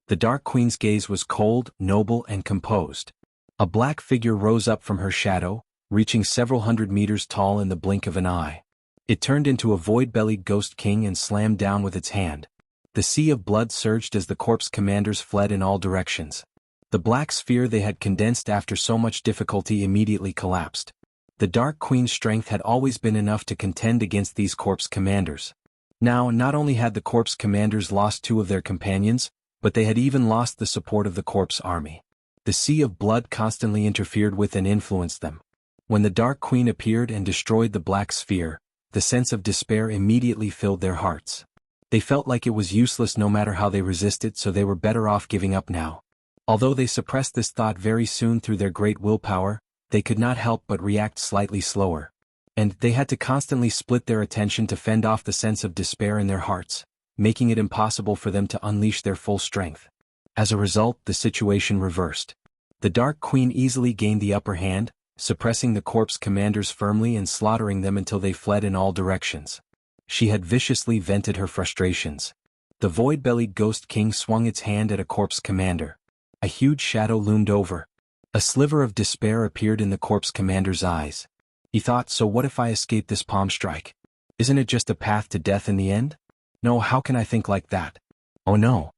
The Dark Queen's gaze was cold, noble, and composed. A black figure rose up from her shadow, reaching several hundred meters tall in the blink of an eye. It turned into a void-bellied ghost king and slammed down with its hand. The sea of blood surged as the corpse commanders fled in all directions. The black sphere they had condensed after so much difficulty immediately collapsed. The Dark Queen's strength had always been enough to contend against these corpse commanders. Now, not only had the corpse commanders lost 2 of their companions, but they had even lost the support of the corpse army. The sea of blood constantly interfered with and influenced them. When the Dark Queen appeared and destroyed the black sphere, the sense of despair immediately filled their hearts. They felt like it was useless no matter how they resisted, so they were better off giving up now. Although they suppressed this thought very soon through their great willpower, they could not help but react slightly slower. And they had to constantly split their attention to fend off the sense of despair in their hearts, making it impossible for them to unleash their full strength. As a result, the situation reversed. The Dark Queen easily gained the upper hand, suppressing the corpse commanders firmly and slaughtering them until they fled in all directions. She had viciously vented her frustrations. The void-bellied Ghost King swung its hand at a corpse commander. A huge shadow loomed over. A sliver of despair appeared in the corpse commander's eyes. He thought, so what if I escape this palm strike? Isn't it just a path to death in the end? No, how can I think like that? Oh no.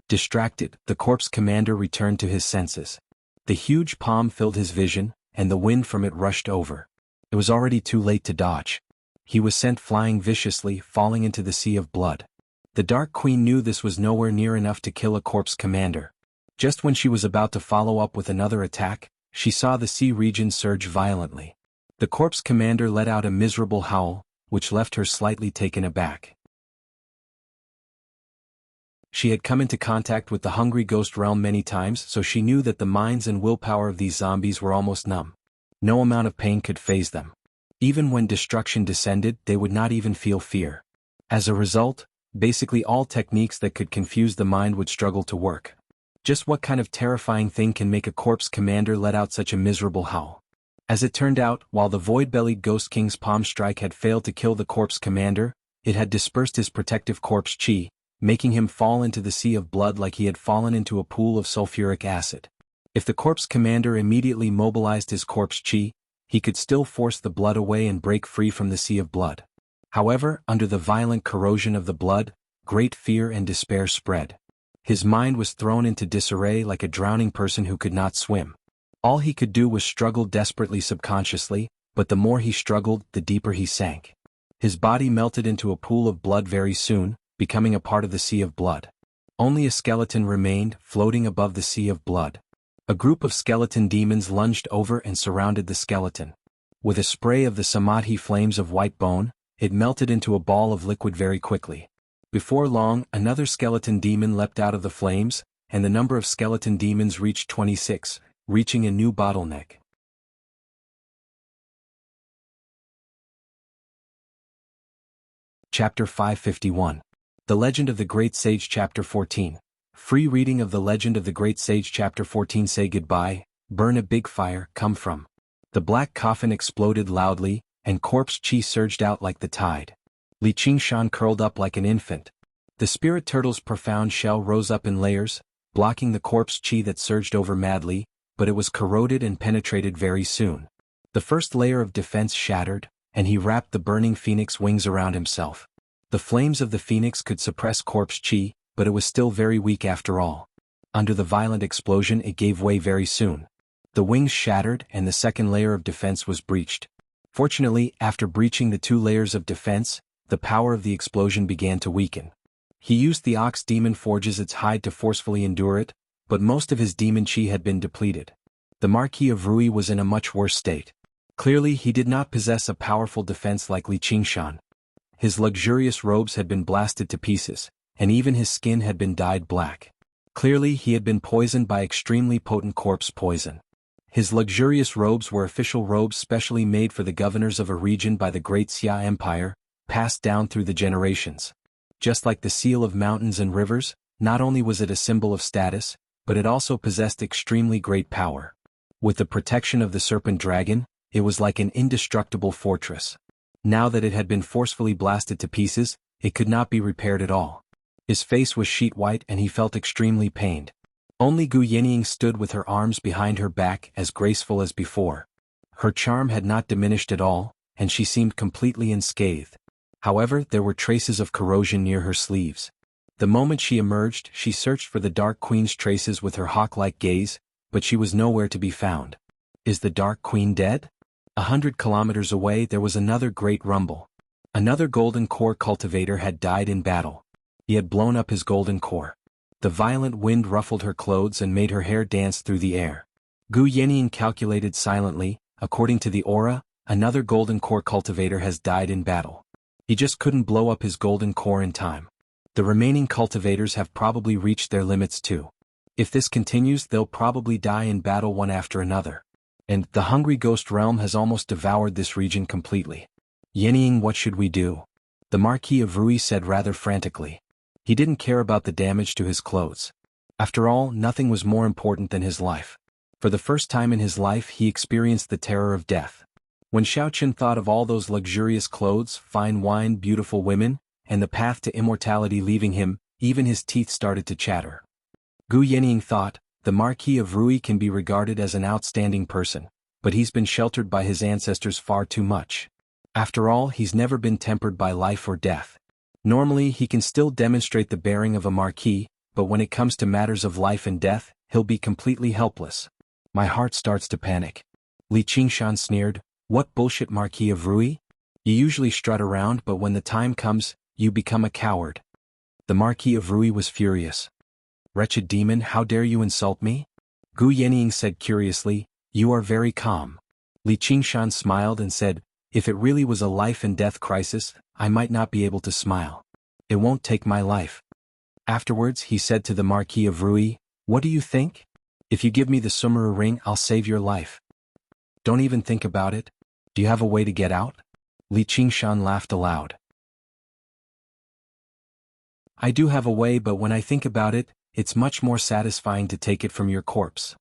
Distracted, the corpse commander returned to his senses. The huge palm filled his vision, and the wind from it rushed over. It was already too late to dodge. He was sent flying viciously, falling into the sea of blood. The Dark Queen knew this was nowhere near enough to kill a corpse commander. Just when she was about to follow up with another attack, she saw the sea region surge violently. The corpse commander let out a miserable howl, which left her slightly taken aback. She had come into contact with the hungry ghost realm many times, so she knew that the minds and willpower of these zombies were almost numb. No amount of pain could faze them. Even when destruction descended, they would not even feel fear. As a result, basically all techniques that could confuse the mind would struggle to work. Just what kind of terrifying thing can make a corpse commander let out such a miserable howl? As it turned out, while the void-bellied Ghost King's palm strike had failed to kill the corpse commander, it had dispersed his protective corpse chi, making him fall into the sea of blood like he had fallen into a pool of sulfuric acid. If the corpse commander immediately mobilized his corpse chi, he could still force the blood away and break free from the sea of blood. However, under the violent corrosion of the blood, great fear and despair spread. His mind was thrown into disarray like a drowning person who could not swim. All he could do was struggle desperately subconsciously, but the more he struggled, the deeper he sank. His body melted into a pool of blood very soon, becoming a part of the sea of blood. Only a skeleton remained, floating above the sea of blood. A group of skeleton demons lunged over and surrounded the skeleton. With a spray of the samadhi flames of white bone, it melted into a ball of liquid very quickly. Before long, another skeleton demon leapt out of the flames, and the number of skeleton demons reached 26, reaching a new bottleneck. Chapter 551. The Legend of the Great Sage. Chapter 14. Free reading of The Legend of the Great Sage. Chapter 14. Say goodbye, burn a big fire, come from. The black coffin exploded loudly, and corpse chi surged out like the tide. Li Qingshan curled up like an infant. The spirit turtle's profound shell rose up in layers, blocking the corpse chi that surged over madly, but it was corroded and penetrated very soon. The first layer of defense shattered, and he wrapped the burning phoenix wings around himself. The flames of the phoenix could suppress corpse chi, but it was still very weak after all. Under the violent explosion, it gave way very soon. The wings shattered and the second layer of defense was breached. Fortunately, after breaching the 2 layers of defense, the power of the explosion began to weaken. He used the ox demon forges its hide to forcefully endure it, but most of his demon chi had been depleted. The Marquis of Rui was in a much worse state. Clearly, he did not possess a powerful defense like Li Qingshan. His luxurious robes had been blasted to pieces, and even his skin had been dyed black. Clearly, he had been poisoned by extremely potent corpse poison. His luxurious robes were official robes specially made for the governors of a region by the Great Xia Empire, passed down through the generations. Just like the seal of mountains and rivers, not only was it a symbol of status, but it also possessed extremely great power. With the protection of the serpent dragon, it was like an indestructible fortress. Now that it had been forcefully blasted to pieces, it could not be repaired at all. His face was sheet white and he felt extremely pained. Only Gu Yenying stood with her arms behind her back as graceful as before. Her charm had not diminished at all, and she seemed completely unscathed. However, there were traces of corrosion near her sleeves. The moment she emerged, she searched for the Dark Queen's traces with her hawk-like gaze, but she was nowhere to be found. Is the Dark Queen dead? 100 kilometers away there was another great rumble. Another golden core cultivator had died in battle. He had blown up his golden core. The violent wind ruffled her clothes and made her hair dance through the air. Gu Yenying calculated silently, according to the aura, another golden core cultivator has died in battle. He just couldn't blow up his golden core in time. The remaining cultivators have probably reached their limits too. If this continues, they'll probably die in battle one after another. And the hungry ghost realm has almost devoured this region completely. Yenying, what should we do? The Marquis of Rui said rather frantically. He didn't care about the damage to his clothes. After all, nothing was more important than his life. For the first time in his life he experienced the terror of death. When Xiaoqun thought of all those luxurious clothes, fine wine, beautiful women, and the path to immortality leaving him, even his teeth started to chatter. Gu Yenying thought, the Marquis of Rui can be regarded as an outstanding person, but he's been sheltered by his ancestors far too much. After all, he's never been tempered by life or death. Normally he can still demonstrate the bearing of a marquis, but when it comes to matters of life and death, he'll be completely helpless. My heart starts to panic. Li Qingshan sneered, what bullshit Marquis of Rui? You usually strut around, but when the time comes, you become a coward. The Marquis of Rui was furious. Wretched demon, how dare you insult me? Gu Yenying said curiously, you are very calm. Li Qingshan smiled and said, if it really was a life and death crisis, I might not be able to smile. It won't take my life. Afterwards he said to the Marquis of Rui, what do you think? If you give me the Sumuru ring, I'll save your life. Don't even think about it. Do you have a way to get out? Li Qingshan laughed aloud. I do have a way, but when I think about it, it's much more satisfying to take it from your corpse.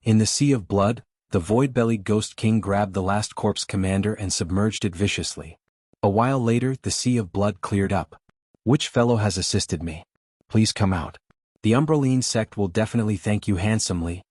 In the Sea of Blood, the void-bellied Ghost King grabbed the last corpse commander and submerged it viciously. A while later, the Sea of Blood cleared up. Which fellow has assisted me? Please come out. The Umbraline sect will definitely thank you handsomely.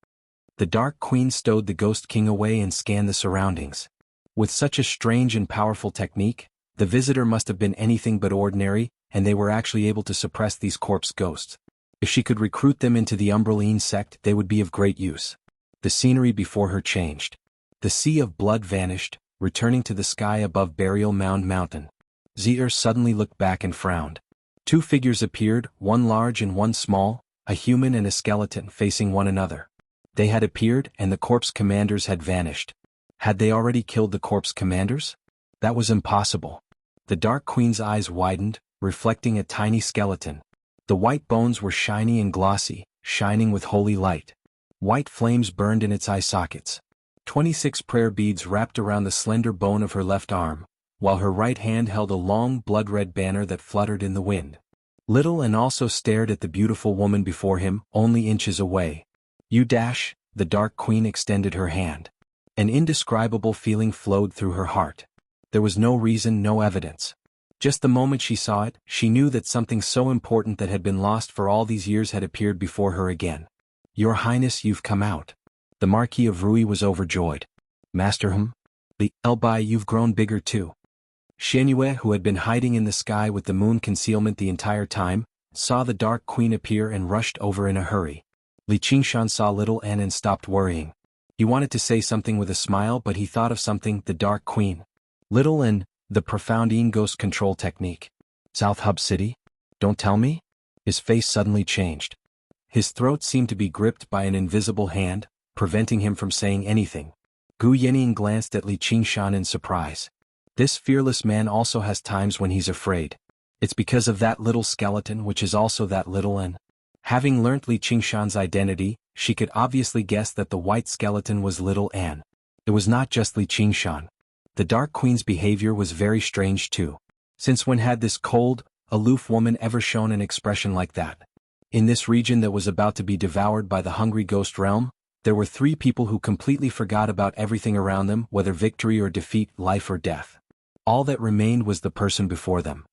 The Dark Queen stowed the Ghost King away and scanned the surroundings. With such a strange and powerful technique, the visitor must have been anything but ordinary, and they were actually able to suppress these corpse ghosts. If she could recruit them into the Umbraline sect, they would be of great use. The scenery before her changed. The Sea of Blood vanished, returning to the sky above Burial Mound Mountain. Zier suddenly looked back and frowned. Two figures appeared, one large and one small, a human and a skeleton facing one another. They had appeared and the corpse commanders had vanished. Had they already killed the corpse commanders? That was impossible. The Dark Queen's eyes widened, reflecting a tiny skeleton. The white bones were shiny and glossy, shining with holy light. White flames burned in its eye sockets. 26 prayer beads wrapped around the slender bone of her left arm, while her right hand held a long blood-red banner that fluttered in the wind. Little An also stared at the beautiful woman before him, only inches away. The Dark Queen extended her hand. An indescribable feeling flowed through her heart. There was no reason, no evidence. Just the moment she saw it, she knew that something so important that had been lost for all these years had appeared before her again. Your Highness, you've come out. The Marquis of Rui was overjoyed. Master the Elbai, you've grown bigger too. Xianyue, who had been hiding in the sky with the moon concealment the entire time, saw the Dark Queen appear and rushed over in a hurry. Li Qingshan saw little An and stopped worrying. He wanted to say something with a smile, but he thought of something, the Dark Queen. Little An, the profound ghost control technique. South Hub City? Don't tell me? His face suddenly changed. His throat seemed to be gripped by an invisible hand, preventing him from saying anything. Gu Yenying glanced at Li Qingshan in surprise. This fearless man also has times when he's afraid. It's because of that little skeleton, which is also that little An. Having learnt Li Qingshan's identity, she could obviously guess that the white skeleton was little An. It was not just Li Qingshan. The Dark Queen's behavior was very strange too. Since when had this cold, aloof woman ever shown an expression like that? In this region that was about to be devoured by the hungry ghost realm, there were 3 people who completely forgot about everything around them, whether victory or defeat, life or death. All that remained was the person before them.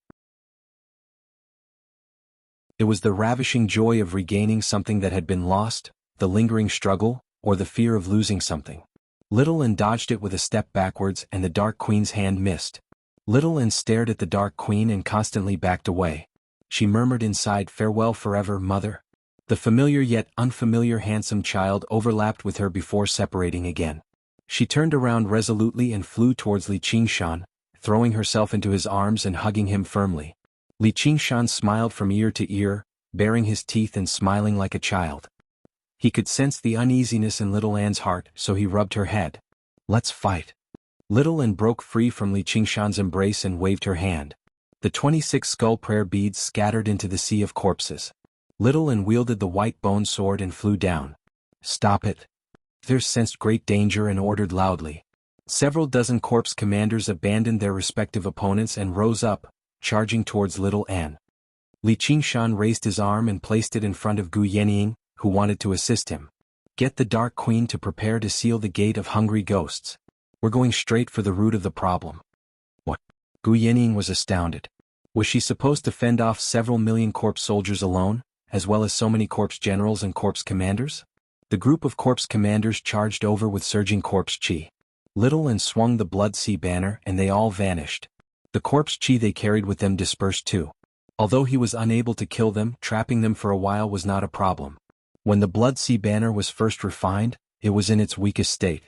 It was the ravishing joy of regaining something that had been lost, the lingering struggle, or the fear of losing something. Little An dodged it with a step backwards and the Dark Queen's hand missed. Little An stared at the Dark Queen and constantly backed away. She murmured inside, farewell forever, mother. The familiar yet unfamiliar handsome child overlapped with her before separating again. She turned around resolutely and flew towards Li Qingshan, throwing herself into his arms and hugging him firmly. Li Qingshan smiled from ear to ear, baring his teeth and smiling like a child. He could sense the uneasiness in Little An's heart, so he rubbed her head. Let's fight. Little An broke free from Li Qingshan's embrace and waved her hand. The 26 skull prayer beads scattered into the sea of corpses. Little An wielded the white bone sword and flew down. Stop it. Thir sensed great danger and ordered loudly. Several dozen corpse commanders abandoned their respective opponents and rose up, charging towards Little An. Li Qingshan raised his arm and placed it in front of Gu Yenying, who wanted to assist him. Get the Dark Queen to prepare to seal the gate of hungry ghosts. We're going straight for the root of the problem. What? Gu Yinying was astounded. Was she supposed to fend off several million corpse soldiers alone, as well as so many corpse generals and corpse commanders? The group of corpse commanders charged over with surging corpse chi. Little and swung the Blood Sea banner and they all vanished. The corpse chi they carried with them dispersed too. Although he was unable to kill them, trapping them for a while was not a problem. When the Blood Sea banner was first refined, it was in its weakest state.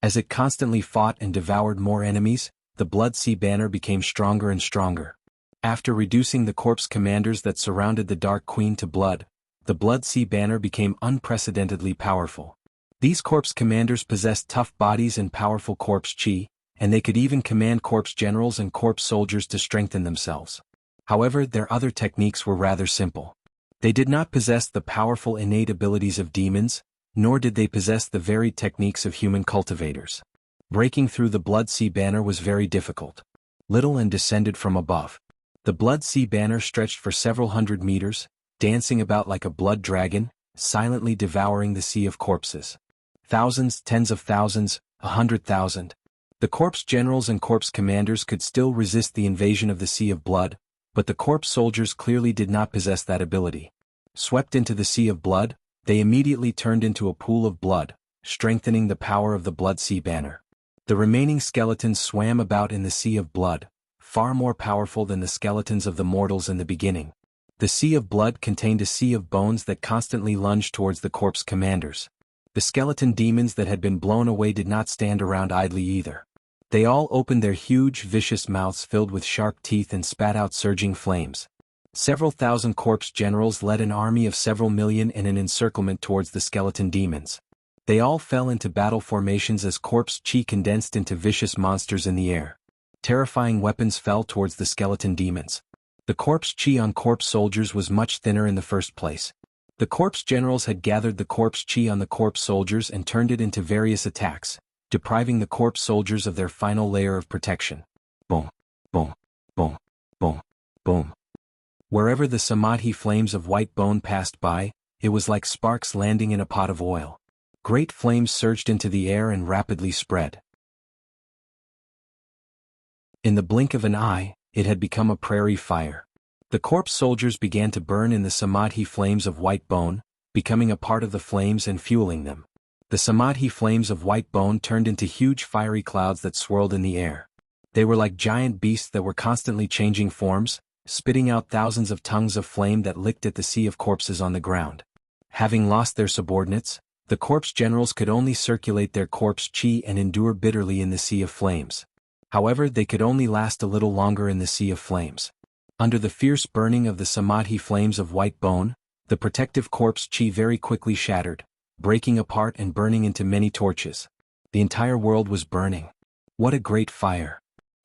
As it constantly fought and devoured more enemies, the Blood Sea banner became stronger and stronger. After reducing the corpse commanders that surrounded the Dark Queen to blood, the Blood Sea banner became unprecedentedly powerful. These corpse commanders possessed tough bodies and powerful corpse chi, and they could even command corpse generals and corpse soldiers to strengthen themselves. However, their other techniques were rather simple. They did not possess the powerful innate abilities of demons, nor did they possess the varied techniques of human cultivators. Breaking through the Blood Sea banner was very difficult. Little and descended from above. The Blood Sea banner stretched for several hundred meters, dancing about like a blood dragon, silently devouring the sea of corpses. Thousands, tens of thousands, 100,000. The corpse generals and corpse commanders could still resist the invasion of the sea of blood, but the corpse soldiers clearly did not possess that ability. Swept into the sea of blood, they immediately turned into a pool of blood, strengthening the power of the Blood Sea banner. The remaining skeletons swam about in the sea of blood, far more powerful than the skeletons of the mortals in the beginning. The sea of blood contained a sea of bones that constantly lunged towards the corpse commanders. The skeleton demons that had been blown away did not stand around idly either. They all opened their huge, vicious mouths filled with sharp teeth and spat out surging flames. Several thousand corpse generals led an army of several million in an encirclement towards the skeleton demons. They all fell into battle formations as corpse chi condensed into vicious monsters in the air. Terrifying weapons fell towards the skeleton demons. The corpse chi on corpse soldiers was much thinner in the first place. The corpse generals had gathered the corpse chi on the corpse soldiers and turned it into various attacks, depriving the corpse soldiers of their final layer of protection. Boom, boom, boom, boom, boom. Wherever the samadhi flames of white bone passed by, it was like sparks landing in a pot of oil. Great flames surged into the air and rapidly spread. In the blink of an eye, it had become a prairie fire. The corpse soldiers began to burn in the samadhi flames of white bone, becoming a part of the flames and fueling them. The samadhi flames of white bone turned into huge fiery clouds that swirled in the air. They were like giant beasts that were constantly changing forms, spitting out thousands of tongues of flame that licked at the sea of corpses on the ground. Having lost their subordinates, the corpse generals could only circulate their corpse chi and endure bitterly in the sea of flames. However, they could only last a little longer in the sea of flames. Under the fierce burning of the samadhi flames of white bone, the protective corpse chi very quickly shattered, breaking apart and burning into many torches. The entire world was burning. What a great fire!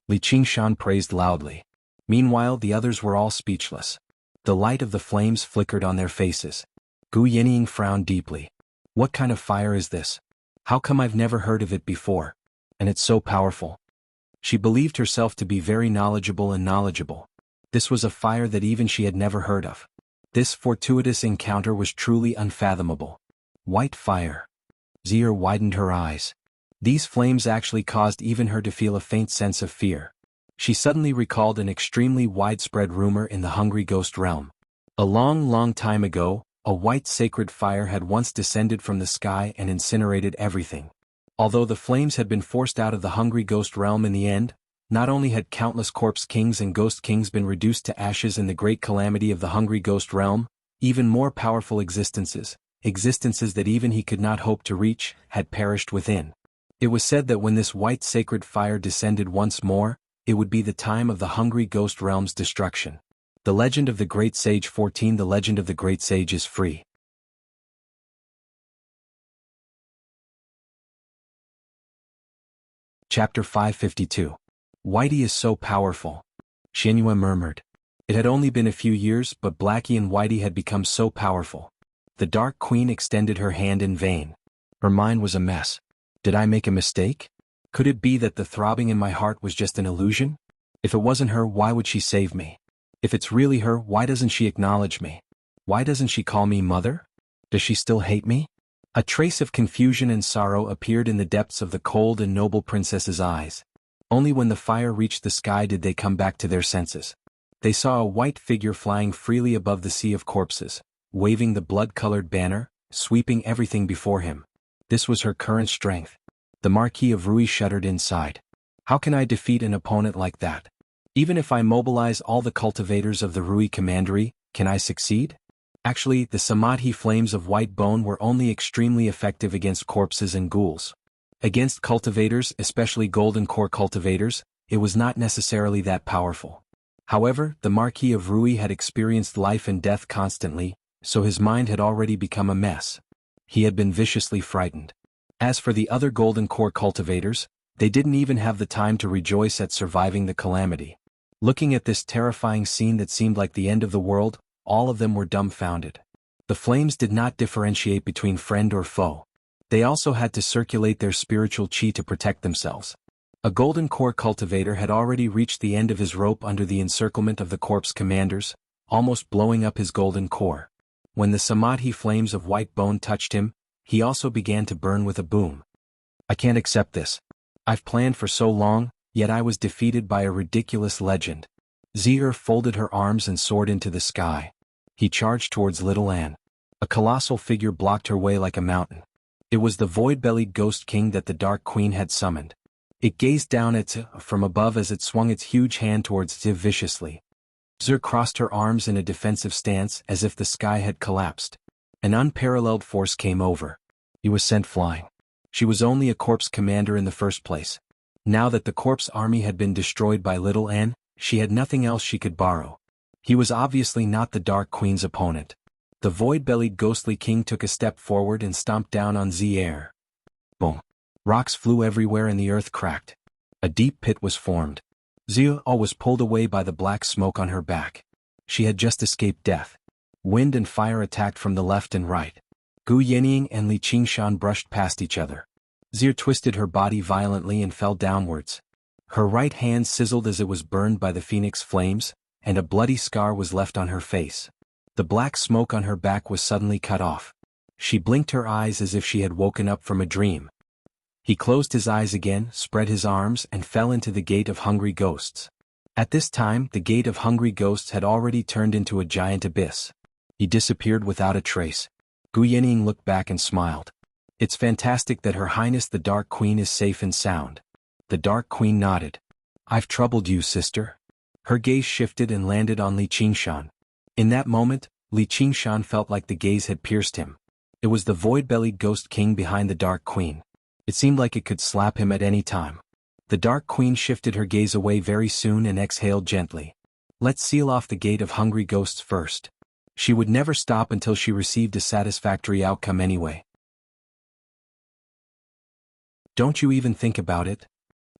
Li Qingshan praised loudly. Meanwhile, the others were all speechless. The light of the flames flickered on their faces. Gu Yinying frowned deeply. What kind of fire is this? How come I've never heard of it before? And it's so powerful. She believed herself to be very knowledgeable. This was a fire that even she had never heard of. This fortuitous encounter was truly unfathomable. White fire. Zier widened her eyes. These flames actually caused even her to feel a faint sense of fear. She suddenly recalled an extremely widespread rumor in the hungry ghost realm. A long time ago, a white sacred fire had once descended from the sky and incinerated everything. Although the flames had been forced out of the hungry ghost realm in the end, not only had countless corpse kings and ghost kings been reduced to ashes in the great calamity of the hungry ghost realm, even more powerful existences that even he could not hope to reach, had perished within. It was said that when this white sacred fire descended once more, it would be the time of the hungry ghost realm's destruction. The Legend of the Great Sage 14. The Legend of the Great Sage is free. Chapter 552. Whitey is so powerful. Xianyue murmured. It had only been a few years, but Blackie and Whitey had become so powerful. The Dark Queen extended her hand in vain. Her mind was a mess. Did I make a mistake? Could it be that the throbbing in my heart was just an illusion? If it wasn't her, why would she save me? If it's really her, why doesn't she acknowledge me? Why doesn't she call me mother? Does she still hate me? A trace of confusion and sorrow appeared in the depths of the cold and noble princess's eyes. Only when the fire reached the sky did they come back to their senses. They saw a white figure flying freely above the sea of corpses, waving the blood-colored banner, sweeping everything before him. This was her current strength. The Marquis of Rui shuddered inside. How can I defeat an opponent like that? Even if I mobilize all the cultivators of the Rui commandery, can I succeed? Actually, the Samadhi flames of white bone were only extremely effective against corpses and ghouls. Against cultivators, especially golden core cultivators, it was not necessarily that powerful. However, the Marquis of Rui had experienced life and death constantly, so his mind had already become a mess. He had been viciously frightened. As for the other golden core cultivators, they didn't even have the time to rejoice at surviving the calamity. Looking at this terrifying scene that seemed like the end of the world, all of them were dumbfounded. The flames did not differentiate between friend or foe. They also had to circulate their spiritual chi to protect themselves. A golden core cultivator had already reached the end of his rope under the encirclement of the corpse commanders, almost blowing up his golden core. When the Samadhi flames of white bone touched him, he also began to burn with a boom. I can't accept this. I've planned for so long, yet I was defeated by a ridiculous legend. Zier folded her arms and soared into the sky. He charged towards Little Anne. A colossal figure blocked her way like a mountain. It was the void-bellied ghost king that the Dark Queen had summoned. It gazed down at Zi from above as it swung its huge hand towards Zi viciously. Zi crossed her arms in a defensive stance as if the sky had collapsed. An unparalleled force came over. He was sent flying. She was only a corpse commander in the first place. Now that the corpse army had been destroyed by Little Anne, she had nothing else she could borrow. He was obviously not the Dark Queen's opponent. The void-bellied ghostly king took a step forward and stomped down on Zier. Boom. Rocks flew everywhere and the earth cracked. A deep pit was formed. Zier was pulled away by the black smoke on her back. She had just escaped death. Wind and fire attacked from the left and right. Gu Yenying and Li Qingshan brushed past each other. Zier twisted her body violently and fell downwards. Her right hand sizzled as it was burned by the phoenix flames, and a bloody scar was left on her face. The black smoke on her back was suddenly cut off. She blinked her eyes as if she had woken up from a dream. He closed his eyes again, spread his arms, and fell into the Gate of Hungry Ghosts. At this time, the Gate of Hungry Ghosts had already turned into a giant abyss. He disappeared without a trace. Gu Yenying looked back and smiled. It's fantastic that Her Highness the Dark Queen is safe and sound. The Dark Queen nodded. I've troubled you, sister. Her gaze shifted and landed on Li Qingshan. In that moment, Li Qingshan felt like the gaze had pierced him. It was the void-bellied ghost king behind the Dark Queen. It seemed like it could slap him at any time. The Dark Queen shifted her gaze away very soon and exhaled gently. Let's seal off the Gate of Hungry Ghosts first. She would never stop until she received a satisfactory outcome anyway. Don't you even think about it?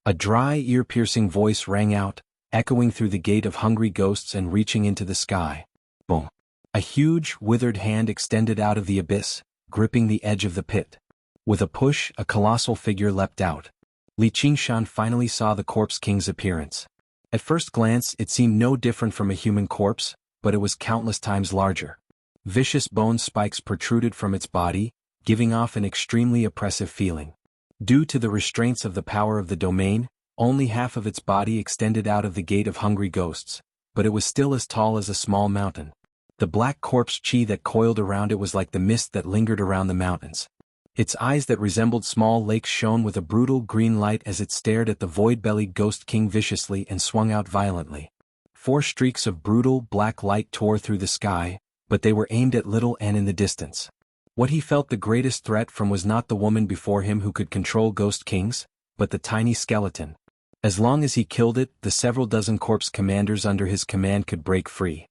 A dry, ear-piercing voice rang out, echoing through the Gate of Hungry Ghosts and reaching into the sky. Boom. A huge, withered hand extended out of the abyss, gripping the edge of the pit. With a push, a colossal figure leapt out. Li Qingshan finally saw the corpse king's appearance. At first glance, it seemed no different from a human corpse, but it was countless times larger. Vicious bone spikes protruded from its body, giving off an extremely oppressive feeling. Due to the restraints of the power of the domain, only half of its body extended out of the Gate of Hungry Ghosts, but it was still as tall as a small mountain. The black corpse chi that coiled around it was like the mist that lingered around the mountains. Its eyes that resembled small lakes shone with a brutal green light as it stared at the void-bellied ghost king viciously and swung out violently. 4 streaks of brutal, black light tore through the sky, but they were aimed at Little Anne in the distance. What he felt the greatest threat from was not the woman before him who could control ghost kings, but the tiny skeleton. As long as he killed it, the several dozen corpse commanders under his command could break free.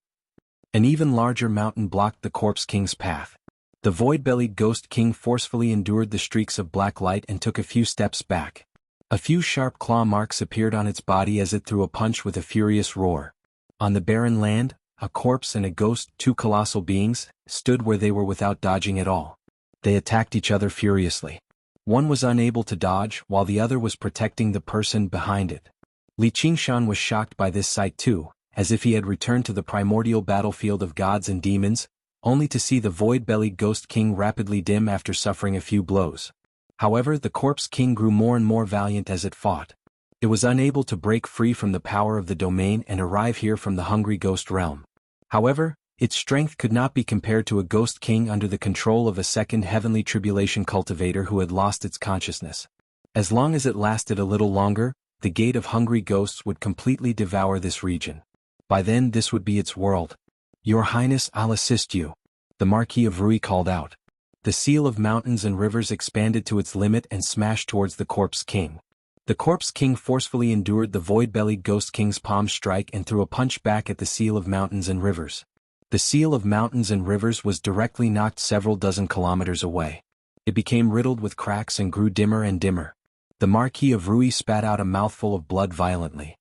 An even larger mountain blocked the corpse king's path. The void-bellied ghost king forcefully endured the streaks of black light and took a few steps back. A few sharp claw marks appeared on its body as it threw a punch with a furious roar. On the barren land, a corpse and a ghost, 2 colossal beings, stood where they were without dodging at all. They attacked each other furiously. One was unable to dodge while the other was protecting the person behind it. Li Qingshan was shocked by this sight too, as if he had returned to the primordial battlefield of gods and demons, only to see the void-bellied Ghost King rapidly dim after suffering a few blows. However, the Corpse King grew more and more valiant as it fought. It was unable to break free from the power of the domain and arrive here from the hungry ghost realm. However, its strength could not be compared to a Ghost King under the control of a second heavenly tribulation cultivator who had lost its consciousness. As long as it lasted a little longer, the gate of hungry ghosts would completely devour this region. By then this would be its world. Your Highness, I'll assist you, the Marquis of Rui called out. The seal of mountains and rivers expanded to its limit and smashed towards the Corpse King. The Corpse King forcefully endured the void-bellied Ghost King's palm strike and threw a punch back at the seal of mountains and rivers. The seal of mountains and rivers was directly knocked several dozen kilometers away. It became riddled with cracks and grew dimmer and dimmer. The Marquis of Rui spat out a mouthful of blood violently.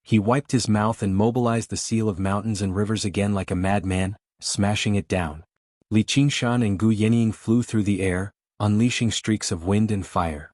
He wiped his mouth and mobilized the seal of mountains and rivers again like a madman, smashing it down. Li Qingshan and Gu Yenying flew through the air, unleashing streaks of wind and fire.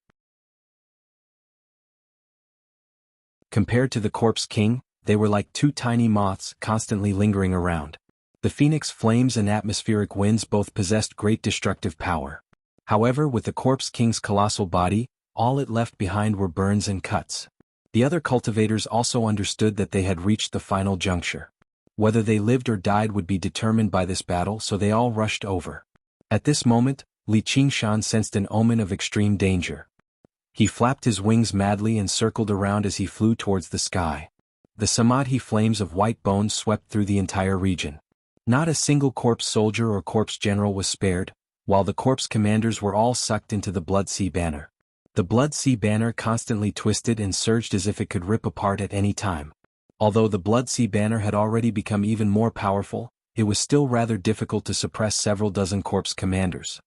Compared to the Corpse King, they were like two tiny moths constantly lingering around. The phoenix flames and atmospheric winds both possessed great destructive power. However, with the Corpse King's colossal body, all it left behind were burns and cuts. The other cultivators also understood that they had reached the final juncture. Whether they lived or died would be determined by this battle, so they all rushed over. At this moment, Li Qingshan sensed an omen of extreme danger. He flapped his wings madly and circled around as he flew towards the sky. The Samadhi flames of white bones swept through the entire region. Not a single corpse soldier or corpse general was spared, while the corpse commanders were all sucked into the Blood Sea Banner. The Blood Sea Banner constantly twisted and surged as if it could rip apart at any time. Although the Blood Sea Banner had already become even more powerful, it was still rather difficult to suppress several dozen corpse commanders.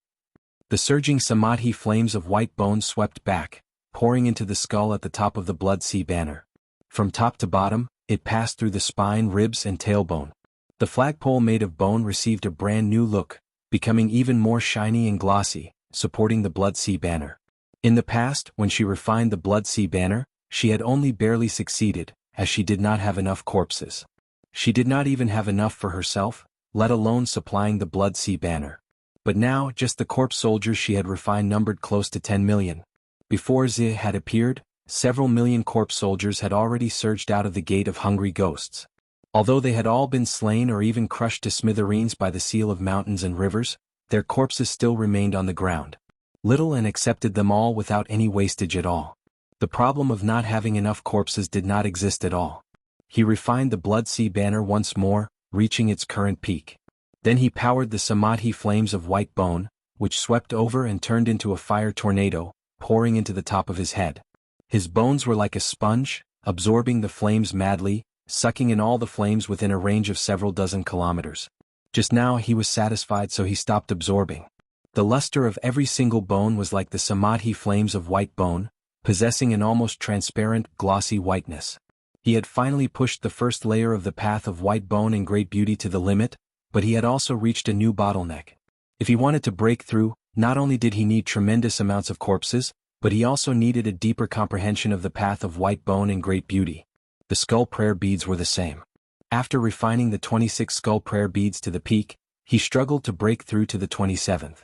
The surging Samadhi flames of white bones swept back, pouring into the skull at the top of the Blood Sea Banner. From top to bottom, it passed through the spine, ribs, and tailbone. The flagpole made of bone received a brand new look, becoming even more shiny and glossy, supporting the Blood Sea Banner. In the past, when she refined the Blood Sea Banner, she had only barely succeeded, as she did not have enough corpses. She did not even have enough for herself, let alone supplying the Blood Sea Banner. But now, just the corpse soldiers she had refined numbered close to 10 million. Before Zi had appeared, several million corpse soldiers had already surged out of the gate of hungry ghosts. Although they had all been slain or even crushed to smithereens by the seal of mountains and rivers, their corpses still remained on the ground. Little and accepted them all without any wastage at all. The problem of not having enough corpses did not exist at all. He refined the Blood Sea Banner once more, reaching its current peak. Then he powered the Samadhi flames of white bone, which swept over and turned into a fire tornado, pouring into the top of his head. His bones were like a sponge, absorbing the flames madly, sucking in all the flames within a range of several dozen kilometers. Just now he was satisfied, so he stopped absorbing. The luster of every single bone was like the Samadhi flames of white bone, possessing an almost transparent, glossy whiteness. He had finally pushed the first layer of the path of white bone and great beauty to the limit, but he had also reached a new bottleneck. If he wanted to break through, not only did he need tremendous amounts of corpses, but he also needed a deeper comprehension of the path of white bone and great beauty. The skull prayer beads were the same. After refining the 26 skull prayer beads to the peak, he struggled to break through to the 27th.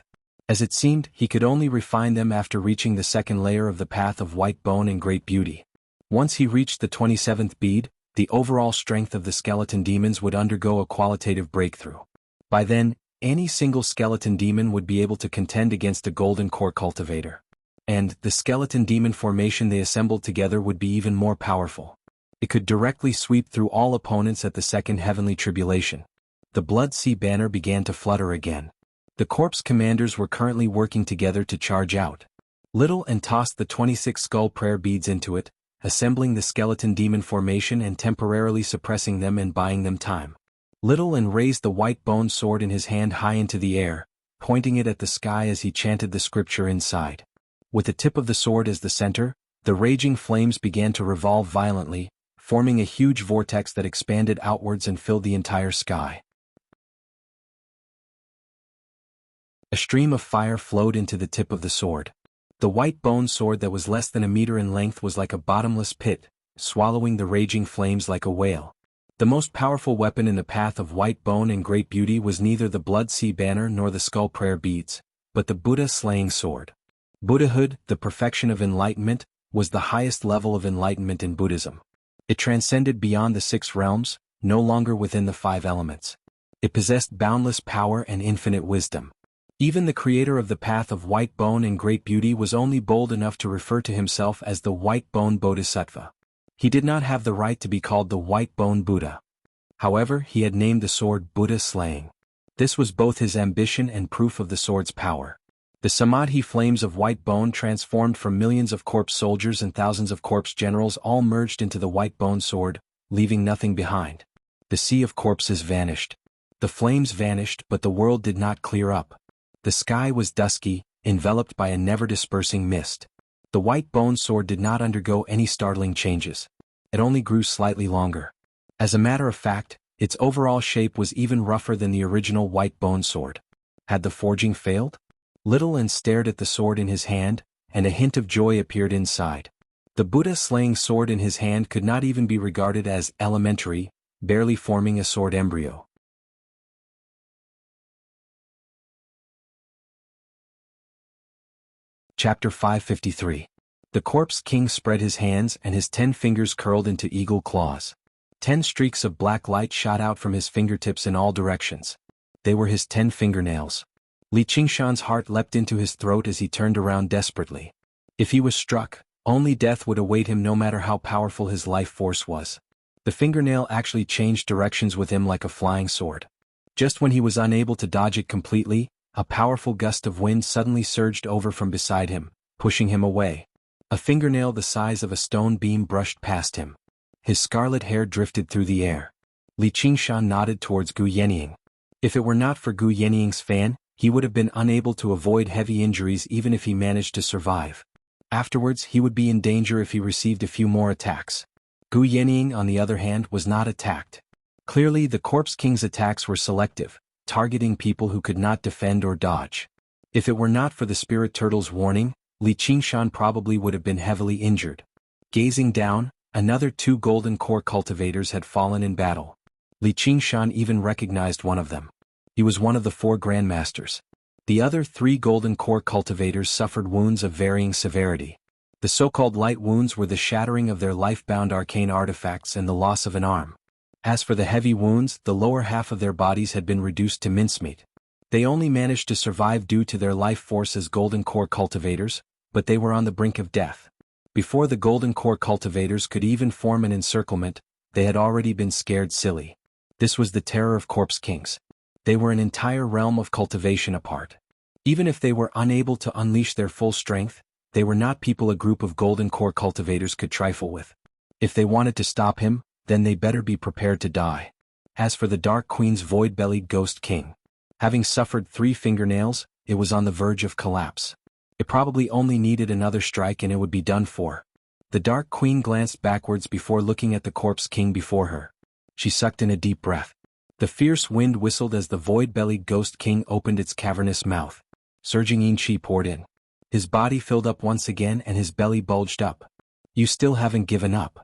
As it seemed, he could only refine them after reaching the second layer of the path of white bone and great beauty. Once he reached the 27th bead, the overall strength of the skeleton demons would undergo a qualitative breakthrough. By then, any single skeleton demon would be able to contend against a golden core cultivator. And the skeleton demon formation they assembled together would be even more powerful. It could directly sweep through all opponents at the second heavenly tribulation. The Blood Sea Banner began to flutter again. The corpse commanders were currently working together to charge out. Little and tossed the 26 skull prayer beads into it, assembling the skeleton demon formation and temporarily suppressing them and buying them time. Little and raised the white bone sword in his hand high into the air, pointing it at the sky as he chanted the scripture inside. With the tip of the sword as the center, the raging flames began to revolve violently, forming a huge vortex that expanded outwards and filled the entire sky. A stream of fire flowed into the tip of the sword. The white bone sword that was less than a meter in length was like a bottomless pit, swallowing the raging flames like a whale. The most powerful weapon in the path of white bone and great beauty was neither the blood sea banner nor the skull prayer beads, but the Buddha-slaying sword. Buddhahood, the perfection of enlightenment, was the highest level of enlightenment in Buddhism. It transcended beyond the 6 realms, no longer within the 5 elements. It possessed boundless power and infinite wisdom. Even the creator of the path of white bone and great beauty was only bold enough to refer to himself as the white bone Bodhisattva. He did not have the right to be called the white bone Buddha. However, he had named the sword Buddha-slaying. This was both his ambition and proof of the sword's power. The Samadhi flames of white bone transformed from millions of corpse soldiers and thousands of corpse generals all merged into the white bone sword, leaving nothing behind. The sea of corpses vanished. The flames vanished, but the world did not clear up. The sky was dusky, enveloped by a never-dispersing mist. The white bone sword did not undergo any startling changes. It only grew slightly longer. As a matter of fact, its overall shape was even rougher than the original white bone sword. Had the forging failed? Little stared at the sword in his hand, and a hint of joy appeared inside. The Buddha-slaying sword in his hand could not even be regarded as elementary, barely forming a sword embryo. Chapter 553. The corpse king spread his hands and his 10 fingers curled into eagle claws. 10 streaks of black light shot out from his fingertips in all directions. They were his 10 fingernails. Li Qingshan's heart leapt into his throat as he turned around desperately. If he was struck, only death would await him no matter how powerful his life force was. The fingernail actually changed directions with him like a flying sword. Just when he was unable to dodge it completely, a powerful gust of wind suddenly surged over from beside him, pushing him away. A fingernail the size of a stone beam brushed past him. His scarlet hair drifted through the air. Li Qingshan nodded towards Gu Yenying. If it were not for Gu Yenying's fan, he would have been unable to avoid heavy injuries even if he managed to survive. Afterwards, he would be in danger if he received a few more attacks. Gu Yenying, on the other hand, was not attacked. Clearly, the Corpse King's attacks were selective, targeting people who could not defend or dodge. If it were not for the Spirit Turtle's warning, Li Qingshan probably would have been heavily injured. Gazing down, another 2 golden core cultivators had fallen in battle. Li Qingshan even recognized one of them. He was one of the 4 grandmasters. The other 3 golden core cultivators suffered wounds of varying severity. The so-called light wounds were the shattering of their life-bound arcane artifacts and the loss of an arm. As for the heavy wounds, the lower half of their bodies had been reduced to mincemeat. They only managed to survive due to their life force as golden core cultivators, but they were on the brink of death. Before the golden core cultivators could even form an encirclement, they had already been scared silly. This was the terror of Corpse Kings. They were an entire realm of cultivation apart. Even if they were unable to unleash their full strength, they were not people a group of golden core cultivators could trifle with. If they wanted to stop him, then they better be prepared to die. As for the Dark Queen's void-bellied Ghost King, having suffered 3 fingernails, it was on the verge of collapse. It probably only needed another strike and it would be done for. The Dark Queen glanced backwards before looking at the Corpse King before her. She sucked in a deep breath. The fierce wind whistled as the void-bellied Ghost King opened its cavernous mouth. Surging yin qi poured in. His body filled up once again and his belly bulged up. You still haven't given up.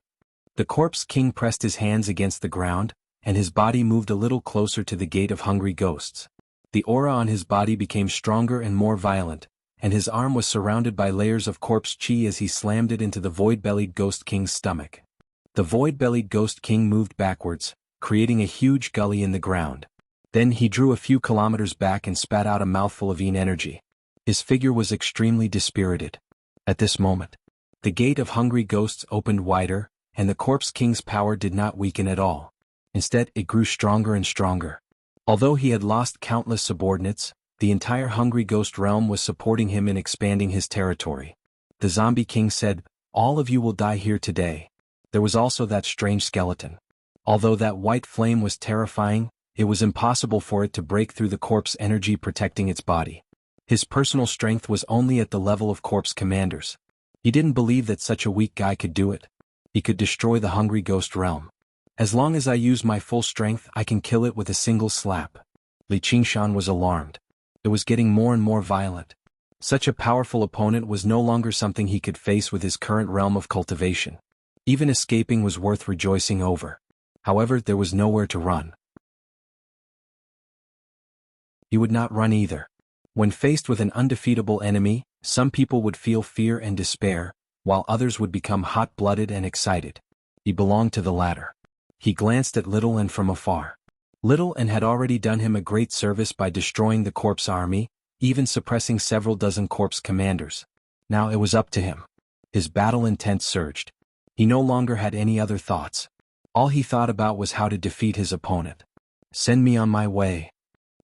The Corpse King pressed his hands against the ground, and his body moved a little closer to the gate of hungry ghosts. The aura on his body became stronger and more violent, and his arm was surrounded by layers of corpse chi as he slammed it into the void-bellied Ghost King's stomach. The void-bellied Ghost King moved backwards, creating a huge gully in the ground. Then he drew a few kilometers back and spat out a mouthful of yin energy. His figure was extremely dispirited. At this moment, the gate of hungry ghosts opened wider, and the Corpse King's power did not weaken at all. Instead, it grew stronger and stronger. Although he had lost countless subordinates, the entire hungry ghost realm was supporting him in expanding his territory. The Zombie King said, "All of you will die here today." There was also that strange skeleton. Although that white flame was terrifying, it was impossible for it to break through the corpse energy protecting its body. His personal strength was only at the level of corpse commanders. He didn't believe that such a weak guy could do it. He could destroy the hungry ghost realm. As long as I use my full strength, I can kill it with a single slap. Li Qingshan was alarmed. It was getting more and more violent. Such a powerful opponent was no longer something he could face with his current realm of cultivation. Even escaping was worth rejoicing over. However, there was nowhere to run. He would not run either. When faced with an undefeatable enemy, some people would feel fear and despair, while others would become hot-blooded and excited. He belonged to the latter. He glanced at Little N from afar. Little N had already done him a great service by destroying the corpse army, even suppressing several dozen corpse commanders. Now it was up to him. His battle intent surged. He no longer had any other thoughts. All he thought about was how to defeat his opponent. Send me on my way.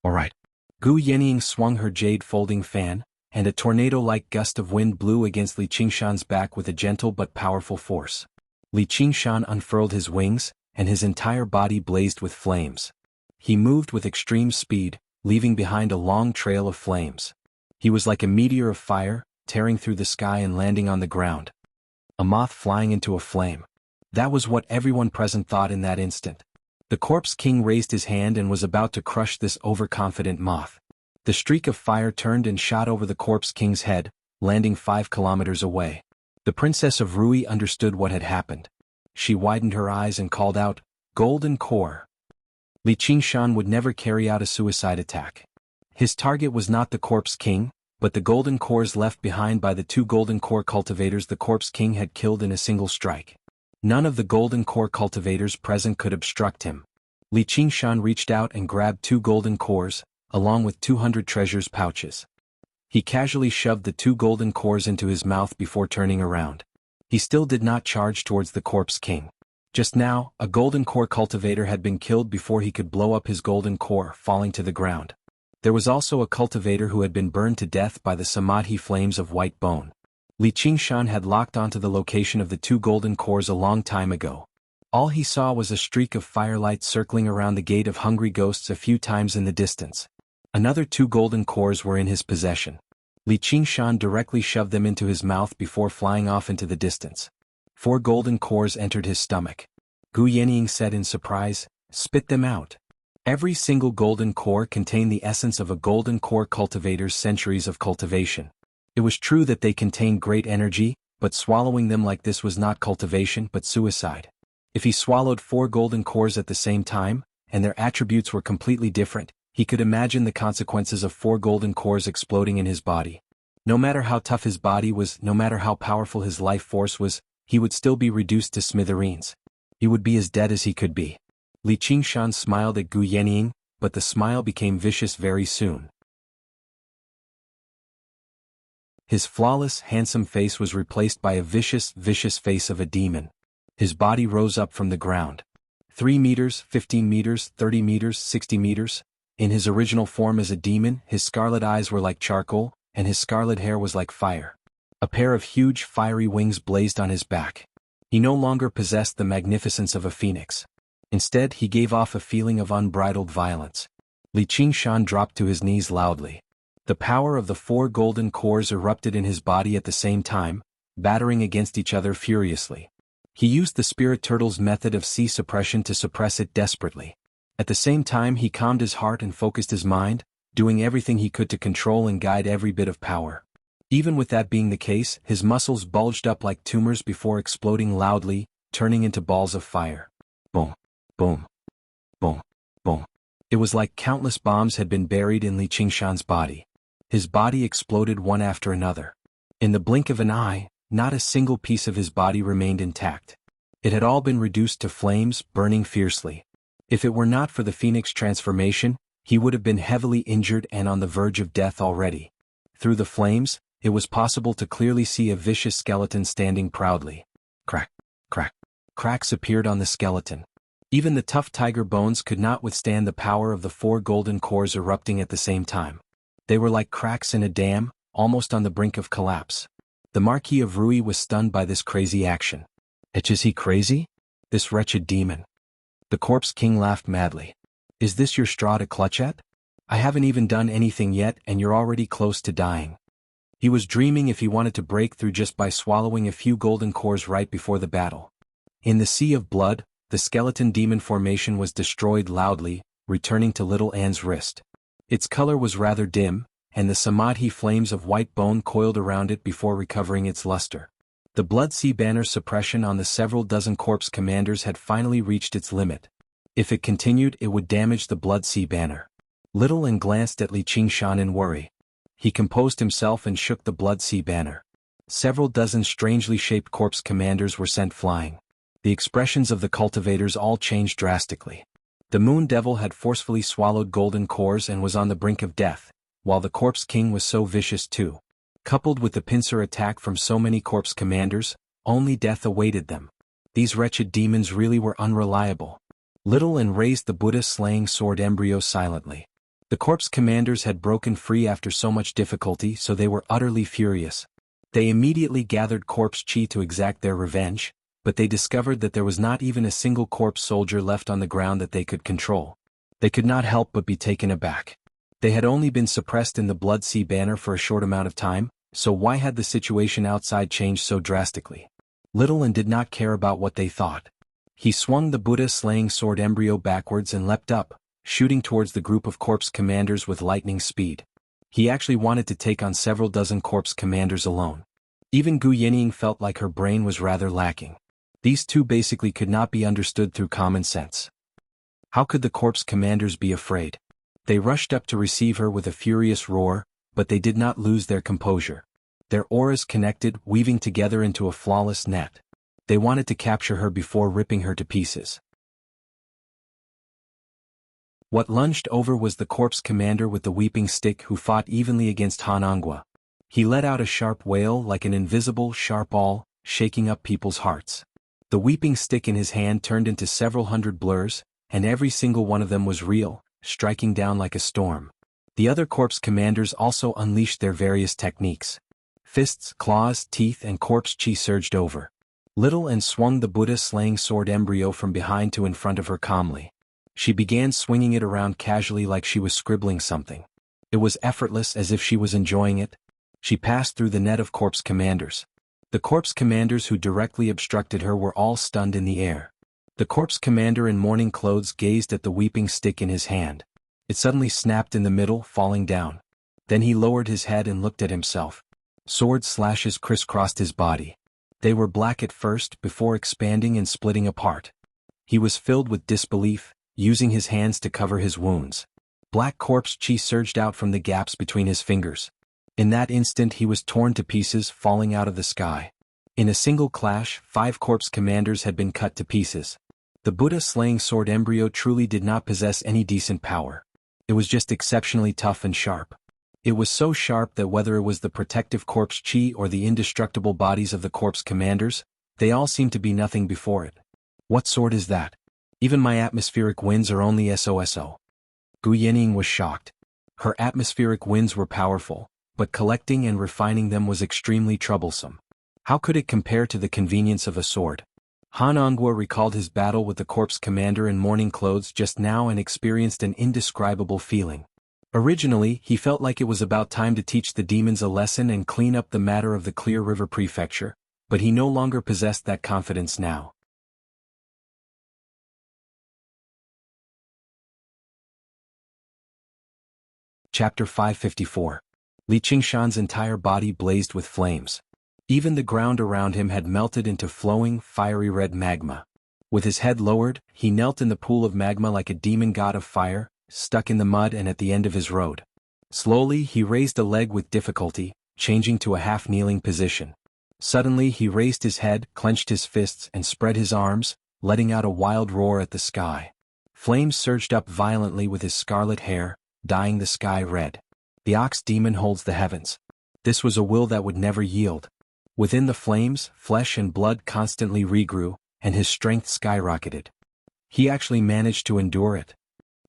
All right. Gu Yenying swung her jade folding fan, and a tornado-like gust of wind blew against Li Qingshan's back with a gentle but powerful force. Li Qingshan unfurled his wings, and his entire body blazed with flames. He moved with extreme speed, leaving behind a long trail of flames. He was like a meteor of fire, tearing through the sky and landing on the ground. A moth flying into a flame. That was what everyone present thought in that instant. The Corpse King raised his hand and was about to crush this overconfident moth. The streak of fire turned and shot over the Corpse King's head, landing 5 kilometers away. The Princess of Rui understood what had happened. She widened her eyes and called out, "Golden Core." Li Qingshan would never carry out a suicide attack. His target was not the Corpse King, but the golden cores left behind by the 2 golden core cultivators the Corpse King had killed in a single strike. None of the golden core cultivators present could obstruct him. Li Qingshan reached out and grabbed 2 golden cores, along with 200 treasures pouches. He casually shoved the 2 golden cores into his mouth before turning around. He still did not charge towards the Corpse King. Just now, a golden core cultivator had been killed before he could blow up his golden core, falling to the ground. There was also a cultivator who had been burned to death by the samadhi flames of white bone. Li Qingshan had locked onto the location of the 2 golden cores a long time ago. All he saw was a streak of firelight circling around the gate of hungry ghosts a few times in the distance. Another 2 golden cores were in his possession. Li Qingshan directly shoved them into his mouth before flying off into the distance. 4 golden cores entered his stomach. Gu Yenying said in surprise, "Spit them out." Every single golden core contained the essence of a golden core cultivator's centuries of cultivation. It was true that they contained great energy, but swallowing them like this was not cultivation but suicide. If he swallowed 4 golden cores at the same time, and their attributes were completely different, he could imagine the consequences of 4 golden cores exploding in his body. No matter how tough his body was, no matter how powerful his life force was, he would still be reduced to smithereens. He would be as dead as he could be. Li Qingshan smiled at Gu Yenying, but the smile became vicious very soon. His flawless, handsome face was replaced by a vicious face of a demon. His body rose up from the ground. 3 meters, 15 meters, 30 meters, 60 meters. In his original form as a demon, his scarlet eyes were like charcoal, and his scarlet hair was like fire. A pair of huge, fiery wings blazed on his back. He no longer possessed the magnificence of a phoenix. Instead, he gave off a feeling of unbridled violence. Li Qingshan dropped to his knees loudly. The power of the 4 golden cores erupted in his body at the same time, battering against each other furiously. He used the spirit turtle's method of sea suppression to suppress it desperately. At the same time he calmed his heart and focused his mind, doing everything he could to control and guide every bit of power. Even with that being the case, his muscles bulged up like tumors before exploding loudly, turning into balls of fire. Boom, boom, boom, boom. It was like countless bombs had been buried in Li Qingshan's body. His body exploded one after another. In the blink of an eye, not a single piece of his body remained intact. It had all been reduced to flames, burning fiercely. If it were not for the phoenix transformation, he would have been heavily injured and on the verge of death already. Through the flames, it was possible to clearly see a vicious skeleton standing proudly. Crack, crack. Cracks appeared on the skeleton. Even the tough tiger bones could not withstand the power of the 4 golden cores erupting at the same time. They were like cracks in a dam, almost on the brink of collapse. The Marquis of Rui was stunned by this crazy action. Is he crazy? This wretched demon. The Corpse King laughed madly. Is this your straw to clutch at? I haven't even done anything yet and you're already close to dying. He was dreaming if he wanted to break through just by swallowing a few golden cores right before the battle. In the sea of blood, the skeleton demon formation was destroyed loudly, returning to Little Anne's wrist. Its color was rather dim, and the samadhi flames of white bone coiled around it before recovering its luster. The Blood Sea Banner's suppression on the several dozen corpse commanders had finally reached its limit. If it continued, it would damage the Blood Sea Banner. Little and glanced at Li Qingshan in worry. He composed himself and shook the Blood Sea Banner. Several dozen strangely shaped corpse commanders were sent flying. The expressions of the cultivators all changed drastically. The Moon Devil had forcefully swallowed golden cores and was on the brink of death, while the Corpse King was so vicious too. Coupled with the pincer attack from so many corpse commanders, only death awaited them. These wretched demons really were unreliable. Little and raised the Buddha-slaying sword embryo silently. The corpse commanders had broken free after so much difficulty, so they were utterly furious. They immediately gathered corpse chi to exact their revenge, but they discovered that there was not even a single corpse soldier left on the ground that they could control. They could not help but be taken aback. They had only been suppressed in the Blood Sea Banner for a short amount of time, so why had the situation outside changed so drastically? Little and did not care about what they thought. He swung the Buddha-slaying sword embryo backwards and leapt up, shooting towards the group of corpse commanders with lightning speed. He actually wanted to take on several dozen corpse commanders alone. Even Gu Yinying felt like her brain was rather lacking. These two basically could not be understood through common sense. How could the corpse commanders be afraid? They rushed up to receive her with a furious roar, but they did not lose their composure. Their auras connected, weaving together into a flawless net. They wanted to capture her before ripping her to pieces. What lunged over was the corpse commander with the weeping stick who fought evenly against Han Angua. He let out a sharp wail like an invisible, sharp awl, shaking up people's hearts. The weeping stick in his hand turned into several hundred blurs, and every single one of them was real, striking down like a storm. The other corpse commanders also unleashed their various techniques. Fists, claws, teeth and corpse chi surged over. Little and swung the Buddha-slaying sword embryo from behind to in front of her calmly. She began swinging it around casually like she was scribbling something. It was effortless, as if she was enjoying it. She passed through the net of corpse commanders. The corpse commanders who directly obstructed her were all stunned in the air. The corpse commander in mourning clothes gazed at the weeping stick in his hand. It suddenly snapped in the middle, falling down. Then he lowered his head and looked at himself. Sword slashes crisscrossed his body. They were black at first, before expanding and splitting apart. He was filled with disbelief, using his hands to cover his wounds. Black corpse chi surged out from the gaps between his fingers. In that instant he was torn to pieces, falling out of the sky. In a single clash, 5 corpse commanders had been cut to pieces. The Buddha-slaying sword embryo truly did not possess any decent power. It was just exceptionally tough and sharp. It was so sharp that whether it was the protective corpse chi or the indestructible bodies of the corpse commanders, they all seemed to be nothing before it. What sword is that? Even my atmospheric winds are only SOSO. Gu Yinying was shocked. Her atmospheric winds were powerful, but collecting and refining them was extremely troublesome. How could it compare to the convenience of a sword? Han Angua recalled his battle with the corpse commander in mourning clothes just now and experienced an indescribable feeling. Originally, he felt like it was about time to teach the demons a lesson and clean up the matter of the Clear River Prefecture, but he no longer possessed that confidence now. Chapter 554. Li Qingshan's entire body blazed with flames. Even the ground around him had melted into flowing, fiery red magma. With his head lowered, he knelt in the pool of magma like a demon god of fire, stuck in the mud and at the end of his road. Slowly he raised a leg with difficulty, changing to a half-kneeling position. Suddenly he raised his head, clenched his fists and spread his arms, letting out a wild roar at the sky. Flames surged up violently with his scarlet hair, dyeing the sky red. The ox demon holds the heavens. This was a will that would never yield. Within the flames, flesh and blood constantly regrew, and his strength skyrocketed. He actually managed to endure it.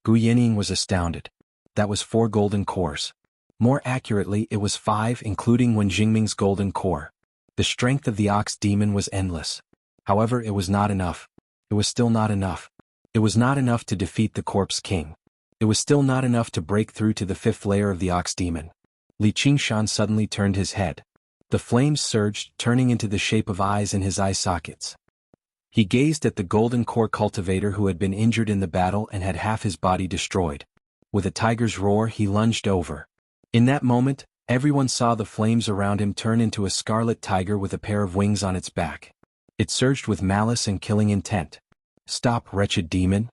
Gu Yinying was astounded. That was 4 golden cores. More accurately, it was 5, including Wen Jingming's golden core. The strength of the ox demon was endless. However, it was not enough. It was still not enough. It was not enough to defeat the corpse king. It was still not enough to break through to the 5th layer of the ox demon. Li Qingshan suddenly turned his head. The flames surged, turning into the shape of eyes in his eye sockets. He gazed at the golden core cultivator who had been injured in the battle and had half his body destroyed. With a tiger's roar he lunged over. In that moment, Everyone saw the flames around him turn into a scarlet tiger with a pair of wings on its back. It surged with malice and killing intent. "Stop, wretched demon!"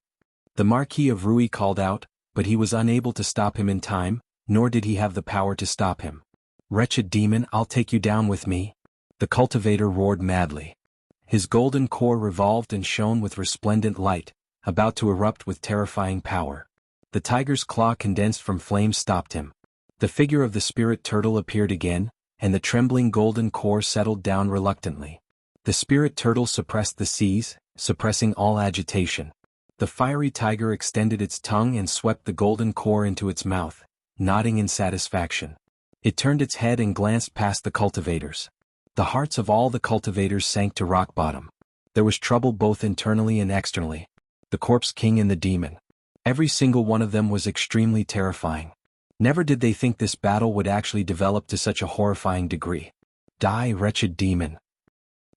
The Marquis of Rui called out, but he was unable to stop him in time, nor did he have the power to stop him. "Wretched demon, I'll take you down with me!" The cultivator roared madly. His golden core revolved and shone with resplendent light, about to erupt with terrifying power. The tiger's claw condensed from flames stopped him. The figure of the spirit turtle appeared again, and the trembling golden core settled down reluctantly. The spirit turtle suppressed the seas, suppressing all agitation. The fiery tiger extended its tongue and swept the golden core into its mouth, nodding in satisfaction. It turned its head and glanced past the cultivators. The hearts of all the cultivators sank to rock bottom. There was trouble both internally and externally. The Corpse King and the demon. Every single one of them was extremely terrifying. Never did they think this battle would actually develop to such a horrifying degree. "Die, wretched demon!"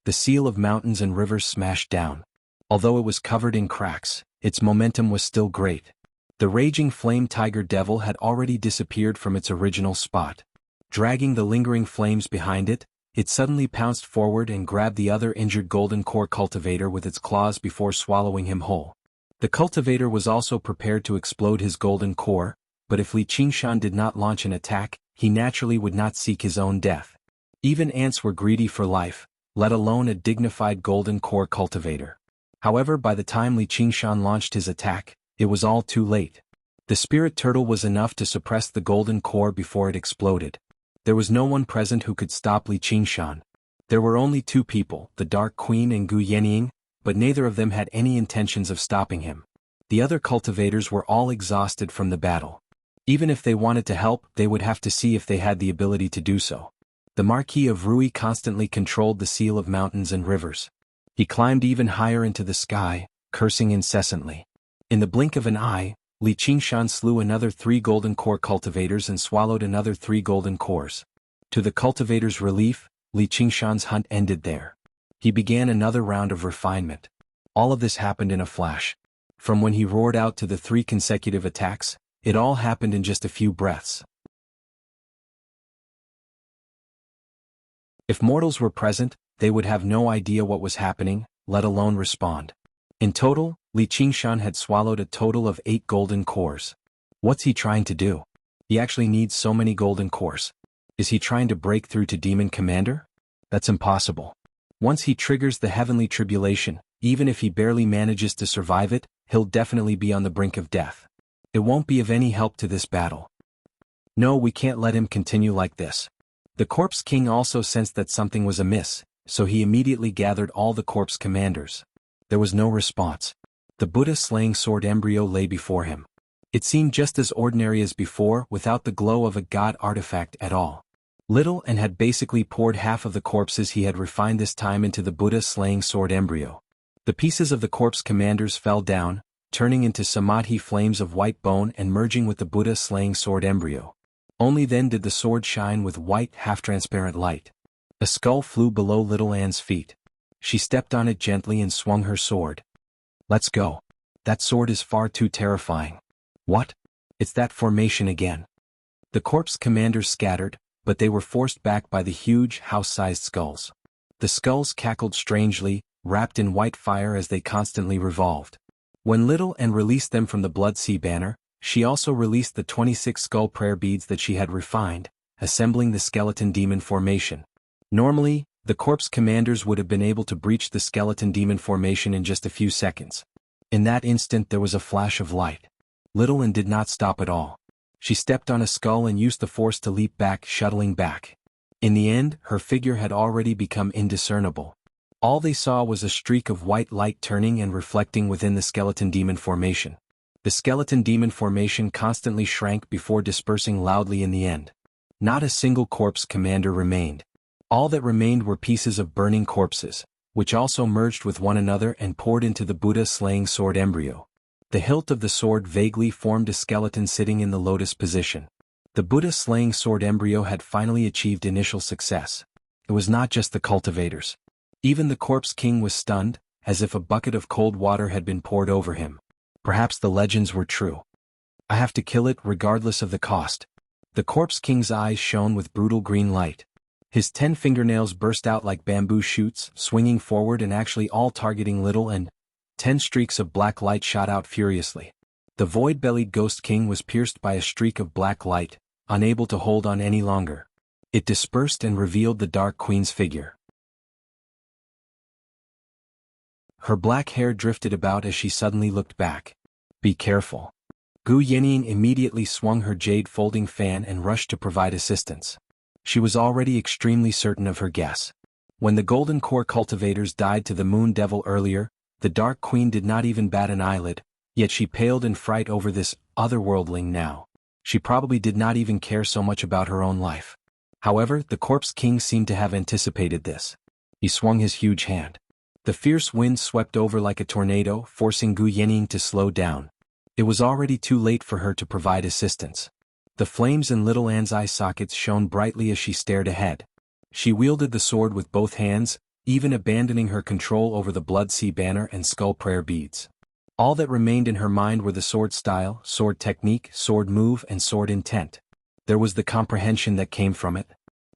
The seal of mountains and rivers smashed down. Although it was covered in cracks, its momentum was still great. The raging flame tiger devil had already disappeared from its original spot. Dragging the lingering flames behind it, it suddenly pounced forward and grabbed the other injured golden core cultivator with its claws before swallowing him whole. The cultivator was also prepared to explode his golden core, but if Li Qingshan did not launch an attack, he naturally would not seek his own death. Even ants were greedy for life, let alone a dignified golden core cultivator. However, by the time Li Qingshan launched his attack, it was all too late. The spirit turtle was enough to suppress the golden core before it exploded. There was no one present who could stop Li Qingshan. There were only two people, the Dark Queen and Gu Yenying, but neither of them had any intentions of stopping him. The other cultivators were all exhausted from the battle. Even if they wanted to help, they would have to see if they had the ability to do so. The Marquis of Rui constantly controlled the seal of mountains and rivers. He climbed even higher into the sky, cursing incessantly. In the blink of an eye, Li Qingshan slew another 3 golden core cultivators and swallowed another 3 golden cores. To the cultivators' relief, Li Qingshan's hunt ended there. He began another round of refinement. All of this happened in a flash. From when he roared out to the 3 consecutive attacks, it all happened in just a few breaths. If mortals were present, they would have no idea what was happening, let alone respond. In total, Li Qingshan had swallowed a total of 8 golden cores. What's he trying to do? He actually needs so many golden cores. Is he trying to break through to Demon Commander? That's impossible. Once he triggers the heavenly tribulation, even if he barely manages to survive it, he'll definitely be on the brink of death. It won't be of any help to this battle. No, we can't let him continue like this. The Corpse King also sensed that something was amiss, so he immediately gathered all the corpse commanders. There was no response. The Buddha-slaying sword embryo lay before him. It seemed just as ordinary as before, without the glow of a god artifact at all. Little and had basically poured half of the corpses he had refined this time into the Buddha-slaying sword embryo. The pieces of the corpse commanders fell down, turning into samadhi flames of white bone and merging with the Buddha-slaying sword embryo. Only then did the sword shine with white, half-transparent light. A skull flew below Little Anne's feet. She stepped on it gently and swung her sword. "Let's go. That sword is far too terrifying." "What? It's that formation again." The corpse commanders scattered, but they were forced back by the huge, house-sized skulls. The skulls cackled strangely, wrapped in white fire as they constantly revolved. When Little Anne released them from the Blood Sea banner, she also released the 26 skull prayer beads that she had refined, assembling the skeleton demon formation. Normally, the corpse commanders would have been able to breach the skeleton demon formation in just a few seconds. In that instant there was a flash of light. Little Anne did not stop at all. She stepped on a skull and used the force to leap back, shuttling back. In the end, her figure had already become indiscernible. All they saw was a streak of white light turning and reflecting within the skeleton demon formation. The skeleton demon formation constantly shrank before dispersing loudly in the end. Not a single corpse commander remained. All that remained were pieces of burning corpses, which also merged with one another and poured into the Buddha-slaying sword embryo. The hilt of the sword vaguely formed a skeleton sitting in the lotus position. The Buddha-slaying sword embryo had finally achieved initial success. It was not just the cultivators. Even the Corpse King was stunned, as if a bucket of cold water had been poured over him. Perhaps the legends were true. "I have to kill it regardless of the cost." The Corpse King's eyes shone with brutal green light. His 10 fingernails burst out like bamboo shoots, swinging forward and actually all targeting Little, and 10 streaks of black light shot out furiously. The void-bellied Ghost King was pierced by a streak of black light, unable to hold on any longer. It dispersed and revealed the Dark Queen's figure. Her black hair drifted about as she suddenly looked back. "Be careful." Gu Yanning immediately swung her jade folding fan and rushed to provide assistance. She was already extremely certain of her guess. When the Golden Core cultivators died to the Moon Devil earlier, the Dark Queen did not even bat an eyelid, yet she paled in fright over this otherworldling now. She probably did not even care so much about her own life. However, the Corpse King seemed to have anticipated this. He swung his huge hand. The fierce wind swept over like a tornado, forcing Gu Yanning to slow down. It was already too late for her to provide assistance. The flames in Little Anne's eye sockets shone brightly as she stared ahead. She wielded the sword with both hands, even abandoning her control over the Blood Sea banner and skull prayer beads. All that remained in her mind were the sword style, sword technique, sword move, and sword intent. There was the comprehension that came from it.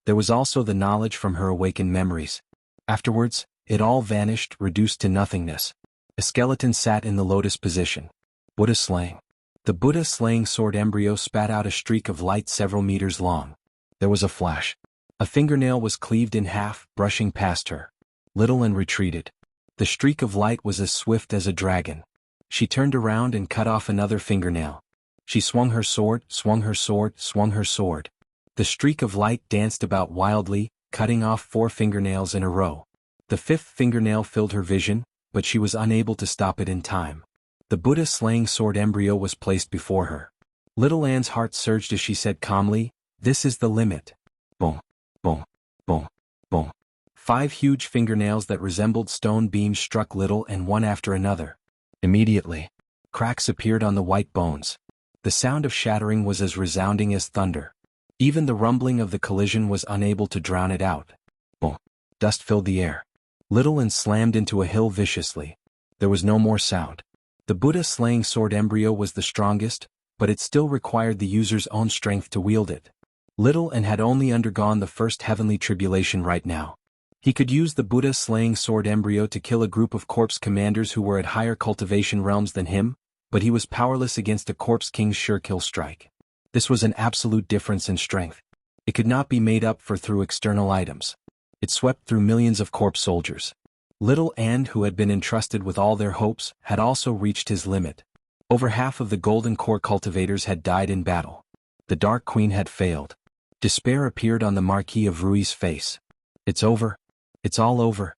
There was also the knowledge from her awakened memories. Afterwards, it all vanished, reduced to nothingness. A skeleton sat in the lotus position. Buddha slaying. The Buddha slaying sword embryo spat out a streak of light several meters long. There was a flash. A fingernail was cleaved in half, brushing past her. Little Anne retreated. The streak of light was as swift as a dragon. She turned around and cut off another fingernail. She swung her sword, swung her sword, swung her sword. The streak of light danced about wildly, cutting off 4 fingernails in a row. The 5th fingernail filled her vision, but she was unable to stop it in time. The Buddha slaying sword embryo was placed before her. Little Anne's heart surged as she said calmly, "This is the limit." Boom, boom, boom, boom. 5 huge fingernails that resembled stone beams struck Little Anne one after another. Immediately, cracks appeared on the white bones. The sound of shattering was as resounding as thunder. Even the rumbling of the collision was unable to drown it out. Boom. Dust filled the air. Little Anne slammed into a hill viciously. There was no more sound. The Buddha slaying sword embryo was the strongest, but it still required the user's own strength to wield it. Little Anne had only undergone the first heavenly tribulation right now. He could use the Buddha slaying sword embryo to kill a group of corpse commanders who were at higher cultivation realms than him, but he was powerless against a Corpse King's sure kill strike. This was an absolute difference in strength. It could not be made up for through external items. It swept through millions of corpse soldiers. Little Anne, who had been entrusted with all their hopes, had also reached his limit. Over half of the Golden Core cultivators had died in battle. The Dark Queen had failed. Despair appeared on the Marquis of Rui's face. "It's over. It's all over."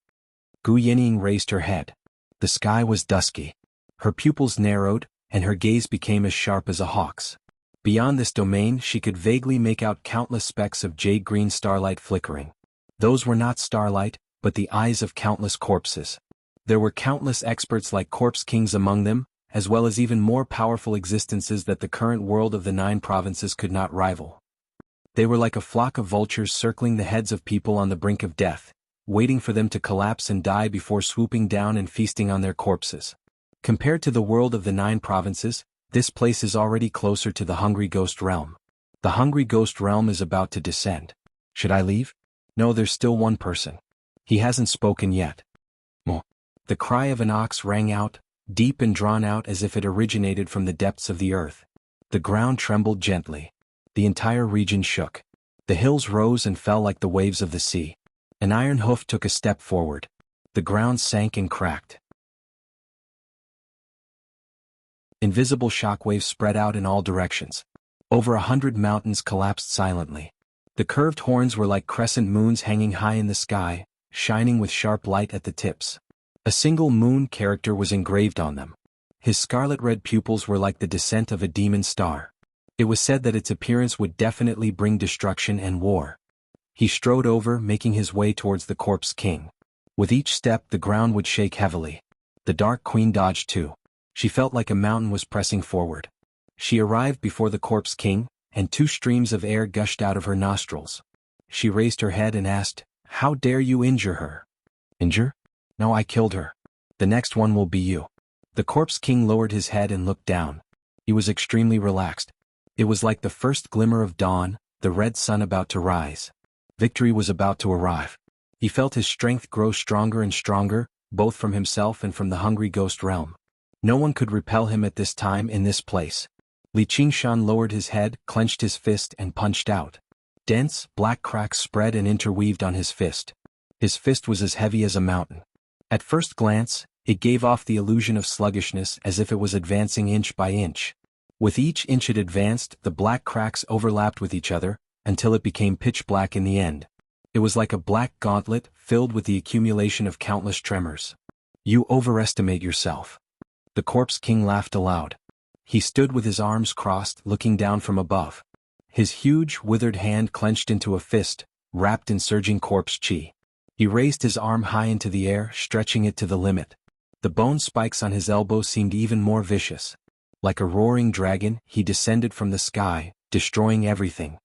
Gu Yanning raised her head. The sky was dusky. Her pupils narrowed, and her gaze became as sharp as a hawk's. Beyond this domain she could vaguely make out countless specks of jade-green starlight flickering. Those were not starlight, but the eyes of countless corpses. There were countless experts like Corpse Kings among them, as well as even more powerful existences that the current world of the 9 provinces could not rival. They were like a flock of vultures circling the heads of people on the brink of death, waiting for them to collapse and die before swooping down and feasting on their corpses. Compared to the world of the 9 provinces, this place is already closer to the Hungry Ghost Realm. The Hungry Ghost Realm is about to descend. Should I leave? No, there's still one person. He hasn't spoken yet. Mo. The cry of an ox rang out, deep and drawn out as if it originated from the depths of the earth. The ground trembled gently. The entire region shook. The hills rose and fell like the waves of the sea. An iron hoof took a step forward. The ground sank and cracked. Invisible shockwaves spread out in all directions. Over 100 mountains collapsed silently. The curved horns were like crescent moons hanging high in the sky, shining with sharp light at the tips. A single moon character was engraved on them. His scarlet-red pupils were like the descent of a demon star. It was said that its appearance would definitely bring destruction and war. He strode over, making his way towards the Corpse King. With each step the ground would shake heavily. The Dark Queen dodged too. She felt like a mountain was pressing forward. She arrived before the Corpse King, and 2 streams of air gushed out of her nostrils. She raised her head and asked, "How dare you injure her?" "Injure? No, I killed her. The next one will be you." The Corpse King lowered his head and looked down. He was extremely relaxed. It was like the first glimmer of dawn, the red sun about to rise. Victory was about to arrive. He felt his strength grow stronger and stronger, both from himself and from the hungry ghost realm. No one could repel him at this time in this place. Li Qingshan lowered his head, clenched his fist and punched out. Dense, black cracks spread and interweaved on his fist. His fist was as heavy as a mountain. At first glance, it gave off the illusion of sluggishness as if it was advancing inch by inch. With each inch it advanced, the black cracks overlapped with each other, until it became pitch black in the end. It was like a black gauntlet, filled with the accumulation of countless tremors. You overestimate yourself. The Corpse King laughed aloud. He stood with his arms crossed, looking down from above. His huge, withered hand clenched into a fist, wrapped in surging corpse chi. He raised his arm high into the air, stretching it to the limit. The bone spikes on his elbow seemed even more vicious. Like a roaring dragon, he descended from the sky, destroying everything.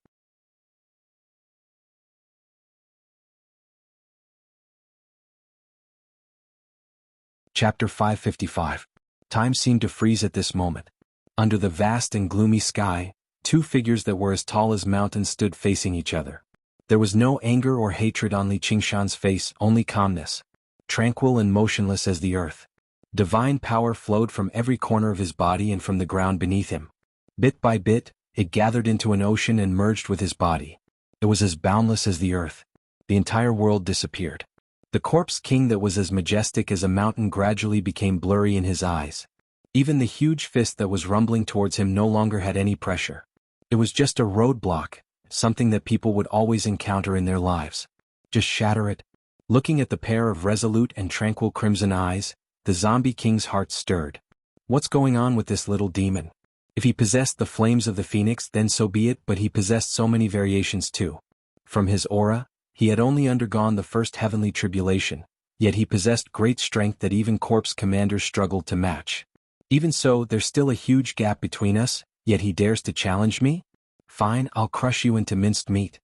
Chapter 555. Time seemed to freeze at this moment. Under the vast and gloomy sky, two figures that were as tall as mountains stood facing each other. There was no anger or hatred on Li Qingshan's face, only calmness. Tranquil and motionless as the earth. Divine power flowed from every corner of his body and from the ground beneath him. Bit by bit, it gathered into an ocean and merged with his body. It was as boundless as the earth. The entire world disappeared. The Corpse King that was as majestic as a mountain gradually became blurry in his eyes. Even the huge fist that was rumbling towards him no longer had any pressure. It was just a roadblock, something that people would always encounter in their lives. Just shatter it. Looking at the pair of resolute and tranquil crimson eyes, the Zombie King's heart stirred. What's going on with this little demon? If he possessed the flames of the phoenix, then so be it, but he possessed so many variations too. From his aura, he had only undergone the first heavenly tribulation, yet he possessed great strength that even corpse commanders struggled to match. Even so, there's still a huge gap between us, yet he dares to challenge me? Fine, I'll crush you into minced meat.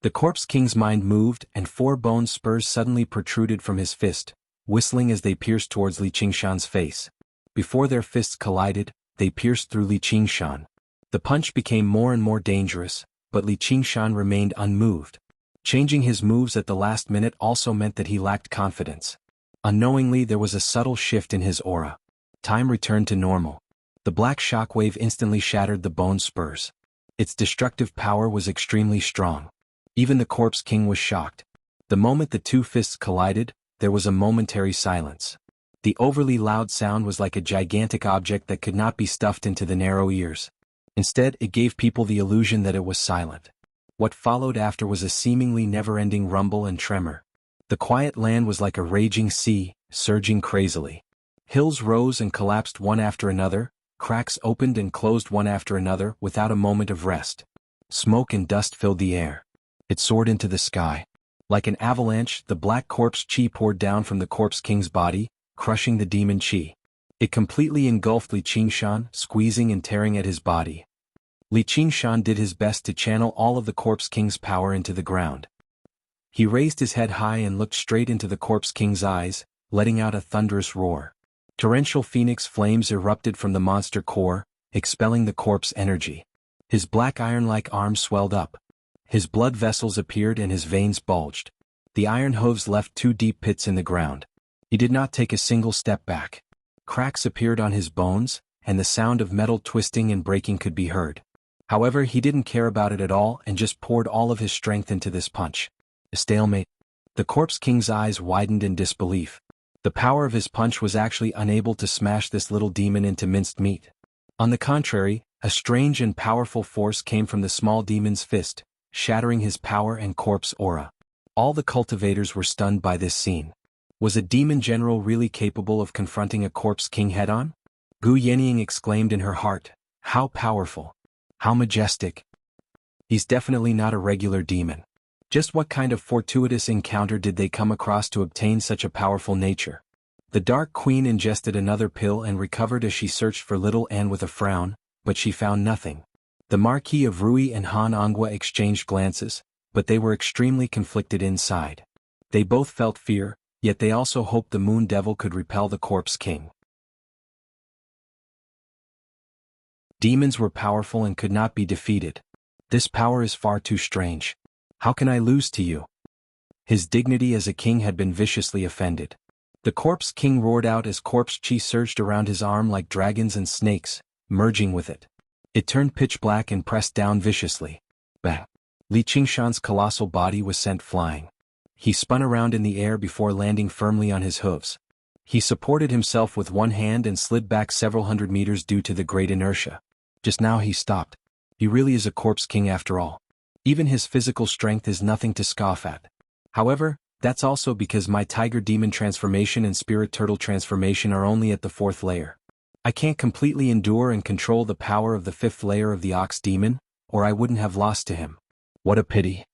The Corpse King's mind moved, and four bone spurs suddenly protruded from his fist, whistling as they pierced towards Li Qingshan's face. Before their fists collided, they pierced through Li Qingshan. The punch became more and more dangerous, but Li Qingshan remained unmoved. Changing his moves at the last minute also meant that he lacked confidence. Unknowingly there was a subtle shift in his aura. Time returned to normal. The black shockwave instantly shattered the bone spurs. Its destructive power was extremely strong. Even the Corpse King was shocked. The moment the two fists collided, there was a momentary silence. The overly loud sound was like a gigantic object that could not be stuffed into the narrow ears. Instead, it gave people the illusion that it was silent. What followed after was a seemingly never-ending rumble and tremor. The quiet land was like a raging sea, surging crazily. Hills rose and collapsed one after another, cracks opened and closed one after another without a moment of rest. Smoke and dust filled the air. It soared into the sky. Like an avalanche, the black corpse chi poured down from the Corpse King's body, crushing the demon chi. It completely engulfed Li Qingshan, squeezing and tearing at his body. Li Qingshan did his best to channel all of the Corpse King's power into the ground. He raised his head high and looked straight into the Corpse King's eyes, letting out a thunderous roar. Torrential phoenix flames erupted from the monster core, expelling the corpse energy. His black iron-like arms swelled up. His blood vessels appeared and his veins bulged. The iron hooves left two deep pits in the ground. He did not take a single step back. Cracks appeared on his bones, and the sound of metal twisting and breaking could be heard. However, he didn't care about it at all and just poured all of his strength into this punch. A stalemate. The Corpse King's eyes widened in disbelief. The power of his punch was actually unable to smash this little demon into minced meat. On the contrary, a strange and powerful force came from the small demon's fist, shattering his power and corpse aura. All the cultivators were stunned by this scene. Was a demon general really capable of confronting a Corpse King head-on? Gu Yenying exclaimed in her heart, "How powerful! How majestic! He's definitely not a regular demon." Just what kind of fortuitous encounter did they come across to obtain such a powerful nature? The Dark Queen ingested another pill and recovered as she searched for Little Anne with a frown, but she found nothing. The Marquis of Rui and Han Angua exchanged glances, but they were extremely conflicted inside. They both felt fear, yet they also hoped the Moon Devil could repel the Corpse King. Demons were powerful and could not be defeated. This power is far too strange. How can I lose to you? His dignity as a king had been viciously offended. The Corpse King roared out as corpse chi surged around his arm like dragons and snakes, merging with it. It turned pitch black and pressed down viciously. Bang! Li Qingshan's colossal body was sent flying. He spun around in the air before landing firmly on his hooves. He supported himself with one hand and slid back several hundred meters due to the great inertia. Just now he stopped. He really is a Corpse King after all. Even his physical strength is nothing to scoff at. However, that's also because my Tiger Demon transformation and Spirit Turtle transformation are only at the 4th layer. I can't completely endure and control the power of the 5th layer of the Ox Demon, or I wouldn't have lost to him. What a pity.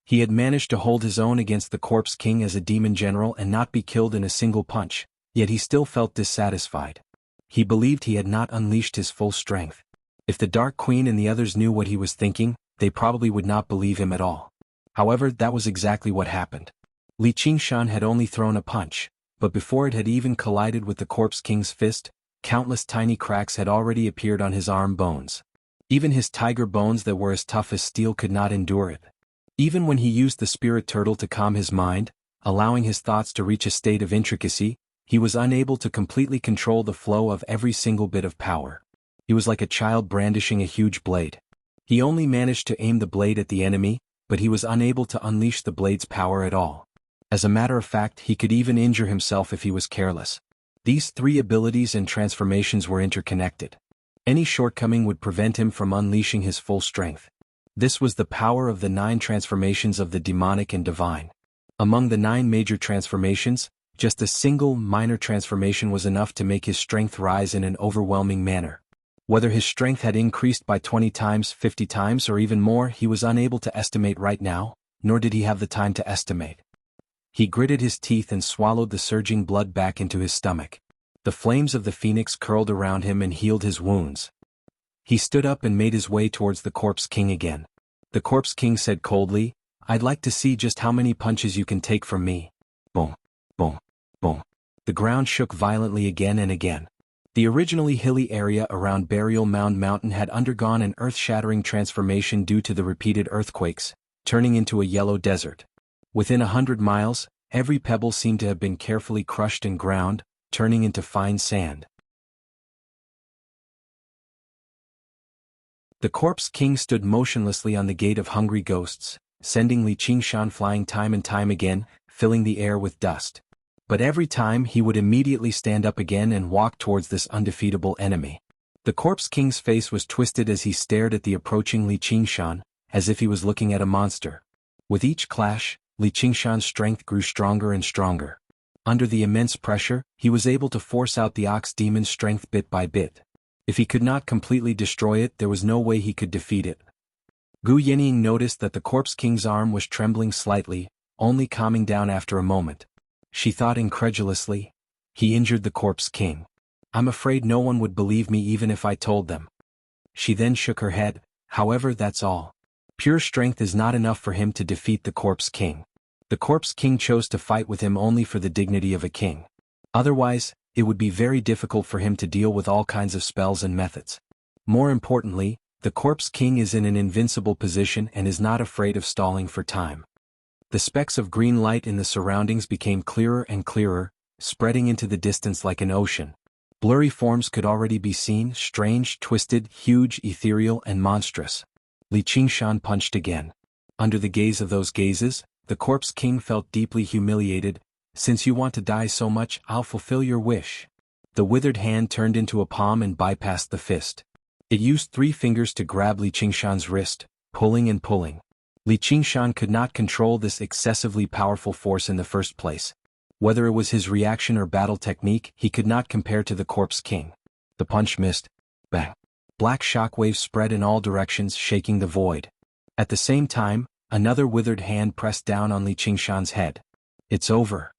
He had managed to hold his own against the Corpse King as a demon general and not be killed in a single punch, yet he still felt dissatisfied. He believed he had not unleashed his full strength. If the Dark Queen and the others knew what he was thinking, they probably would not believe him at all. However, that was exactly what happened. Li Qingshan had only thrown a punch, but before it had even collided with the Corpse King's fist, countless tiny cracks had already appeared on his arm bones. Even his tiger bones that were as tough as steel could not endure it. Even when he used the Spirit Turtle to calm his mind, allowing his thoughts to reach a state of intricacy, he was unable to completely control the flow of every single bit of power. He was like a child brandishing a huge blade. He only managed to aim the blade at the enemy, but he was unable to unleash the blade's power at all. As a matter of fact, he could even injure himself if he was careless. These 3 abilities and transformations were interconnected. Any shortcoming would prevent him from unleashing his full strength. This was the power of the 9 transformations of the demonic and divine. Among the 9 major transformations, just a single minor transformation was enough to make his strength rise in an overwhelming manner. Whether his strength had increased by 20 times, 50 times, or even more, he was unable to estimate right now, nor did he have the time to estimate. He gritted his teeth and swallowed the surging blood back into his stomach. The flames of the phoenix curled around him and healed his wounds. He stood up and made his way towards the Corpse King again. The Corpse King said coldly, "I'd like to see just how many punches you can take from me." Boom, boom, boom. The ground shook violently again and again. The originally hilly area around Burial Mound Mountain had undergone an earth-shattering transformation due to the repeated earthquakes, turning into a yellow desert. Within 100 miles, every pebble seemed to have been carefully crushed and ground, turning into fine sand. The Corpse King stood motionlessly on the gate of hungry ghosts, sending Li Qingshan flying time and time again, filling the air with dust. But every time he would immediately stand up again and walk towards this undefeatable enemy. The Corpse King's face was twisted as he stared at the approaching Li Qingshan, as if he was looking at a monster. With each clash, Li Qingshan's strength grew stronger and stronger. Under the immense pressure, he was able to force out the Ox Demon's strength bit by bit. If he could not completely destroy it, there was no way he could defeat it. Gu Yenying noticed that the Corpse King's arm was trembling slightly, only calming down after a moment. She thought incredulously, "He injured the Corpse King. I'm afraid no one would believe me even if I told them." She then shook her head, "However, that's all. Pure strength is not enough for him to defeat the Corpse King. The Corpse King chose to fight with him only for the dignity of a king. Otherwise, it would be very difficult for him to deal with all kinds of spells and methods. More importantly, the Corpse King is in an invincible position and is not afraid of stalling for time." The specks of green light in the surroundings became clearer and clearer, spreading into the distance like an ocean. Blurry forms could already be seen, strange, twisted, huge, ethereal, and monstrous. Li Qingshan punched again. Under the gaze of those gazes, the Corpse King felt deeply humiliated. "Since you want to die so much, I'll fulfill your wish." The withered hand turned into a palm and bypassed the fist. It used 3 fingers to grab Li Qingshan's wrist, pulling and pulling. Li Qingshan could not control this excessively powerful force in the first place. Whether it was his reaction or battle technique, he could not compare to the Corpse King. The punch missed. Bang! Black shockwaves spread in all directions, shaking the void. At the same time, another withered hand pressed down on Li Qingshan's head. "It's over."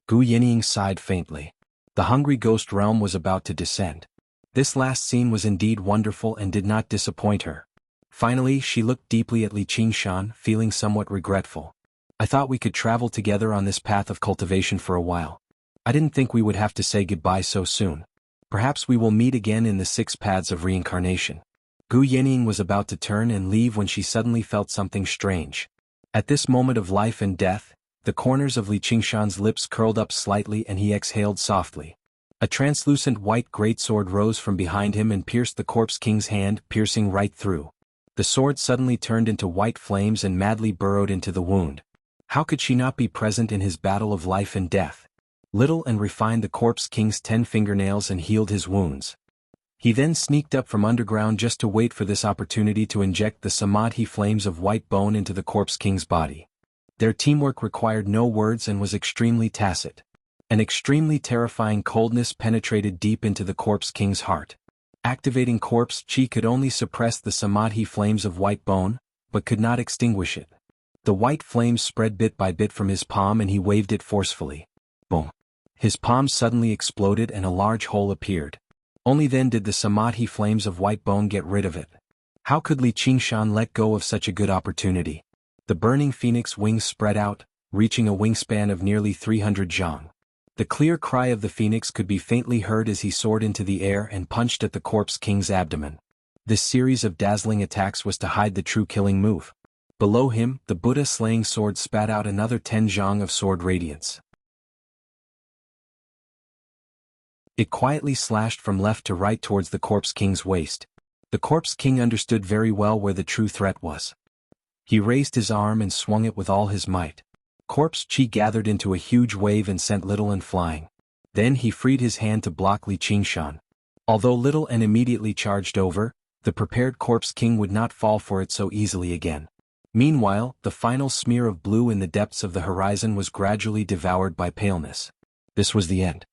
Gu Yenying sighed faintly. The hungry ghost realm was about to descend. This last scene was indeed wonderful and did not disappoint her. Finally, she looked deeply at Li Qingshan, feeling somewhat regretful. "I thought we could travel together on this path of cultivation for a while. I didn't think we would have to say goodbye so soon. Perhaps we will meet again in the 6 paths of reincarnation. Gu Yening was about to turn and leave when she suddenly felt something strange. At this moment of life and death, the corners of Li Qingshan's lips curled up slightly and he exhaled softly. A translucent white greatsword rose from behind him and pierced the corpse king's hand, piercing right through. The sword suddenly turned into white flames and madly burrowed into the wound. How could she not be present in his battle of life and death? Little and refined the corpse king's 10 fingernails and healed his wounds. He then sneaked up from underground just to wait for this opportunity to inject the samadhi flames of white bone into the corpse king's body. Their teamwork required no words and was extremely tacit. An extremely terrifying coldness penetrated deep into the corpse king's heart. Activating corpse chi could only suppress the samadhi flames of white bone, but could not extinguish it. The white flames spread bit by bit from his palm and he waved it forcefully. Boom! His palm suddenly exploded and a large hole appeared. Only then did the samadhi flames of white bone get rid of it. How could Li Qingshan let go of such a good opportunity? The burning phoenix wings spread out, reaching a wingspan of nearly 300 zhang. The clear cry of the phoenix could be faintly heard as he soared into the air and punched at the corpse king's abdomen. This series of dazzling attacks was to hide the true killing move. Below him, the Buddha slaying sword spat out another 10 zhang of sword radiance. It quietly slashed from left to right towards the corpse king's waist. The corpse king understood very well where the true threat was. He raised his arm and swung it with all his might. Corpse chi gathered into a huge wave and sent Little and flying. Then he freed his hand to block Li Qingshan. Although Little and immediately charged over, the prepared corpse king would not fall for it so easily again. Meanwhile, the final smear of blue in the depths of the horizon was gradually devoured by paleness. This was the end.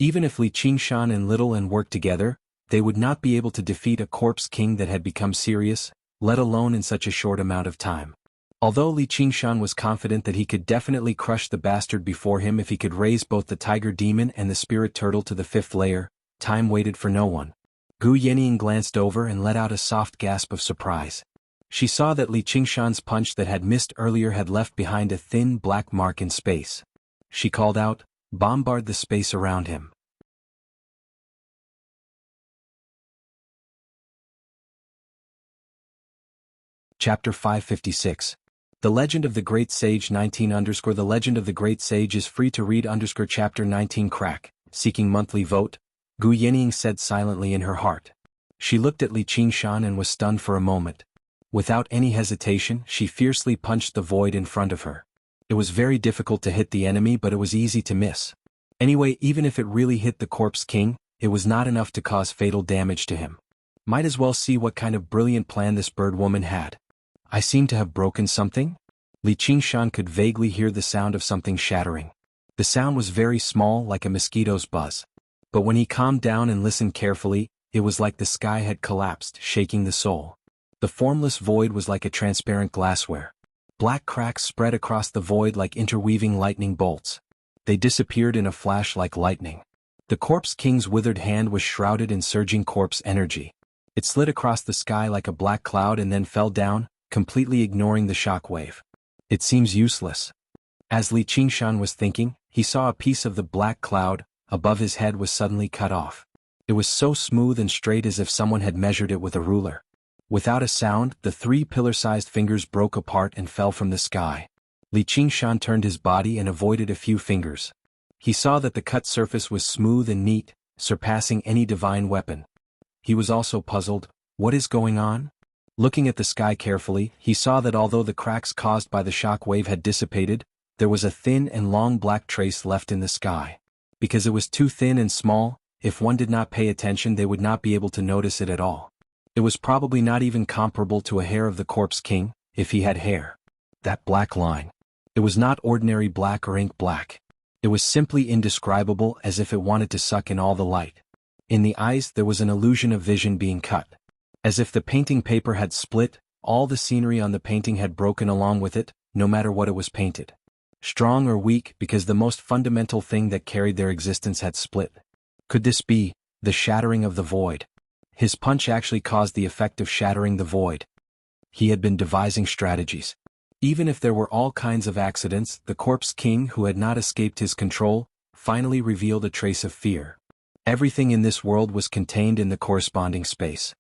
Even if Li Qingshan and Little and worked together, they would not be able to defeat a corpse king that had become serious, let alone in such a short amount of time. Although Li Qingshan was confident that he could definitely crush the bastard before him if he could raise both the tiger demon and the spirit turtle to the 5th layer, time waited for no one. Gu Yening glanced over and let out a soft gasp of surprise. She saw that Li Qingshan's punch that had missed earlier had left behind a thin black mark in space. She called out, "Bombard the space around him." Chapter 556. The Legend of the Great Sage 19 _ The Legend of the Great Sage is free to read _ Chapter 19 Crack, seeking monthly vote, Gu Yening said silently in her heart. She looked at Li Qingshan and was stunned for a moment. Without any hesitation, she fiercely punched the void in front of her. It was very difficult to hit the enemy, but it was easy to miss. Anyway, even if it really hit the corpse king, it was not enough to cause fatal damage to him. Might as well see what kind of brilliant plan this bird woman had. I seem to have broken something? Li Qingshan could vaguely hear the sound of something shattering. The sound was very small, like a mosquito's buzz. But when he calmed down and listened carefully, it was like the sky had collapsed, shaking the soul. The formless void was like a transparent glassware. Black cracks spread across the void like interweaving lightning bolts. They disappeared in a flash like lightning. The corpse king's withered hand was shrouded in surging corpse energy. It slid across the sky like a black cloud and then fell down, completely ignoring the shockwave. It seems useless. As Li Qingshan was thinking, he saw a piece of the black cloud above his head was suddenly cut off. It was so smooth and straight as if someone had measured it with a ruler. Without a sound, the 3 pillar-sized fingers broke apart and fell from the sky. Li Qingshan turned his body and avoided a few fingers. He saw that the cut surface was smooth and neat, surpassing any divine weapon. He was also puzzled. What is going on? Looking at the sky carefully, he saw that although the cracks caused by the shock wave had dissipated, there was a thin and long black trace left in the sky. Because it was too thin and small, if one did not pay attention they would not be able to notice it at all. It was probably not even comparable to a hair of the corpse king, if he had hair. That black line. It was not ordinary black or ink black. It was simply indescribable, as if it wanted to suck in all the light. In the eyes there was an illusion of vision being cut. As if the painting paper had split, all the scenery on the painting had broken along with it, no matter what it was painted. Strong or weak, because the most fundamental thing that carried their existence had split. Could this be the shattering of the void? His punch actually caused the effect of shattering the void. He had been devising strategies. Even if there were all kinds of accidents, the corpse king, who had not escaped his control, finally revealed a trace of fear. Everything in this world was contained in the corresponding space.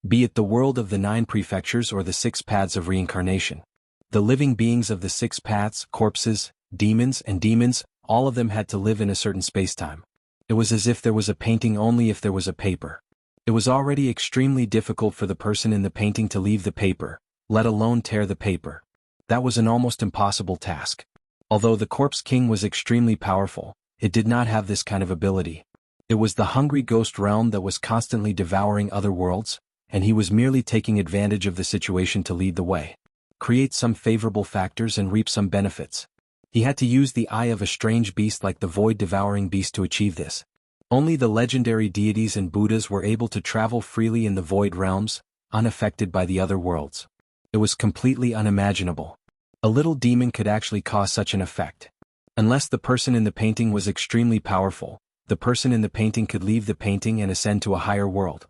Be it the world of the 9 prefectures or the 6 paths of reincarnation. The living beings of the 6 paths, corpses, demons, all of them had to live in a certain spacetime. It was as if there was a painting only if there was a paper. It was already extremely difficult for the person in the painting to leave the paper, let alone tear the paper. That was an almost impossible task. Although the Corpse King was extremely powerful, it did not have this kind of ability. It was the hungry ghost realm that was constantly devouring other worlds, and he was merely taking advantage of the situation to lead the way. Create some favorable factors and reap some benefits. He had to use the eye of a strange beast like the void-devouring beast to achieve this. Only the legendary deities and Buddhas were able to travel freely in the void realms, unaffected by the other worlds. It was completely unimaginable. A little demon could actually cause such an effect. Unless the person in the painting was extremely powerful, the person in the painting could leave the painting and ascend to a higher world.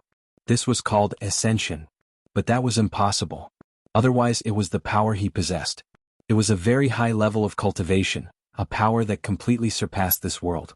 This was called ascension. But that was impossible. Otherwise it was the power he possessed. It was a very high level of cultivation, a power that completely surpassed this world.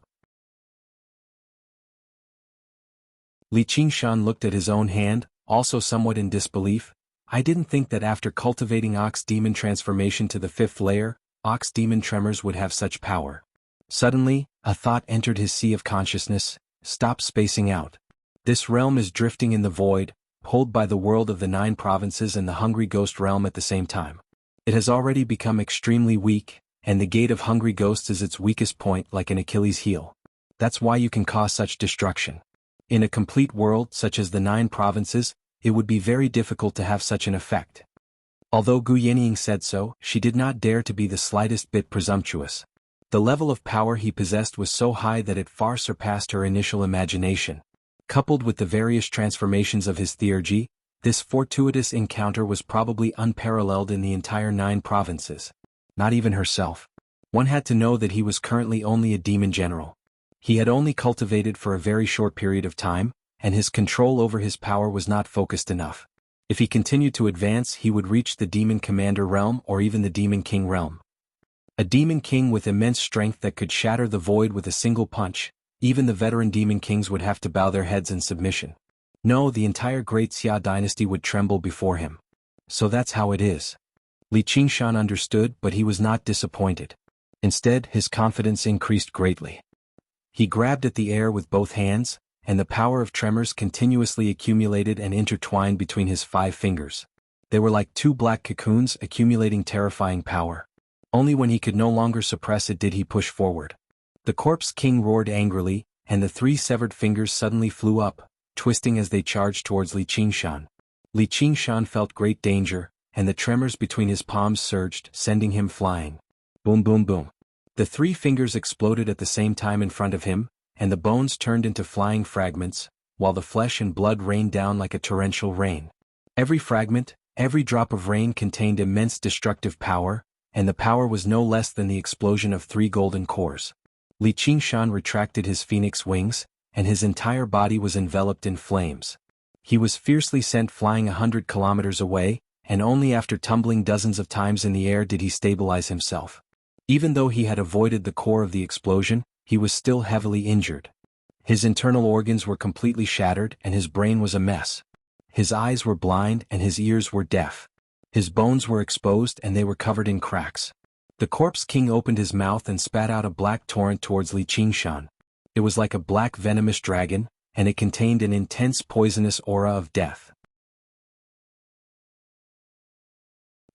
Li Qingshan looked at his own hand, also somewhat in disbelief. I didn't think that after cultivating Ox Demon transformation to the 5th layer, Ox Demon tremors would have such power. Suddenly, a thought entered his sea of consciousness: stop spacing out. This realm is drifting in the void, pulled by the world of the 9 provinces and the hungry ghost realm at the same time. It has already become extremely weak, and the gate of hungry ghosts is its weakest point, like an Achilles heel. That's why you can cause such destruction. In a complete world such as the 9 provinces, it would be very difficult to have such an effect. Although Gu Yenying said so, she did not dare to be the slightest bit presumptuous. The level of power he possessed was so high that it far surpassed her initial imagination. Coupled with the various transformations of his theurgy, this fortuitous encounter was probably unparalleled in the entire 9 provinces. Not even herself. One had to know that he was currently only a demon general. He had only cultivated for a very short period of time, and his control over his power was not focused enough. If he continued to advance, he would reach the Demon Commander realm or even the Demon King realm. A Demon King with immense strength that could shatter the void with a single punch. Even the veteran Demon Kings would have to bow their heads in submission. No, the entire Great Xia dynasty would tremble before him. So that's how it is. Li Qingshan understood, but he was not disappointed. Instead, his confidence increased greatly. He grabbed at the air with both hands, and the power of tremors continuously accumulated and intertwined between his 5 fingers. They were like 2 black cocoons accumulating terrifying power. Only when he could no longer suppress it did he push forward. The Corpse King roared angrily, and the 3 severed fingers suddenly flew up, twisting as they charged towards Li Qingshan. Li Qingshan felt great danger, and the tremors between his palms surged, sending him flying. Boom boom boom. The 3 fingers exploded at the same time in front of him, and the bones turned into flying fragments, while the flesh and blood rained down like a torrential rain. Every fragment, every drop of rain contained immense destructive power, and the power was no less than the explosion of 3 golden cores. Li Qingshan retracted his phoenix wings, and his entire body was enveloped in flames. He was fiercely sent flying 100 kilometers away, and only after tumbling dozens of times in the air did he stabilize himself. Even though he had avoided the core of the explosion, he was still heavily injured. His internal organs were completely shattered and his brain was a mess. His eyes were blind and his ears were deaf. His bones were exposed and they were covered in cracks. The Corpse King opened his mouth and spat out a black torrent towards Li Qingshan. It was like a black venomous dragon, and it contained an intense poisonous aura of death.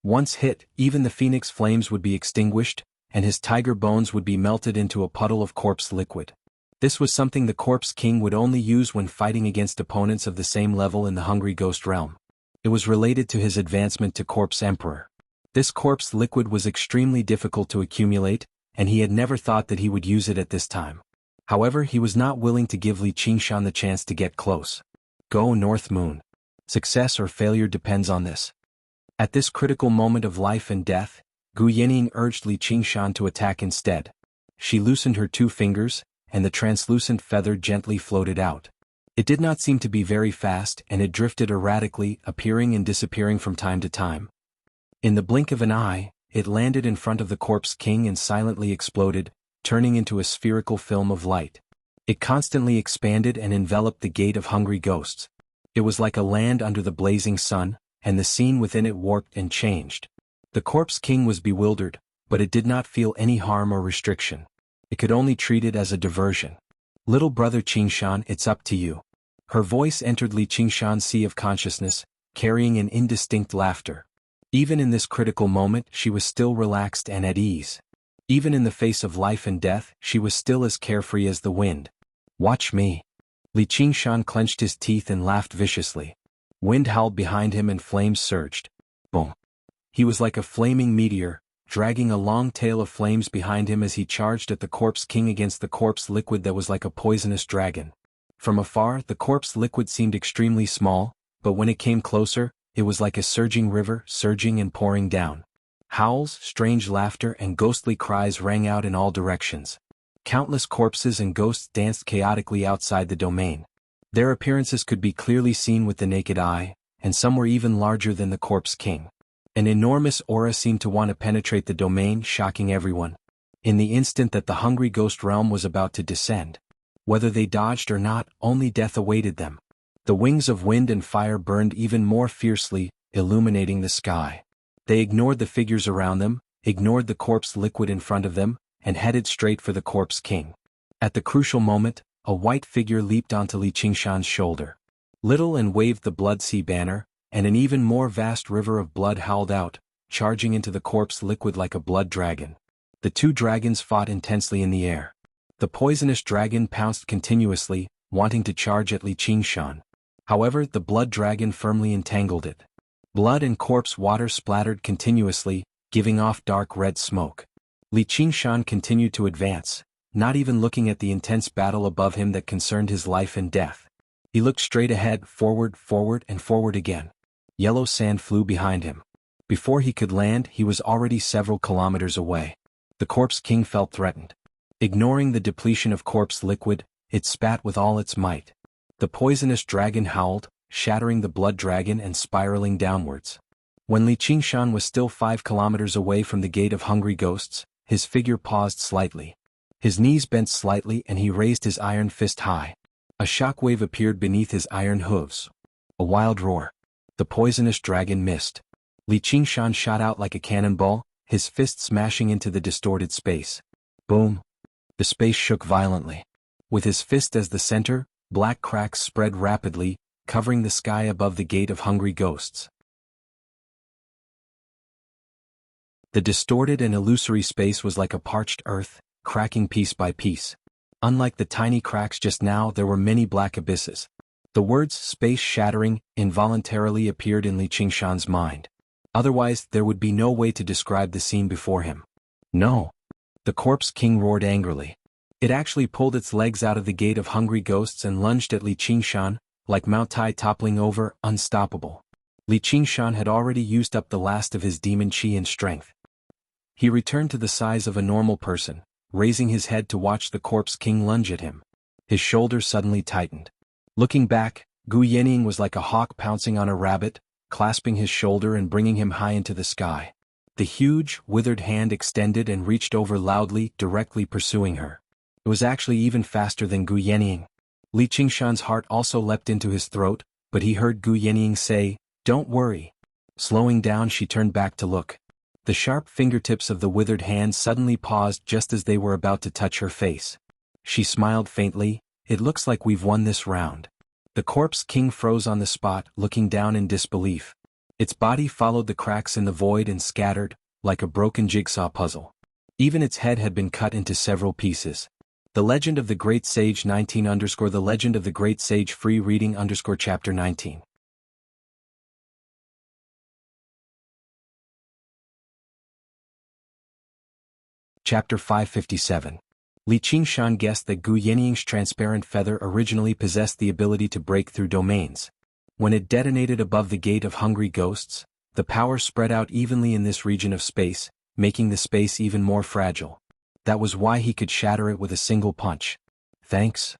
Once hit, even the phoenix flames would be extinguished, and his tiger bones would be melted into a puddle of corpse liquid. This was something the Corpse King would only use when fighting against opponents of the same level in the Hungry Ghost realm. It was related to his advancement to Corpse Emperor. This corpse liquid was extremely difficult to accumulate, and he had never thought that he would use it at this time. However, he was not willing to give Li Qingshan the chance to get close. Go North Moon. Success or failure depends on this. At this critical moment of life and death, Gu Yenying urged Li Qingshan to attack instead. She loosened her 2 fingers, and the translucent feather gently floated out. It did not seem to be very fast and it drifted erratically, appearing and disappearing from time to time. In the blink of an eye, it landed in front of the Corpse King and silently exploded, turning into a spherical film of light. It constantly expanded and enveloped the gate of hungry ghosts. It was like a land under the blazing sun, and the scene within it warped and changed. The Corpse King was bewildered, but it did not feel any harm or restriction. It could only treat it as a diversion. "Little brother Qingshan, it's up to you." Her voice entered Li Qingshan's sea of consciousness, carrying an indistinct laughter. Even in this critical moment she was still relaxed and at ease. Even in the face of life and death, she was still as carefree as the wind. "Watch me." Li Qingshan clenched his teeth and laughed viciously. Wind howled behind him and flames surged. Boom. He was like a flaming meteor, dragging a long tail of flames behind him as he charged at the Corpse King against the corpse liquid that was like a poisonous dragon. From afar, the corpse liquid seemed extremely small, but when it came closer, it was like a surging river, surging and pouring down. Howls, strange laughter and ghostly cries rang out in all directions. Countless corpses and ghosts danced chaotically outside the domain. Their appearances could be clearly seen with the naked eye, and some were even larger than the Corpse King. An enormous aura seemed to want to penetrate the domain, shocking everyone. In the instant that the hungry ghost realm was about to descend, whether they dodged or not, only death awaited them. The wings of wind and fire burned even more fiercely, illuminating the sky. They ignored the figures around them, ignored the corpse liquid in front of them, and headed straight for the Corpse King. At the crucial moment, a white figure leaped onto Li Qingshan's shoulder. Little and waved the Blood Sea banner, and an even more vast river of blood howled out, charging into the corpse liquid like a blood dragon. The two dragons fought intensely in the air. The poisonous dragon pounced continuously, wanting to charge at Li Qingshan. However, the blood dragon firmly entangled it. Blood and corpse water splattered continuously, giving off dark red smoke. Li Qingshan continued to advance, not even looking at the intense battle above him that concerned his life and death. He looked straight ahead, forward, and forward again. Yellow sand flew behind him. Before he could land, he was already several kilometers away. The Corpse King felt threatened. Ignoring the depletion of corpse liquid, it spat with all its might. The poisonous dragon howled, shattering the blood dragon and spiraling downwards. When Li Qingshan was still 5 kilometers away from the gate of hungry ghosts, his figure paused slightly. His knees bent slightly and he raised his iron fist high. A shockwave appeared beneath his iron hooves. A wild roar. The poisonous dragon missed. Li Qingshan shot out like a cannonball, his fist smashing into the distorted space. Boom! The space shook violently. With his fist as the center, black cracks spread rapidly, covering the sky above the gate of hungry ghosts. The distorted and illusory space was like a parched earth, cracking piece by piece. Unlike the tiny cracks just now, there were many black abysses. The words "space shattering" involuntarily appeared in Li Qingshan's mind. Otherwise, there would be no way to describe the scene before him. No! The Corpse King roared angrily. It actually pulled its legs out of the gate of hungry ghosts and lunged at Li Qingshan, like Mount Tai toppling over, unstoppable. Li Qingshan had already used up the last of his demon qi and strength. He returned to the size of a normal person, raising his head to watch the Corpse King lunge at him. His shoulders suddenly tightened. Looking back, Gu Yening was like a hawk pouncing on a rabbit, clasping his shoulder and bringing him high into the sky. The huge, withered hand extended and reached over loudly, directly pursuing her. It was actually even faster than Gu Yening. Li Qingshan's heart also leapt into his throat, but he heard Gu Yening say, "Don't worry." Slowing down, she turned back to look. The sharp fingertips of the withered hand suddenly paused just as they were about to touch her face. She smiled faintly. "It looks like we've won this round." The Corpse King froze on the spot, looking down in disbelief. Its body followed the cracks in the void and scattered, like a broken jigsaw puzzle. Even its head had been cut into several pieces. The Legend of the Great Sage 19 _ The Legend of the Great Sage Free Reading _ Chapter 19. Chapter 557. Li Qingshan guessed that Gu Yening's transparent feather originally possessed the ability to break through domains. When it detonated above the gate of hungry ghosts, the power spread out evenly in this region of space, making the space even more fragile. That was why he could shatter it with a single punch. "Thanks.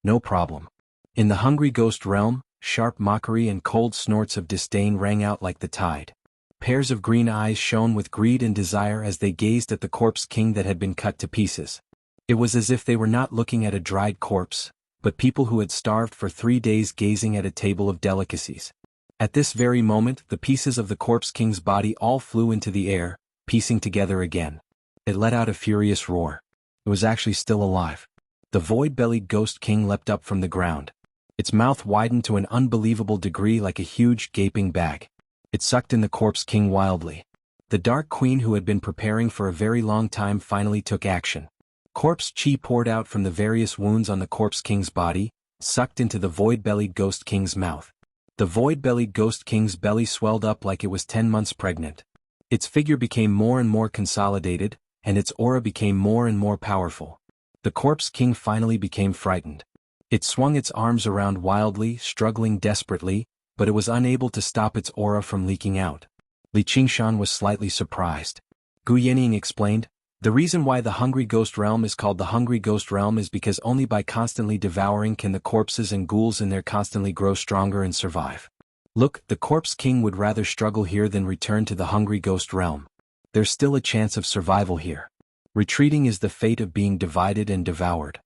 No problem." In the hungry ghost realm, sharp mockery and cold snorts of disdain rang out like the tide. Pairs of green eyes shone with greed and desire as they gazed at the Corpse King that had been cut to pieces. It was as if they were not looking at a dried corpse, but people who had starved for 3 days gazing at a table of delicacies. At this very moment, the pieces of the corpse king's body all flew into the air, piecing together again. It let out a furious roar. It was actually still alive. The void-bellied ghost king leapt up from the ground. Its mouth widened to an unbelievable degree like a huge gaping bag. It sucked in the corpse king wildly. The Dark Queen, who had been preparing for a very long time, finally took action. Corpse chi poured out from the various wounds on the corpse king's body, sucked into the void-bellied ghost king's mouth. The void-bellied ghost king's belly swelled up like it was 10 months pregnant. Its figure became more and more consolidated, and its aura became more and more powerful. The corpse king finally became frightened. It swung its arms around wildly, struggling desperately, but it was unable to stop its aura from leaking out. Li Qingshan was slightly surprised. Gu Yanning explained, "The reason why the Hungry Ghost Realm is called the Hungry Ghost Realm is because only by constantly devouring can the corpses and ghouls in there constantly grow stronger and survive. Look, the Corpse King would rather struggle here than return to the Hungry Ghost Realm. There's still a chance of survival here. Retreating is the fate of being divided and devoured."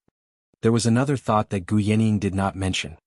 There was another thought that Gu Yanning did not mention.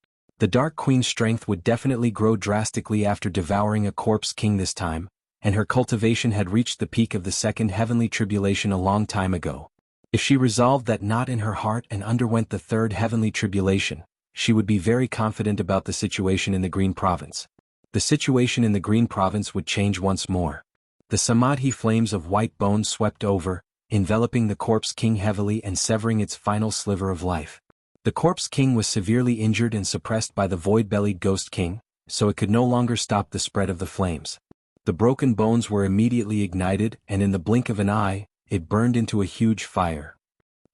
The Dark Queen's strength would definitely grow drastically after devouring a Corpse King this time, and her cultivation had reached the peak of the second heavenly tribulation a long time ago. If she resolved that knot in her heart and underwent the third heavenly tribulation, she would be very confident about the situation in the Green Province. The situation in the Green Province would change once more. The Samadhi flames of white bones swept over, enveloping the Corpse King heavily and severing its final sliver of life. The Corpse King was severely injured and suppressed by the void-bellied Ghost King, so it could no longer stop the spread of the flames. The broken bones were immediately ignited, and in the blink of an eye, it burned into a huge fire.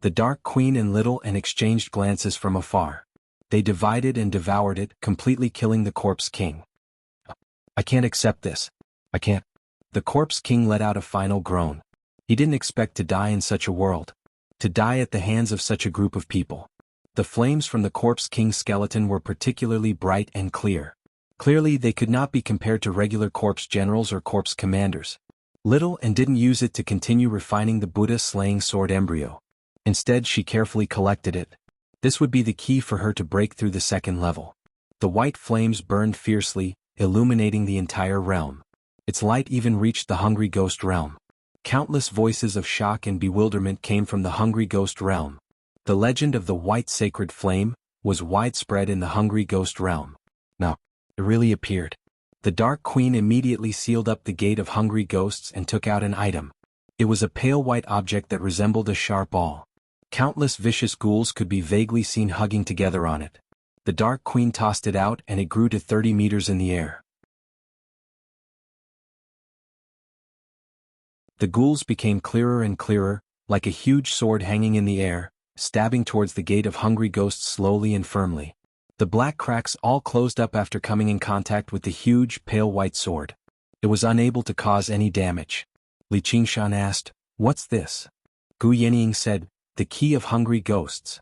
The Dark Queen and Little N exchanged glances from afar. They divided and devoured it, completely killing the Corpse King. "I can't accept this. I can't." The Corpse King let out a final groan. He didn't expect to die in such a world. To die at the hands of such a group of people. The flames from the Corpse King's skeleton were particularly bright and clear. Clearly they could not be compared to regular corpse generals or corpse commanders. Little N didn't use it to continue refining the Buddha-slaying sword embryo. Instead she carefully collected it. This would be the key for her to break through the second level. The white flames burned fiercely, illuminating the entire realm. Its light even reached the Hungry Ghost Realm. Countless voices of shock and bewilderment came from the Hungry Ghost Realm. The legend of the White Sacred Flame was widespread in the Hungry Ghost Realm. Now, it really appeared. The Dark Queen immediately sealed up the gate of hungry ghosts and took out an item. It was a pale white object that resembled a sharp awl. Countless vicious ghouls could be vaguely seen hugging together on it. The Dark Queen tossed it out and it grew to 30 meters in the air. The ghouls became clearer and clearer, like a huge sword hanging in the air, stabbing towards the gate of hungry ghosts slowly and firmly. The black cracks all closed up after coming in contact with the huge, pale white sword. It was unable to cause any damage. Li Qingshan asked, "What's this?" Gu Yanning said, "The key of hungry ghosts."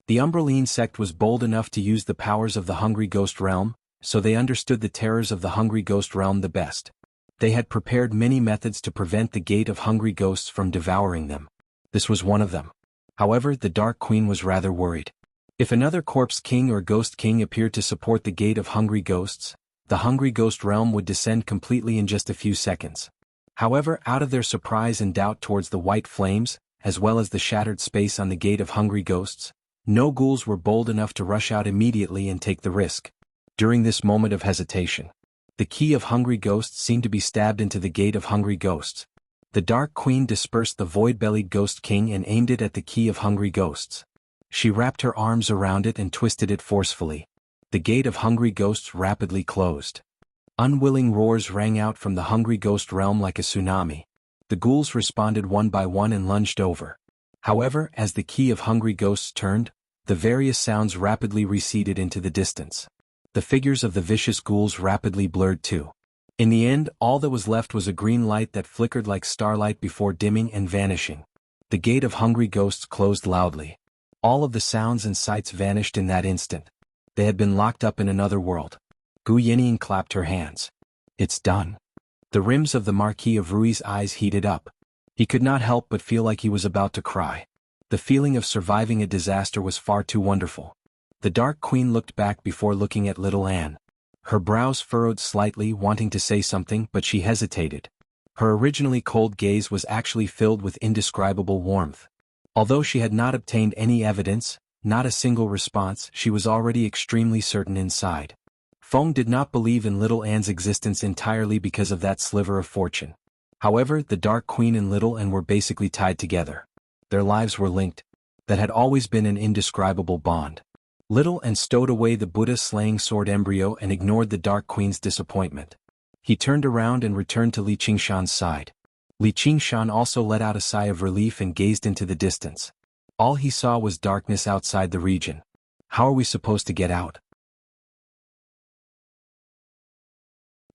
The Umbraline sect was bold enough to use the powers of the Hungry Ghost Realm, so they understood the terrors of the Hungry Ghost Realm the best. They had prepared many methods to prevent the gate of hungry ghosts from devouring them. This was one of them. However, the Dark Queen was rather worried. If another Corpse King or Ghost King appeared to support the gate of hungry ghosts, the Hungry Ghost Realm would descend completely in just a few seconds. However, out of their surprise and doubt towards the white flames, as well as the shattered space on the gate of hungry ghosts, no ghouls were bold enough to rush out immediately and take the risk. During this moment of hesitation, the key of hungry ghosts seemed to be stabbed into the gate of hungry ghosts. The Dark Queen dispersed the void-bellied Ghost King and aimed it at the key of hungry ghosts. She wrapped her arms around it and twisted it forcefully. The gate of hungry ghosts rapidly closed. Unwilling roars rang out from the Hungry Ghost Realm like a tsunami. The ghouls responded one by one and lunged over. However, as the key of hungry ghosts turned, the various sounds rapidly receded into the distance. The figures of the vicious ghouls rapidly blurred too. In the end, all that was left was a green light that flickered like starlight before dimming and vanishing. The gate of hungry ghosts closed loudly. All of the sounds and sights vanished in that instant. They had been locked up in another world. Gu Yanning clapped her hands. "It's done." The rims of the Marquis of Rui's eyes heated up. He could not help but feel like he was about to cry. The feeling of surviving a disaster was far too wonderful. The Dark Queen looked back before looking at little Anne. Her brows furrowed slightly, wanting to say something, but she hesitated. Her originally cold gaze was actually filled with indescribable warmth. Although she had not obtained any evidence, not a single response, she was already extremely certain inside. Feng did not believe in little Anne's existence entirely because of that sliver of fortune. However, the Dark Queen and little Anne were basically tied together. Their lives were linked. That had always been an indescribable bond. Little Anne stowed away the Buddha-slaying sword embryo and ignored the Dark Queen's disappointment. He turned around and returned to Li Qingshan's side. Li Qingshan also let out a sigh of relief and gazed into the distance. All he saw was darkness outside the region. How are we supposed to get out?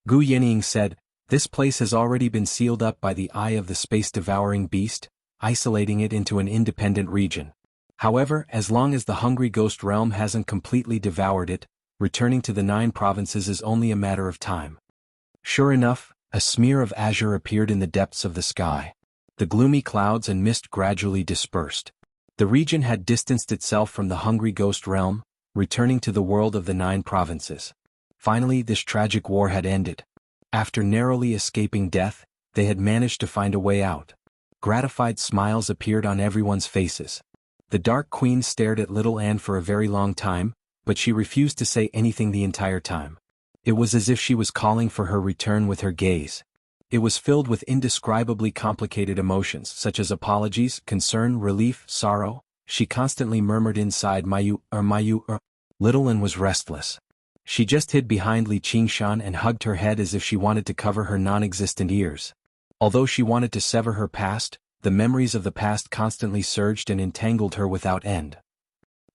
Gu Yenying said, "This place has already been sealed up by the eye of the space-devouring beast, isolating it into an independent region. However, as long as the hungry ghost realm hasn't completely devoured it, returning to the 9 provinces is only a matter of time." Sure enough, a smear of azure appeared in the depths of the sky. The gloomy clouds and mist gradually dispersed. The region had distanced itself from the hungry ghost realm, returning to the world of the 9 provinces. Finally, this tragic war had ended. After narrowly escaping death, they had managed to find a way out. Gratified smiles appeared on everyone's faces. The Dark Queen stared at little Anne for a very long time, but she refused to say anything the entire time. It was as if she was calling for her return with her gaze. It was filled with indescribably complicated emotions such as apologies, concern, relief, sorrow. She constantly murmured inside, Mayu. Little Anne was restless. She just hid behind Li Qingshan and hugged her head as if she wanted to cover her non-existent ears. Although she wanted to sever her past, the memories of the past constantly surged and entangled her without end.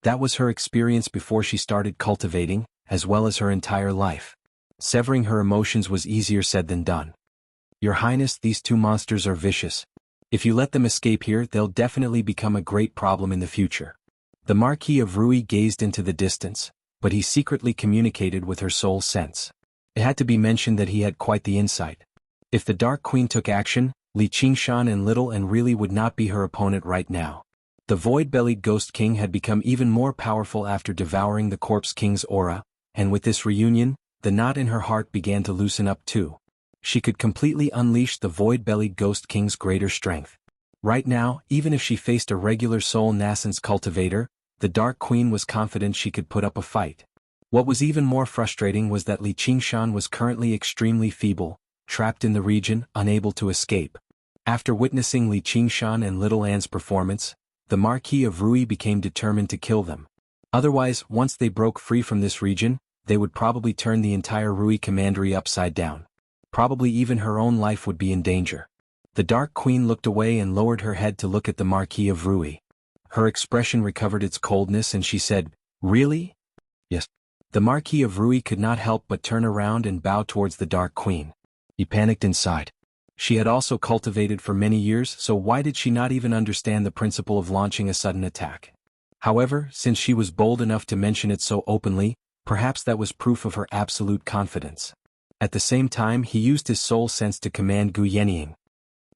That was her experience before she started cultivating, as well as her entire life. Severing her emotions was easier said than done. "Your Highness, these 2 monsters are vicious. If you let them escape here, they'll definitely become a great problem in the future." The Marquis of Rui gazed into the distance, but he secretly communicated with her soul sense. It had to be mentioned that he had quite the insight. If the Dark Queen took action, Li Qingshan and little Anne really would not be her opponent right now. The void-bellied Ghost King had become even more powerful after devouring the Corpse King's aura, and with this reunion, the knot in her heart began to loosen up too. She could completely unleash the void-bellied Ghost King's greater strength. Right now, even if she faced a regular soul nascence cultivator, the Dark Queen was confident she could put up a fight. What was even more frustrating was that Li Qingshan was currently extremely feeble, trapped in the region, unable to escape. After witnessing Li Qingshan and little Anne's performance, the Marquis of Rui became determined to kill them. Otherwise, once they broke free from this region, they would probably turn the entire Rui commandery upside down. Probably even her own life would be in danger. The Dark Queen looked away and lowered her head to look at the Marquis of Rui. Her expression recovered its coldness and she said, "Really?" "Yes." The Marquis of Rui could not help but turn around and bow towards the Dark Queen. He panicked inside. She had also cultivated for many years, so why did she not even understand the principle of launching a sudden attack? However, since she was bold enough to mention it so openly, perhaps that was proof of her absolute confidence. At the same time, he used his soul sense to command Gu Yenying.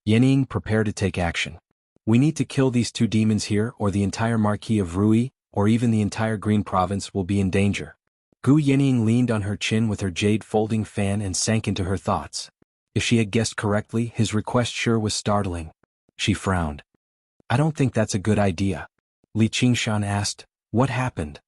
"Yenying, prepare to take action. We need to kill these 2 demons here or the entire Marquis of Rui, or even the entire Green Province will be in danger." Gu Yenying leaned on her chin with her jade folding fan and sank into her thoughts. If she had guessed correctly, his request sure was startling. She frowned. "I don't think that's a good idea." Li Qingshan asked, "What happened?"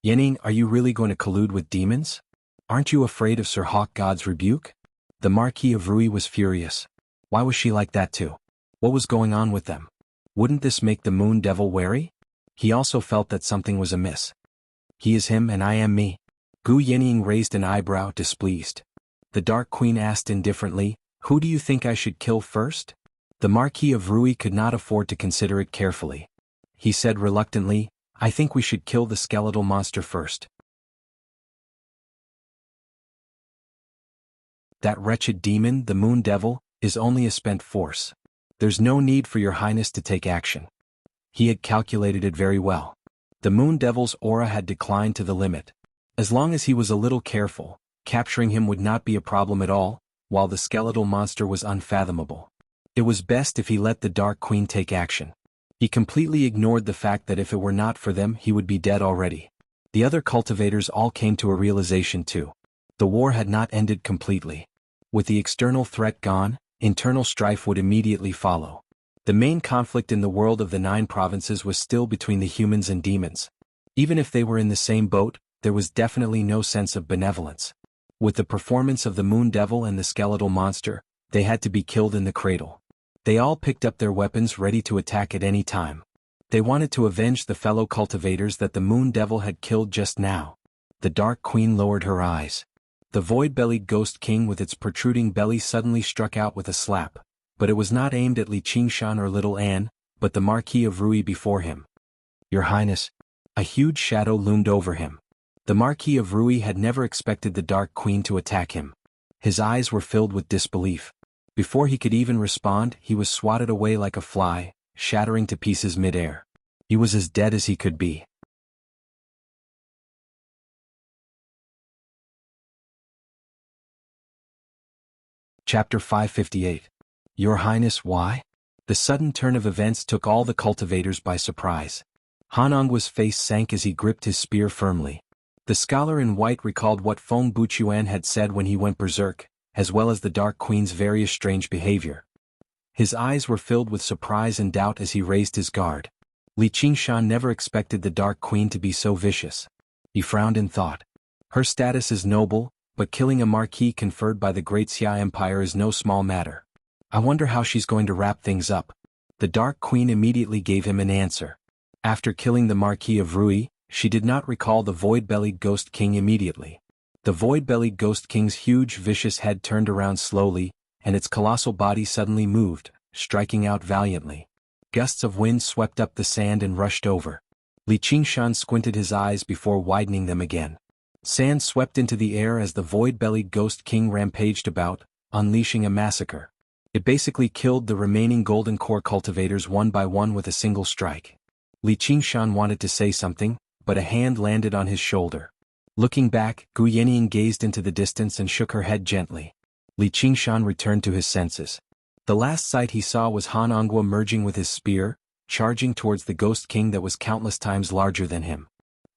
"Yenying, are you really going to collude with demons? Aren't you afraid of Sir Hawk God's rebuke?" The Marquis of Rui was furious. Why was she like that too? What was going on with them? Wouldn't this make the Moon Devil wary? He also felt that something was amiss. He is him and I am me. Gu Yenying raised an eyebrow, displeased. The Dark Queen asked indifferently, "Who do you think I should kill first?" The Marquis of Rui could not afford to consider it carefully. He said reluctantly, "I think we should kill the skeletal monster first." "That wretched demon, the Moon Devil, is only a spent force. There's no need for your Highness to take action." He had calculated it very well. The Moon Devil's aura had declined to the limit. As long as he was a little careful, capturing him would not be a problem at all, while the skeletal monster was unfathomable. It was best if he let the Dark Queen take action. He completely ignored the fact that if it were not for them he would be dead already. The other cultivators all came to a realization too. The war had not ended completely. With the external threat gone, internal strife would immediately follow. The main conflict in the world of the 9 provinces was still between the humans and demons. Even if they were in the same boat, there was definitely no sense of benevolence. With the performance of the Moon Devil and the skeletal monster, they had to be killed in the cradle. They all picked up their weapons ready to attack at any time. They wanted to avenge the fellow cultivators that the Moon Devil had killed just now. The Dark Queen lowered her eyes. The void-bellied Ghost King with its protruding belly suddenly struck out with a slap, but it was not aimed at Li Qingshan or Little Anne, but the Marquis of Rui before him. "Your Highness." A huge shadow loomed over him. The Marquis of Rui had never expected the Dark Queen to attack him. His eyes were filled with disbelief. Before he could even respond, he was swatted away like a fly, shattering to pieces mid-air. He was as dead as he could be. Chapter 558. Your Highness, why? The sudden turn of events took all the cultivators by surprise. Hanongwa's face sank as he gripped his spear firmly. The scholar in white recalled what Feng Buchuan had said when he went berserk, as well as the Dark Queen's various strange behavior. His eyes were filled with surprise and doubt as he raised his guard. Li Qingshan never expected the Dark Queen to be so vicious. He frowned in thought. Her status is noble, but killing a marquis conferred by the Great Xia Empire is no small matter. I wonder how she's going to wrap things up. The Dark Queen immediately gave him an answer. After killing the Marquis of Rui, she did not recall the void-bellied Ghost King immediately. The void-bellied Ghost King's huge vicious head turned around slowly, and its colossal body suddenly moved, striking out valiantly. Gusts of wind swept up the sand and rushed over. Li Qingshan squinted his eyes before widening them again. Sand swept into the air as the void-bellied Ghost King rampaged about, unleashing a massacre. It basically killed the remaining Golden Core cultivators one by one with a single strike. Li Qingshan wanted to say something, but a hand landed on his shoulder. Looking back, Gu Yannian gazed into the distance and shook her head gently. Li Qingshan returned to his senses. The last sight he saw was Hanongwa merging with his spear, charging towards the Ghost King that was countless times larger than him.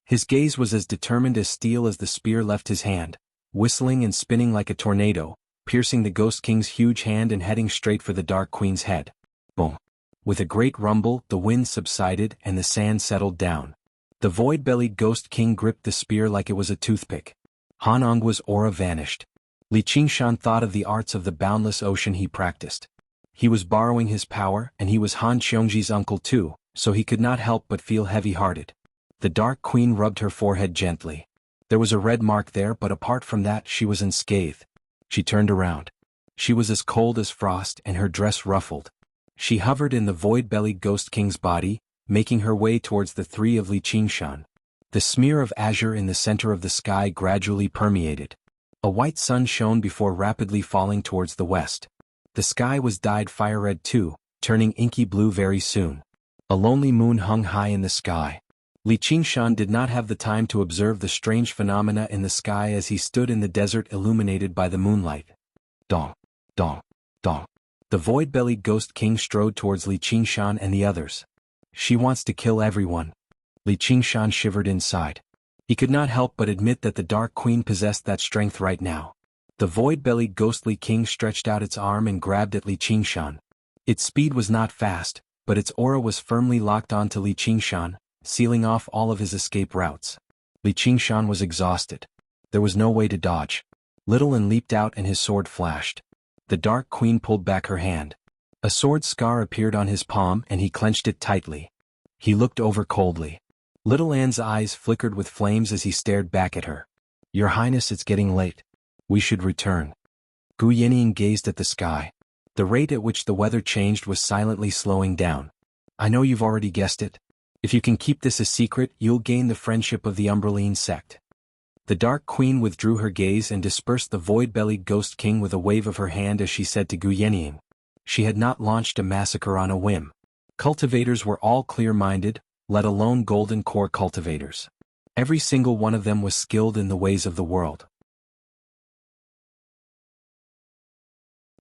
His gaze was as determined as steel as the spear left his hand, whistling and spinning like a tornado, piercing the Ghost King's huge hand and heading straight for the Dark Queen's head. Boom! With a great rumble, the wind subsided and the sand settled down. The void-bellied Ghost King gripped the spear like it was a toothpick. Hanongwa's aura vanished. Li Qingshan thought of the arts of the boundless ocean he practiced. He was borrowing his power, and he was Han Qiongji's uncle too, so he could not help but feel heavy-hearted. The Dark Queen rubbed her forehead gently. There was a red mark there, but apart from that she was unscathed. She turned around. She was as cold as frost and her dress ruffled. She hovered in the void-bellied Ghost King's body, making her way towards the 3 of Li Qingshan. The smear of azure in the center of the sky gradually permeated. A white sun shone before rapidly falling towards the west. The sky was dyed fire-red too, turning inky blue very soon. A lonely moon hung high in the sky. Li Qingshan did not have the time to observe the strange phenomena in the sky as he stood in the desert illuminated by the moonlight. Dong, dong, dong. The void-bellied Ghost King strode towards Li Qingshan and the others. She wants to kill everyone. Li Qingshan shivered inside. He could not help but admit that the Dark Queen possessed that strength right now. The void-bellied Ghostly King stretched out its arm and grabbed at Li Qingshan. Its speed was not fast, but its aura was firmly locked onto Li Qingshan, sealing off all of his escape routes. Li Qingshan was exhausted. There was no way to dodge. Little An leaped out and his sword flashed. The Dark Queen pulled back her hand. A sword scar appeared on his palm and he clenched it tightly. He looked over coldly. Little Anne's eyes flickered with flames as he stared back at her. Your Highness, it's getting late. We should return. Gu Yannian gazed at the sky. The rate at which the weather changed was silently slowing down. I know you've already guessed it. If you can keep this a secret, you'll gain the friendship of the Umbraline sect. The Dark Queen withdrew her gaze and dispersed the void-bellied Ghost King with a wave of her hand as she said to Gu Yannian. She had not launched a massacre on a whim. Cultivators were all clear-minded, let alone Golden Core cultivators. Every single one of them was skilled in the ways of the world.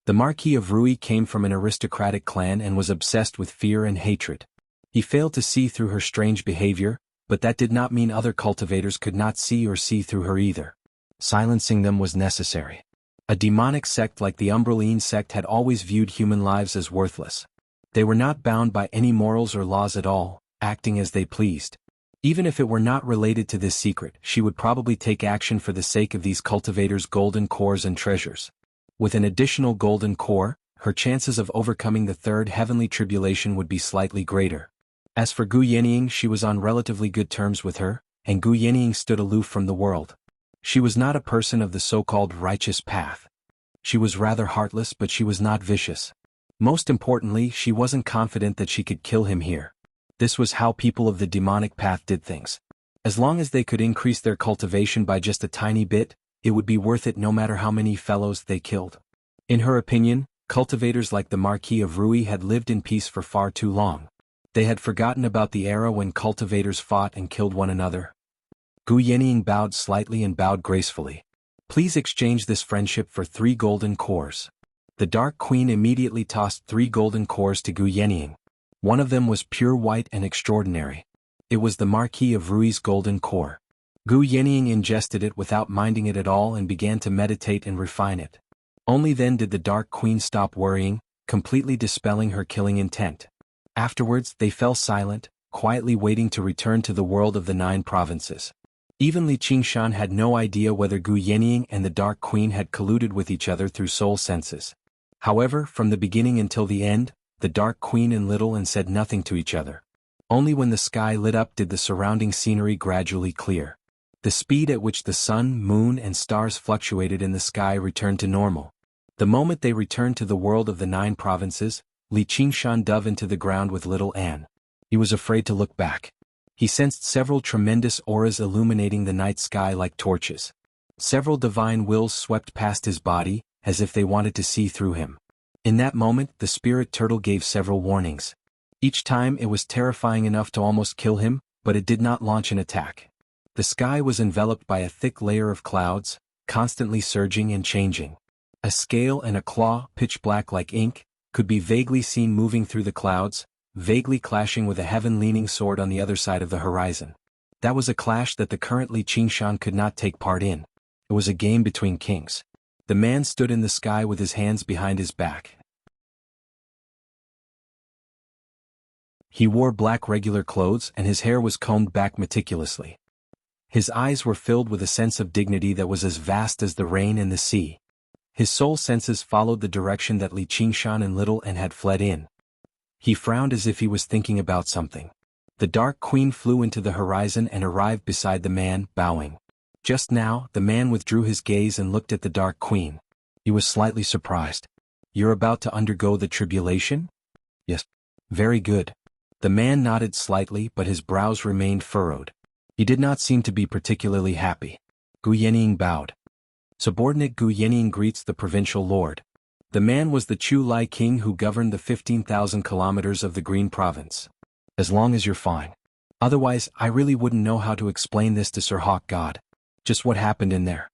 The Marquis of Rui came from an aristocratic clan and was obsessed with fear and hatred. He failed to see through her strange behavior, but that did not mean other cultivators could not see or see through her either. Silencing them was necessary. A demonic sect like the Umbraline sect had always viewed human lives as worthless. They were not bound by any morals or laws at all, acting as they pleased. Even if it were not related to this secret, she would probably take action for the sake of these cultivators' golden cores and treasures. With an additional golden core, her chances of overcoming the third heavenly tribulation would be slightly greater. As for Gu Yenying, she was on relatively good terms with her, and Gu Yenying stood aloof from the world. She was not a person of the so-called righteous path. She was rather heartless, but she was not vicious. Most importantly, she wasn't confident that she could kill him here. This was how people of the demonic path did things. As long as they could increase their cultivation by just a tiny bit, it would be worth it no matter how many fellows they killed. In her opinion, cultivators like the Marquis of Rui had lived in peace for far too long. They had forgotten about the era when cultivators fought and killed one another. Gu Yenying bowed slightly and bowed gracefully. Please exchange this friendship for 3 golden cores. The Dark Queen immediately tossed 3 golden cores to Gu Yenying. One of them was pure white and extraordinary. It was the Marquis of Rui's golden core. Gu Yenying ingested it without minding it at all and began to meditate and refine it. Only then did the Dark Queen stop worrying, completely dispelling her killing intent. Afterwards, they fell silent, quietly waiting to return to the world of the 9 provinces. Even Li Qingshan had no idea whether Gu Yenying and the Dark Queen had colluded with each other through soul senses. However, from the beginning until the end, the Dark Queen and Little and said nothing to each other. Only when the sky lit up did the surrounding scenery gradually clear. The speed at which the sun, moon, and stars fluctuated in the sky returned to normal. The moment they returned to the world of the 9 provinces, Li Qingshan dove into the ground with Little Anne. He was afraid to look back. He sensed several tremendous auras illuminating the night sky like torches. Several divine wills swept past his body, as if they wanted to see through him. In that moment, the spirit turtle gave several warnings. Each time it was terrifying enough to almost kill him, but it did not launch an attack. The sky was enveloped by a thick layer of clouds, constantly surging and changing. A scale and a claw, pitch black like ink, could be vaguely seen moving through the clouds, vaguely clashing with a heaven-leaning sword on the other side of the horizon. That was a clash that the current Li Qingshan could not take part in. It was a game between kings. The man stood in the sky with his hands behind his back. He wore black regular clothes and his hair was combed back meticulously. His eyes were filled with a sense of dignity that was as vast as the rain and the sea. His soul senses followed the direction that Li Qingshan and Little Anne had fled in. He frowned as if he was thinking about something. The Dark Queen flew into the horizon and arrived beside the man, bowing. Just now, the man withdrew his gaze and looked at the Dark Queen. He was slightly surprised. "You're about to undergo the tribulation?" "Yes." "Very good." The man nodded slightly, but his brows remained furrowed. He did not seem to be particularly happy. Gu Yenying bowed. Subordinate Gu Yenying greets the provincial lord. The man was the Chu Lai king who governed the 15,000 kilometers of the Green Province. "As long as you're fine. Otherwise, I really wouldn't know how to explain this to Sir Hawk God. Just what happened in there."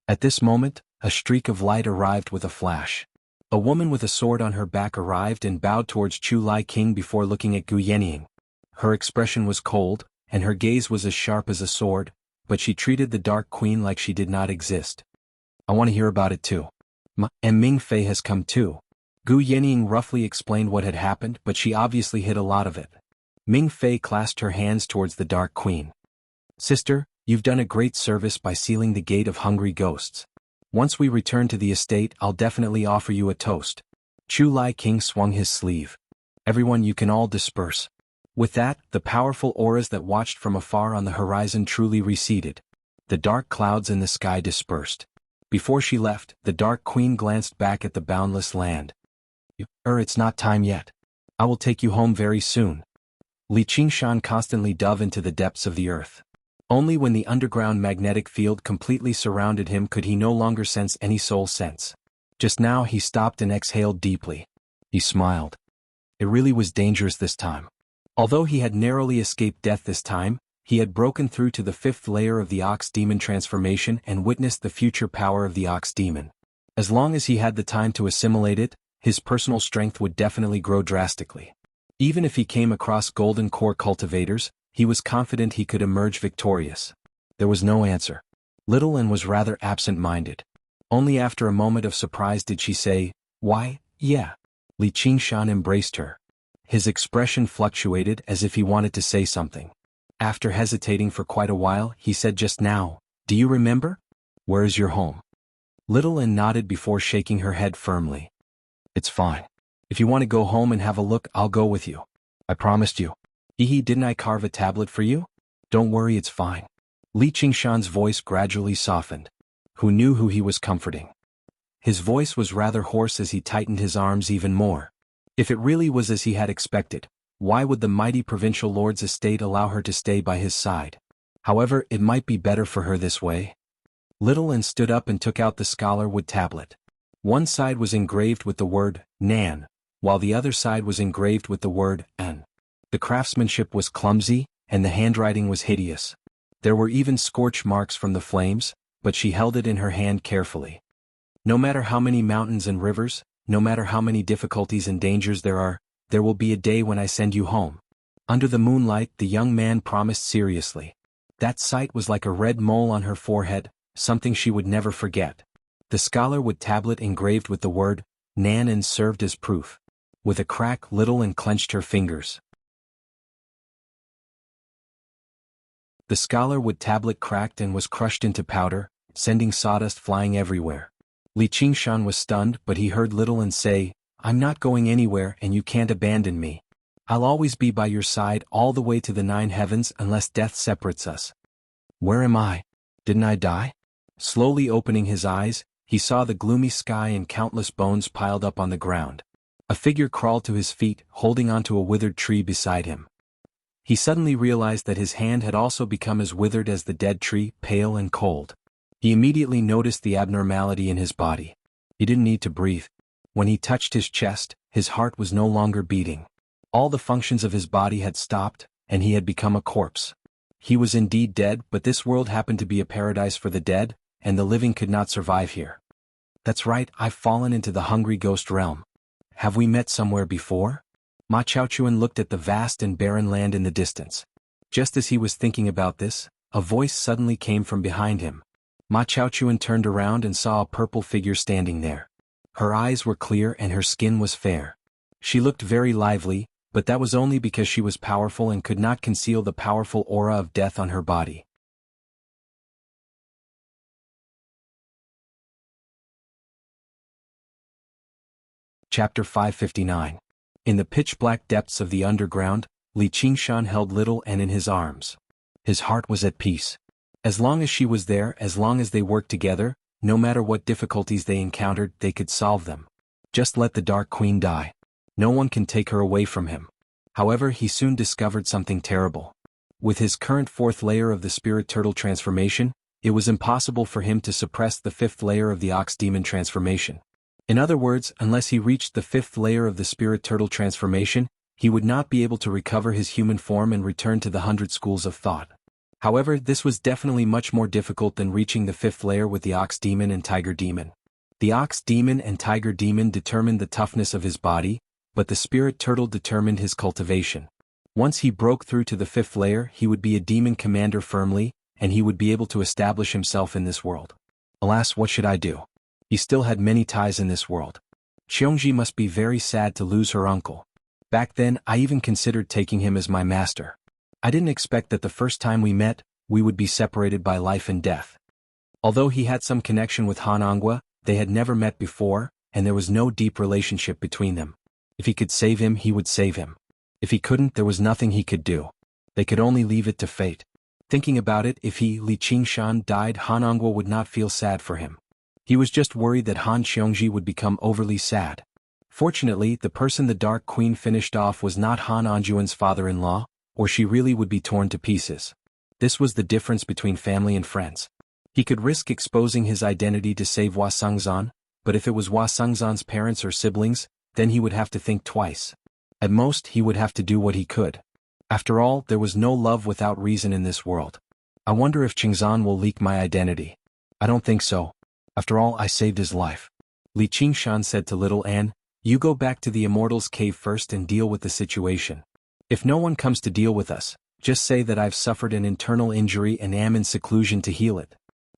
At this moment, a streak of light arrived with a flash. A woman with a sword on her back arrived and bowed towards Chu Lai King before looking at Gu Yenying. Her expression was cold, and her gaze was as sharp as a sword, but she treated the Dark Queen like she did not exist. "I want to hear about it too. And Ming Fei has come too." Gu Yenying roughly explained what had happened, but she obviously hid a lot of it. Ming Fei clasped her hands towards the Dark Queen. "Sister, you've done a great service by sealing the gate of hungry ghosts. Once we return to the estate, I'll definitely offer you a toast." Chu Lai King swung his sleeve. "Everyone, you can all disperse." With that, the powerful auras that watched from afar on the horizon truly receded. The dark clouds in the sky dispersed. Before she left, the Dark Queen glanced back at the boundless land. It's not time yet. I will take you home very soon." Li Qingshan constantly dove into the depths of the earth. Only when the underground magnetic field completely surrounded him could he no longer sense any soul sense. Just now he stopped and exhaled deeply. He smiled. It really was dangerous this time. Although he had narrowly escaped death this time, he had broken through to the 5th layer of the Ox Demon transformation and witnessed the future power of the Ox Demon. As long as he had the time to assimilate it, his personal strength would definitely grow drastically. Even if he came across golden core cultivators, he was confident he could emerge victorious. There was no answer. Little Anne was rather absent-minded. Only after a moment of surprise did she say, "Why, yeah." Li Qingshan embraced her. His expression fluctuated as if he wanted to say something. After hesitating for quite a while, he said just now, "Do you remember? Where is your home?" Little Anne nodded before shaking her head firmly. "It's fine. If you want to go home and have a look, I'll go with you. I promised you. Didn't I carve a tablet for you? Don't worry, it's fine." Li Qingshan's voice gradually softened. Who knew who he was comforting? His voice was rather hoarse as he tightened his arms even more. If it really was as he had expected, why would the mighty provincial lord's estate allow her to stay by his side? However, it might be better for her this way. Little Anne stood up and took out the scholar wood tablet. One side was engraved with the word, Nan, while the other side was engraved with the word, An. The craftsmanship was clumsy, and the handwriting was hideous. There were even scorch marks from the flames, but she held it in her hand carefully. No matter how many mountains and rivers, no matter how many difficulties and dangers there will be a day when I send you home. Under the moonlight, the young man promised seriously. That sight was like a red mole on her forehead, something she would never forget. The scholar wood tablet engraved with the word, Nan, and served as proof. With a crack, Little Anne clenched her fingers. The scholar wood tablet cracked and was crushed into powder, sending sawdust flying everywhere. Li Qingshan was stunned, but he heard Little Anne say, "I'm not going anywhere and you can't abandon me. I'll always be by your side all the way to the 9 heavens unless death separates us." Where am I? Didn't I die? Slowly opening his eyes, he saw the gloomy sky and countless bones piled up on the ground. A figure crawled to his feet, holding onto a withered tree beside him. He suddenly realized that his hand had also become as withered as the dead tree, pale and cold. He immediately noticed the abnormality in his body. He didn't need to breathe. When he touched his chest, his heart was no longer beating. All the functions of his body had stopped, and he had become a corpse. He was indeed dead, but this world happened to be a paradise for the dead, and the living could not survive here. That's right, I've fallen into the hungry ghost realm. Have we met somewhere before? Ma Chaochuan looked at the vast and barren land in the distance. Just as he was thinking about this, a voice suddenly came from behind him. Ma Chaochuan turned around and saw a purple figure standing there. Her eyes were clear and her skin was fair. She looked very lively, but that was only because she was powerful and could not conceal the powerful aura of death on her body. Chapter 559. In the pitch-black depths of the underground, Li Qingshan held Little Anne in his arms. His heart was at peace. As long as she was there, as long as they worked together, no matter what difficulties they encountered, they could solve them. Just let the Dark Queen die. No one can take her away from him. However, he soon discovered something terrible. With his current 4th layer of the Spirit Turtle transformation, it was impossible for him to suppress the 5th layer of the Ox Demon transformation. In other words, unless he reached the 5th layer of the Spirit Turtle transformation, he would not be able to recover his human form and return to the 100 schools of thought. However, this was definitely much more difficult than reaching the 5th layer with the Ox Demon and Tiger Demon. The Ox Demon and Tiger Demon determined the toughness of his body, but the Spirit Turtle determined his cultivation. Once he broke through to the 5th layer, he would be a demon commander firmly, and he would be able to establish himself in this world. Alas, what should I do? He still had many ties in this world. Xiongji must be very sad to lose her uncle. Back then, I even considered taking him as my master. I didn't expect that the first time we met, we would be separated by life and death. Although he had some connection with Han Angua, they had never met before, and there was no deep relationship between them. If he could save him, he would save him. If he couldn't, there was nothing he could do. They could only leave it to fate. Thinking about it, if he, Li Qingshan, died, Han Angua would not feel sad for him. He was just worried that Han Xiongji would become overly sad. Fortunately, the person the Dark Queen finished off was not Han Anjuan's father-in-law, or she really would be torn to pieces. This was the difference between family and friends. He could risk exposing his identity to save Hua Sengzan, but if it was Hua Sengzan's parents or siblings, then he would have to think twice. At most, he would have to do what he could. After all, there was no love without reason in this world. I wonder if Qingzan will leak my identity. I don't think so. After all, I saved his life. Li Qingshan said to Little Anne, You go back to the Immortals' cave first and deal with the situation. If no one comes to deal with us, just say that I've suffered an internal injury and am in seclusion to heal it.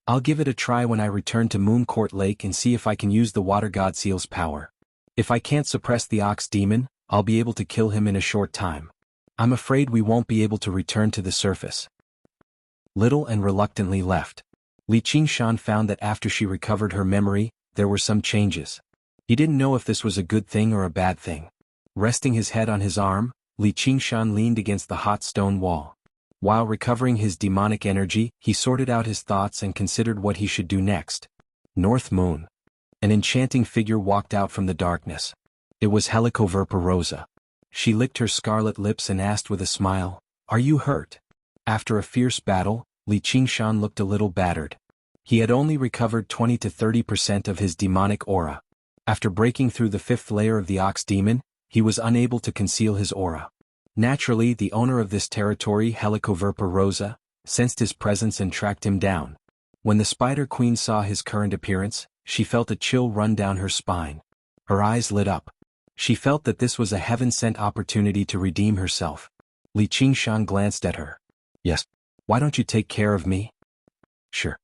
I'll give it a try when I return to Mooncourt Lake and see if I can use the Water God Seal's power. If I can't suppress the Ox Demon, I'll be able to kill him in a short time. I'm afraid we won't be able to return to the surface. Little and reluctantly left. Li Qingshan found that after she recovered her memory, there were some changes. He didn't know if this was a good thing or a bad thing. Resting his head on his arm, Li Qingshan leaned against the hot stone wall. While recovering his demonic energy, he sorted out his thoughts and considered what he should do next. North Moon. An enchanting figure walked out from the darkness. It was Helicoverpa Rosa. She licked her scarlet lips and asked with a smile, "Are you hurt?" After a fierce battle, Li Qingshan looked a little battered. He had only recovered 20 to 30% of his demonic aura. After breaking through the 5th layer of the Ox Demon, he was unable to conceal his aura. Naturally, the owner of this territory, Helicoverpa Rosa, sensed his presence and tracked him down. When the Spider Queen saw his current appearance, she felt a chill run down her spine. Her eyes lit up. She felt that this was a heaven-sent opportunity to redeem herself. Li Qingshan glanced at her. "Yes. Why don't you take care of me?" "Sure."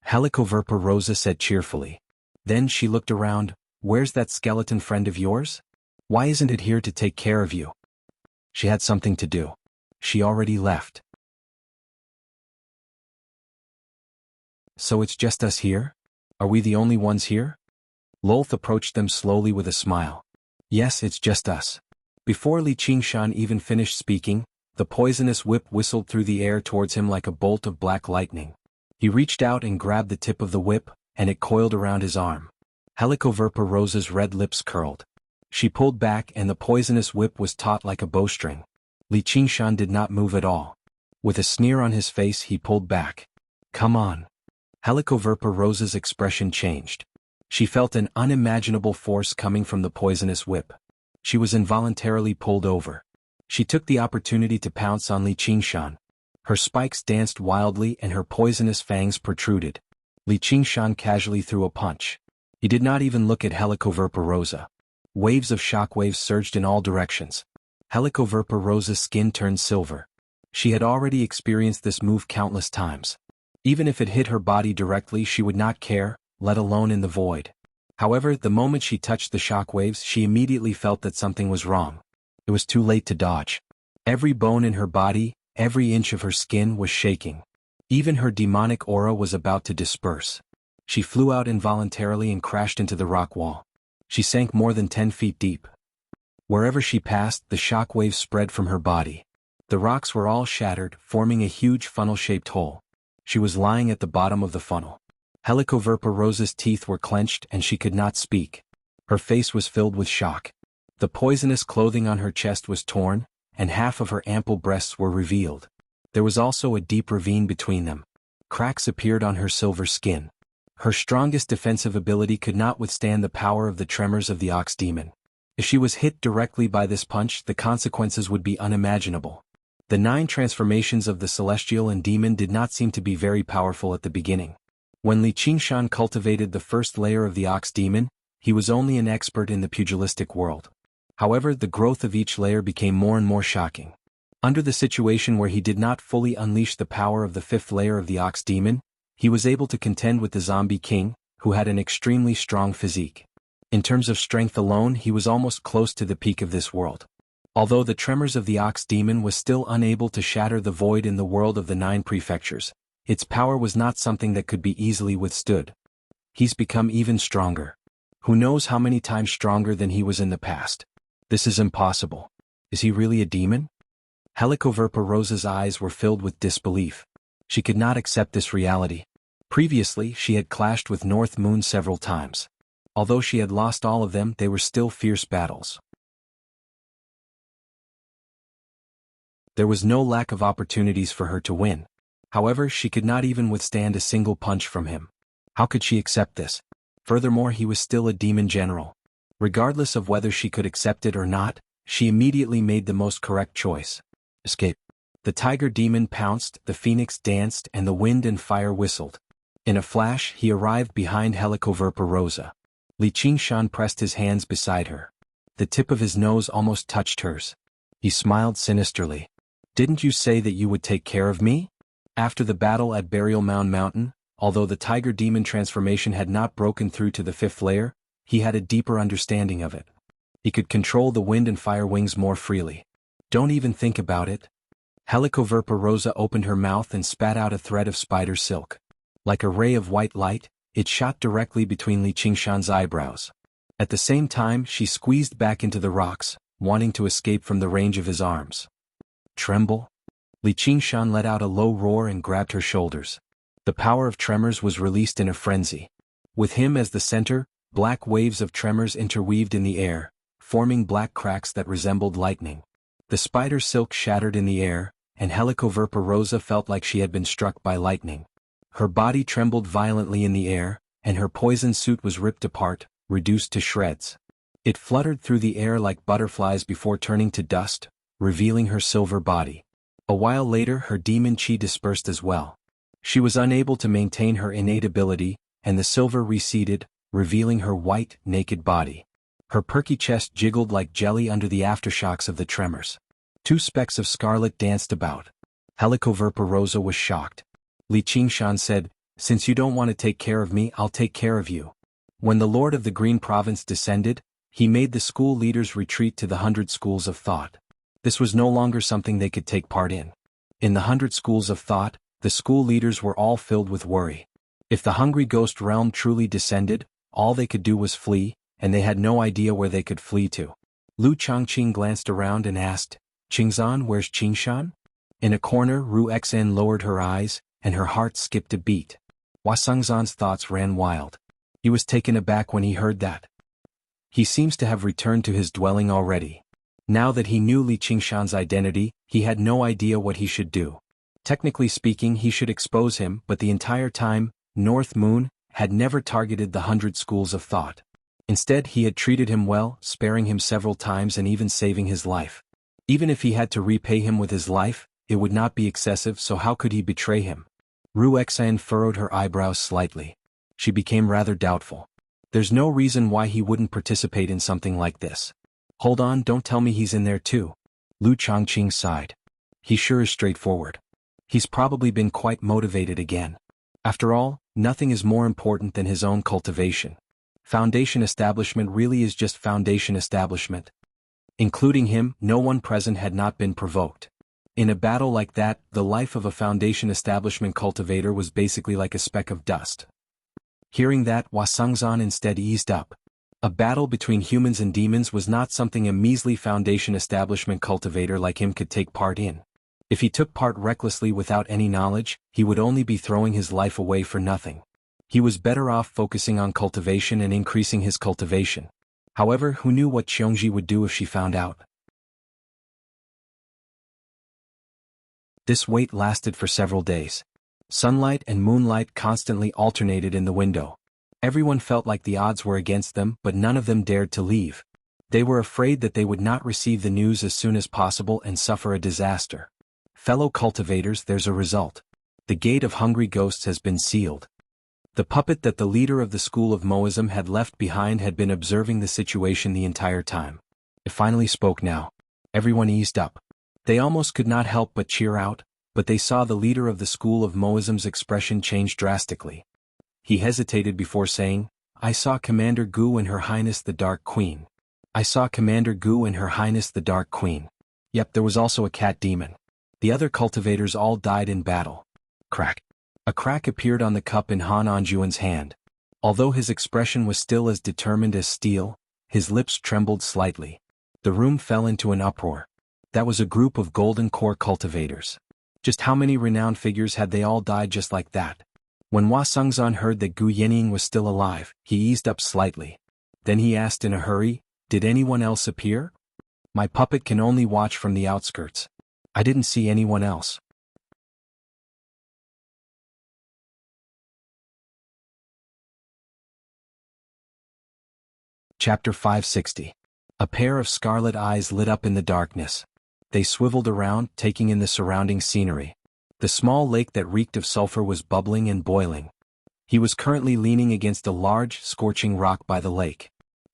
Helicoverpa Rosa said cheerfully. Then she looked around. "Where's that skeleton friend of yours? Why isn't it here to take care of you?" She had something to do. She already left. "So it's just us here? Are we the only ones here?" Lolth approached them slowly with a smile. "Yes, it's just us." Before Li Qingshan even finished speaking, the poisonous whip whistled through the air towards him like a bolt of black lightning. He reached out and grabbed the tip of the whip, and it coiled around his arm. Helicoverpa Rosa's red lips curled. She pulled back and the poisonous whip was taut like a bowstring. Li Qingshan did not move at all. With a sneer on his face he pulled back. "Come on." Helicoverpa Rosa's expression changed. She felt an unimaginable force coming from the poisonous whip. She was involuntarily pulled over. She took the opportunity to pounce on Li Qingshan. Her spikes danced wildly and her poisonous fangs protruded. Li Qingshan casually threw a punch. He did not even look at Helicoverpa Rosa. Waves of shockwaves surged in all directions. Helicoverpa Rosa's skin turned silver. She had already experienced this move countless times. Even if it hit her body directly she would not care, let alone in the void. However, the moment she touched the shockwaves she immediately felt that something was wrong. It was too late to dodge. Every bone in her body, every inch of her skin was shaking. Even her demonic aura was about to disperse. She flew out involuntarily and crashed into the rock wall. She sank more than 10 feet deep. Wherever she passed, the shockwaves spread from her body. The rocks were all shattered, forming a huge funnel-shaped hole. She was lying at the bottom of the funnel. Helicoverpa Rosa's teeth were clenched and she could not speak. Her face was filled with shock. The poisonous clothing on her chest was torn, and half of her ample breasts were revealed. There was also a deep ravine between them. Cracks appeared on her silver skin. Her strongest defensive ability could not withstand the power of the tremors of the Ox Demon. If she was hit directly by this punch, the consequences would be unimaginable. The 9 transformations of the Celestial and Demon did not seem to be very powerful at the beginning. When Li Qingshan cultivated the 1st layer of the Ox Demon, he was only an expert in the pugilistic world. However, the growth of each layer became more and more shocking. Under the situation where he did not fully unleash the power of the 5th layer of the Ox Demon, he was able to contend with the Zombie King, who had an extremely strong physique. In terms of strength alone, he was almost close to the peak of this world. Although the tremors of the Ox Demon was still unable to shatter the void in the world of the 9 prefectures, its power was not something that could be easily withstood. He's become even stronger. Who knows how many times stronger than he was in the past. This is impossible. Is he really a demon? Helicoverpa Rosa's eyes were filled with disbelief. She could not accept this reality. Previously, she had clashed with North Moon several times. Although she had lost all of them, they were still fierce battles. There was no lack of opportunities for her to win. However, she could not even withstand a single punch from him. How could she accept this? Furthermore, he was still a demon general. Regardless of whether she could accept it or not, she immediately made the most correct choice. Escape. The tiger demon pounced, the phoenix danced, and the wind and fire whistled. In a flash, he arrived behind Helicoverpa Rosa. Li Qingshan pressed his hands beside her. The tip of his nose almost touched hers. He smiled sinisterly. "Didn't you say that you would take care of me?" After the battle at Burial Mound Mountain, although the tiger demon transformation had not broken through to the fifth layer, he had a deeper understanding of it. He could control the wind and fire wings more freely. "Don't even think about it." Helicoverpa Rosa opened her mouth and spat out a thread of spider silk. Like a ray of white light, it shot directly between Li Qingshan's eyebrows. At the same time, she squeezed back into the rocks, wanting to escape from the range of his arms. "Tremble?" Li Qingshan let out a low roar and grabbed her shoulders. The power of tremors was released in a frenzy. With him as the center, black waves of tremors interweaved in the air, forming black cracks that resembled lightning. The spider silk shattered in the air, and Helicoverpa Rosa felt like she had been struck by lightning. Her body trembled violently in the air, and her poison suit was ripped apart, reduced to shreds. It fluttered through the air like butterflies before turning to dust, revealing her silver body. A while later her demon chi dispersed as well. She was unable to maintain her innate ability, and the silver receded, revealing her white, naked body. Her perky chest jiggled like jelly under the aftershocks of the tremors. 2 specks of scarlet danced about. Helicoverpa Rosa was shocked. Li Qingshan said, "Since you don't want to take care of me, I'll take care of you." When the Lord of the Green Province descended, he made the school leaders retreat to the 100 schools of thought. This was no longer something they could take part in. In the 100 schools of thought, the school leaders were all filled with worry. If the hungry ghost realm truly descended, all they could do was flee, and they had no idea where they could flee to. Lu Changqing glanced around and asked, "Qingzan, where's Qingshan?" In a corner, Ru Xen lowered her eyes, and her heart skipped a beat. Hua Sengzan's thoughts ran wild. He was taken aback when he heard that. He seems to have returned to his dwelling already. Now that he knew Li Qingshan's identity, he had no idea what he should do. Technically speaking, he should expose him, but the entire time, North Moon had never targeted the 100 schools of thought. Instead, he had treated him well, sparing him several times and even saving his life. Even if he had to repay him with his life, it would not be excessive, so how could he betray him? Ru Xan furrowed her eyebrows slightly. She became rather doubtful. There's no reason why he wouldn't participate in something like this. Hold on, don't tell me he's in there too. Lu Changqing sighed. He sure is straightforward. He's probably been quite motivated again. After all, nothing is more important than his own cultivation. Foundation establishment really is just foundation establishment. Including him, no one present had not been provoked. In a battle like that, the life of a foundation establishment cultivator was basically like a speck of dust. Hearing that, Hua Sengzan instead eased up. A battle between humans and demons was not something a measly foundation establishment cultivator like him could take part in. If he took part recklessly without any knowledge, he would only be throwing his life away for nothing. He was better off focusing on cultivation and increasing his cultivation. However, who knew what Xiongji would do if she found out? This wait lasted for several days. Sunlight and moonlight constantly alternated in the window. Everyone felt like the odds were against them, but none of them dared to leave. They were afraid that they would not receive the news as soon as possible and suffer a disaster. Fellow cultivators, there's a result. The gate of hungry ghosts has been sealed. The puppet that the leader of the school of Moism had left behind had been observing the situation the entire time. It finally spoke now. Everyone eased up. They almost could not help but cheer out, but they saw the leader of the school of Moism's expression change drastically. He hesitated before saying, "I saw Commander Gu and Her Highness the Dark Queen. I saw Commander Gu and Her Highness the Dark Queen. Yep, there was also a cat demon. The other cultivators all died in battle." Crack. A crack appeared on the cup in Han Anjuan's hand. Although his expression was still as determined as steel, his lips trembled slightly. The room fell into an uproar. That was a group of golden core cultivators. Just how many renowned figures had they all died just like that? When Hua Sengzan heard that Gu Yening was still alive, he eased up slightly. Then he asked in a hurry, "Did anyone else appear?" "My puppet can only watch from the outskirts. I didn't see anyone else." Chapter 560. A pair of scarlet eyes lit up in the darkness. They swiveled around, taking in the surrounding scenery. The small lake that reeked of sulfur was bubbling and boiling. He was currently leaning against a large, scorching rock by the lake.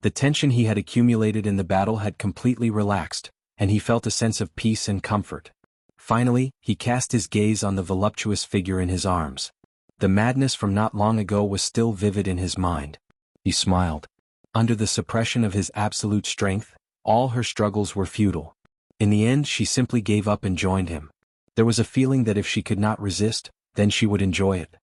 The tension he had accumulated in the battle had completely relaxed, and he felt a sense of peace and comfort. Finally, he cast his gaze on the voluptuous figure in his arms. The madness from not long ago was still vivid in his mind. He smiled. Under the suppression of his absolute strength, all her struggles were futile. In the end, she simply gave up and joined him. There was a feeling that if she could not resist, then she would enjoy it.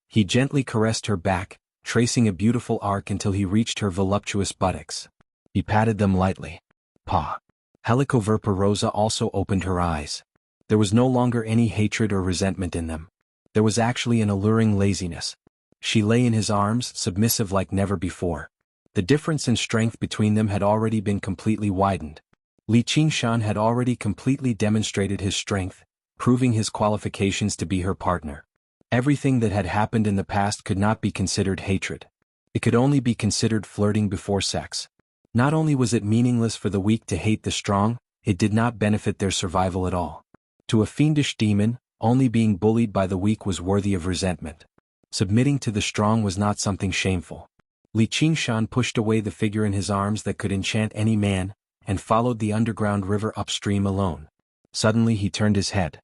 He gently caressed her back, tracing a beautiful arc until he reached her voluptuous buttocks. He patted them lightly. Pa. Helicoverpa Rosa also opened her eyes. There was no longer any hatred or resentment in them. There was actually an alluring laziness. She lay in his arms, submissive like never before. The difference in strength between them had already been completely widened. Li Qingshan had already completely demonstrated his strength, proving his qualifications to be her partner. Everything that had happened in the past could not be considered hatred. It could only be considered flirting before sex. Not only was it meaningless for the weak to hate the strong, it did not benefit their survival at all. To a fiendish demon, only being bullied by the weak was worthy of resentment. Submitting to the strong was not something shameful. Li Qingshan pushed away the figure in his arms that could enchant any man, and followed the underground river upstream alone. Suddenly he turned his head.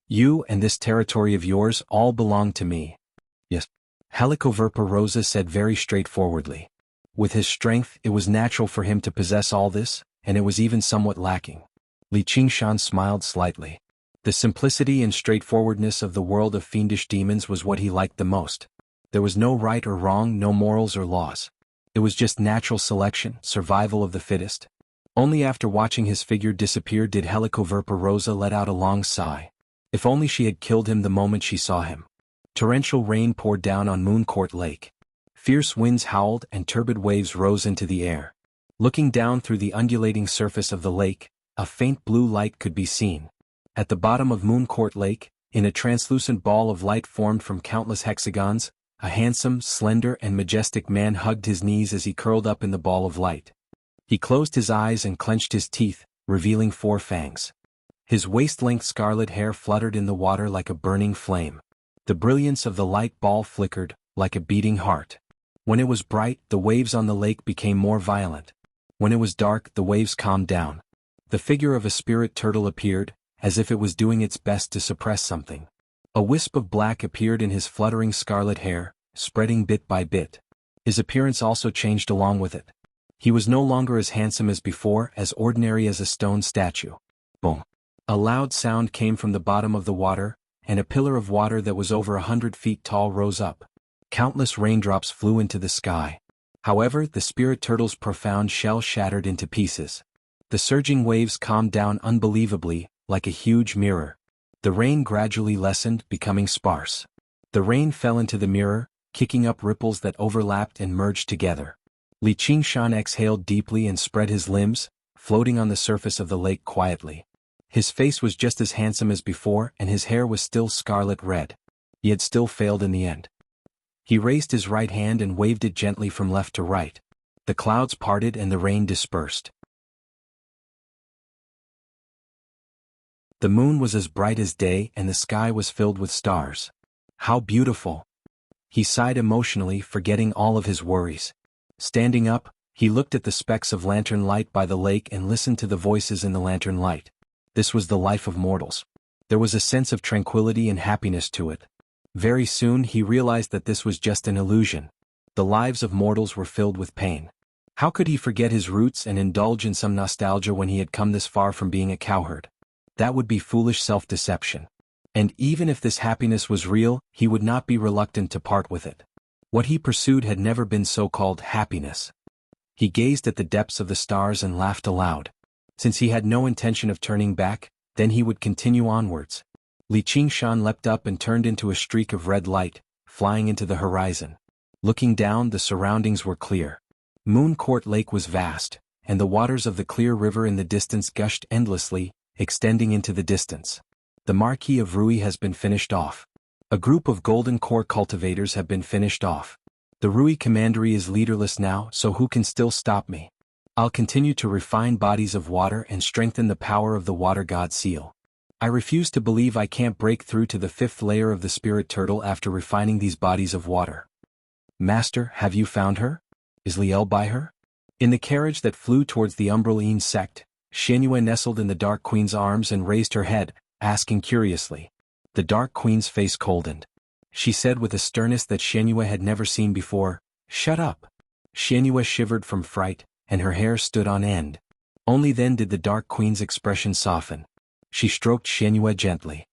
You and this territory of yours all belong to me. Yes. Helicoverpa Rosa said very straightforwardly. With his strength, it was natural for him to possess all this, and it was even somewhat lacking. Li Qingshan smiled slightly. The simplicity and straightforwardness of the world of fiendish demons was what he liked the most. There was no right or wrong, no morals or laws. It was just natural selection, survival of the fittest. Only after watching his figure disappear did Helicoverpa Rosa let out a long sigh. If only she had killed him the moment she saw him. Torrential rain poured down on Mooncourt Lake. Fierce winds howled and turbid waves rose into the air. Looking down through the undulating surface of the lake, a faint blue light could be seen. At the bottom of Mooncourt Lake, in a translucent ball of light formed from countless hexagons, a handsome, slender and majestic man hugged his knees as he curled up in the ball of light. He closed his eyes and clenched his teeth, revealing 4 fangs. His waist-length scarlet hair fluttered in the water like a burning flame. The brilliance of the light ball flickered, like a beating heart. When it was bright, the waves on the lake became more violent. When it was dark, the waves calmed down. The figure of a spirit turtle appeared, as if it was doing its best to suppress something. A wisp of black appeared in his fluttering scarlet hair, spreading bit by bit. His appearance also changed along with it. He was no longer as handsome as before, as ordinary as a stone statue. Boom! A loud sound came from the bottom of the water, and a pillar of water that was over 100 feet tall rose up. Countless raindrops flew into the sky. However, the spirit turtle's profound shell shattered into pieces. The surging waves calmed down unbelievably, like a huge mirror. The rain gradually lessened, becoming sparse. The rain fell into the mirror, kicking up ripples that overlapped and merged together. Li Qingshan exhaled deeply and spread his limbs, floating on the surface of the lake quietly. His face was just as handsome as before, and his hair was still scarlet red. He had still failed in the end. He raised his right hand and waved it gently from left to right. The clouds parted and the rain dispersed. The moon was as bright as day and the sky was filled with stars. How beautiful! He sighed emotionally, forgetting all of his worries. Standing up, he looked at the specks of lantern light by the lake and listened to the voices in the lantern light. This was the life of mortals. There was a sense of tranquility and happiness to it. Very soon he realized that this was just an illusion. The lives of mortals were filled with pain. How could he forget his roots and indulge in some nostalgia when he had come this far from being a cowherd? That would be foolish self-deception. And even if this happiness was real, he would not be reluctant to part with it. What he pursued had never been so-called happiness. He gazed at the depths of the stars and laughed aloud. Since he had no intention of turning back, then he would continue onwards. Li Qingshan leapt up and turned into a streak of red light, flying into the horizon. Looking down, the surroundings were clear. Mooncourt Lake was vast, and the waters of the clear river in the distance gushed endlessly, extending into the distance. The Marquis of Rui has been finished off. A group of golden core cultivators have been finished off. The Rui commandery is leaderless now, so who can still stop me? I'll continue to refine bodies of water and strengthen the power of the water god seal. I refuse to believe I can't break through to the 5th layer of the spirit turtle after refining these bodies of water. Master, have you found her? Is Liel by her? In the carriage that flew towards the umbral insect, Xianyue nestled in the Dark Queen's arms and raised her head, asking curiously. The Dark Queen's face coldened. She said with a sternness that Xianyue had never seen before, "Shut up." Xianyue shivered from fright, and her hair stood on end. Only then did the Dark Queen's expression soften. She stroked Xianyue gently.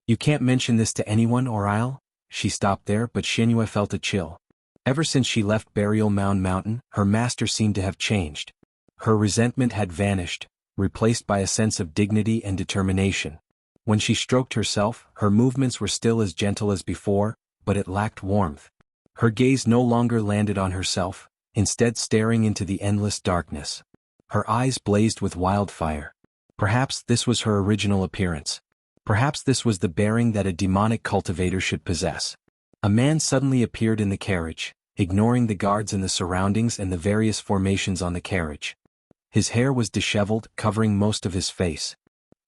"You can't mention this to anyone or I'll—" She stopped there, but Xianyue felt a chill. Ever since she left Burial Mound Mountain, her master seemed to have changed. Her resentment had vanished, replaced by a sense of dignity and determination. When she stroked herself, her movements were still as gentle as before, but it lacked warmth. Her gaze no longer landed on herself, instead staring into the endless darkness. Her eyes blazed with wildfire. Perhaps this was her original appearance. Perhaps this was the bearing that a demonic cultivator should possess. A man suddenly appeared in the carriage, ignoring the guards and the surroundings and the various formations on the carriage. His hair was disheveled, covering most of his face.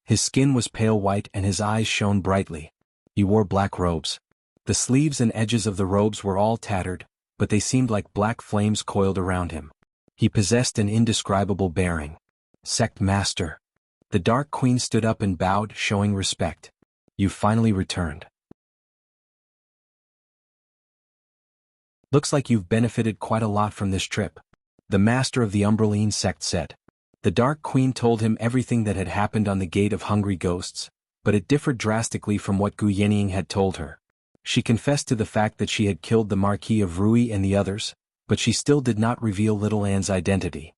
His skin was pale white and his eyes shone brightly. He wore black robes. The sleeves and edges of the robes were all tattered, but they seemed like black flames coiled around him. He possessed an indescribable bearing. "Sect Master." The Dark Queen stood up and bowed, showing respect. "You've finally returned. Looks like you've benefited quite a lot from this trip," the master of the Umbraline sect said. The Dark Queen told him everything that had happened on the Gate of Hungry Ghosts, but it differed drastically from what Gu Yenying had told her. She confessed to the fact that she had killed the Marquis of Rui and the others, but she still did not reveal Little Anne's identity.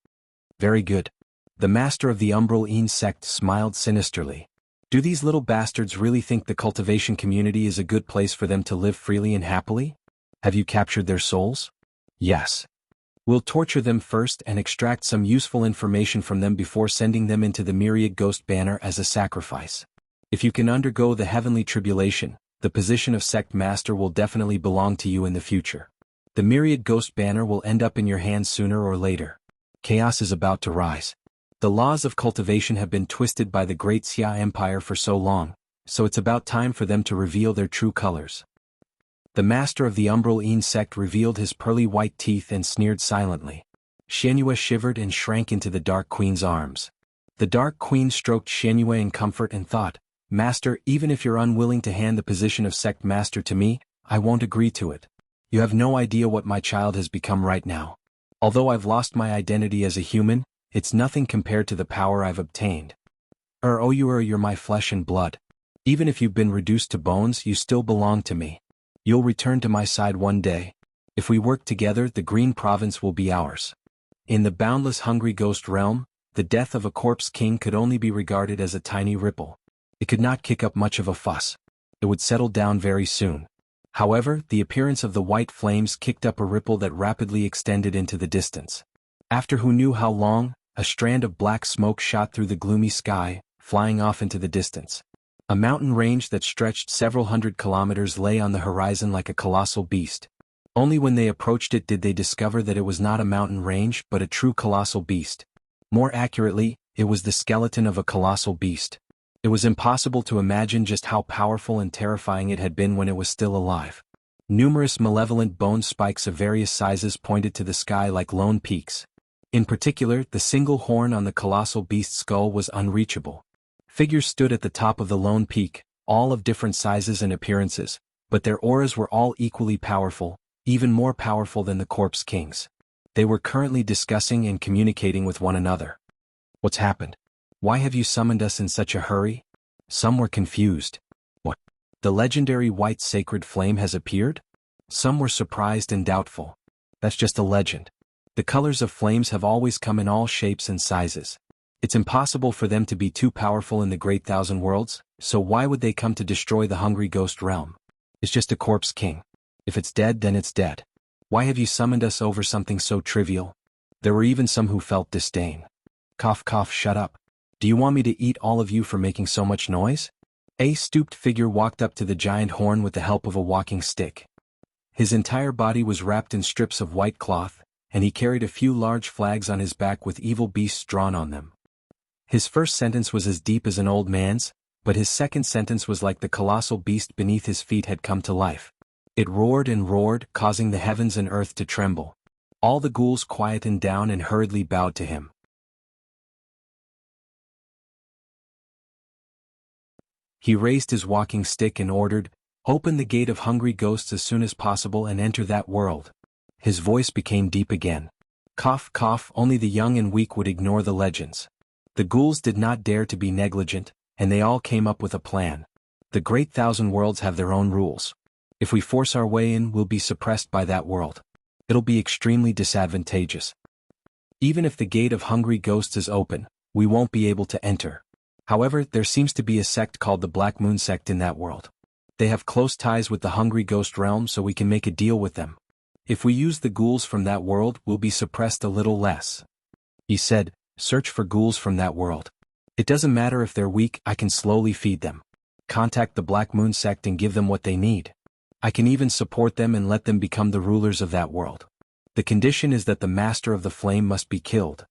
"Very good." The master of the Umbraline sect smiled sinisterly. "Do these little bastards really think the cultivation community is a good place for them to live freely and happily? Have you captured their souls?" "Yes. We'll torture them first and extract some useful information from them before sending them into the Myriad Ghost Banner as a sacrifice. If you can undergo the heavenly tribulation, the position of sect master will definitely belong to you in the future. The Myriad Ghost Banner will end up in your hands sooner or later. Chaos is about to rise. The laws of cultivation have been twisted by the Great Xia Empire for so long, so it's about time for them to reveal their true colors." The master of the Umbraline sect revealed his pearly white teeth and sneered silently. Xianyue shivered and shrank into the Dark Queen's arms. The Dark Queen stroked Xianyue in comfort and thought, "Master, even if you're unwilling to hand the position of sect master to me, I won't agree to it. You have no idea what my child has become right now. Although I've lost my identity as a human, it's nothing compared to the power I've obtained. You're my flesh and blood. Even if you've been reduced to bones, you still belong to me. You'll return to my side one day. If we work together, the Green Province will be ours." In the boundless hungry ghost realm, the death of a corpse king could only be regarded as a tiny ripple. It could not kick up much of a fuss. It would settle down very soon. However, the appearance of the white flames kicked up a ripple that rapidly extended into the distance. After who knew how long, a strand of black smoke shot through the gloomy sky, flying off into the distance. A mountain range that stretched several hundred kilometers lay on the horizon like a colossal beast. Only when they approached it did they discover that it was not a mountain range but a true colossal beast. More accurately, it was the skeleton of a colossal beast. It was impossible to imagine just how powerful and terrifying it had been when it was still alive. Numerous malevolent bone spikes of various sizes pointed to the sky like lone peaks. In particular, the single horn on the colossal beast's skull was unreachable. Figures stood at the top of the lone peak, all of different sizes and appearances, but their auras were all equally powerful, even more powerful than the Corpse King's. They were currently discussing and communicating with one another. "What's happened? Why have you summoned us in such a hurry?" Some were confused. "What? The legendary white sacred flame has appeared?" Some were surprised and doubtful. "That's just a legend. The colors of flames have always come in all shapes and sizes. It's impossible for them to be too powerful in the Great Thousand Worlds, so why would they come to destroy the Hungry Ghost Realm? It's just a Corpse King. If it's dead, then it's dead. Why have you summoned us over something so trivial?" There were even some who felt disdain. "Cough cough, shut up. Do you want me to eat all of you for making so much noise?" A stooped figure walked up to the giant horn with the help of a walking stick. His entire body was wrapped in strips of white cloth, and he carried a few large flags on his back with evil beasts drawn on them. His first sentence was as deep as an old man's, but his second sentence was like the colossal beast beneath his feet had come to life. It roared and roared, causing the heavens and earth to tremble. All the ghouls quietened down and hurriedly bowed to him. He raised his walking stick and ordered, "Open the gate of hungry ghosts as soon as possible and enter that world." His voice became deep again. Cough, cough, only the young and weak would ignore the legends. The ghouls did not dare to be negligent, and they all came up with a plan. The great thousand worlds have their own rules. If we force our way in, we'll be suppressed by that world. It'll be extremely disadvantageous. Even if the gate of hungry ghosts is open, we won't be able to enter. However, there seems to be a sect called the Black Moon sect in that world. They have close ties with the hungry ghost realm, so we can make a deal with them. If we use the ghouls from that world, we'll be suppressed a little less. He said, "Search for ghouls from that world. It doesn't matter if they're weak, I can slowly feed them. Contact the Black Moon sect and give them what they need. I can even support them and let them become the rulers of that world. The condition is that the master of the flame must be killed."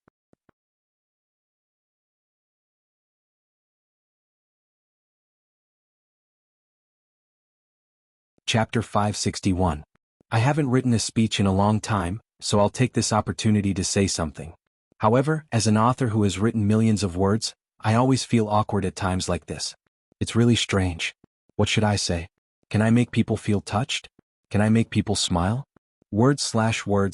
Chapter 561. I haven't written a speech in a long time, so I'll take this opportunity to say something. However, as an author who has written millions of words, I always feel awkward at times like this. It's really strange. What should I say? Can I make people feel touched? Can I make people smile? Words.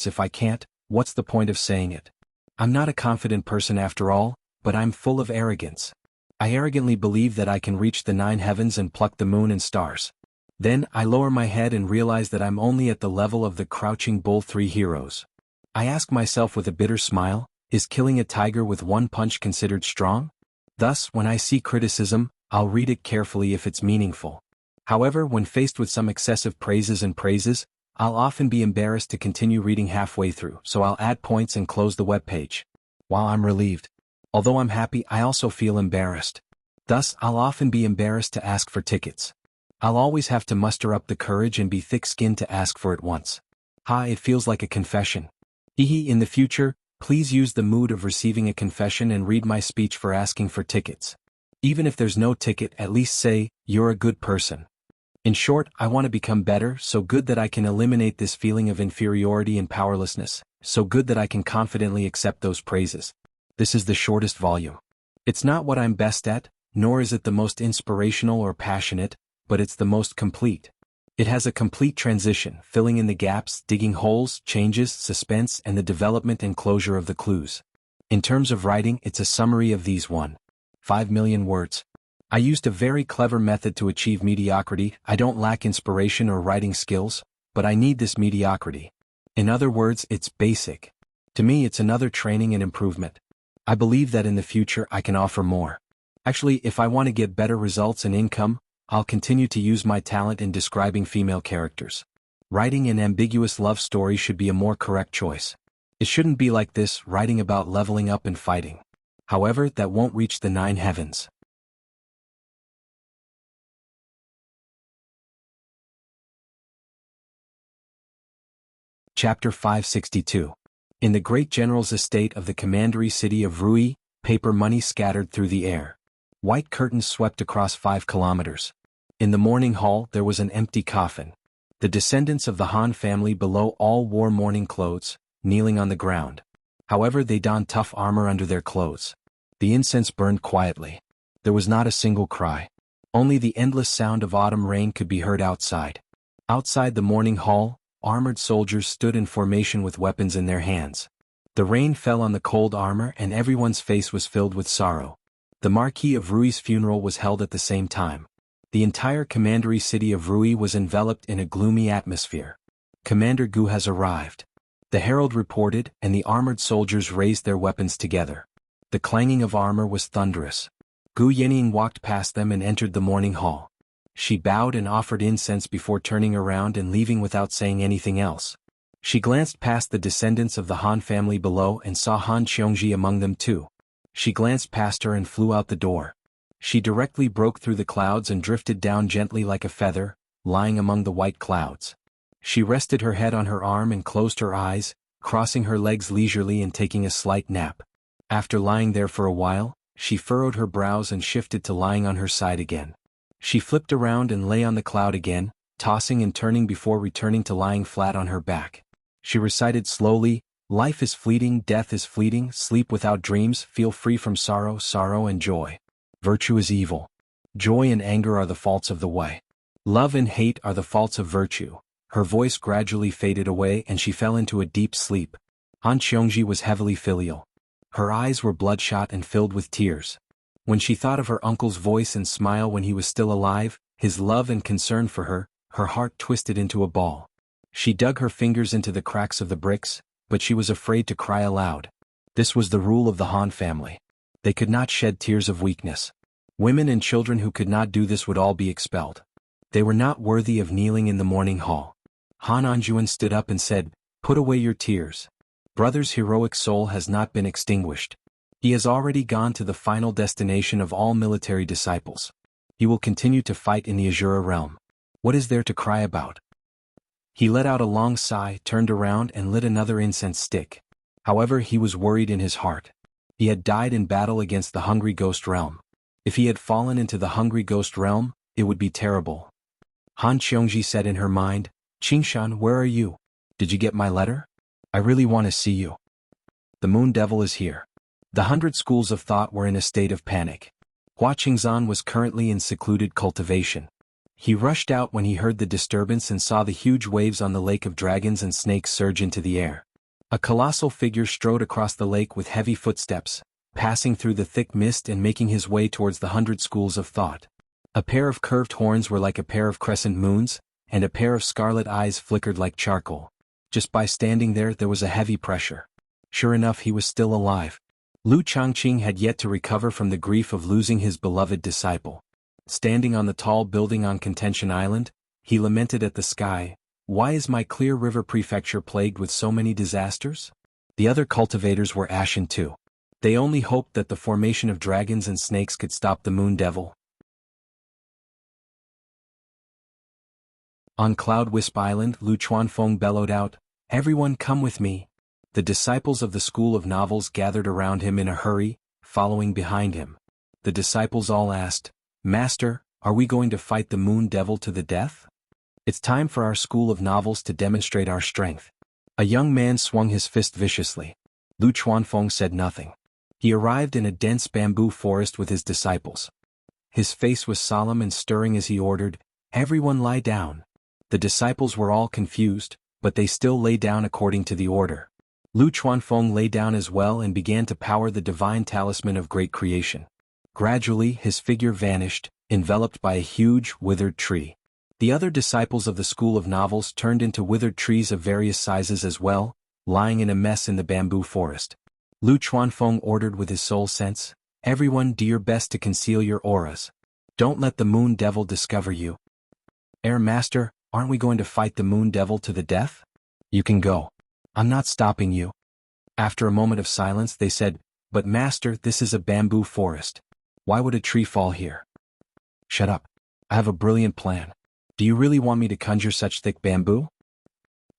If I can't, what's the point of saying it? I'm not a confident person after all, but I'm full of arrogance. I arrogantly believe that I can reach the 9 heavens and pluck the moon and stars. Then, I lower my head and realize that I'm only at the level of the Crouching Bull 3 heroes. I ask myself with a bitter smile, is killing a tiger with one punch considered strong? Thus, when I see criticism, I'll read it carefully if it's meaningful. However, when faced with some excessive praises, I'll often be embarrassed to continue reading halfway through, so I'll add points and close the webpage. While I'm relieved. Although I'm happy, I also feel embarrassed. Thus, I'll often be embarrassed to ask for tickets. I'll always have to muster up the courage and be thick-skinned to ask for it once. It feels like a confession. In the future, please use the mood of receiving a confession and read my speech for asking for tickets. Even if there's no ticket, at least say, "You're a good person." In short, I want to become better, so good that I can eliminate this feeling of inferiority and powerlessness, so good that I can confidently accept those praises. This is the shortest volume. It's not what I'm best at, nor is it the most inspirational or passionate, but it's the most complete. It has a complete transition, filling in the gaps, digging holes, changes, suspense, and the development and closure of the clues. In terms of writing, it's a summary of these 1.5 million words. I used a very clever method to achieve mediocrity. I don't lack inspiration or writing skills, but I need this mediocrity. In other words, it's basic. To me, it's another training and improvement. I believe that in the future I can offer more. Actually, if I want to get better results and income, I'll continue to use my talent in describing female characters. Writing an ambiguous love story should be a more correct choice. It shouldn't be like this, writing about leveling up and fighting. However, that won't reach the 9 heavens. Chapter 562. In the great general's estate of the commandery city of Rui, paper money scattered through the air. White curtains swept across 5 kilometers. In the morning hall there was an empty coffin. The descendants of the Han family below all wore mourning clothes, kneeling on the ground. However, they donned tough armor under their clothes. The incense burned quietly. There was not a single cry. Only the endless sound of autumn rain could be heard outside. Outside the morning hall, armored soldiers stood in formation with weapons in their hands. The rain fell on the cold armor and everyone's face was filled with sorrow. The Marquis of Rui's funeral was held at the same time. The entire commandery city of Rui was enveloped in a gloomy atmosphere. "Commander Gu has arrived," the herald reported, and the armored soldiers raised their weapons together. The clanging of armor was thunderous. Gu Yening walked past them and entered the morning hall. She bowed and offered incense before turning around and leaving without saying anything else. She glanced past the descendants of the Han family below and saw Han Qiongji among them too. She glanced past her and flew out the door. She directly broke through the clouds and drifted down gently like a feather, lying among the white clouds. She rested her head on her arm and closed her eyes, crossing her legs leisurely and taking a slight nap. After lying there for a while, she furrowed her brows and shifted to lying on her side again. She flipped around and lay on the cloud again, tossing and turning before returning to lying flat on her back. She recited slowly, Life is fleeting, death is fleeting, sleep without dreams, feel free from sorrow, sorrow and joy. Virtue is evil. Joy and anger are the faults of the way. Love and hate are the faults of virtue. Her voice gradually faded away and she fell into a deep sleep. Han Xiongji was heavily filial. Her eyes were bloodshot and filled with tears. When she thought of her uncle's voice and smile when he was still alive, his love and concern for her heart twisted into a ball. She dug her fingers into the cracks of the bricks, but she was afraid to cry aloud. This was the rule of the Han family. They could not shed tears of weakness. Women and children who could not do this would all be expelled. They were not worthy of kneeling in the morning hall. Han Anjuan stood up and said, "Put away your tears. Brother's heroic soul has not been extinguished. He has already gone to the final destination of all military disciples. He will continue to fight in the Azura realm. What is there to cry about?" He let out a long sigh, turned around and lit another incense stick. However, he was worried in his heart. He had died in battle against the Hungry Ghost realm. If he had fallen into the Hungry Ghost realm, it would be terrible. Han Xiongji said in her mind, "Qingshan, where are you? Did you get my letter? I really want to see you." The Moon Devil is here. The 100 schools of thought were in a state of panic. Hua Qingzan was currently in secluded cultivation. He rushed out when he heard the disturbance and saw the huge waves on the lake of dragons and snakes surge into the air. A colossal figure strode across the lake with heavy footsteps, passing through the thick mist and making his way towards the 100 schools of thought. A pair of curved horns were like a pair of crescent moons, and a pair of scarlet eyes flickered like charcoal. Just by standing there was a heavy pressure. Sure enough, he was still alive. Lu Changqing had yet to recover from the grief of losing his beloved disciple. Standing on the tall building on Contention Island, he lamented at the sky, "Why is my Clear River Prefecture plagued with so many disasters?" The other cultivators were ashen too. They only hoped that the formation of dragons and snakes could stop the Moon Devil. On Cloud Wisp Island, Lu Chuanfeng bellowed out, "Everyone come with me." The disciples of the School of Novels gathered around him in a hurry, following behind him. The disciples all asked, "Master, are we going to fight the Moon Devil to the death? It's time for our School of Novels to demonstrate our strength." A young man swung his fist viciously. Lu Chuanfeng said nothing. He arrived in a dense bamboo forest with his disciples. His face was solemn and stirring as he ordered, "Everyone lie down." The disciples were all confused, but they still lay down according to the order. Lu Chuanfeng lay down as well and began to power the divine talisman of great creation. Gradually, his figure vanished, enveloped by a huge, withered tree. The other disciples of the School of Novels turned into withered trees of various sizes as well, lying in a mess in the bamboo forest. Lu Chuanfeng ordered with his soul sense, "Everyone do your best to conceal your auras. Don't let the Moon Devil discover you." Master, aren't we going to fight the Moon Devil to the death?" "You can go. I'm not stopping you." After a moment of silence they said, "But Master, this is a bamboo forest. Why would a tree fall here?" "Shut up. I have a brilliant plan. Do you really want me to conjure such thick bamboo?"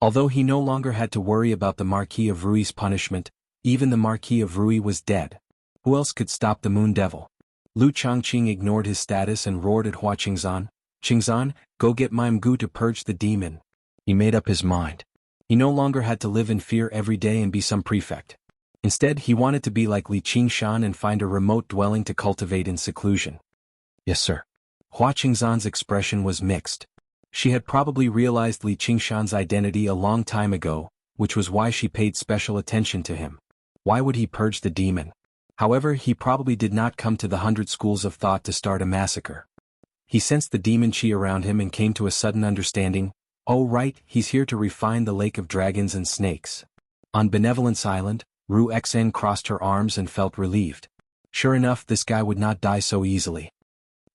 Although he no longer had to worry about the Marquis of Rui's punishment, even the Marquis of Rui was dead. Who else could stop the Moon Devil? Lu Changqing ignored his status and roared at Hua Qingzan, "Qingzan, go get Mime Gu to purge the demon." He made up his mind. He no longer had to live in fear every day and be some prefect. Instead, he wanted to be like Li Qingshan and find a remote dwelling to cultivate in seclusion. "Yes, sir." Hua Qingzan's expression was mixed. She had probably realized Li Qingshan's identity a long time ago, which was why she paid special attention to him. Why would he purge the demon? However, he probably did not come to the 100 schools of thought to start a massacre. He sensed the demon chi around him and came to a sudden understanding. Oh right, he's here to refine the lake of dragons and snakes. On Benevolence Island, Ru Xen crossed her arms and felt relieved. Sure enough, this guy would not die so easily.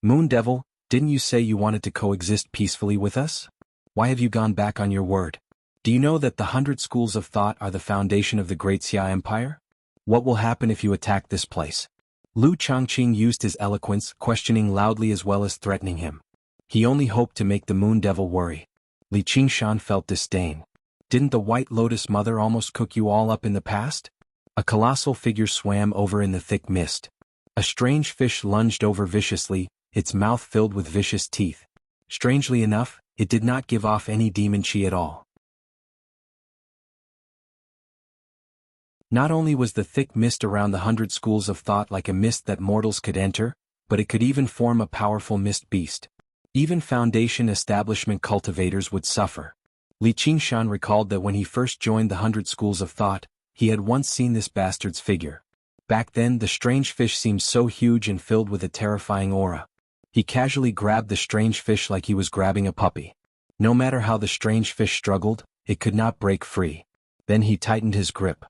"Moon Devil, didn't you say you wanted to coexist peacefully with us? Why have you gone back on your word? Do you know that the 100 schools of thought are the foundation of the Great Xia Empire? What will happen if you attack this place?" Lu Changqing used his eloquence, questioning loudly as well as threatening him. He only hoped to make the Moon Devil worry. Li Qingshan felt disdain. "Didn't the White Lotus Mother almost cook you all up in the past?" A colossal figure swam over in the thick mist. A strange fish lunged over viciously, its mouth filled with vicious teeth. Strangely enough, it did not give off any demon chi at all. Not only was the thick mist around the 100 schools of thought like a mist that mortals could enter, but it could even form a powerful mist beast. Even Foundation establishment cultivators would suffer. Li Qingshan recalled that when he first joined the 100 schools of thought, he had once seen this bastard's figure. Back then the strange fish seemed so huge and filled with a terrifying aura. He casually grabbed the strange fish like he was grabbing a puppy. No matter how the strange fish struggled, it could not break free. Then he tightened his grip.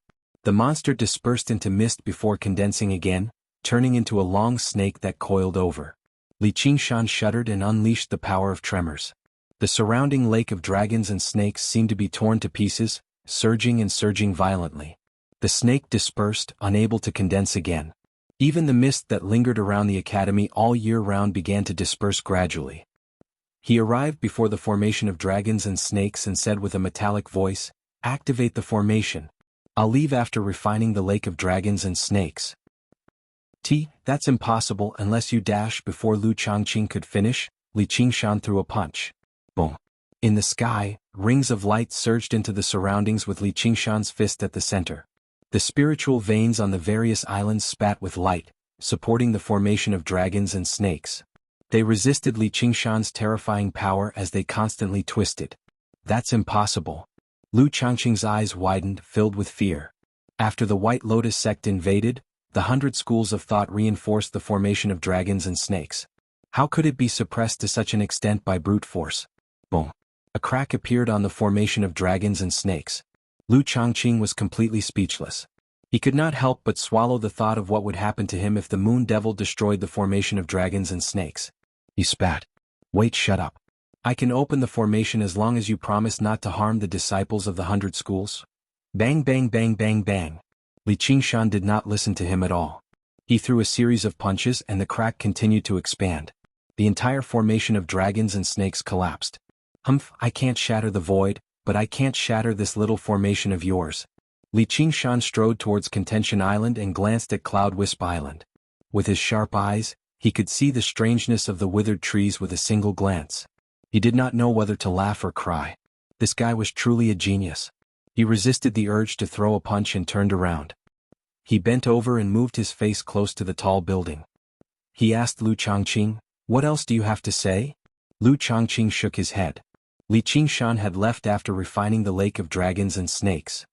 The monster dispersed into mist before condensing again, turning into a long snake that coiled over. Li Qingshan shuddered and unleashed the power of tremors. The surrounding lake of dragons and snakes seemed to be torn to pieces, surging and surging violently. The snake dispersed, unable to condense again. Even the mist that lingered around the academy all year round began to disperse gradually. He arrived before the formation of dragons and snakes and said with a metallic voice, "Activate the formation. I'll leave after refining the lake of dragons and snakes." That's impossible unless you dash." Before Lu Changqing could finish, Li Qingshan threw a punch. Boom. In the sky, rings of light surged into the surroundings with Li Qingshan's fist at the center. The spiritual veins on the various islands spat with light, supporting the formation of dragons and snakes. They resisted Li Qingshan's terrifying power as they constantly twisted. "That's impossible." Lu Changqing's eyes widened, filled with fear. After the White Lotus sect invaded, the 100 schools of thought reinforced the formation of dragons and snakes. How could it be suppressed to such an extent by brute force? Boom. A crack appeared on the formation of dragons and snakes. Lu Changqing was completely speechless. He could not help but swallow the thought of what would happen to him if the Moon Devil destroyed the formation of dragons and snakes. He spat. "Wait, shut up. I can open the formation as long as you promise not to harm the disciples of the 100 schools." Bang bang bang bang bang. Li Qingshan did not listen to him at all. He threw a series of punches and the crack continued to expand. The entire formation of dragons and snakes collapsed. I can't shatter the void, but I can't shatter this little formation of yours." Li Qingshan strode towards Contention Island and glanced at Cloud Wisp Island. With his sharp eyes, he could see the strangeness of the withered trees with a single glance. He did not know whether to laugh or cry. This guy was truly a genius. He resisted the urge to throw a punch and turned around. He bent over and moved his face close to the tall building. He asked Lu Changqing, "What else do you have to say?" Lu Changqing shook his head. Li Qingshan had left after refining the lake of dragons and snakes.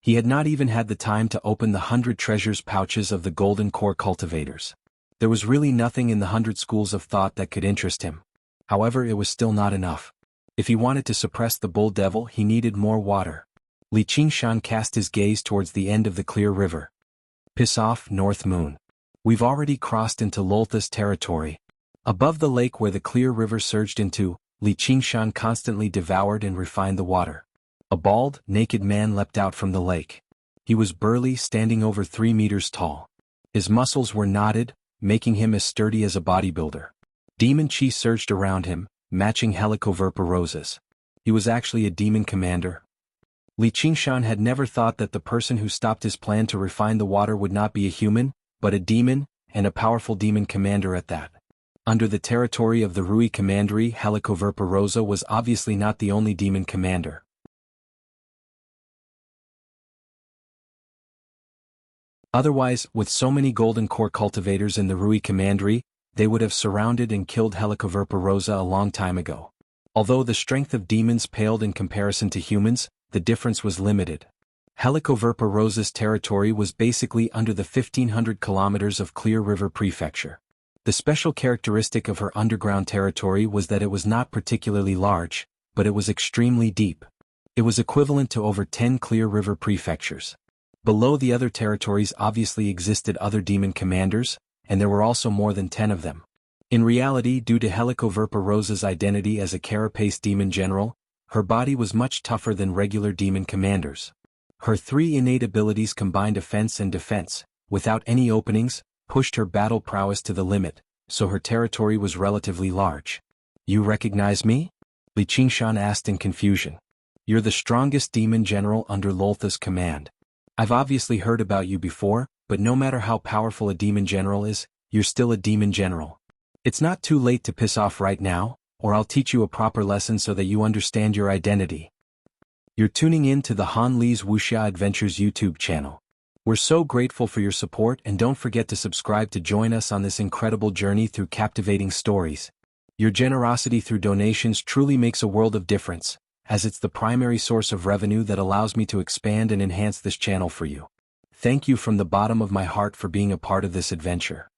He had not even had the time to open the 100 treasures pouches of the golden core cultivators. There was really nothing in the 100 schools of thought that could interest him. However, it was still not enough. If he wanted to suppress the bull devil, he needed more water. Li Qingshan cast his gaze towards the end of the clear river. "Piss off, North Moon. We've already crossed into Loltha's territory." Above the lake where the clear river surged into, Li Qingshan constantly devoured and refined the water. A bald, naked man leapt out from the lake. He was burly, standing over 3 meters tall. His muscles were knotted, making him as sturdy as a bodybuilder. Demon chi surged around him, matching Helicoverpa roses. He was actually a demon commander. Li Qingshan had never thought that the person who stopped his plan to refine the water would not be a human, but a demon, and a powerful demon commander at that. Under the territory of the Rui Commandery, Helicoverpa Rosa was obviously not the only demon commander. Otherwise, with so many golden core cultivators in the Rui Commandery, they would have surrounded and killed Helicoverpa Rosa a long time ago. Although the strength of demons paled in comparison to humans, the difference was limited. Helicoverpa Rosa's territory was basically under the 1,500 kilometers of Clear River Prefecture. The special characteristic of her underground territory was that it was not particularly large, but it was extremely deep. It was equivalent to over 10 Clear River prefectures. Below the other territories obviously existed other demon commanders, and there were also more than 10 of them. In reality, due to Helicoverpa Rosa's identity as a carapace demon general, her body was much tougher than regular demon commanders. Her 3 innate abilities combined offense and defense, without any openings, pushed her battle prowess to the limit, so her territory was relatively large. "You recognize me?" Li Qingshan asked in confusion. "You're the strongest demon general under Loltha's command. I've obviously heard about you before, but no matter how powerful a demon general is, you're still a demon general. It's not too late to piss off right now, or I'll teach you a proper lesson so that you understand your identity." You're tuning in to the Han Li's Wuxia Adventures YouTube channel. We're so grateful for your support, and don't forget to subscribe to join us on this incredible journey through captivating stories. Your generosity through donations truly makes a world of difference, as it's the primary source of revenue that allows me to expand and enhance this channel for you. Thank you from the bottom of my heart for being a part of this adventure.